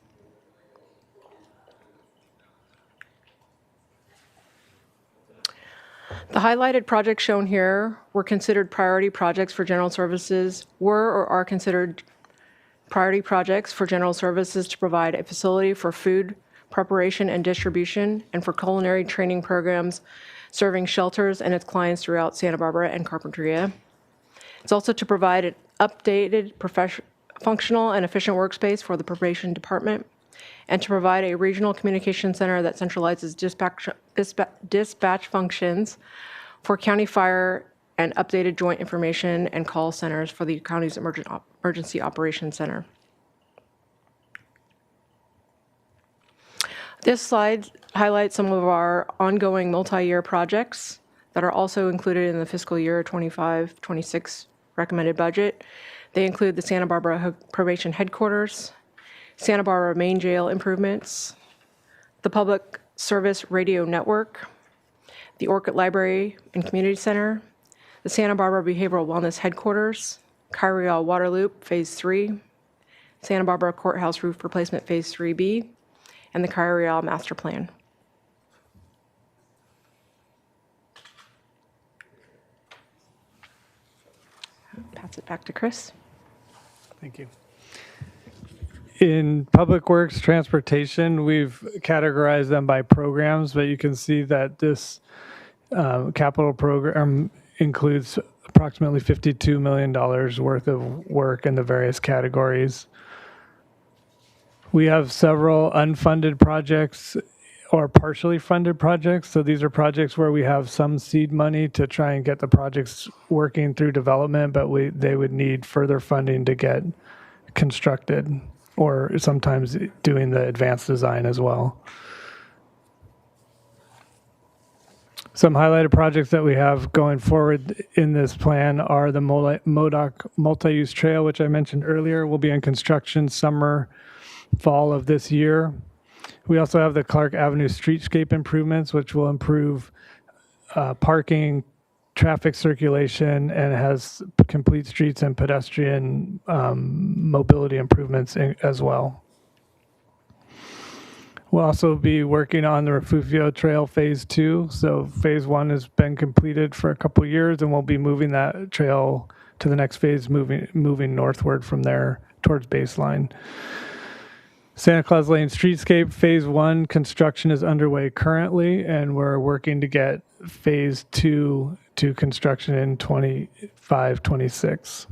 The highlighted projects shown here were considered priority projects for General Services, or are considered priority projects for General Services to provide a facility for food preparation and distribution and for culinary training programs serving shelters and its clients throughout Santa Barbara and Carpinteria. It's also to provide an updated, functional, and efficient workspace for the probation department, and to provide a regional communication center that centralizes dispatch functions for county fire and updated joint information and call centers for the county's emergency operations center. This slide highlights some of our ongoing multi-year projects that are also included in the fiscal year 25-26 recommended budget. They include the Santa Barbara Probation Headquarters, Santa Barbara Main Jail improvements, the Public Service Radio Network, the Orchid Library and Community Center, the Santa Barbara Behavioral Wellness Headquarters, Kyriel Water Loop Phase 3, Santa Barbara Courthouse Roof Replacement Phase 3B, and the Kyriel Master Plan. Pass it back to Chris. Thank you. In Public Works Transportation, we've categorized them by programs, but you can see that this capital program includes approximately $52 million worth of work in the various categories. We have several unfunded projects or partially funded projects. So these are projects where we have some seed money to try and get the projects working through development, but they would need further funding to get constructed, or sometimes doing the advanced design as well. Some highlighted projects that we have going forward in this plan are the Modoc multi-use trail, which I mentioned earlier, will be in construction summer, fall of this year. We also have the Clark Avenue streetscape improvements, which will improve parking, traffic circulation, and has complete streets and pedestrian mobility improvements as well. We'll also be working on the Refugio Trail Phase 2. So Phase 1 has been completed for a couple years, and we'll be moving that trail to the next phase, moving northward from there towards baseline. Santa Claus Lane Streetscape Phase 1 construction is underway currently, and we're working to get Phase 2 to construction in 25-26.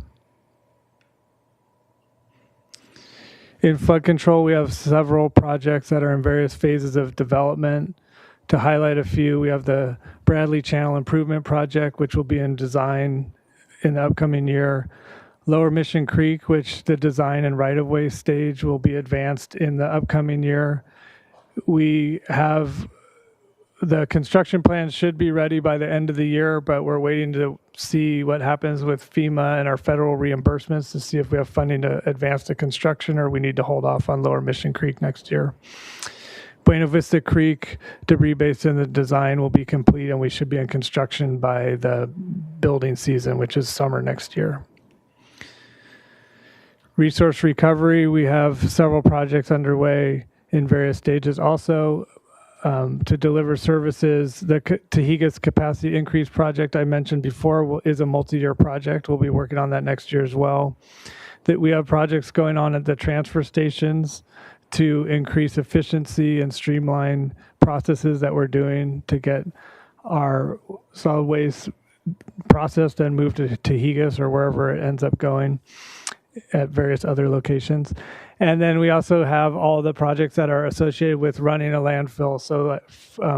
In flood control, we have several projects that are in various phases of development. To highlight a few, we have the Bradley Channel Improvement Project, which will be in design in the upcoming year. Lower Mission Creek, which the design and right-of-way stage will be advanced in the upcoming year. We have the construction plans should be ready by the end of the year, but we're waiting to see what happens with FEMA and our federal reimbursements to see if we have funding to advance the construction or we need to hold off on Lower Mission Creek next year. Buena Vista Creek debris basin, the design will be complete and we should be in construction by the building season, which is summer next year. Resource recovery, we have several projects underway in various stages also. To deliver services. The Tahigas Capacity Increase Project I mentioned before is a multi-year project. We'll be working on that next year as well. That we have projects going on at the transfer stations to increase efficiency and streamline processes that we're doing to get our solid waste processed and moved to Tahigas or wherever it ends up going at various other locations. And then we also have all the projects that are associated with running a landfill. So,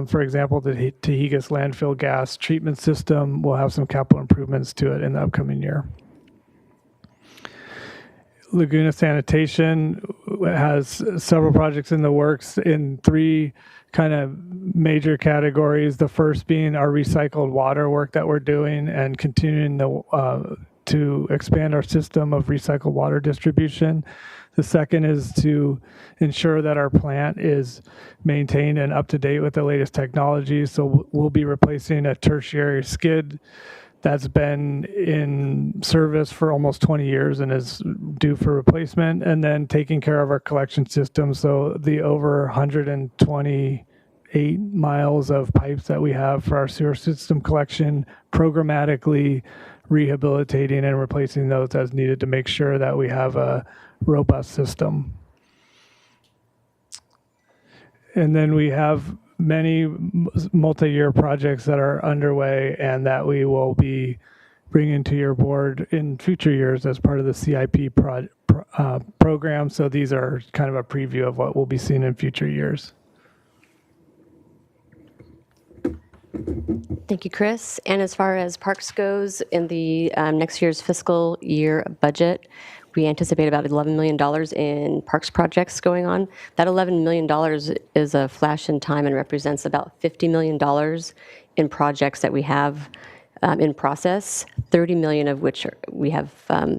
for example, the Tahigas landfill gas treatment system will have some capital improvements to it in the upcoming year. Laguna Sanitation has several projects in the works in three kind of major categories. The first being our recycled water work that we're doing and continuing to expand our system of recycled water distribution. The second is to ensure that our plant is maintained and up to date with the latest technology. So we'll be replacing a tertiary skid that's been in service for almost 20 years and is due for replacement, and then taking care of our collection system. So the over 128 miles of pipes that we have for our sewer system collection, programmatically rehabilitating and replacing those as needed to make sure that we have a robust system. And then we have many multi-year projects that are underway and that we will be bringing to your board in future years as part of the CIP program. So these are kind of a preview of what we'll be seeing in future years. Thank you, Chris. And as far as parks goes, in the next year's fiscal year budget, we anticipate about $11 million in parks projects going on. That $11 million is a flash in time and represents about $50 million in projects that we have in process, 30 million of which we have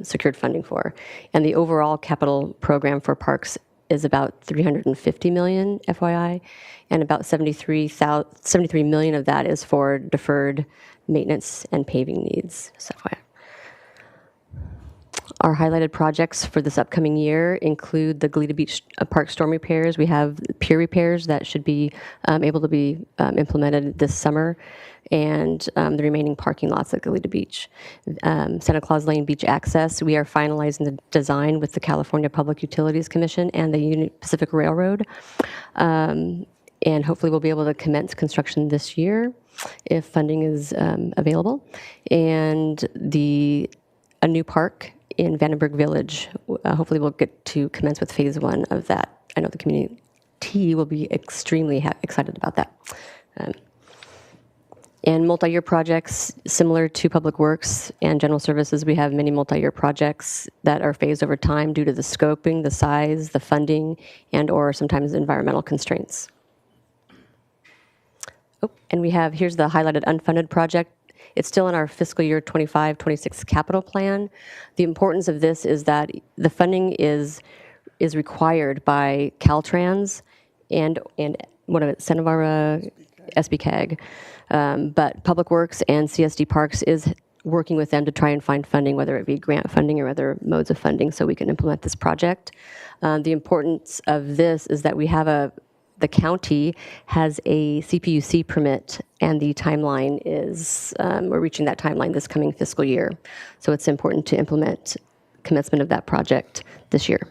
secured funding for. And the overall capital program for parks is about 350 million, FYI, and about 73 million of that is for deferred maintenance and paving needs, so FYI. Our highlighted projects for this upcoming year include the Goleta Beach Park storm repairs. We have pier repairs that should be able to be implemented this summer, and the remaining parking lots at Goleta Beach. Santa Claus Lane Beach access, we are finalizing the design with the California Public Utilities Commission and the Union Pacific Railroad. And hopefully we'll be able to commence construction this year if funding is available. And a new park in Vandenberg Village, hopefully we'll get to commence with phase 1 of that. I know the community will be extremely excited about that. And multi-year projects, similar to Public Works and General Services, we have many multi-year projects that are phased over time due to the scoping, the size, the funding, and or sometimes environmental constraints. Oh, and here's the highlighted unfunded project. It's still in our fiscal year 25-26 capital plan. The importance of this is that the funding is required by Caltrans and what of it, Santa Barbara SBCAG. But Public Works and CSD Parks is working with them to try and find funding, whether it be grant funding or other modes of funding, so we can implement this project. The importance of this is that the county has a CPUC permit, and the timeline is, we're reaching that timeline this coming fiscal year. So it's important to implement commencement of that project this year.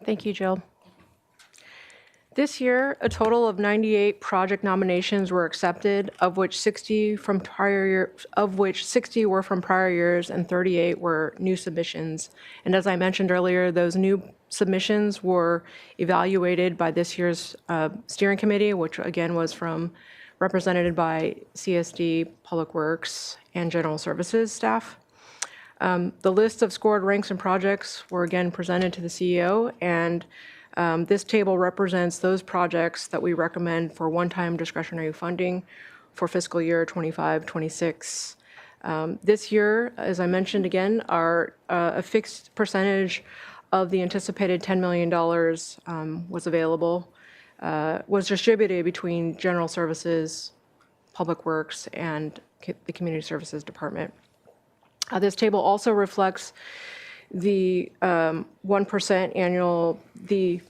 Thank you, Jill. This year, a total of 98 project nominations were accepted, of which 60 were from prior years and 38 were new submissions. And as I mentioned earlier, those new submissions were evaluated by this year's steering committee, which again was represented by CSD, Public Works, and General Services staff. The list of scored ranks and projects were again presented to the CEO, and this table represents those projects that we recommend for one-time discretionary funding for fiscal year 25-26. This year, as I mentioned again, a fixed percentage of the anticipated $10 million was distributed between General Services, Public Works, and the Community Services Department. This table also reflects the 1% the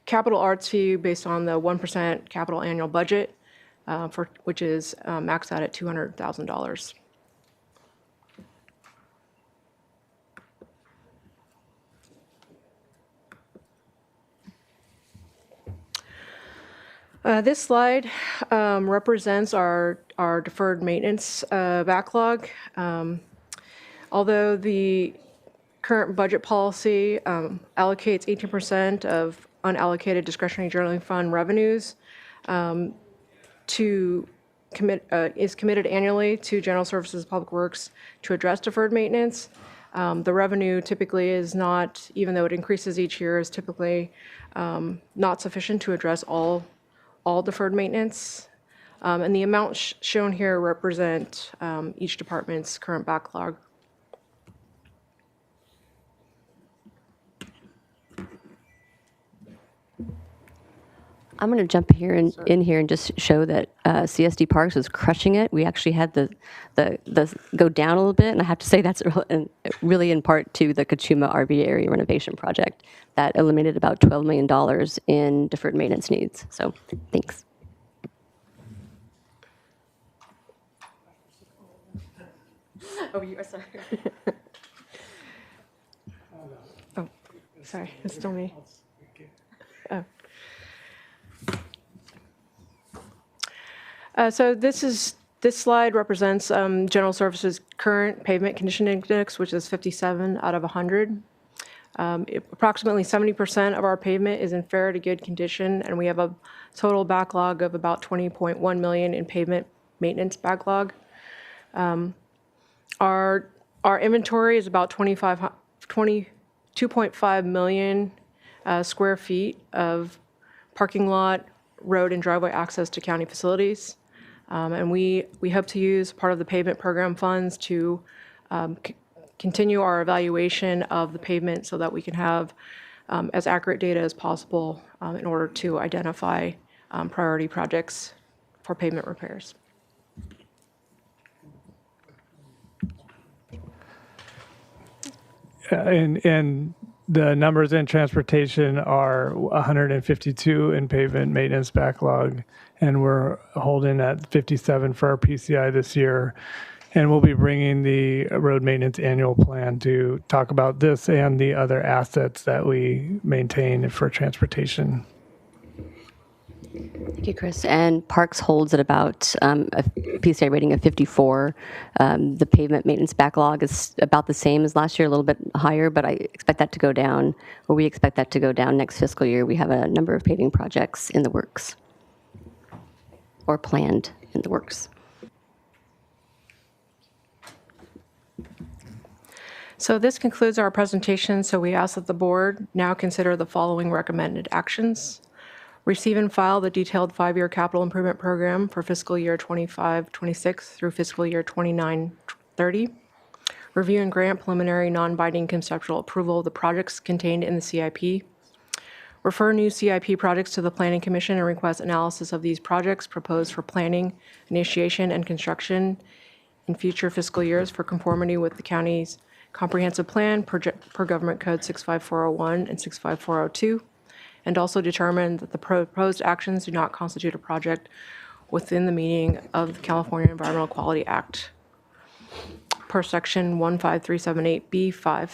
capital arts fee based on the 1% capital annual budget, which is maxed out at $200,000. This slide represents our deferred maintenance backlog. Although the current budget policy allocates 18% of unallocated discretionary general fund revenues is committed annually to General Services Public Works to address deferred maintenance. The revenue typically is not, even though it increases each year, is typically not sufficient to address all deferred maintenance. And the amounts shown here represent each department's current backlog. I'm going to jump in here and just show that CSD Parks was crushing it. We actually had the go down a little bit, and I have to say that's really in part to the Kachuma RV area renovation project that eliminated about $12 million in deferred maintenance needs. So thanks. Oh, you are sorry. Oh, sorry, it's still me. Oh. So this slide represents General Services' current pavement condition index, which is 57 out of 100. Approximately 70% of our pavement is in fair to good condition, and we have a total backlog of about $20.1 million in pavement maintenance backlog. Our inventory is about 22.5 million square feet of parking lot, road, and driveway access to county facilities. And we hope to use part of the pavement program funds to continue our evaluation of the pavement so that we can have as accurate data as possible in order to identify priority projects for pavement repairs. And the numbers in transportation are 152 in pavement maintenance backlog, and we're holding at 57 for our PCI this year. And we'll be bringing the road maintenance annual plan to talk about this and the other assets that we maintain for transportation. Thank you, Chris. And Parks holds at about a PCI rating of 54. The pavement maintenance backlog is about the same as last year, a little bit higher, but I expect that to go down, or we expect that to go down next fiscal year. We have a number of paving projects in the works, or planned in the works. So this concludes our presentation. So we ask that the board now consider the following recommended actions. Receive and file the detailed 5-year capital improvement program for fiscal year 25-26 through fiscal year 29-30. Review and grant preliminary non-binding conceptual approval of the projects contained in the CIP. Refer new CIP projects to the Planning Commission and request analysis of these projects proposed for planning, initiation, and construction in future fiscal years for conformity with the county's comprehensive plan per Government Code 65401 and 65402. And also determine that the proposed actions do not constitute a project within the meaning of the California Environmental Quality Act per section 15378B5.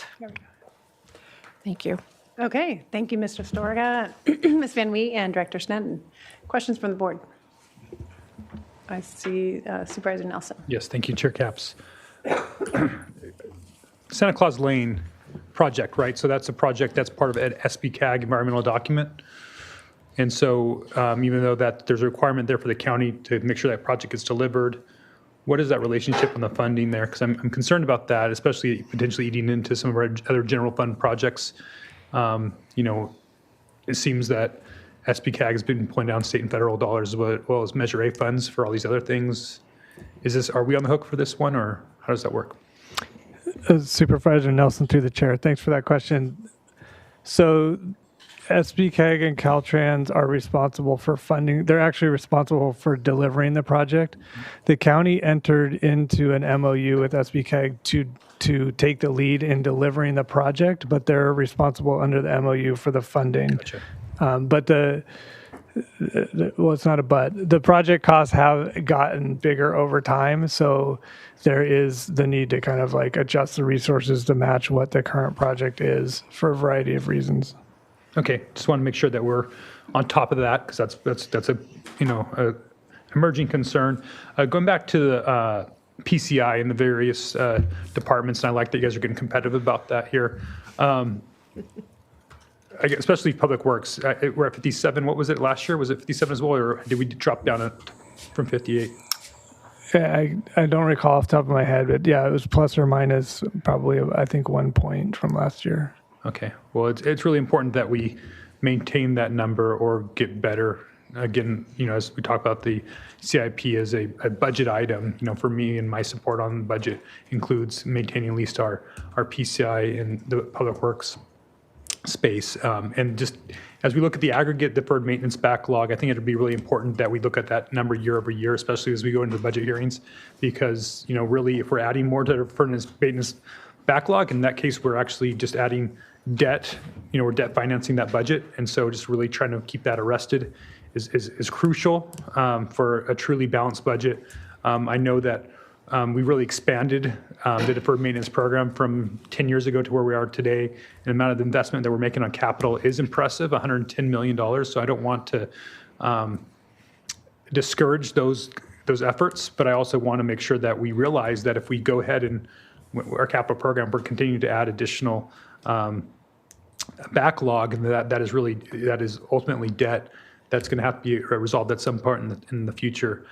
Thank you. Okay, thank you, Mr. Storga, Ms. Van Wee, and Director Sneddon. Questions from the board? I see Supervisor Nelson. Yes, thank you, Chair Capps. Santa Claus Lane project, right? So that's a project that's part of SBCAG environmental document. And so even though that there's a requirement there for the county to make sure that project gets delivered, what is that relationship on the funding there? Because I'm concerned about that, especially potentially eating into some of our other general fund projects. It seems that SBCAG has been pulling down state and federal dollars as well as Measure A funds for all these other things. Are we on the hook for this one, or how does that work? Supervisor Nelson, through the chair. Thanks for that question. So SBCAG and Caltrans are responsible for funding. They're actually responsible for delivering the project. The county entered into an MOU with SBCAG to take the lead in delivering the project, but they're responsible under the MOU for the funding. Gotcha. It's not a but. The project costs have gotten bigger over time, so there is the need to kind of like adjust the resources to match what the current project is for a variety of reasons. Okay, just want to make sure that we're on top of that, because that's a emerging concern. Going back to the PCI and the various departments, and I like that you guys are getting competitive about that here. Especially Public Works, we're at 57. What was it last year? Was it 57 as well, or did we drop down from 58? I don't recall off the top of my head, but yeah, it was plus or minus probably, I think, 1 point from last year. Okay, well, it's really important that we maintain that number or get better. Again, as we talk about the CIP as a budget item, for me and my support on the budget includes maintaining at least our PCI in the Public Works space. And just as we look at the aggregate deferred maintenance backlog, I think it'd be really important that we look at that number year over year, especially as we go into the budget hearings, because, really, if we're adding more to the deferred maintenance backlog, in that case, we're actually just adding debt, we're debt financing that budget. And so just really trying to keep that arrested is crucial for a truly balanced budget. I know that we really expanded the deferred maintenance program from 10 years ago to where we are today. And the amount of investment that we're making on capital is impressive, $110 million. So I don't want to discourage those efforts, but I also want to make sure that we realize that if we go ahead and our capital program, we're continuing to add additional backlog, and that is ultimately debt that's going to have to be resolved at some point in the future.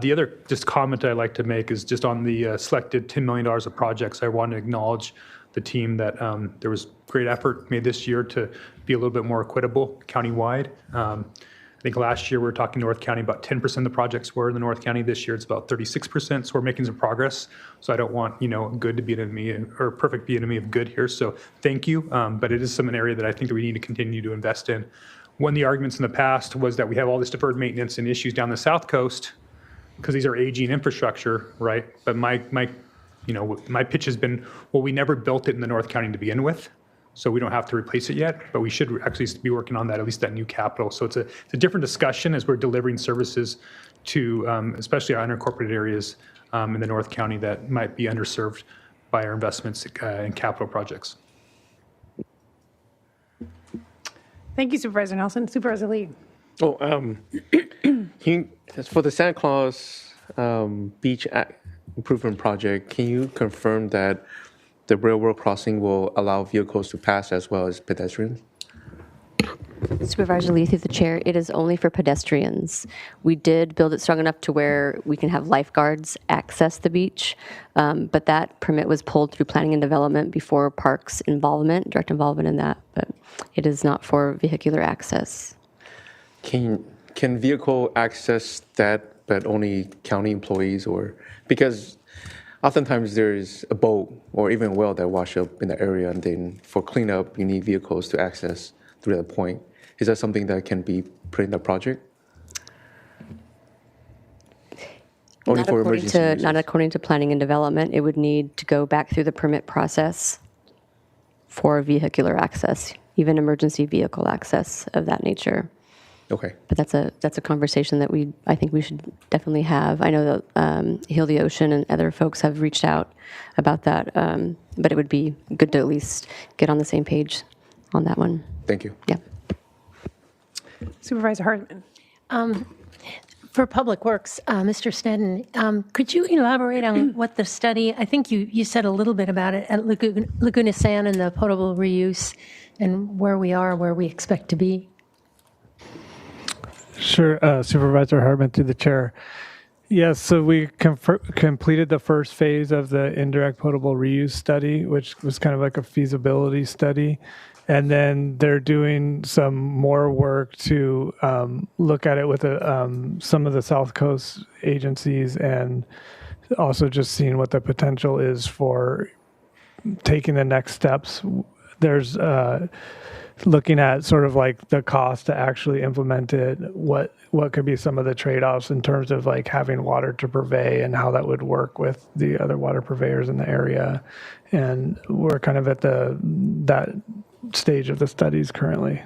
The other just comment I'd like to make is just on the selected $10 million of projects. I want to acknowledge the team that there was great effort made this year to be a little bit more equitable countywide. I think last year we were talking North County, about 10% of the projects were in the North County. This year it's about 36%, so we're making some progress. So I don't want good to be an enemy or perfect be an enemy of good here. So thank you, but it is an area that I think that we need to continue to invest in. One of the arguments in the past was that we have all this deferred maintenance and issues down the South Coast because these are aging infrastructure, right? But my pitch has been, well, we never built it in the North County to begin with, so we don't have to replace it yet, but we should actually be working on that, at least that new capital. So it's a different discussion as we're delivering services to especially our unincorporated areas in the North County that might be underserved by our investments in capital projects. Thank you, Supervisor Nelson. Supervisor Lee. For the Santa Claus Beach Improvement Project, can you confirm that the railroad crossing will allow vehicles to pass as well as pedestrians? Supervisor Lee, through the chair, it is only for pedestrians. We did build it strong enough to where we can have lifeguards access the beach, but that permit was pulled through planning and development before parks involvement, direct involvement in that, but it is not for vehicular access. Can vehicle access that, but only county employees, or because oftentimes there is a boat or even a well that wash up in the area, and then for cleanup you need vehicles to access through that point. Is that something that can be put in the project? Only for emergency users? Not according to planning and development. It would need to go back through the permit process for vehicular access, even emergency vehicle access of that nature. Okay. But that's a conversation that I think we should definitely have. I know that Heal the Ocean and other folks have reached out about that, but it would be good to at least get on the same page on that one. Thank you. Yeah. Supervisor Hartman. For Public Works, Mr. Sneddon, could you elaborate on what the study, I think you said a little bit about it at Laguna San and the potable reuse and where we are, where we expect to be? Sure, Supervisor Hartman through the chair. Yes, so we completed the first phase of the indirect potable reuse study, which was kind of like a feasibility study. And then they're doing some more work to look at it with some of the South Coast agencies and also just seeing what the potential is for taking the next steps. There's looking at sort of like the cost to actually implement it, what could be some of the trade-offs in terms of like having water to purvey and how that would work with the other water purveyors in the area. And we're kind of at that stage of the studies currently.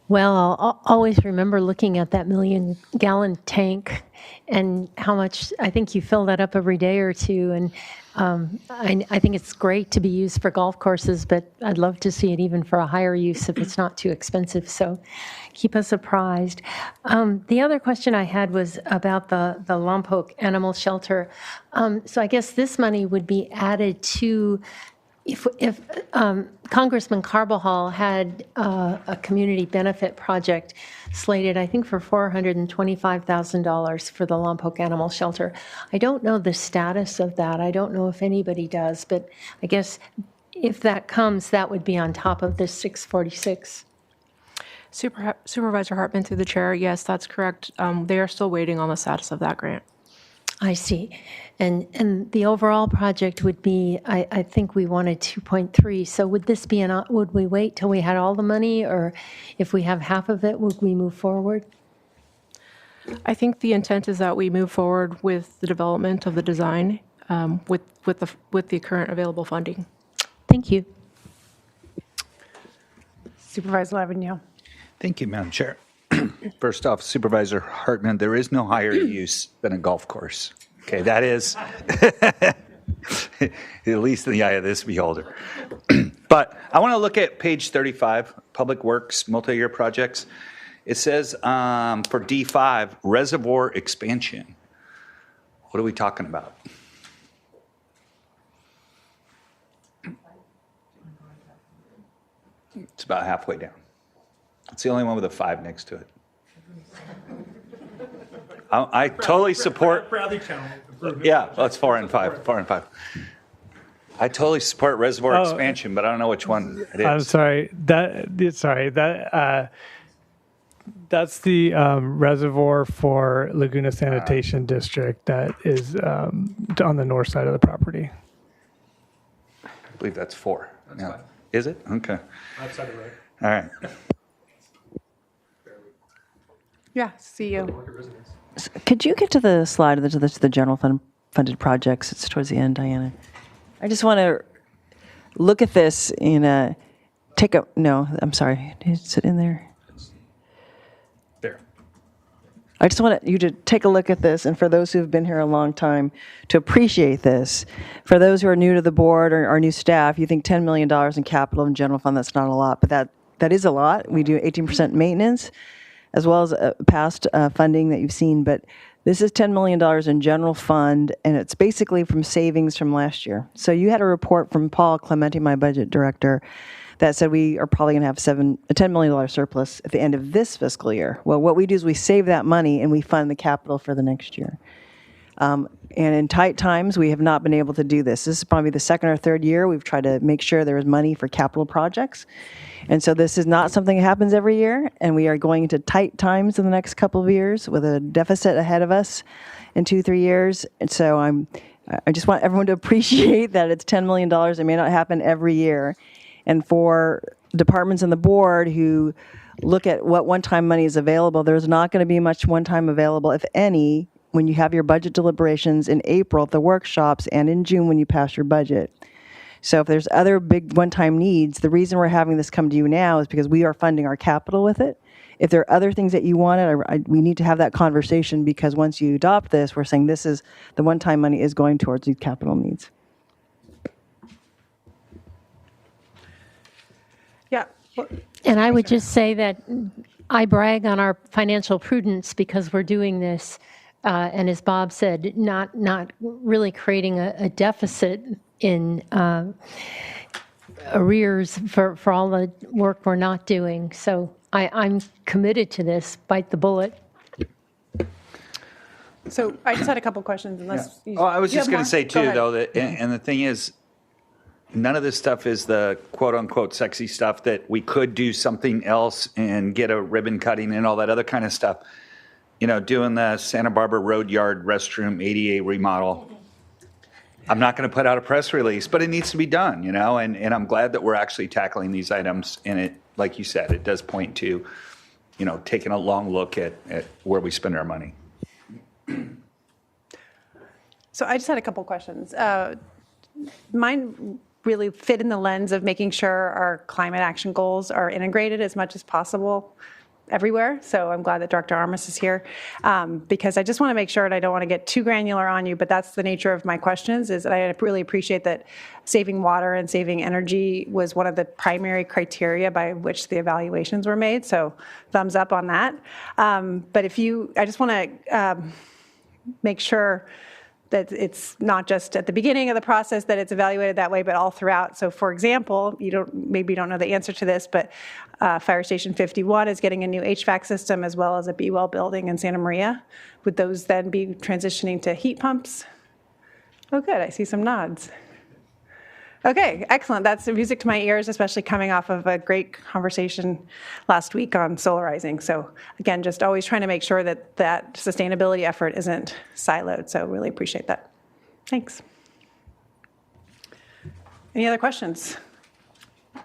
Well, I'll always remember looking at that 1 million gallon tank and how much, I think you fill that up every day or two. And I think it's great to be used for golf courses, but I'd love to see it even for a higher use if it's not too expensive. So keep us apprised. The other question I had was about the Lompoc Animal Shelter. So I guess this money would be added to if Congressman Carbajal had a community benefit project slated, I think, for $425,000 for the Lompoc Animal Shelter. I don't know the status of that. I don't know if anybody does, but I guess if that comes, that would be on top of this 646. Supervisor Hartman through the chair. Yes, that's correct. They are still waiting on the status of that grant. I see. And the overall project would be, I think we wanted 2.3. So would this be would we wait till we had all the money, or if we have half of it, would we move forward? I think the intent is that we move forward with the development of the design with the current available funding. Thank you. Supervisor Lavigno. Thank you, Madam Chair. First off, Supervisor Hartman, there is no higher use than a golf course. Okay, that is, at least in the eye of this beholder. But I want to look at page 35, Public Works, multi-year projects. It says for D5, reservoir expansion. What are we talking about? It's about halfway down. It's the only one with a 5 next to it. I totally support. Yeah, well, it's 4 and 5. 4 and 5. I totally support reservoir expansion, but I don't know which one it is. I'm sorry. That's the reservoir for Laguna Sanitation District that is on the north side of the property. I believe that's 4. Yeah. Is it? Okay. Outside of right. All right. Yeah, CEO. Could you get to the slide to the general funded projects? It's towards the end, Diana. I just want to look at this no, I'm sorry. Is it in there? There. I just want you to take a look at this, and for those who have been here a long time, to appreciate this. For those who are new to the board or our new staff, you think $10 million in capital and general fund, that's not a lot, but that is a lot. We do 18% maintenance, as well as past funding that you've seen, but this is $10 million in general fund, and it's basically from savings from last year. So you had a report from Paul Clementi, my budget director, that said we are probably going to have a $10 million surplus at the end of this fiscal year. Well, what we do is we save that money and we fund the capital for the next year. And in tight times, we have not been able to do this. This is probably the second or third year we've tried to make sure there is money for capital projects. And so this is not something that happens every year, and we are going into tight times in the next couple of years with a deficit ahead of us in 2-3 years. And so I just want everyone to appreciate that it's $10 million. It may not happen every year. And for departments on the board who look at what one-time money is available, there's not going to be much one-time available, if any, when you have your budget deliberations in April at the workshops and in June when you pass your budget. So if there's other big one-time needs, the reason we're having this come to you now is because we are funding our capital with it. If there are other things that you wanted, we need to have that conversation, because once you adopt this, we're saying this is the one-time money is going towards these capital needs. Yeah. And I would just say that I brag on our financial prudence because we're doing this, and as Bob said, not really creating a deficit in arrears for all the work we're not doing. So I'm committed to this. Bite the bullet. So I just had a couple questions, unless you. Oh, I was you just have going more? to say Go too, ahead. though, that and the thing is, none of this stuff is the quote unquote sexy stuff that we could do something else and get a ribbon cutting and all that other kind of stuff. You know, doing the Santa Barbara Road Yard restroom ADA remodel. I'm not going to put out a press release, but it needs to be done, you know, and I'm glad that we're actually tackling these items. And it, like you said, it does point to, you know, taking a long look at where we spend our money. So I just had a couple questions. Mine really fit in the lens of making sure our climate action goals are integrated as much as possible everywhere. So I'm glad that Dr. Armas is here, because I just want to make sure, and I don't want to get too granular on you, but that's the nature of my questions, is that I really appreciate that saving water and saving energy was one of the primary criteria by which the evaluations were made. So thumbs up on that. But I just want to make sure that it's not just at the beginning of the process that it's evaluated that way, but all throughout. So for example, maybe you don't know the answer to this, but Fire Station 51 is getting a new HVAC system as well as a B-well building in Santa Maria. Would those then be transitioning to heat pumps? Oh, good, I see some nods. Okay, excellent. That's music to my ears, especially coming off of a great conversation last week on solarizing. So again, just always trying to make sure that that sustainability effort isn't siloed. So really appreciate that. Thanks. Any other questions?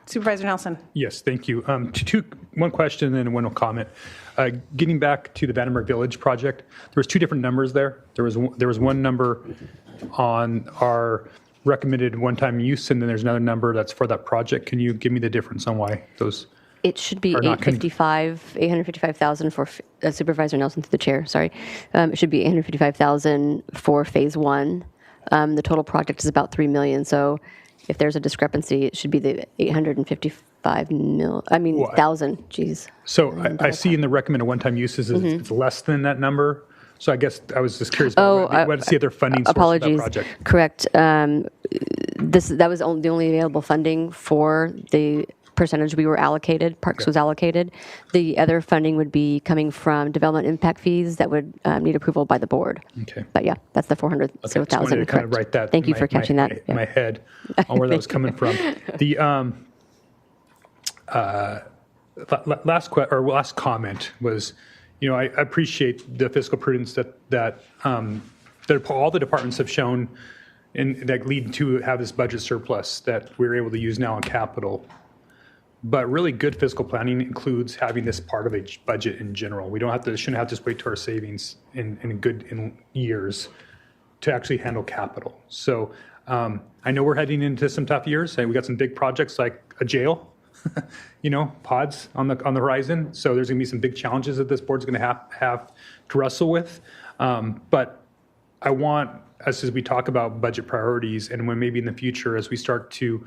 Supervisor Nelson. Yes, thank you. One question and then one comment. Getting back to the Vandenberg Village project, there was two different numbers there. There was one number on our recommended one-time use, and then there's another number that's for that project. Can you give me the difference on why those? It should be 855,000 for Supervisor Nelson, through the chair. Sorry, it should be 855,000 for phase one. The total project is about 3 million. So if there's a discrepancy, it should be the 855,000. Geez. So I see in the recommended one-time uses it's less than that number. So I guess I was just curious about what is the other funding source for that project? Correct. That was the only available funding for the percentage we were allocated. Parks was allocated. The other funding would be coming from development impact fees that would need approval by the board. Okay. But yeah, that's the 400,000. Okay, just wanted to kind of write that. Thank you for catching that. In my head on where that was coming from. The last comment was, you know, I appreciate the fiscal prudence that all the departments have shown, and that lead to have this budget surplus that we're able to use now in capital. But really good fiscal planning includes having this part of a budget in general. We shouldn't have to wait to our savings in years to actually handle capital. So I know we're heading into some tough years, and we got some big projects like a jail, you know, pods on the horizon. So there's going to be some big challenges that this board's going to have to wrestle with. But I want us, as we talk about budget priorities, and when maybe in the future, as we start to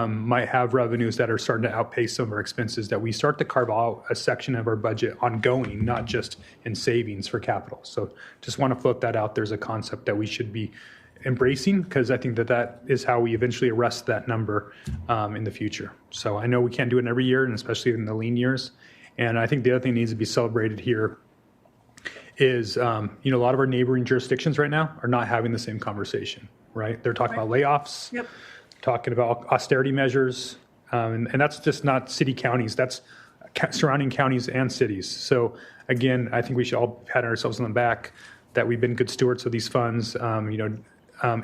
might have revenues that are starting to outpace some of our expenses, that we start to carve out a section of our budget ongoing, not just in savings for capital. So just want to float that out. There's a concept that we should be embracing, because I think that is how we eventually arrest that number in the future. So I know we can't do it every year, and especially in the lean years. And I think the other thing that needs to be celebrated here is, you know, a lot of our neighboring jurisdictions right now are not having the same conversation, right? They're talking about layoffs, talking about austerity measures, and that's just not city counties, that's surrounding counties and cities. So again, I think we should all pat ourselves on the back that we've been good stewards of these funds, you know,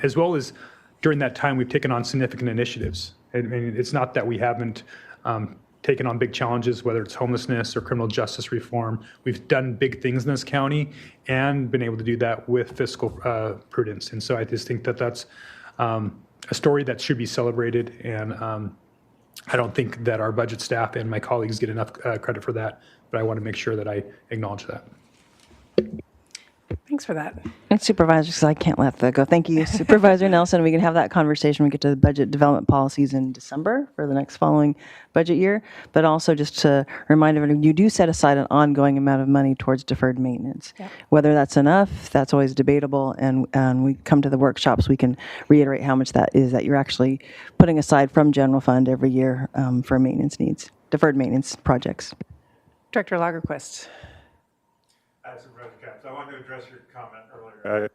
as well as during that time we've taken on significant initiatives. I mean, it's not that we haven't taken on big challenges, whether it's homelessness or criminal justice reform. We've done big things in this county and been able to do that with fiscal prudence. And so I just think that that's a story that should be celebrated. And I don't think that our budget staff and my colleagues get enough credit for that, but I want to make sure that I acknowledge that. Thanks for that. And supervisors, 'cause I can't let that go. Thank you, Supervisor Nelson. We can have that conversation when we get to the budget development policies in December for the next following budget year. But also just to remind everyone, you do set aside an ongoing amount of money towards deferred maintenance. Yep. Whether that's enough, that's always debatable. And we come to the workshops, we can reiterate how much that is that you're actually putting aside from general fund every year for maintenance needs, deferred maintenance projects. Director Lagerquist. Supervisor Capps, I wanted to address your comment earlier.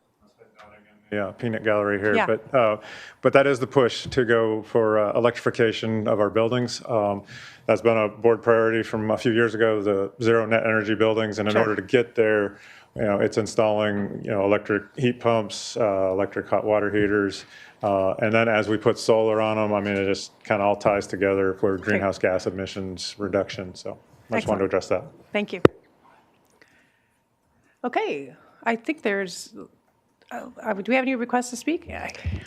Yeah, peanut gallery here, Yeah. but that is the push to go for electrification of our buildings. That's been a board priority from a few years ago, the zero net energy buildings, and in order to get there, it's installing electric heat pumps, electric hot water heaters, and then as we put solar on them, I mean, it just kind of all ties together for greenhouse gas emissions reduction. So I just wanted to address that. Thank you. Okay, I think there's. Do we have any requests to speak?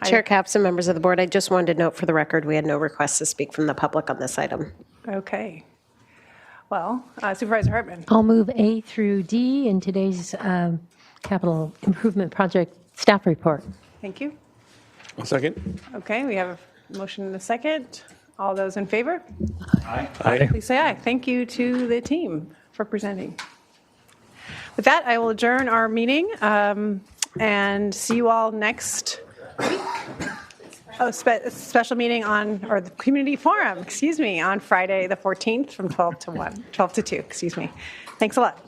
Chair Capps and members of the board, I just wanted to note for the record, we had no requests to speak from the public on this item. Okay. Well, Supervisor Hartman. I'll move A through D in today's capital improvement project staff report. Thank you. A second. Okay, we have a motion and a second. All those in favor? Aye. Please say aye. Thank you to the team for presenting. With that, I will adjourn our meeting and see you all next week. Special meeting or the community forum, on Friday the 14th from 12 to 2, Thanks a lot.